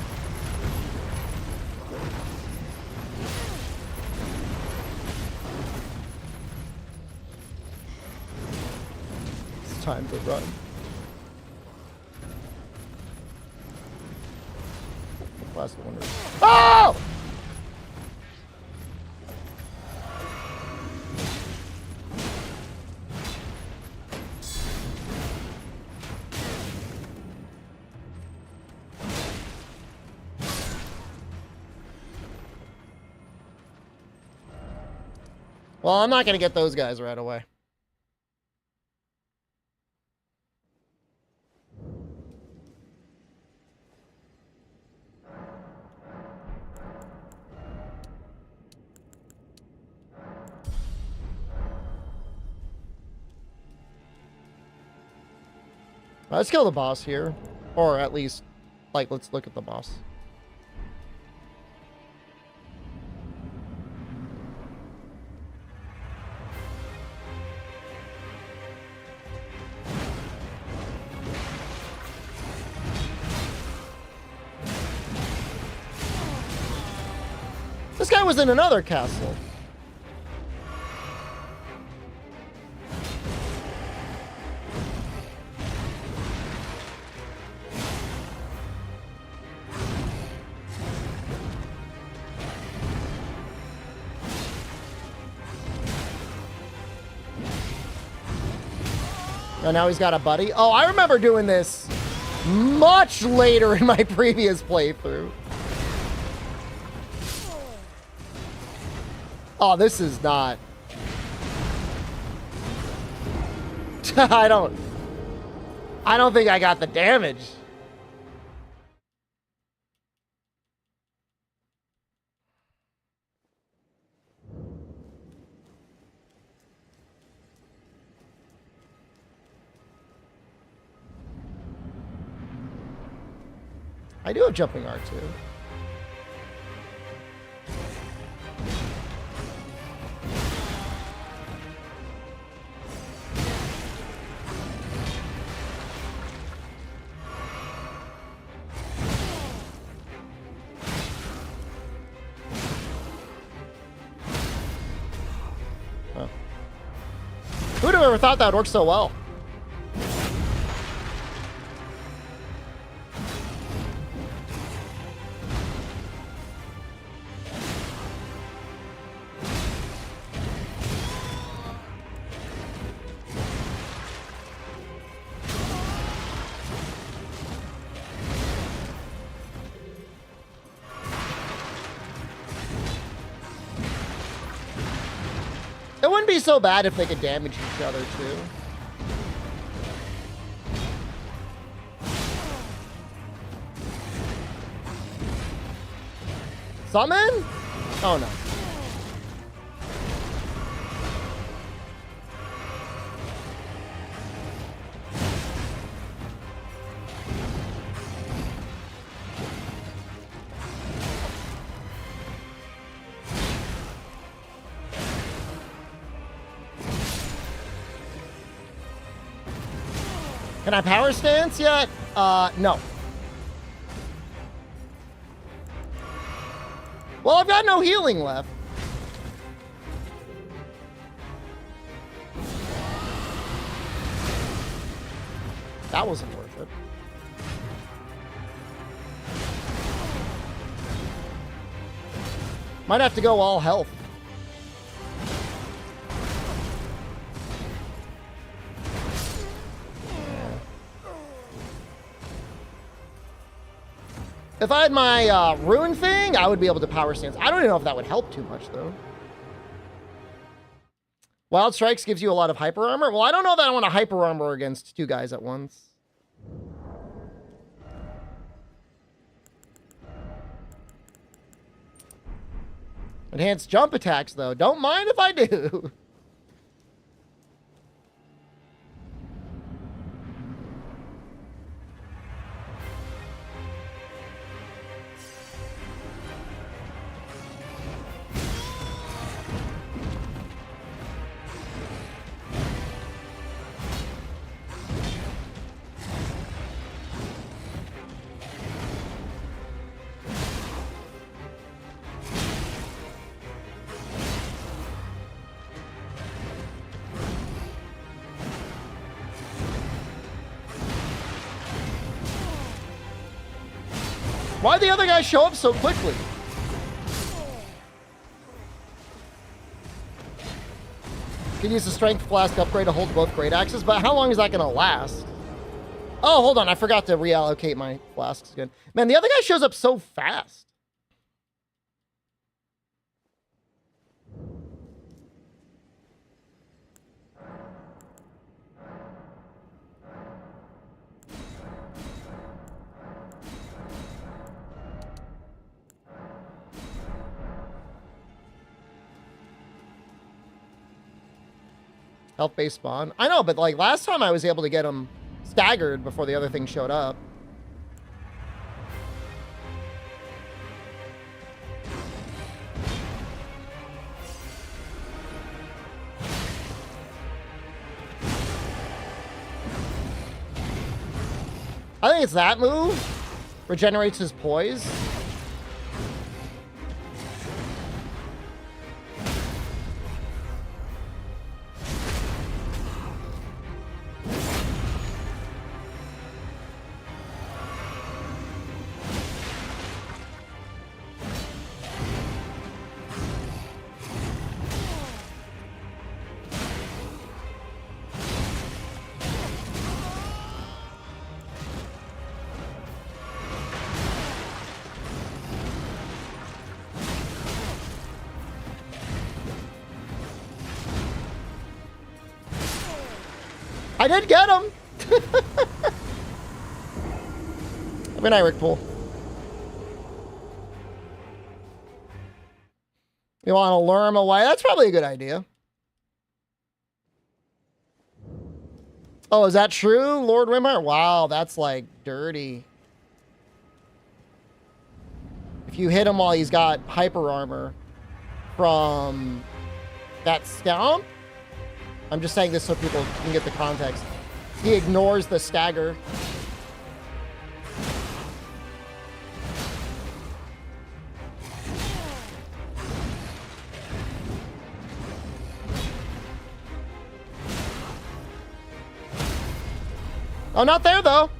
Speaker 2: It's time to run. Last one. Oh! Well, I'm not going to get those guys right away. Let's kill the boss here. Or at least, like, let's look at the boss. This guy was in another castle. Oh, now he's got a buddy. Oh, I remember doing this much later in my previous playthrough. Oh, this is not. I don't think I got the damage. I do have jumping R2. Huh. Who'd have ever thought that would work so well? It wouldn't be so bad if they could damage each other, too. Summon? Oh, no. Can I power stance yet? No. Well, I've got no healing left. That wasn't worth it. Might have to go all health. If I had my rune thing, I would be able to power stance. I don't even know if that would help too much, though. Wild Strikes gives you a lot of hyper armor. Well, I don't know that I want to hyper armor against two guys at once. Enhanced jump attacks, though. Don't mind if I do. Why'd the other guy show up so quickly? Can use the strength flask upgrade to hold both great axes, but how long is that gonna last? Oh, hold on, I forgot to reallocate my flasks again. Man, the other guy shows up so fast. Health-based spawn. I know, but like last time I was able to get him staggered before the other thing showed up. I think it's that move. Regenerates his poise. I did get him. Good night, Rick Poole. You want to lure him away? That's probably a good idea. Oh, is that true, Lord Rimmer? Wow, that's like dirty. If you hit him while he's got hyper armor from that stomp, I'm just saying this so people can get the context. He ignores the stagger. Oh, not there though.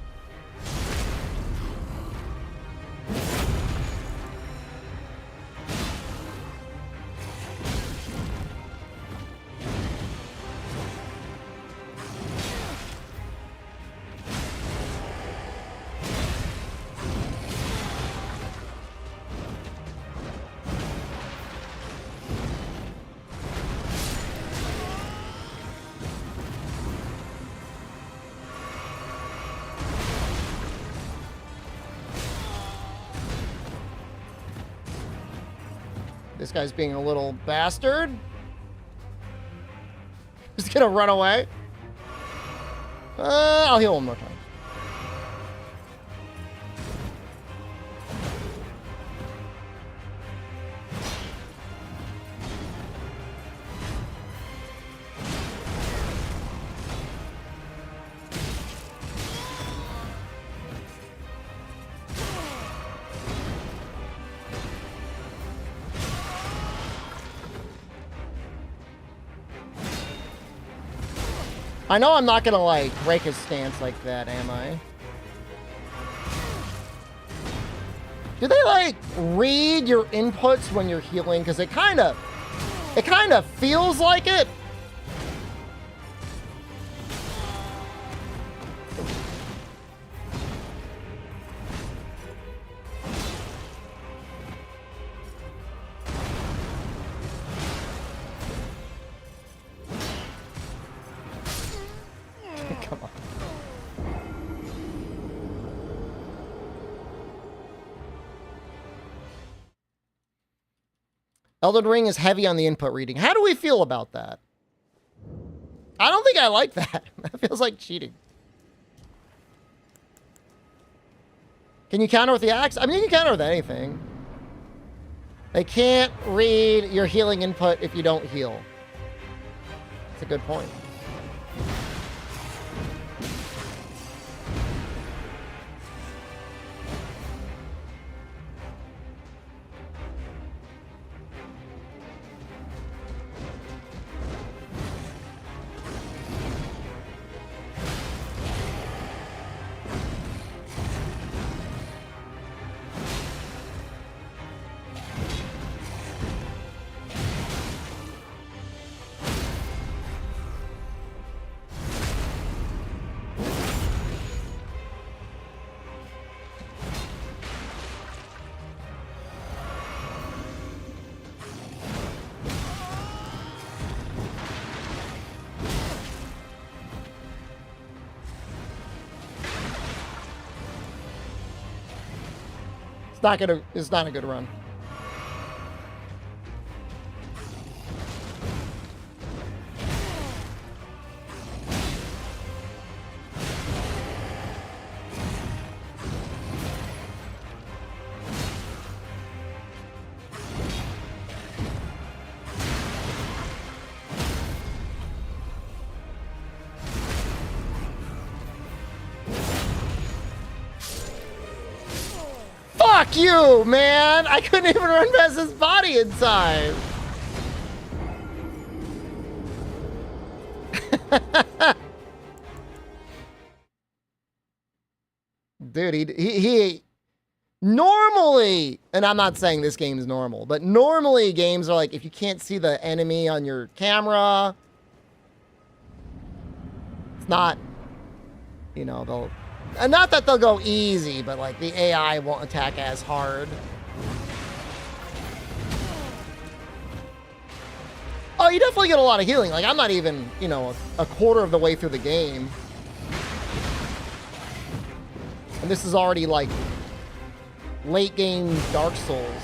Speaker 2: This guy's being a little bastard. He's gonna run away. I'll heal one more time. I know I'm not gonna like break his stance like that, am I? Do they like read your inputs when you're healing? Because it kind of feels like it. Come on. Elden Ring is heavy on the input reading. How do we feel about that? I don't think I like that. That feels like cheating. Can you counter with the axe? I mean, you can counter with anything. They can't read your healing input if you don't heal. That's a good point. It's not a good run. Fuck you, man! I couldn't even run past his body in time. Dude, he normally, and I'm not saying this game is normal, but normally games are like, if you can't see the enemy on your camera, it's not, you know, they'll, and not that they'll go easy, but like the AI won't attack as hard. Oh, you definitely get a lot of healing. Like, I'm not even, you know, a quarter of the way through the game. And this is already like late game Dark Souls.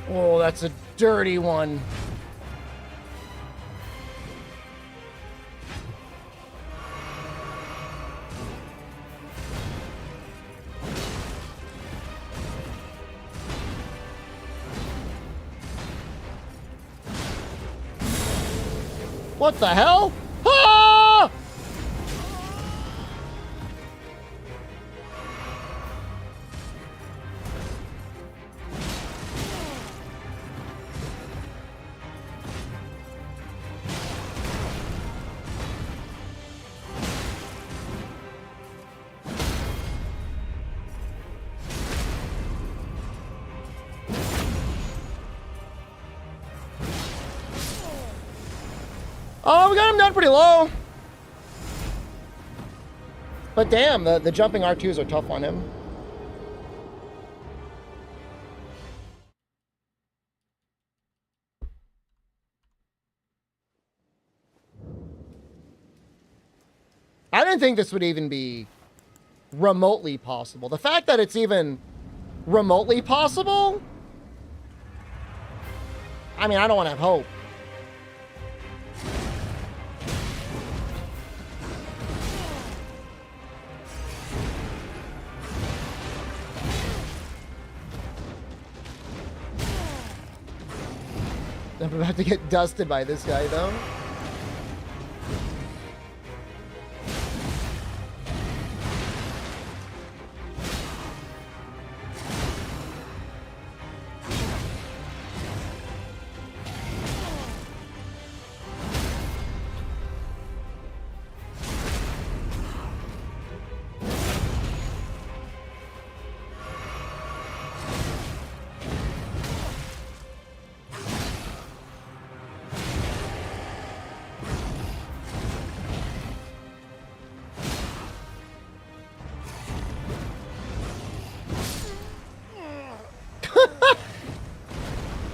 Speaker 2: Oh, that's a dirty one. What the hell? Ah! Oh, we got him down pretty low. But damn, the jumping R2s are tough on him. I didn't think this would even be remotely possible. The fact that it's even remotely possible, I mean, I don't want to have hope. I'm about to get dusted by this guy, though.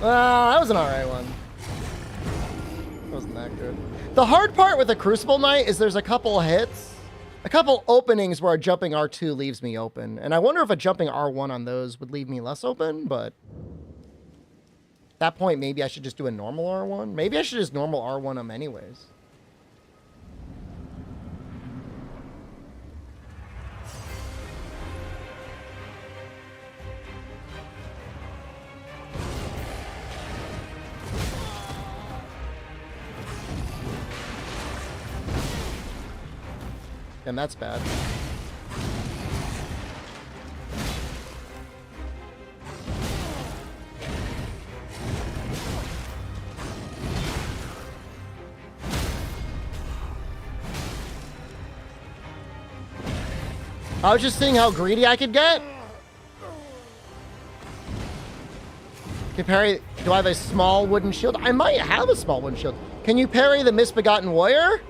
Speaker 2: That was an alright one. Wasn't that good. The hard part with the Crucible Knight is there's a couple hits, a couple openings where a jumping R2 leaves me open. And I wonder if a jumping R1 on those would leave me less open, but at that point, maybe I should just do a normal R1. Maybe I should just normal R1 them anyways. And that's bad. I was just seeing how greedy I could get. Can parry? Do I have a small wooden shield? I might have a small wooden shield. Can you parry the Misbegotten Warrior?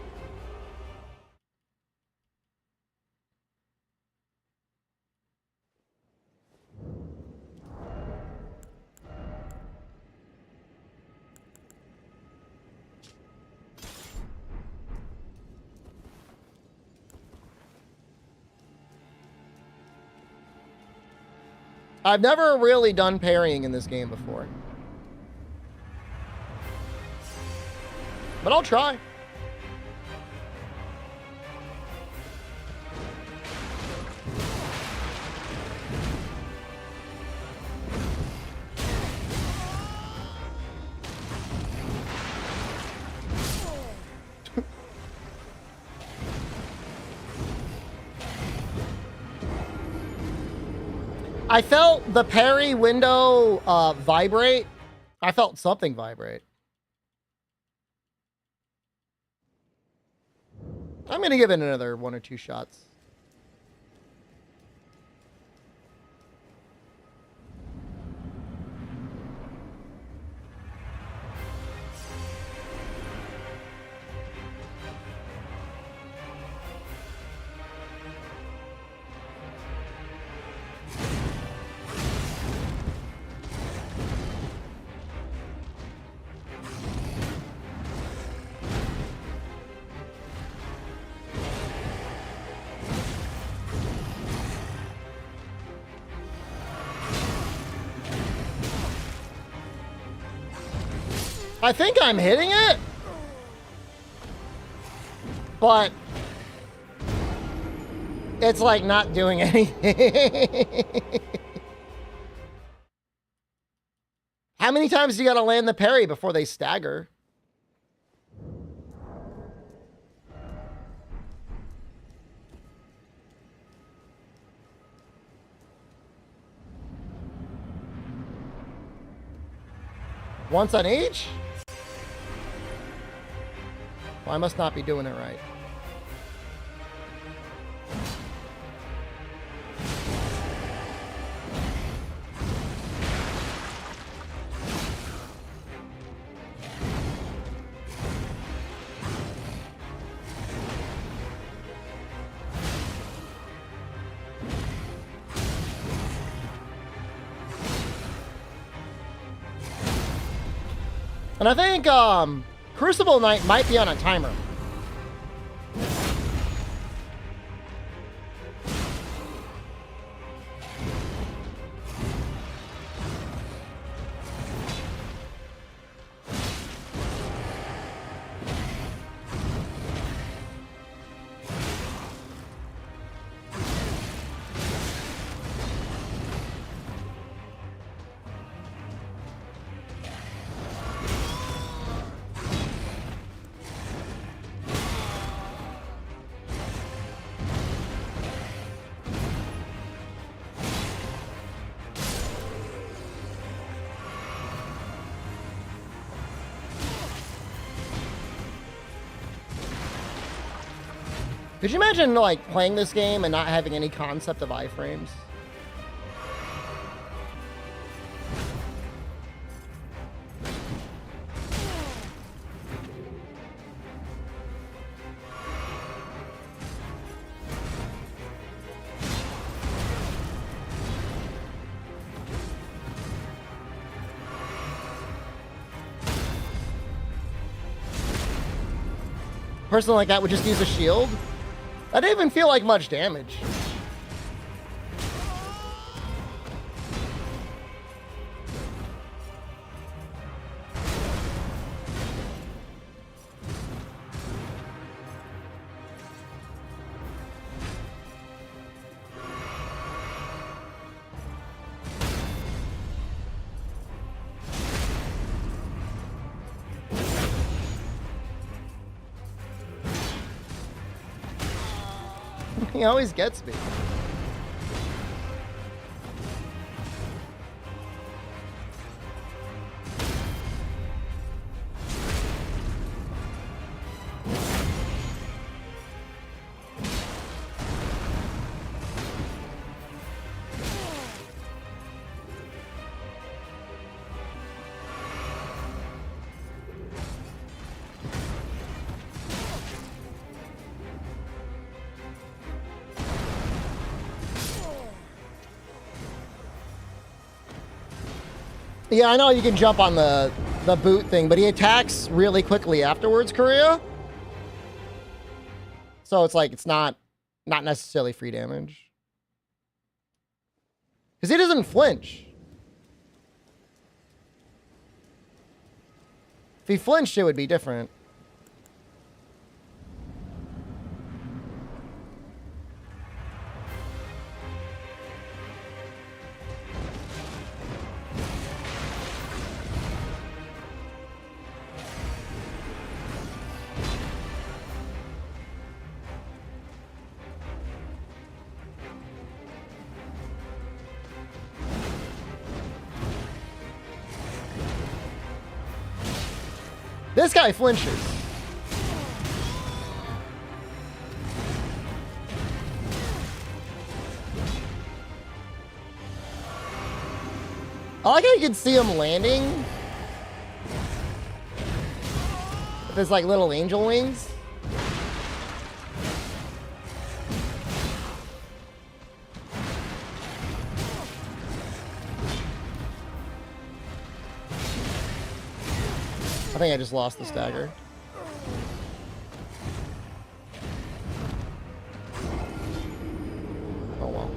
Speaker 2: I've never really done parrying in this game before. But I'll try. I felt the parry window vibrate. I felt something vibrate. I'm going to give it another 1 or 2 shots. I think I'm hitting it, but it's like not doing anything. How many times do you got to land the parry before they stagger? Once on each? Well, I must not be doing it right. And I think Crucible Knight might be on a timer. Could you imagine, like, playing this game and not having any concept of iframes? person like that would just use a shield. That didn't even feel like much damage. He always gets me. Yeah, I know you can jump on the boot thing, but he attacks really quickly afterwards, Korea. So it's like, it's not necessarily free damage. Because he doesn't flinch. If he flinched, it would be different. This guy flinches. I like how you can see him landing with his like little angel wings. I think I just lost the stagger. Oh well.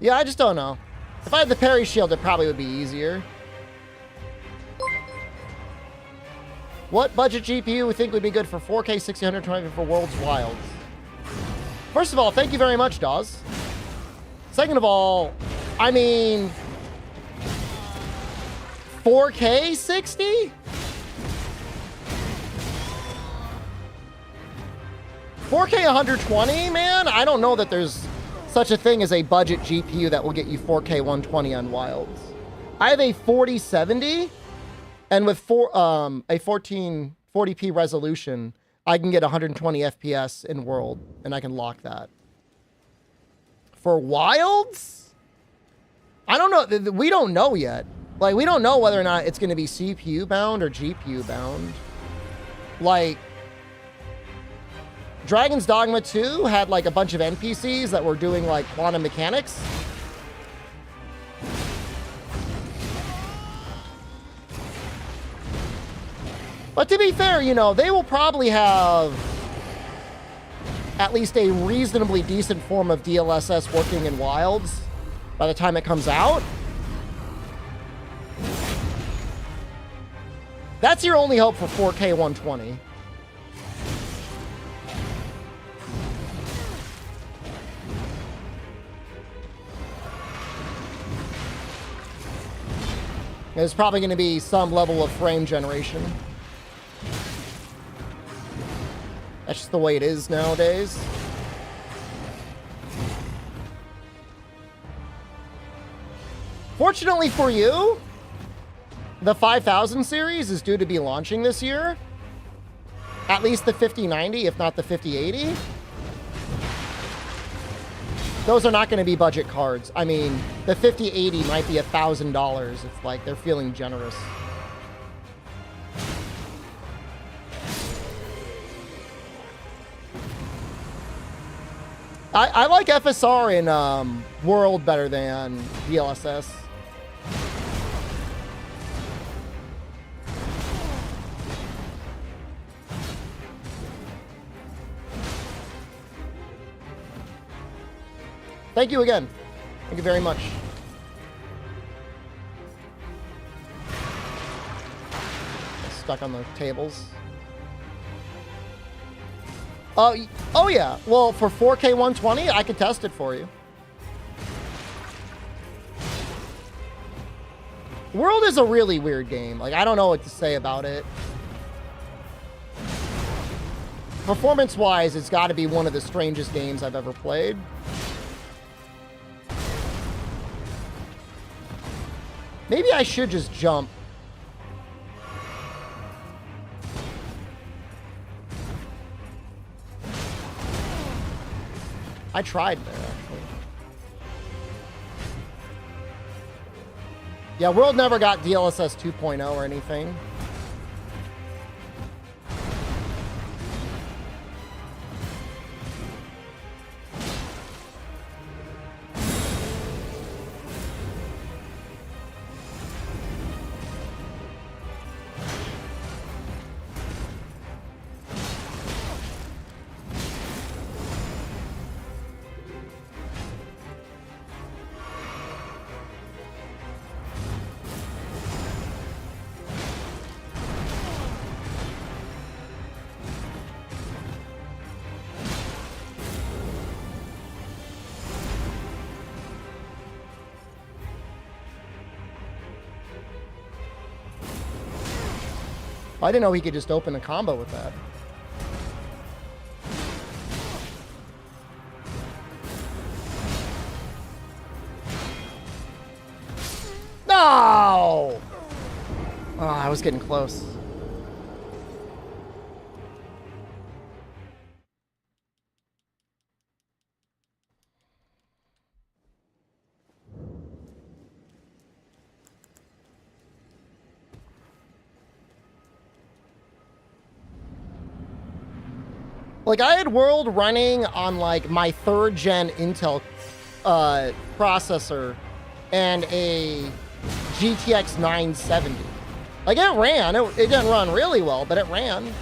Speaker 2: Yeah, I just don't know. If I had the parry shield, it probably would be easier. What budget GPU we think would be good for 4K 6020 for Worlds Wilds? First of all, thank you very much, Dawes. Second of all, I mean, 4K 60? 4K 120, man? I don't know that there's such a thing as a budget GPU that will get you 4K 120 on Wilds. I have a 4070, and with a 1440p resolution, I can get 120 FPS in World, and I can lock that. For Wilds? I don't know. We don't know yet. Like, we don't know whether or not it's going to be CPU bound or GPU bound. Like, Dragon's Dogma 2 had like a bunch of NPCs that were doing like quantum mechanics. But to be fair, you know, they will probably have at least a reasonably decent form of DLSS working in Wilds by the time it comes out. That's your only hope for 4K 120. There's probably going to be some level of frame generation. That's just the way it is nowadays. Fortunately for you, the 5000 series is due to be launching this year. At least the 5090, if not the 5080. Those are not going to be budget cards. I mean, the 5080 might be $1,000. It's like they're feeling generous. I like FSR in World better than DLSS. Thank you again. Thank you very much. Stuck on the tables. Oh yeah. Well, for 4K 120, I could test it for you. World is a really weird game. Like, I don't know what to say about it. Performance-wise, it's got to be one of the strangest games I've ever played. Maybe I should just jump. I tried there, actually. Yeah, World never got DLSS 2.0 or anything. I didn't know he could just open a combo with that. No! Oh, I was getting close. Like, I had World running on, like, my 3rd gen Intel processor and a GTX 970. Like, it ran. It didn't run really well, but it ran.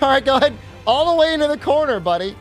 Speaker 2: All right, go ahead. All the way into the corner, buddy.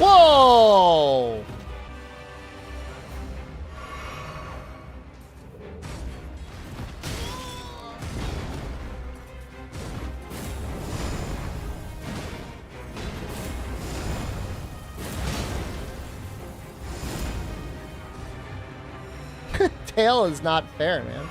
Speaker 2: Whoa! Tail is not fair, man.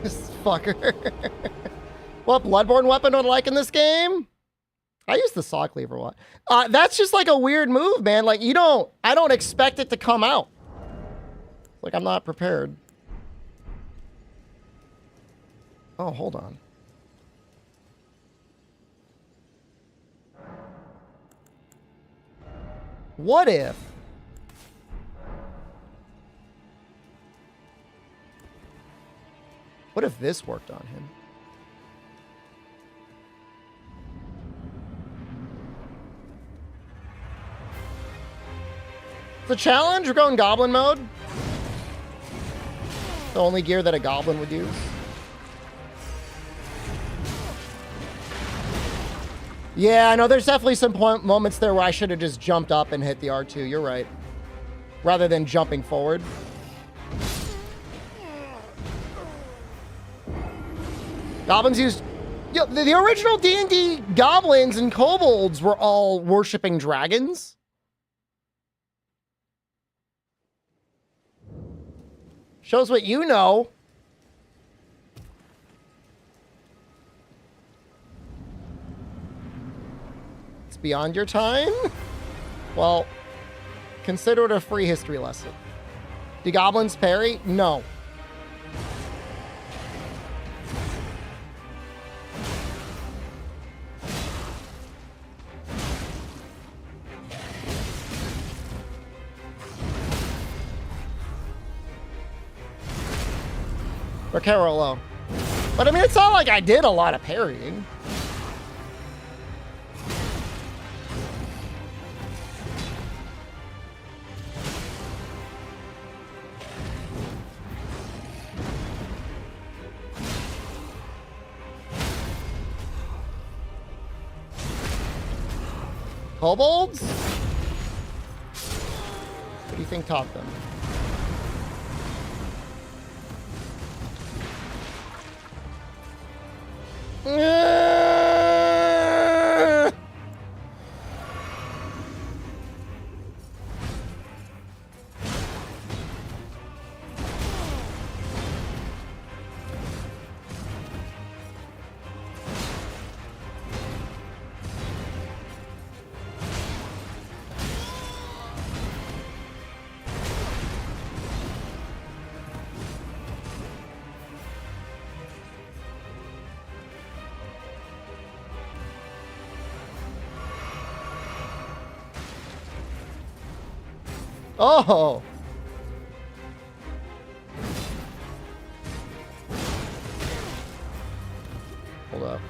Speaker 2: This fucker. What Bloodborne weapon would I like in this game? I use the saw cleaver one. That's just like a weird move, man. Like I don't expect it to come out. Like I'm not prepared. Oh, hold on. What if? What if this worked on him? The challenge, we're going goblin mode. The only gear that a goblin would use. Yeah, I know there's definitely some moments there where I should have just jumped up and hit the R2. You're right. Rather than jumping forward. Goblins used... Yeah, the original D&D goblins and kobolds were all worshipping dragons. Shows what you know. It's beyond your time? Well, consider it a free history lesson. Do goblins parry? No. Or Carolo. But I mean, it's not like I did a lot of parrying. Kobolds? What do you think taught them? Oh! Hold up.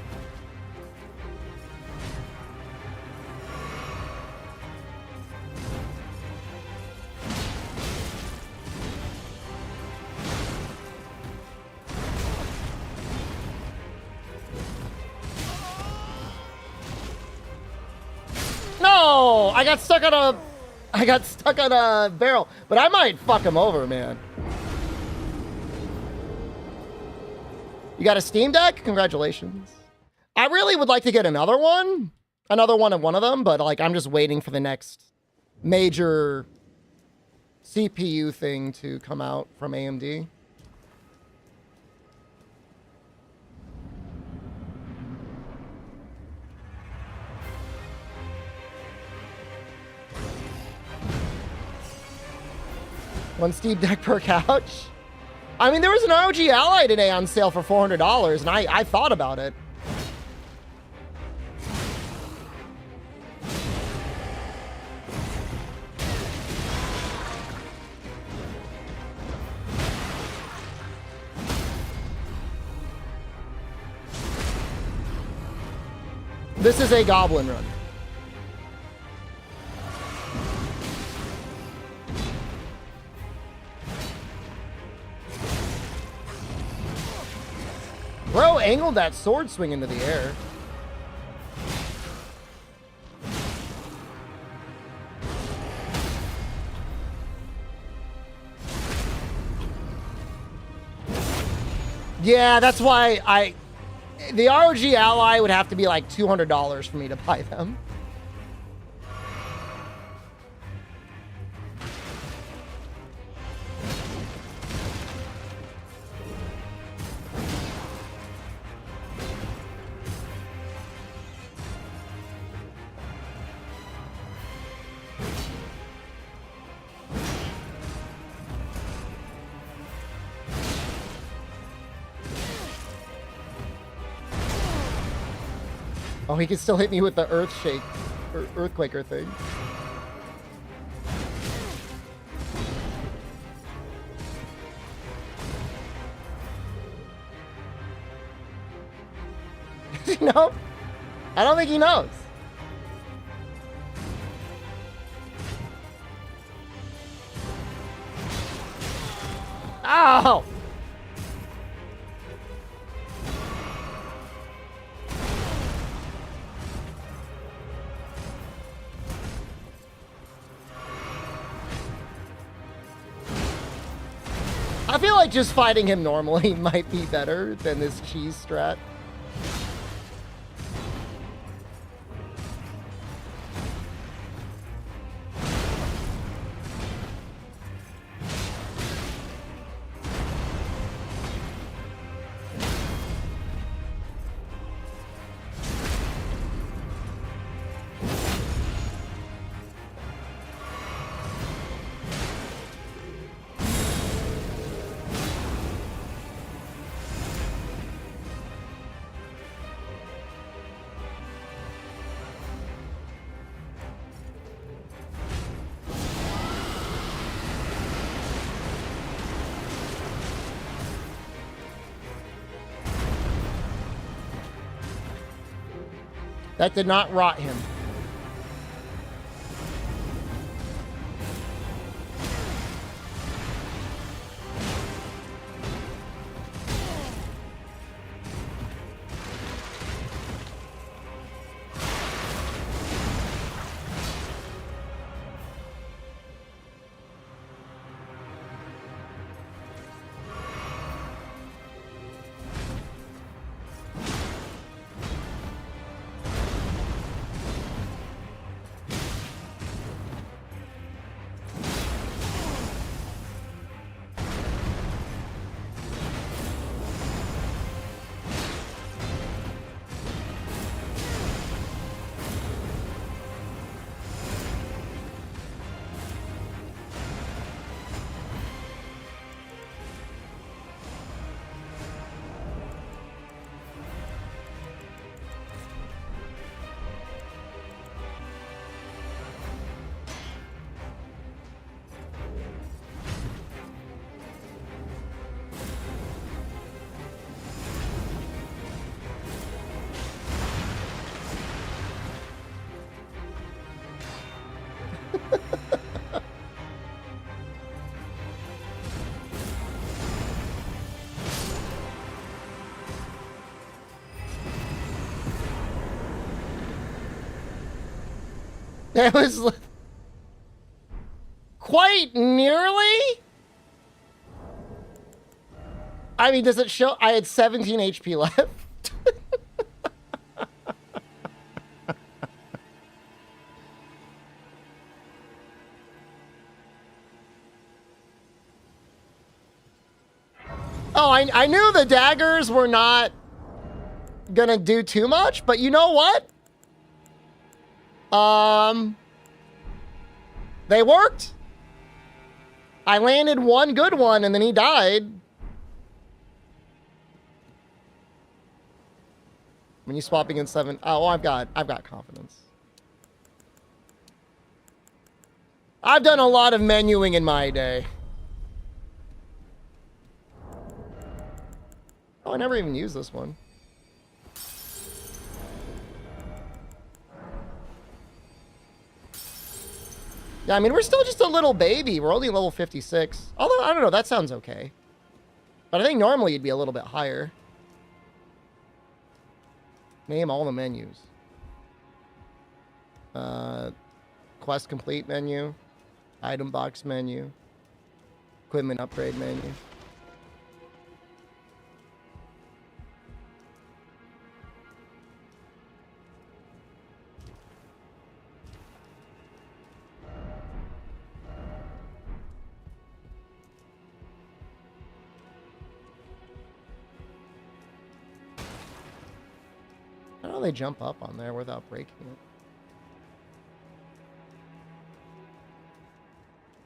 Speaker 2: No! I got stuck on a barrel, but I might fuck him over, man. You got a Steam Deck? Congratulations. I really would like to get another one of one of them, but like I'm just waiting for the next major CPU thing to come out from AMD. One Steam Deck per couch. I mean, there was an ROG Ally today on sale for $400, and I thought about it. This is a Goblin run. Bro angled that sword swing into the air. Yeah, that's why the ROG Ally would have to be like $200 for me to buy them. Oh, he can still hit me with the earth shake, or earthquaker thing. Does he know? I don't think he knows. Ow! I feel like just fighting him normally might be better than this cheese strat. That did not rot him. It was quite nearly. I mean, does it show? I had 17 HP left. Oh, I knew the daggers were not gonna do too much, but you know what? They worked. I landed one good one and then he died. When you swap against 7, oh, I've got confidence. I've done a lot of menuing in my day. Oh, I never even used this one. Yeah, I mean, we're still just a little baby. We're only level 56. Although, I don't know, that sounds okay. But I think normally you'd be a little bit higher. Name all the menus. Quest complete menu. Item box menu. Equipment upgrade menu. How do they jump up on there without breaking it?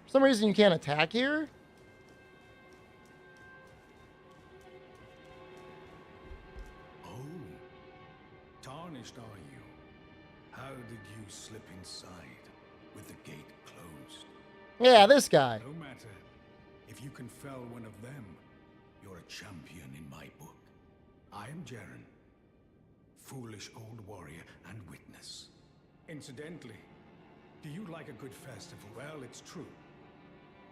Speaker 2: For some reason you can't attack here?
Speaker 5: Oh, tarnished are you? How did you slip inside with the gate closed?
Speaker 2: Yeah, this guy.
Speaker 5: No matter. If you can fell one of them, you're a champion in my book. I am Jaren. Foolish old warrior and witness. Incidentally, do you like a good festival? Well, it's true.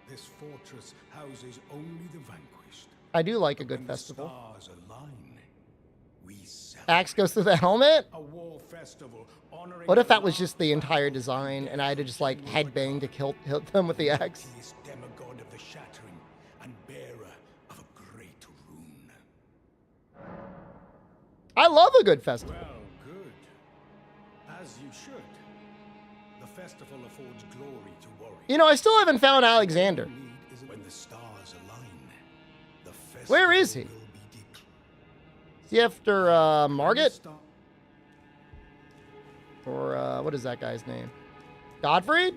Speaker 5: This fortress houses only the vanquished.
Speaker 2: I do like a
Speaker 5: But
Speaker 2: good
Speaker 5: when
Speaker 2: festival.
Speaker 5: The stars align, we
Speaker 2: Axe goes through the helmet?
Speaker 5: a war festival honoring
Speaker 2: What if that was just the entire design and I had to just like headbang to hit them with the axe?
Speaker 5: This demigod of the shattering and bearer of a great rune.
Speaker 2: I love a good festival.
Speaker 5: Well, good. As you should. The festival affords glory to warriors.
Speaker 2: You know, I still haven't found Alexander.
Speaker 5: When the stars align, the festival
Speaker 2: Where is he?
Speaker 5: will be
Speaker 2: Is he after Margit? Or what is that guy's name? Godfried?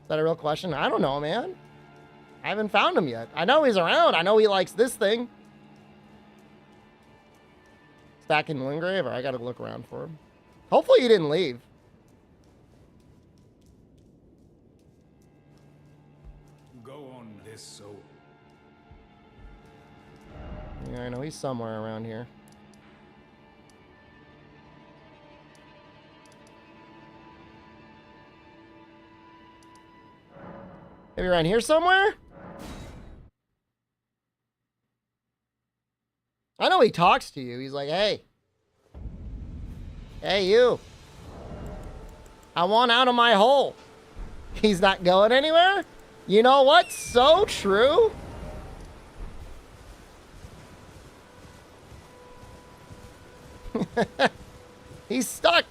Speaker 2: Is that a real question? I don't know, man. I haven't found him yet. I know he's around. I know he likes this thing. He's back in Wingrave, or I gotta look around for him. Hopefully he didn't leave.
Speaker 5: go on this so.
Speaker 2: Yeah, I know he's somewhere around here. Maybe around here somewhere? I know he talks to you. He's like, hey. Hey, you. I want out of my hole. He's not going anywhere? You know what? So true. He's stuck.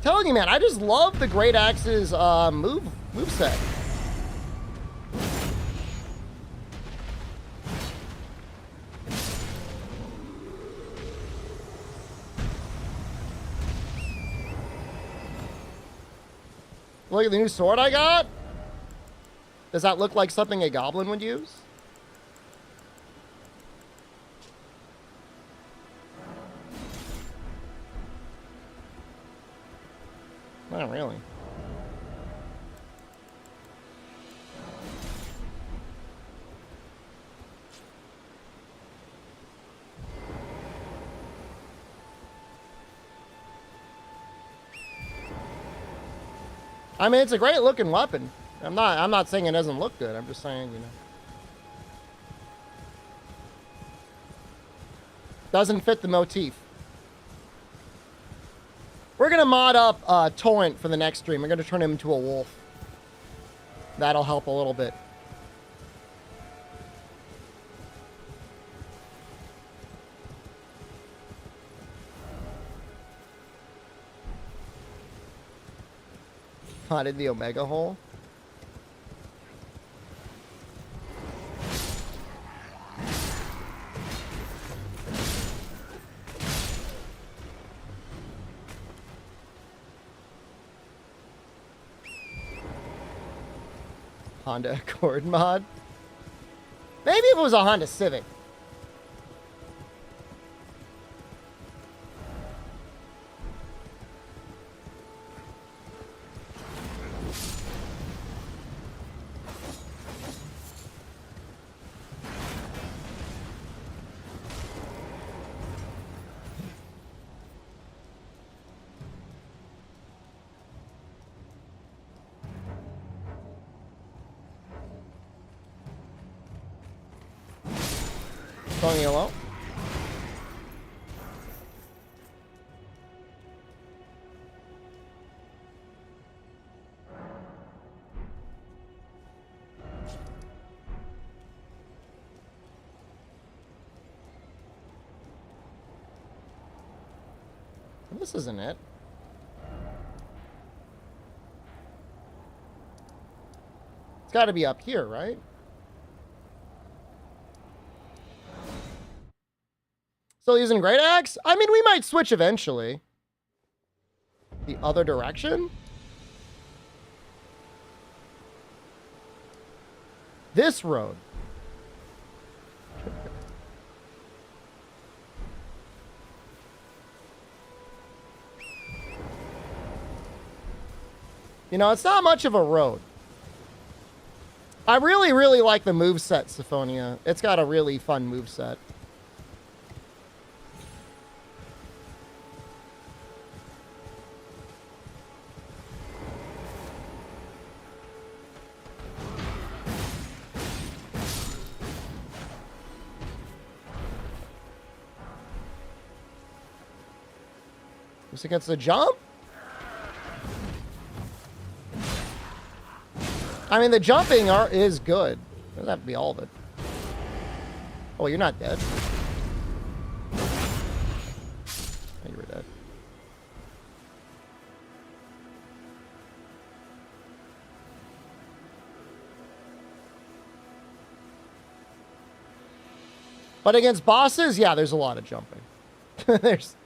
Speaker 2: Telling you, man, I just love the Great Axe's moveset. Look at the new sword I got. Does that look like something a goblin would use? Not really. I mean, it's a great looking weapon. I'm not saying it doesn't look good. I'm just saying, you know. Doesn't fit the motif. We're going to mod up Torrent for the next stream. We're going to turn him into a wolf. That'll help a little bit. Spotted the Omega hole. Honda Accord mod. Maybe if it was a Honda Civic. Going yellow. This isn't it. It's got to be up here, right? Still using Great Axe? I mean, we might switch eventually. The other direction? This road. You know, it's not much of a road. I really, really like the moveset, Syphonia. It's got a really fun moveset. Just against the jump? I mean, the jumping is good. Doesn't have to be all of it. Oh, you're not dead. Oh, you were dead. But against bosses, yeah, there's a lot of jumping. There's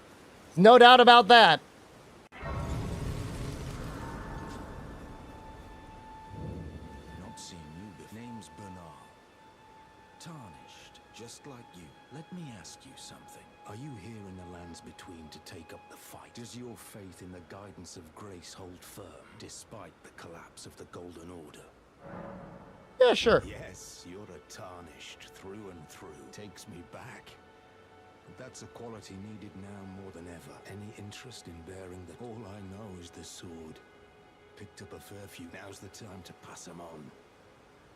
Speaker 2: no doubt about that.
Speaker 7: Just like you. Let me ask you something. Are you here in the lands between to take up the fight? Does your faith in the guidance of grace hold firm, despite the collapse of the Golden Order?
Speaker 2: Yeah, sure.
Speaker 7: Yes, you're a tarnished through and through. Takes me back. But that's a quality needed now more than ever. Any interest in bearing the... All I know is the sword. Picked up a fair few. Now's the time to pass them on.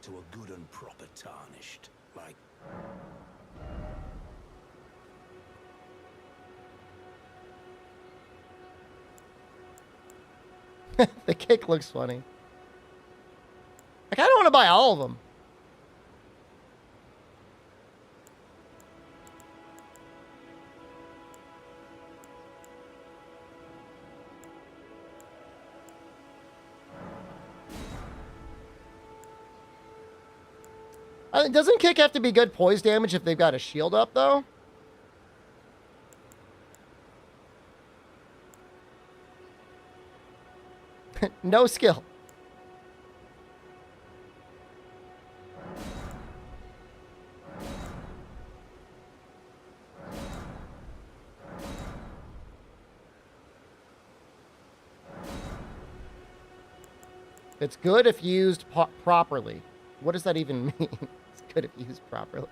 Speaker 7: To a good and proper tarnished. Like...
Speaker 2: The kick looks funny. I kind of want to buy all of them. Doesn't kick have to be good poise damage if they've got a shield up, though? No skill. It's good if used properly. What does that even mean? It's good if used properly.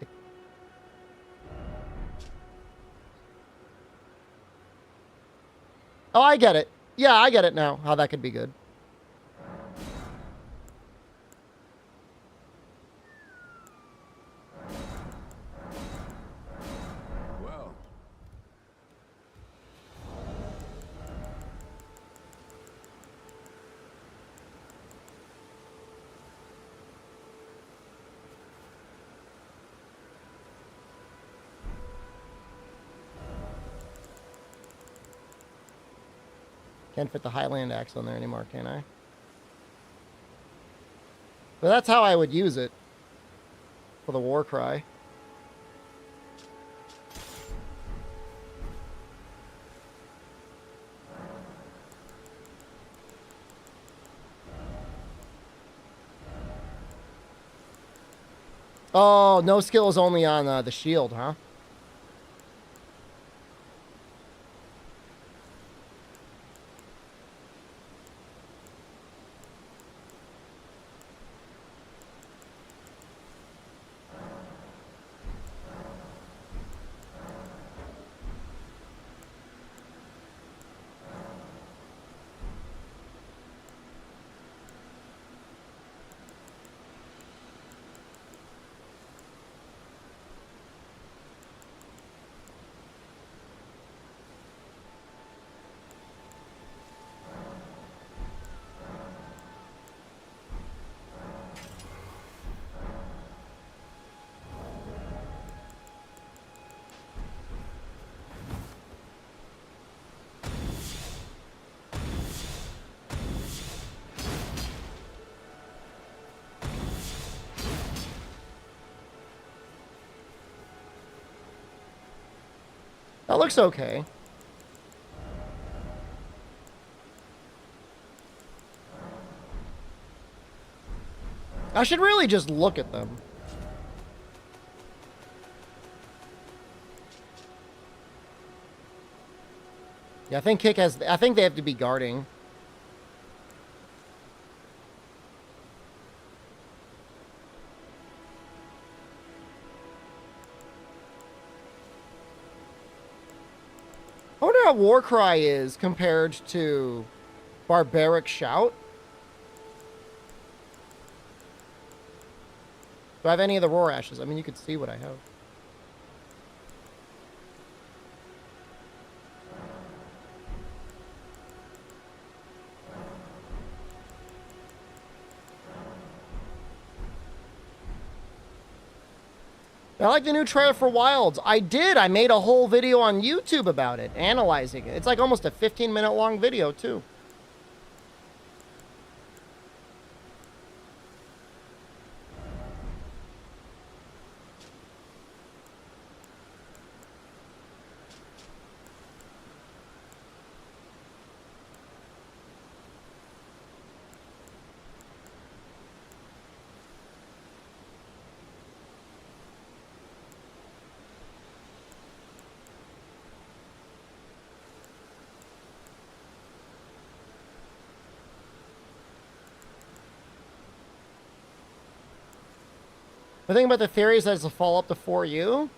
Speaker 2: Oh, I get it. Yeah, I get it now, how that could be good.
Speaker 7: Well.
Speaker 2: Can't fit the Highland axe on there anymore, can I? But that's how I would use it for the war cry. Oh, no skill is only on the shield, huh? That looks okay. I should really just look at them. Yeah, I think I think they have to be guarding. I wonder how Warcry is compared to Barbaric Shout. Do I have any of the Roar Ashes? I mean, you could see what I have. I like the new trailer for Wilds. I did. I made a whole video on YouTube about it, analyzing it. It's like almost a 15-minute long video, too. The thing about the theory is that it's a follow-up to 4U. You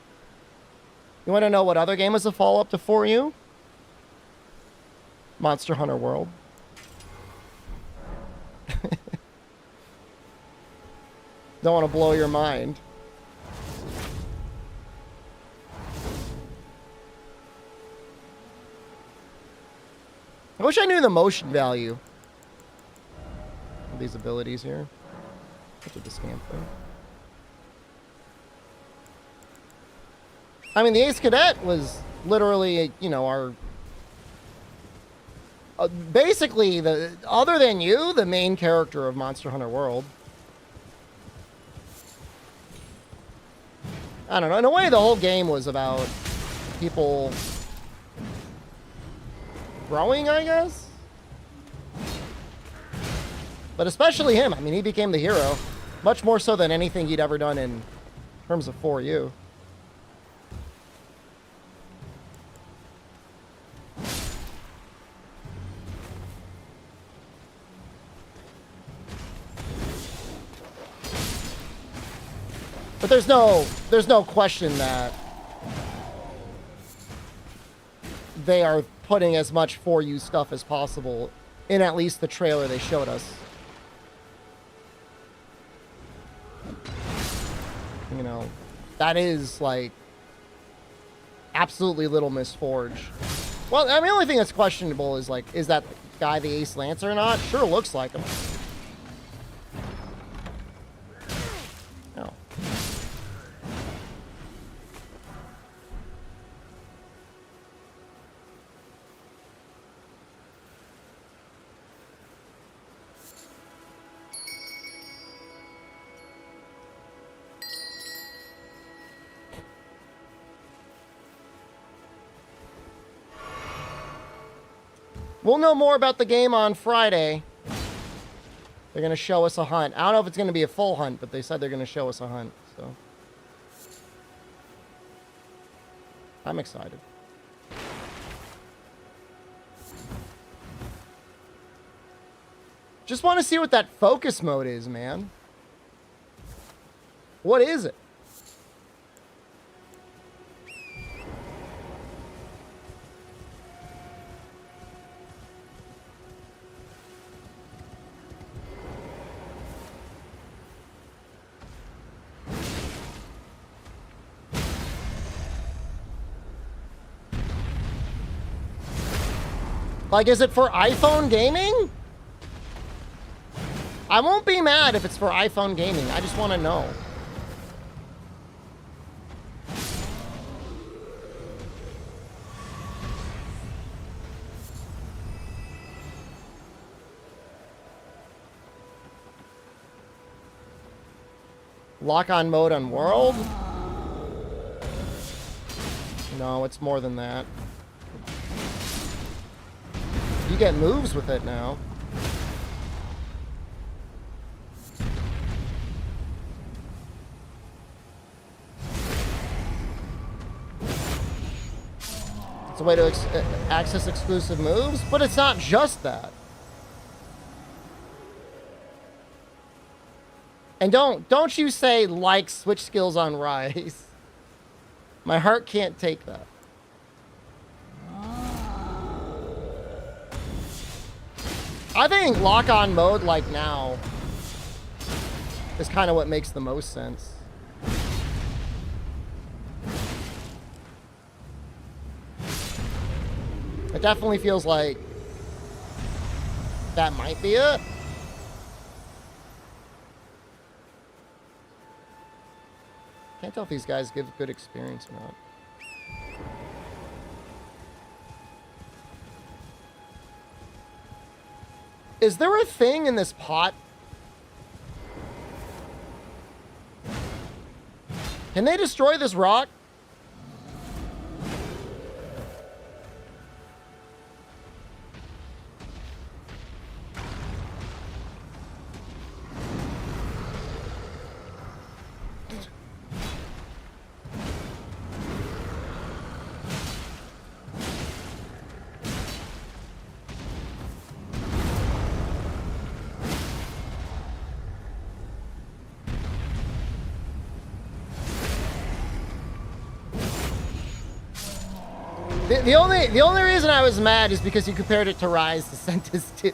Speaker 2: want to know what other game is a follow-up to 4U? Monster Hunter World. Don't want to blow your mind. I wish I knew the motion value of these abilities here. Look at the scan thing. I mean, the Ace Cadet was literally, you know, our... basically, other than you, the main character of Monster Hunter World. I don't know. In a way, the whole game was about people growing, I guess? But especially him. I mean, he became the hero. Much more so than anything he'd ever done in terms of 4U. But there's no question that they are putting as much 4U stuff as possible in at least the trailer they showed us. You know, that is like absolutely Little Miss Forge. Well, I mean, the only thing that's questionable is like, is that guy the Ace Lancer or not? Sure looks like him. We'll know more about the game on Friday. They're going to show us a hunt. I don't know if it's going to be a full hunt, but they said they're going to show us a hunt. So I'm excited. Just want to see what that focus mode is, man. What is it? Like, is it for iPhone gaming? I won't be mad if it's for iPhone gaming. I just want to know. Lock-on mode on world? No, it's more than that. You get moves with it now. It's a way to access exclusive moves, but it's not just that. And don't you say like switch skills on Rise. My heart can't take that. I think lock-on mode like now is kind of what makes the most sense. It definitely feels like that might be it. Can't tell if these guys give good experience or not. Is there a thing in this pot? Can they destroy this rock? The only reason I was mad is because you compared it to Rise to Sentis 2.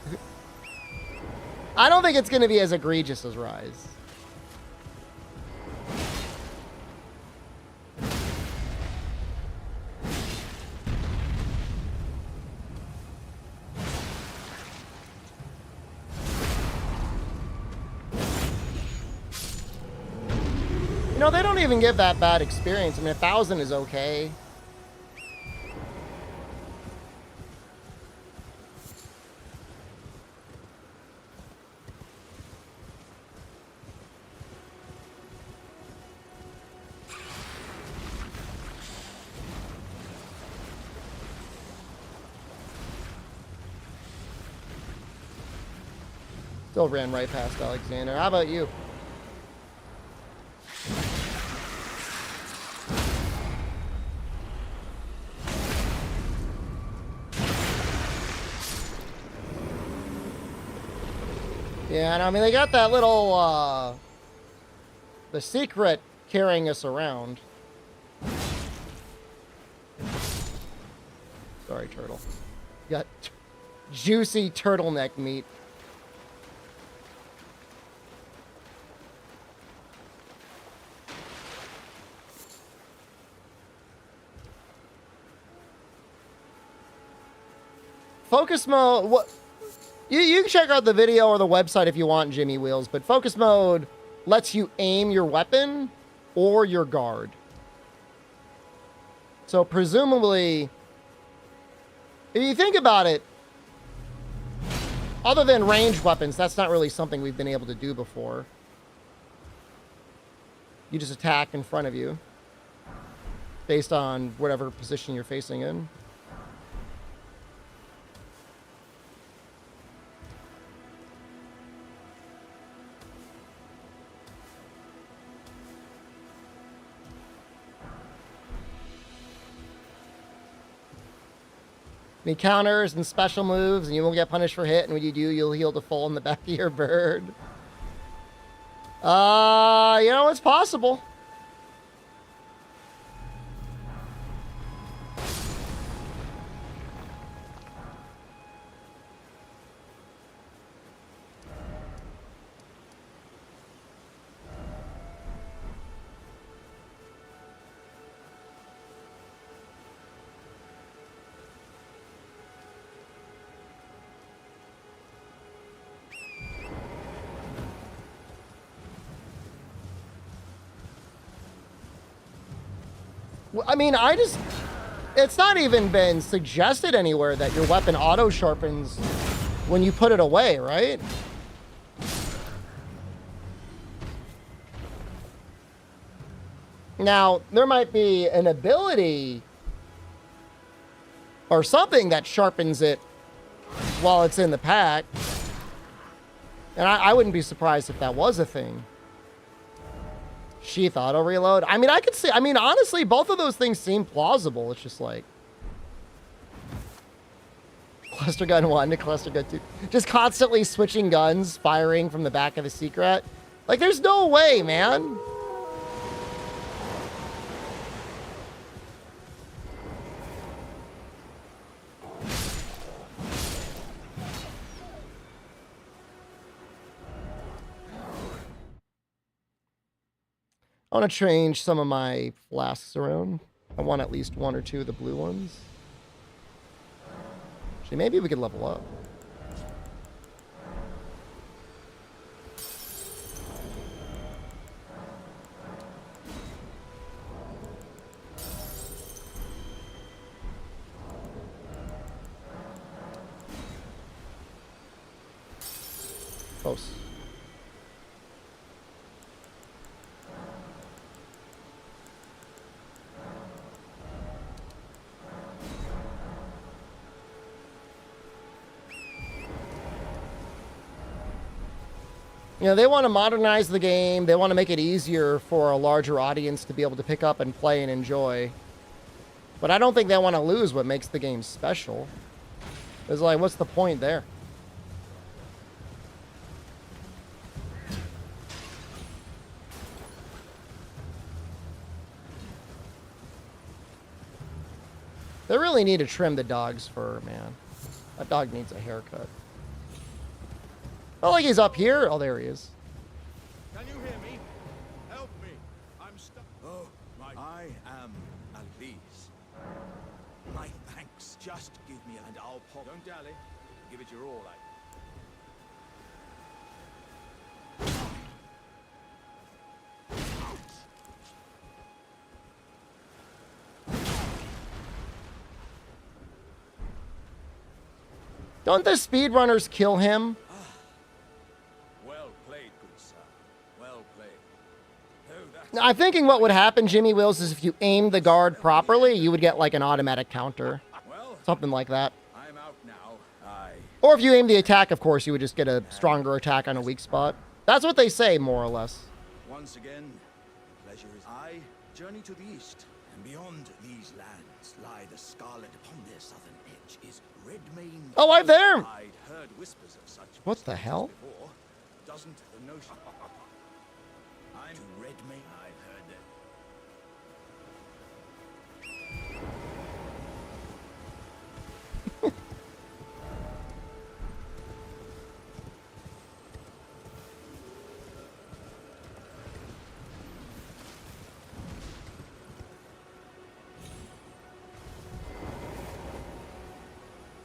Speaker 2: I don't think it's going to be as egregious as Rise. You know, they don't even give that bad experience. I mean, 1,000 is okay. Still ran right past Alexander. How about you? Yeah, and I mean, they got that little, the secret carrying us around. Sorry, turtle. You got juicy turtleneck meat. Focus mode, what? You can check out the video or the website if you want, Jimmy Wheels, but focus mode lets you aim your weapon or your guard. So presumably, if you think about it, other than ranged weapons, that's not really something we've been able to do before. You just attack in front of you based on whatever position you're facing in. Any counters and special moves, and you won't get punished for hit, and when you do, you'll heal the full in the back of your bird. You know, it's possible. I mean, it's not even been suggested anywhere that your weapon auto sharpens when you put it away, right? Now, there might be an ability or something that sharpens it while it's in the pack. And I wouldn't be surprised if that was a thing. Sheath auto reload. I mean, I could see. I mean, honestly, both of those things seem plausible. It's just like cluster gun 1 to cluster gun 2. Just constantly switching guns, firing from the back of the secret. Like, there's no way, man. I want to change some of my flasks around. I want at least 1 or 2 of the blue ones. Actually, maybe we could level up. Close. You know, they want to modernize the game. They want to make it easier for a larger audience to be able to pick up and play and enjoy. But I don't think they want to lose what makes the game special. It's like, what's the point there? They really need to trim the dog's fur, man. That dog needs a haircut. Oh, like he's up here. Oh, there he is.
Speaker 12: Can you hear me? Help me. I'm stuck. Oh, I am Elise. My thanks. Just give me and I'll pop. Don't dally. Give it your all.
Speaker 2: Don't the speedrunners kill him?
Speaker 12: Well played, good sir. Well played.
Speaker 2: Now, I'm thinking what would happen, Jimmy Wills, is if you aimed the guard properly, you would get like an automatic counter. Something like that.
Speaker 12: I'm out now.
Speaker 2: Or if you aim the attack, of course, you would just get a stronger attack on a weak spot. That's what they say, more or less.
Speaker 12: Once again, pleasure is I journey to the east, and beyond these lands lie the scarlet. Upon their southern edge is Redmane.
Speaker 2: Oh, I'm there.
Speaker 12: I'd heard whispers of such.
Speaker 2: What the hell?
Speaker 12: Before. Doesn't the notion I'm to Redmane? I've heard that.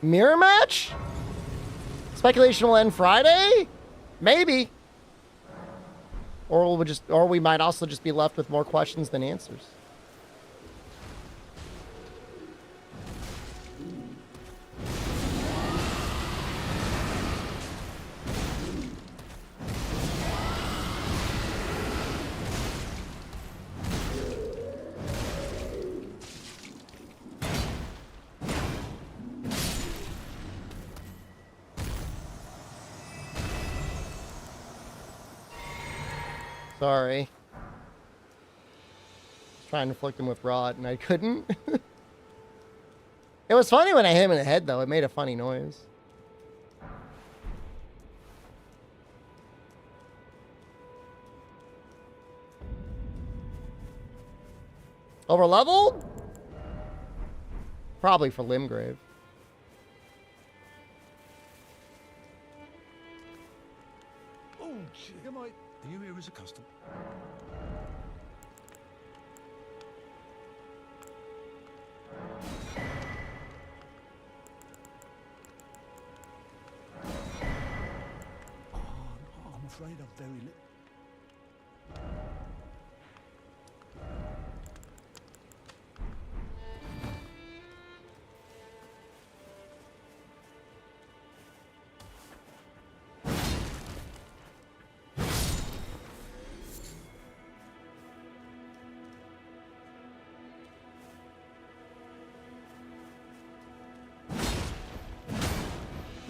Speaker 2: Mirror match? Speculation will end Friday? Maybe. Or we might also just be left with more questions than answers. Sorry. I was trying to inflict him with rot and I couldn't. It was funny when I hit him in the head, though. It made a funny noise. Over leveled? Probably for Limgrave.
Speaker 12: Oh, am I? Are you here as a custom? I'm afraid I'm very little.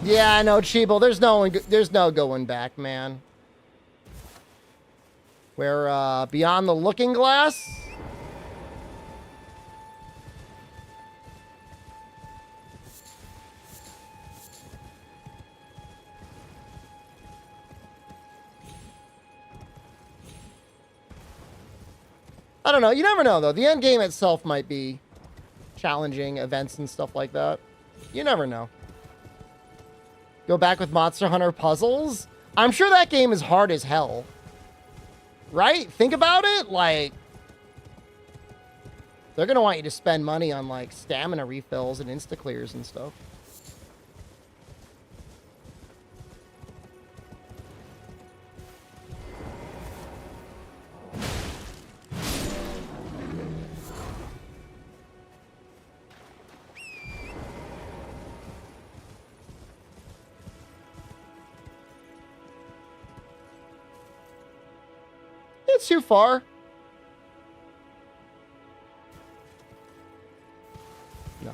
Speaker 2: Yeah, I know, Cheeble. There's no going back, man. We're beyond the looking glass. I don't know. You never know, though. The end game itself might be challenging events and stuff like that. You never know. Go back with Monster Hunter puzzles? I'm sure that game is hard as hell. Right? Think about it. Like, they're going to want you to spend money on, like, stamina refills and insta-clears and stuff. It's too far. No.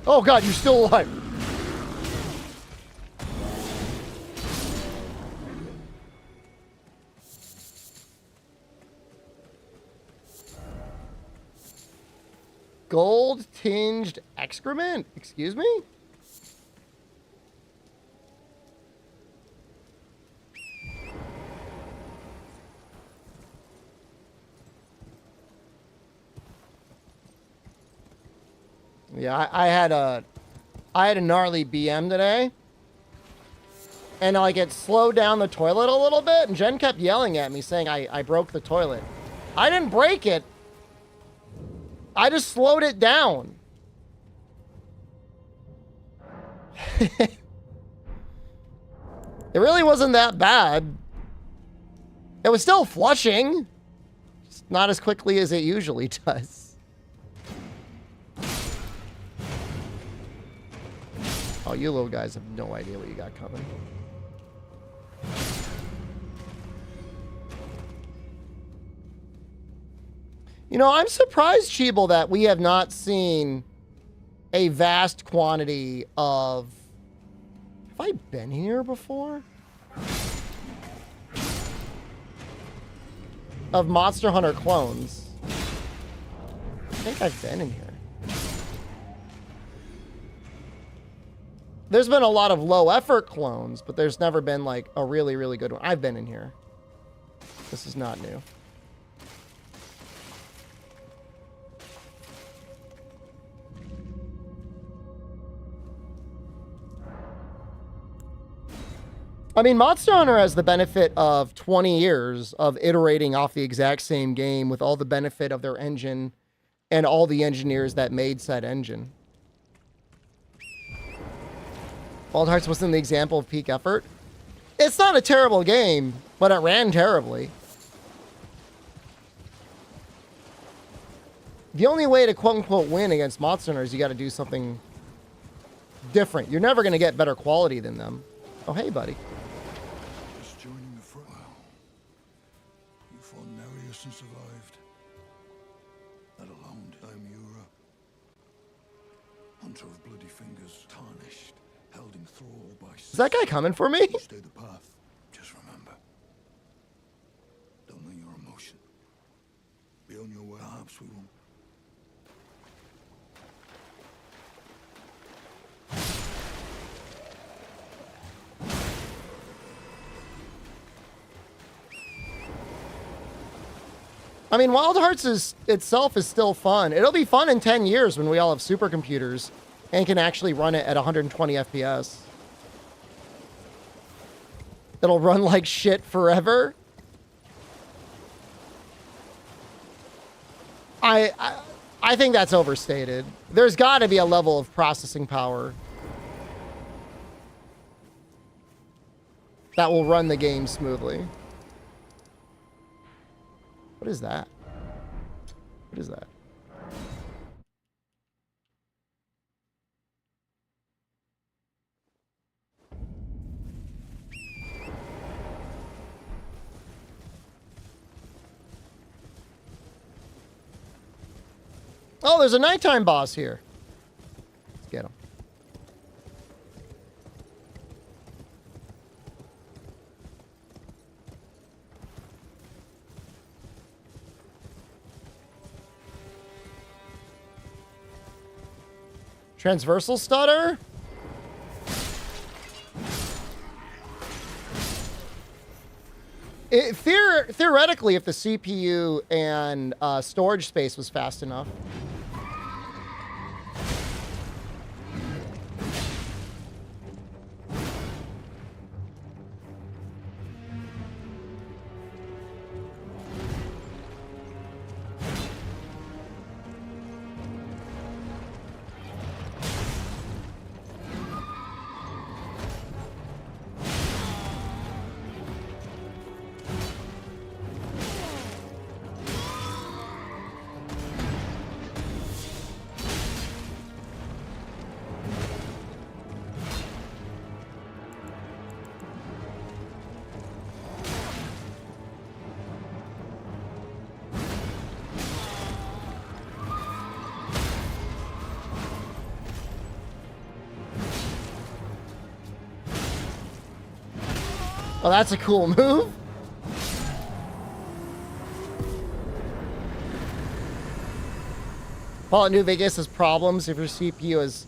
Speaker 2: Oh God, you're still alive. Gold-tinged excrement? Excuse me? Yeah, I had a gnarly BM today. And like it slowed down the toilet a little bit, and Jen kept yelling at me saying I broke the toilet. I didn't break it. I just slowed it down. It really wasn't that bad. It was still flushing. Just not as quickly as it usually does. Oh, you little guys have no idea what you got coming. You know, I'm surprised, Cheeble, that we have not seen a vast quantity of... Have I been here before? Of Monster Hunter clones. I think I've been in here. There's been a lot of low effort clones, but there's never been like a really, really good one. I've been in here. This is not new. I mean, Monster Hunter has the benefit of 20 years of iterating off the exact same game with all the benefit of their engine and all the engineers that made said engine. Wild Hearts wasn't the example of peak effort. It's not a terrible game, but it ran terribly. The only way to quote-unquote win against Monster Hunter is you got to do something different. You're never going to get better quality than them. Oh, hey, buddy.
Speaker 5: Just joining the front. Wow. You fought Nereus and survived. Let alone Daimura. Hunter of bloody fingers, tarnished, held in thrall by...
Speaker 2: Is that guy coming for me?
Speaker 5: Stay the path. Just remember,
Speaker 7: Perhaps we won't.
Speaker 2: I mean, Wild Hearts itself is still fun. It'll be fun in 10 years when we all have supercomputers and can actually run it at 120 FPS. It'll run like shit forever. I think that's overstated. There's got to be a level of processing power that will run the game smoothly. What is that? What is that? Oh, there's a nighttime boss here. Let's get him. Transversal stutter? Theoretically, if the CPU and storage space was fast enough. Oh, that's a cool move. Fallout New Vegas has problems if your CPU has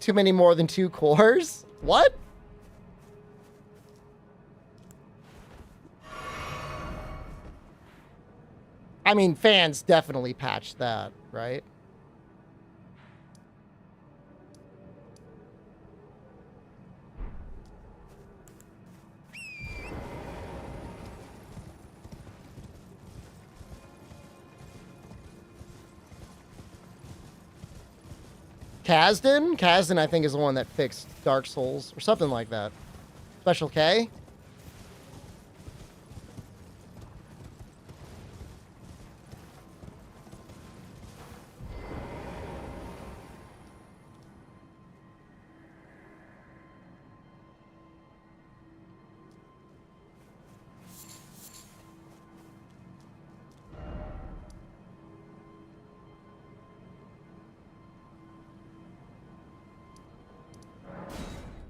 Speaker 2: too many more than 2 cores. What? I mean, fans definitely patched that, right? Kasdan? Kasdan, I think, is the one that fixed Dark Souls or something like that. Special K?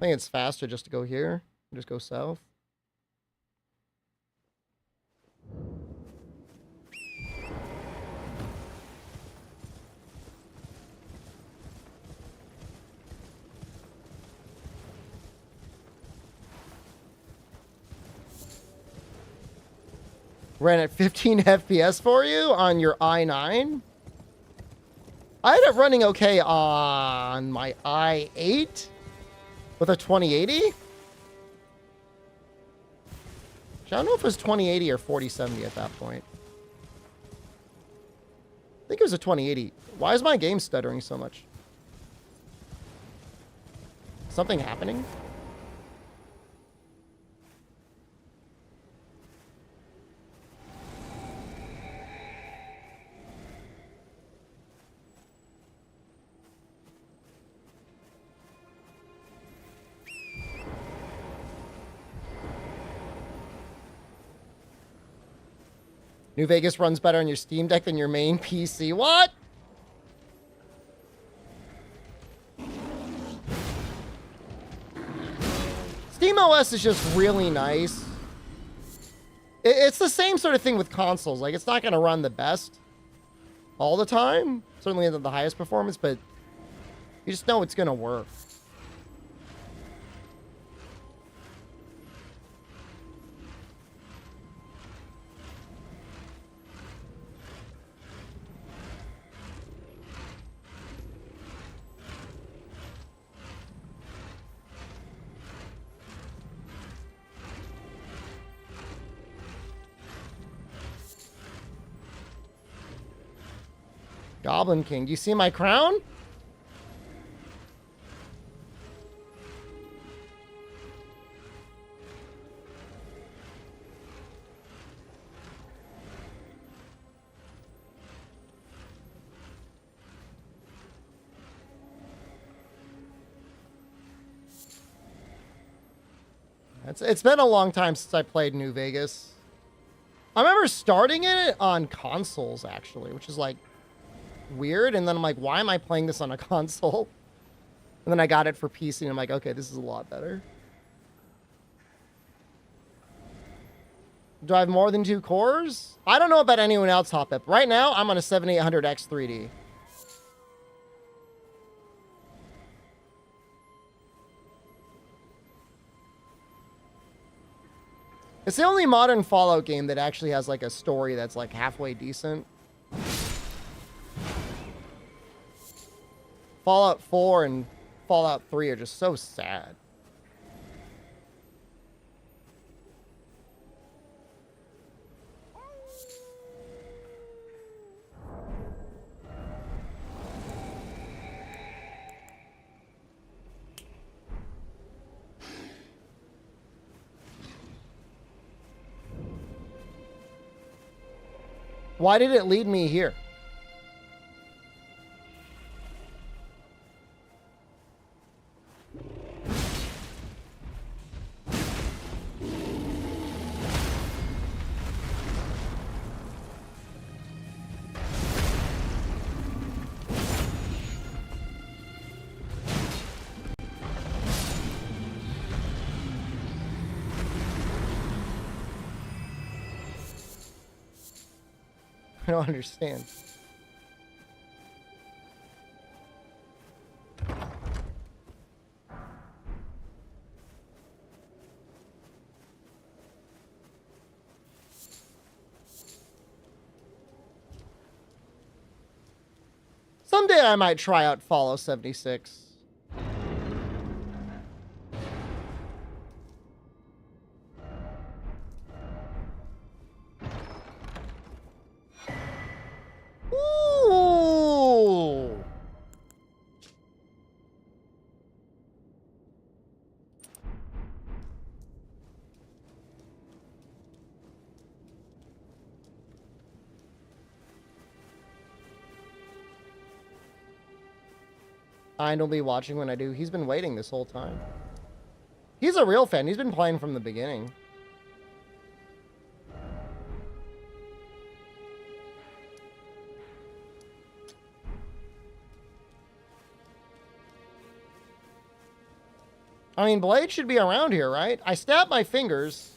Speaker 2: I think it's faster just to go here. Just go south. Ran at 15 FPS for you on your i9? I had it running okay on my i8 with a 2080. I don't know if it was 2080 or 4070 at that point. I think it was a 2080. Why is my game stuttering so much? Something happening? New Vegas runs better on your Steam Deck than your main PC. What? SteamOS is just really nice. It's the same sort of thing with consoles. Like, it's not going to run the best, all the time. Certainly at the highest performance, but you just know it's going to work. Goblin King, do you see my crown? It's been a long time since I played New Vegas. I remember starting it on consoles, actually, which is like weird. And then I'm like, why am I playing this on a console? And then I got it for PC, and I'm like, okay, this is a lot better. Do I have more than 2 cores? I don't know about anyone else, Hop Up. Right now, I'm on a 7800X 3D. It's the only modern Fallout game that actually has like a story that's like halfway decent. Fallout 4 and Fallout 3 are just so sad. Why did it lead me here? I don't understand. Someday I might try out Fallout 76. Ooh. I'll be watching when I do. He's been waiting this whole time. He's a real fan. He's been playing from the beginning. I mean, Blade should be around here, right? I stabbed my fingers.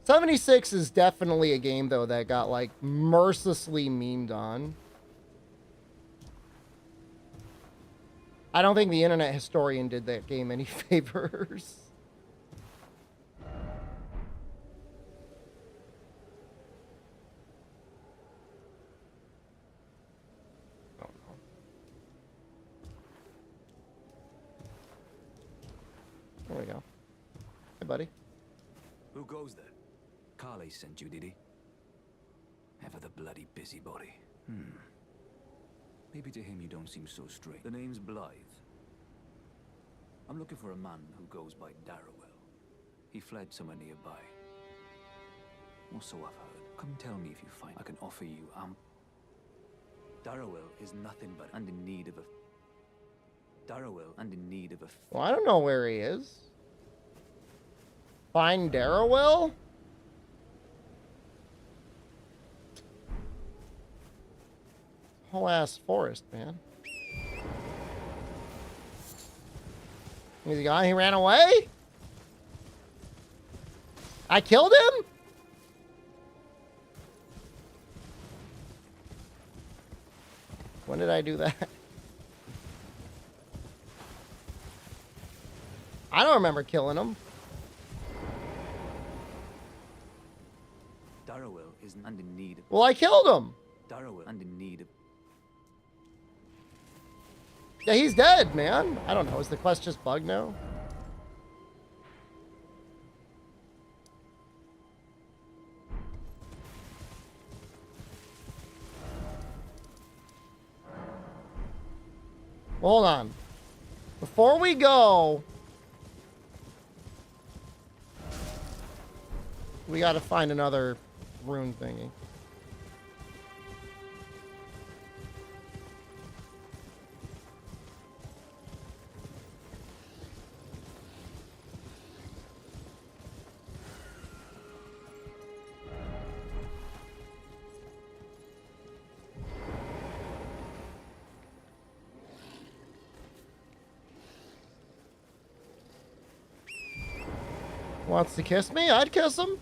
Speaker 2: '76 is definitely a game, though, that got, like, mercilessly memed on. I don't think the Internet Historian did that game any favors. Oh, no. There we go. Hey, buddy.
Speaker 10: Who goes there? Carly sent you, did he? Ever the bloody busybody. Maybe to him you don't seem so strange. The name's Blythe. I'm looking for a man who goes by Darrowell. He fled somewhere nearby. Or so I've heard. Come tell me if you find I can offer you Darrowell is nothing but and in need of a
Speaker 2: Well, I don't know where he is. Find Darrowell? whole ass forest, man. He's the guy. He ran away? I killed him? When did I do that? I don't remember killing him.
Speaker 10: Darrowell isn't in need of...
Speaker 2: Well, I killed him.
Speaker 10: Darrowell and in need of...
Speaker 2: Yeah, he's dead, man. I don't know. Is the quest just bugged now? Hold on. Before we go, we gotta find another rune thingy. Wants to kiss me? I'd kiss him.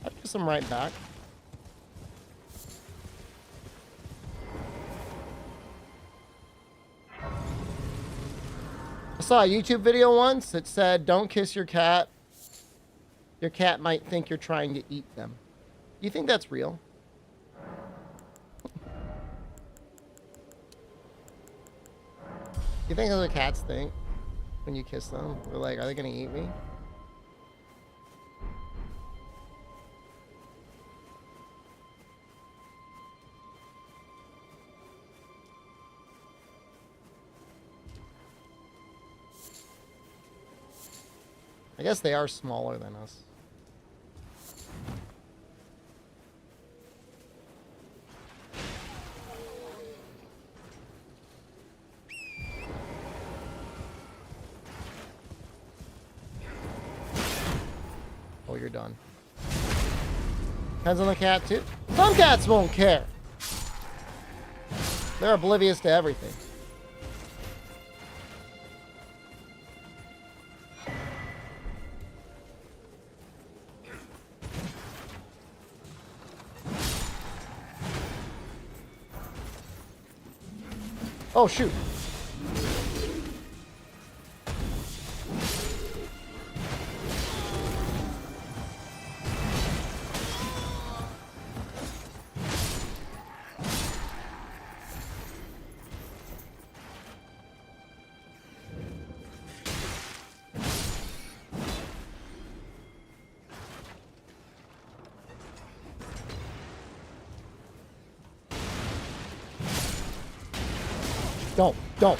Speaker 2: I'd kiss him right back. I saw a YouTube video once that said, don't kiss your cat. Your cat might think you're trying to eat them. You think that's real? You think other cats think when you kiss them? They're like, are they going to eat me? I guess they are smaller than us. Oh, you're done. Depends on the cat, too. Some cats won't care. They're oblivious to everything. Oh, shoot. Don't.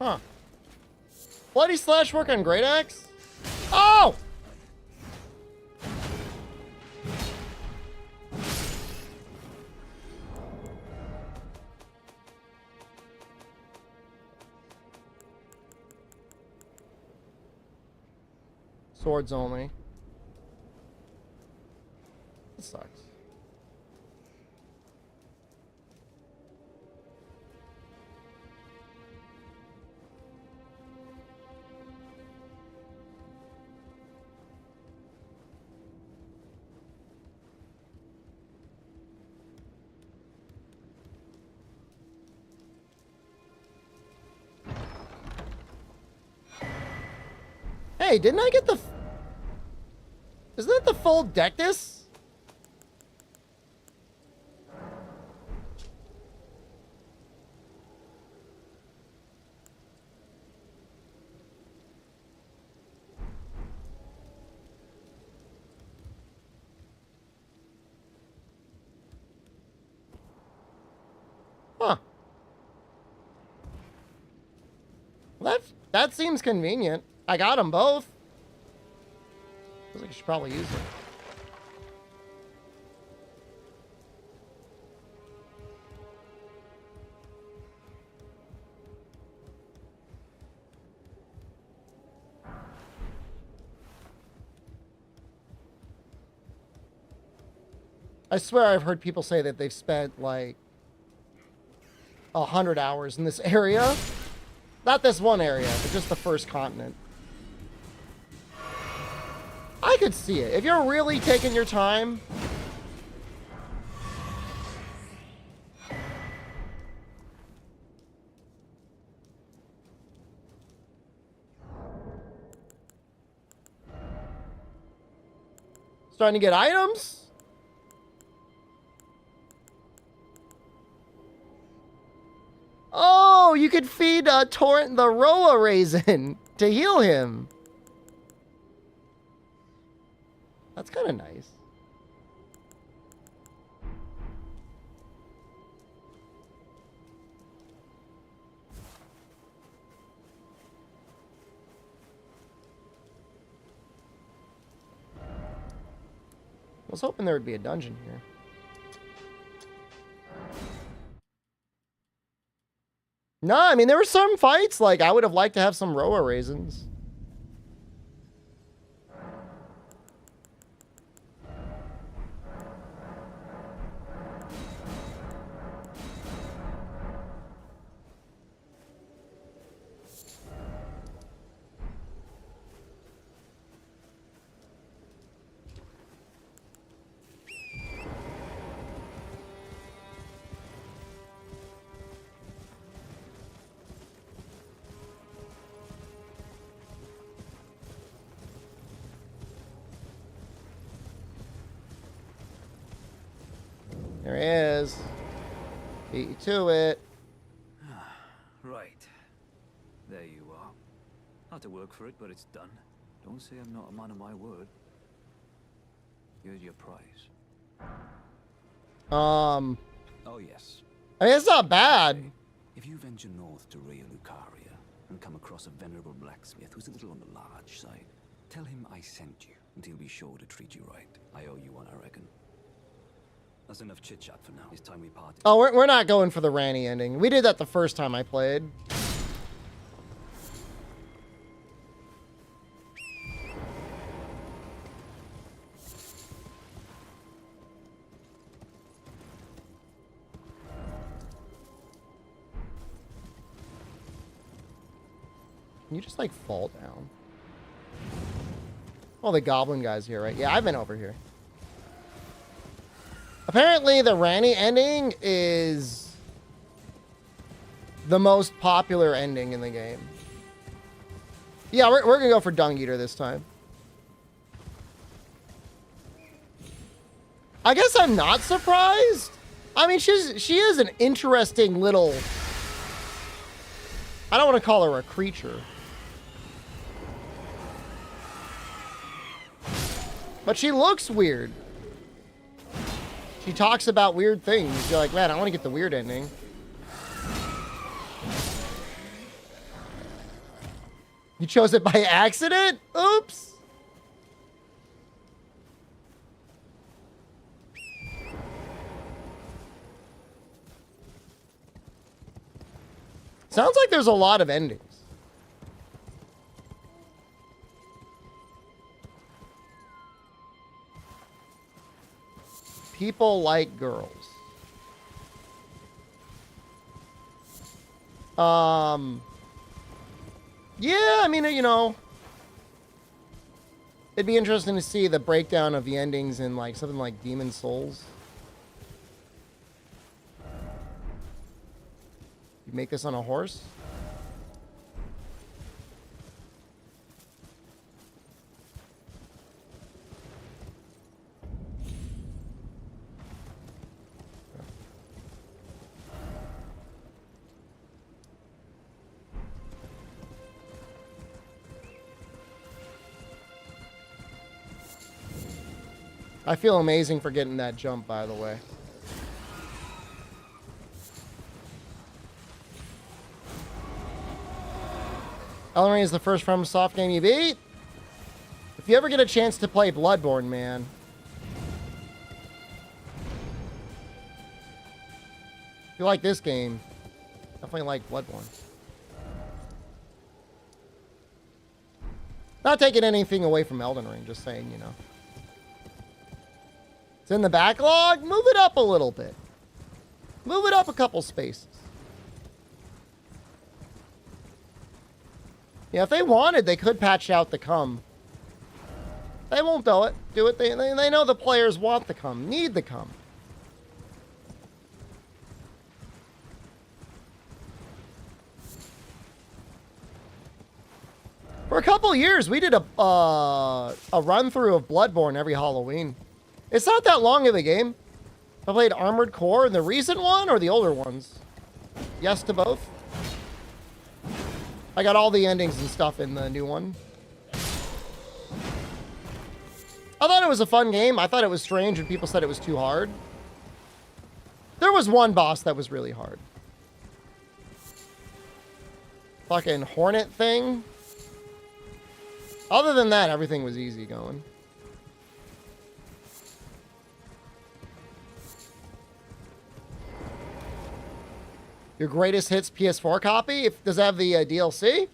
Speaker 2: Huh. Bloody slash work on Great Axe? Oh! Swords only. That sucks. Hey, didn't I get the... Isn't that the full Dectus? That seems convenient. I got them both. Feels like I should probably use it. I swear I've heard people say that they've spent like 100 hours in this area. Not this one area, but just the first continent. I could see it. If you're really taking your time. Starting to get items. Oh, you could feed Torrent the Roa raisin to heal him. That's kind of nice. I was hoping there would be a dungeon here. No, I mean, there were some fights, like, I would have liked to have some Roa raisins. There he is. Beat you to it.
Speaker 10: Right. There you are. Had to work for it, but it's done. Don't say I'm not a man of my word. Here's your prize.
Speaker 2: Oh,
Speaker 10: yes.
Speaker 2: I mean, it's not bad.
Speaker 10: If you venture north to Raya Lucaria and come across a venerable blacksmith who's a little on the large side, tell him I sent you, and he'll be sure to treat you right. I owe you one, I reckon. That's enough chit-chat for now. It's time we parted.
Speaker 2: Oh, we're not going for the Ranny ending. We did that the first time I played. Can you just, like, fall down? Oh, the Goblin guy's here, right? Yeah, I've been over here. Apparently, the Ranny ending is the most popular ending in the game. Yeah, we're going to go for Dung Eater this time. I guess I'm not surprised. I mean, she is an interesting little... I don't want to call her a creature. But she looks weird. She talks about weird things. You're like, man, I want to get the weird ending. You chose it by accident? Oops. Sounds like there's a lot of endings. People like girls. Yeah, I mean, you know, it'd be interesting to see the breakdown of the endings in like something like Demon Souls. You make this on a horse? I feel amazing for getting that jump, by the way. Elden Ring is the first FromSoft game you beat. If you ever get a chance to play Bloodborne, man. If you like this game, definitely like Bloodborne. Not taking anything away from Elden Ring, just saying, you know. It's in the backlog. Move it up a little bit. Move it up a couple spaces. Yeah, if they wanted, they could patch out the cum. They won't do it. They know the players want the cum, need the cum. For a couple years, we did a run through of Bloodborne every Halloween. It's not that long of a game. I played Armored Core, the recent one or the older ones? Yes to both. I got all the endings and stuff in the new one. I thought it was a fun game. I thought it was strange when people said it was too hard. There was one boss that was really hard. Fucking hornet thing. Other than that, everything was easy going. Your greatest hits PS4 copy? Does it have the DLC?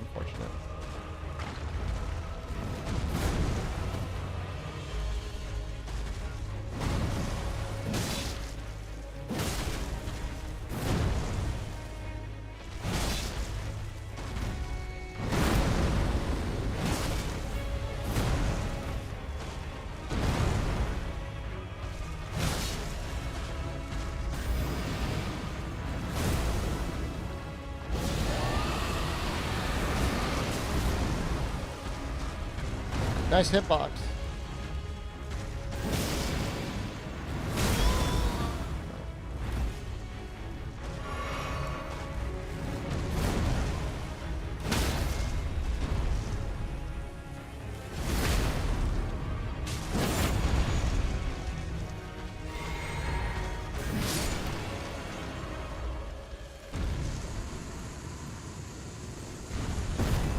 Speaker 2: Unfortunate. Nice hitbox.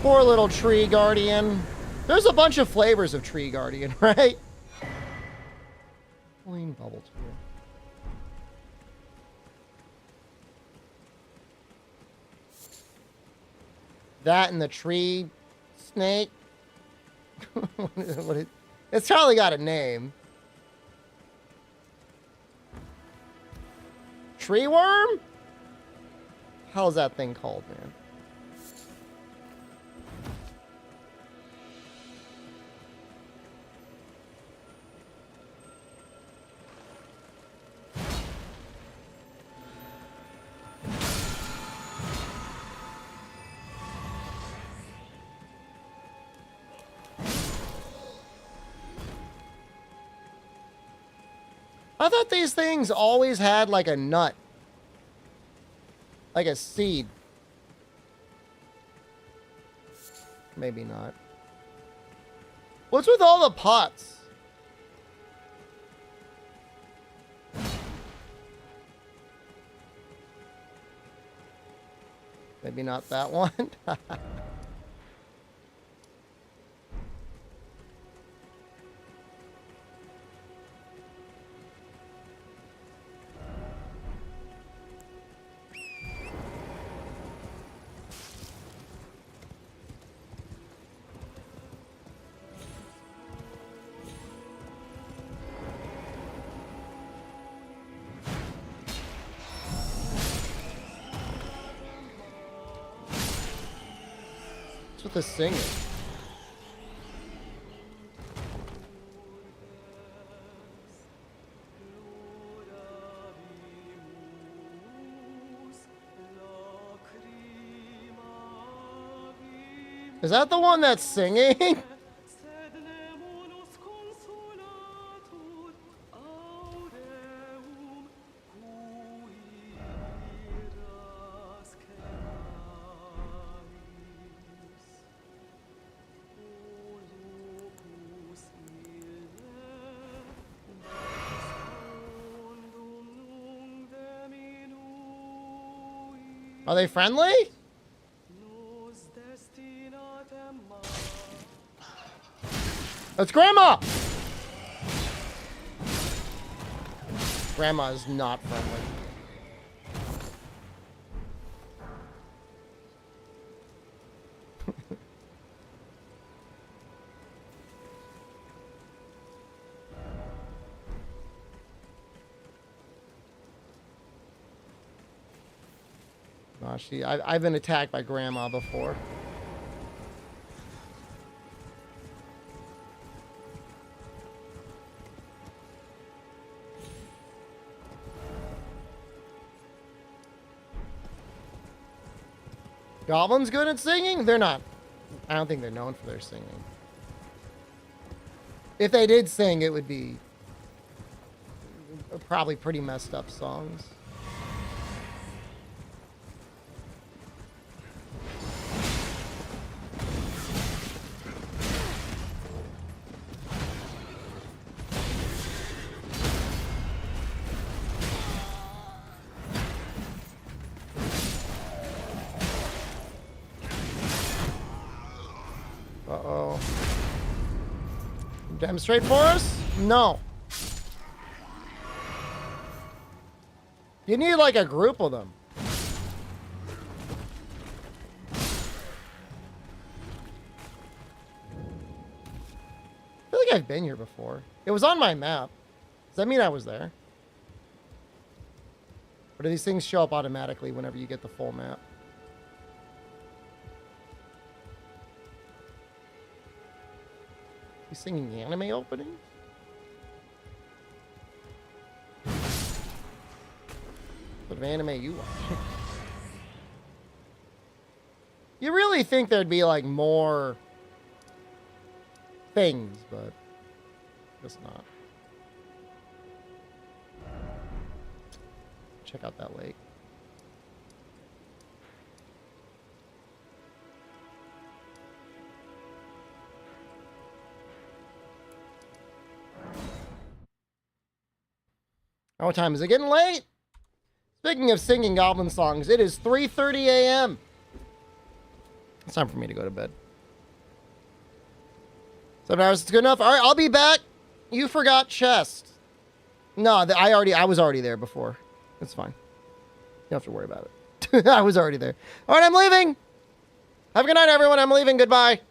Speaker 2: Poor little tree guardian. There's a bunch of flavors of Tree Guardian, right? Clean bubble tool. That and the tree snake. It's probably got a name. Tree worm? How's that thing called, man? I thought these things always had like a nut. Like a seed. Maybe not. What's with all the pots? Maybe not that one. What's with the singing? Is that the one that's singing? Are they friendly? That's Grandma! Grandma is not friendly. Gosh, I've been attacked by Grandma before. Goblins good at singing? They're not. I don't think they're known for their singing. If they did sing, it would be probably pretty messed up songs. Uh-oh. Demonstrate for us? No. You need like a group of them. I feel like I've been here before. It was on my map. Does that mean I was there? Or do these things show up automatically whenever you get the full map? You singing the anime opening? What of anime you watch? You really think there'd be like more things, but guess not. Check out that lake. Oh, what time is it? Getting late? Speaking of singing Goblin songs, it is 3:30 a.m. It's time for me to go to bed. 7 hours is good enough. All right, I'll be back. You forgot chest. No, I was already there before. It's fine. You don't have to worry about it. I was already there. All right, I'm leaving. Have a good night, everyone. I'm leaving. Goodbye.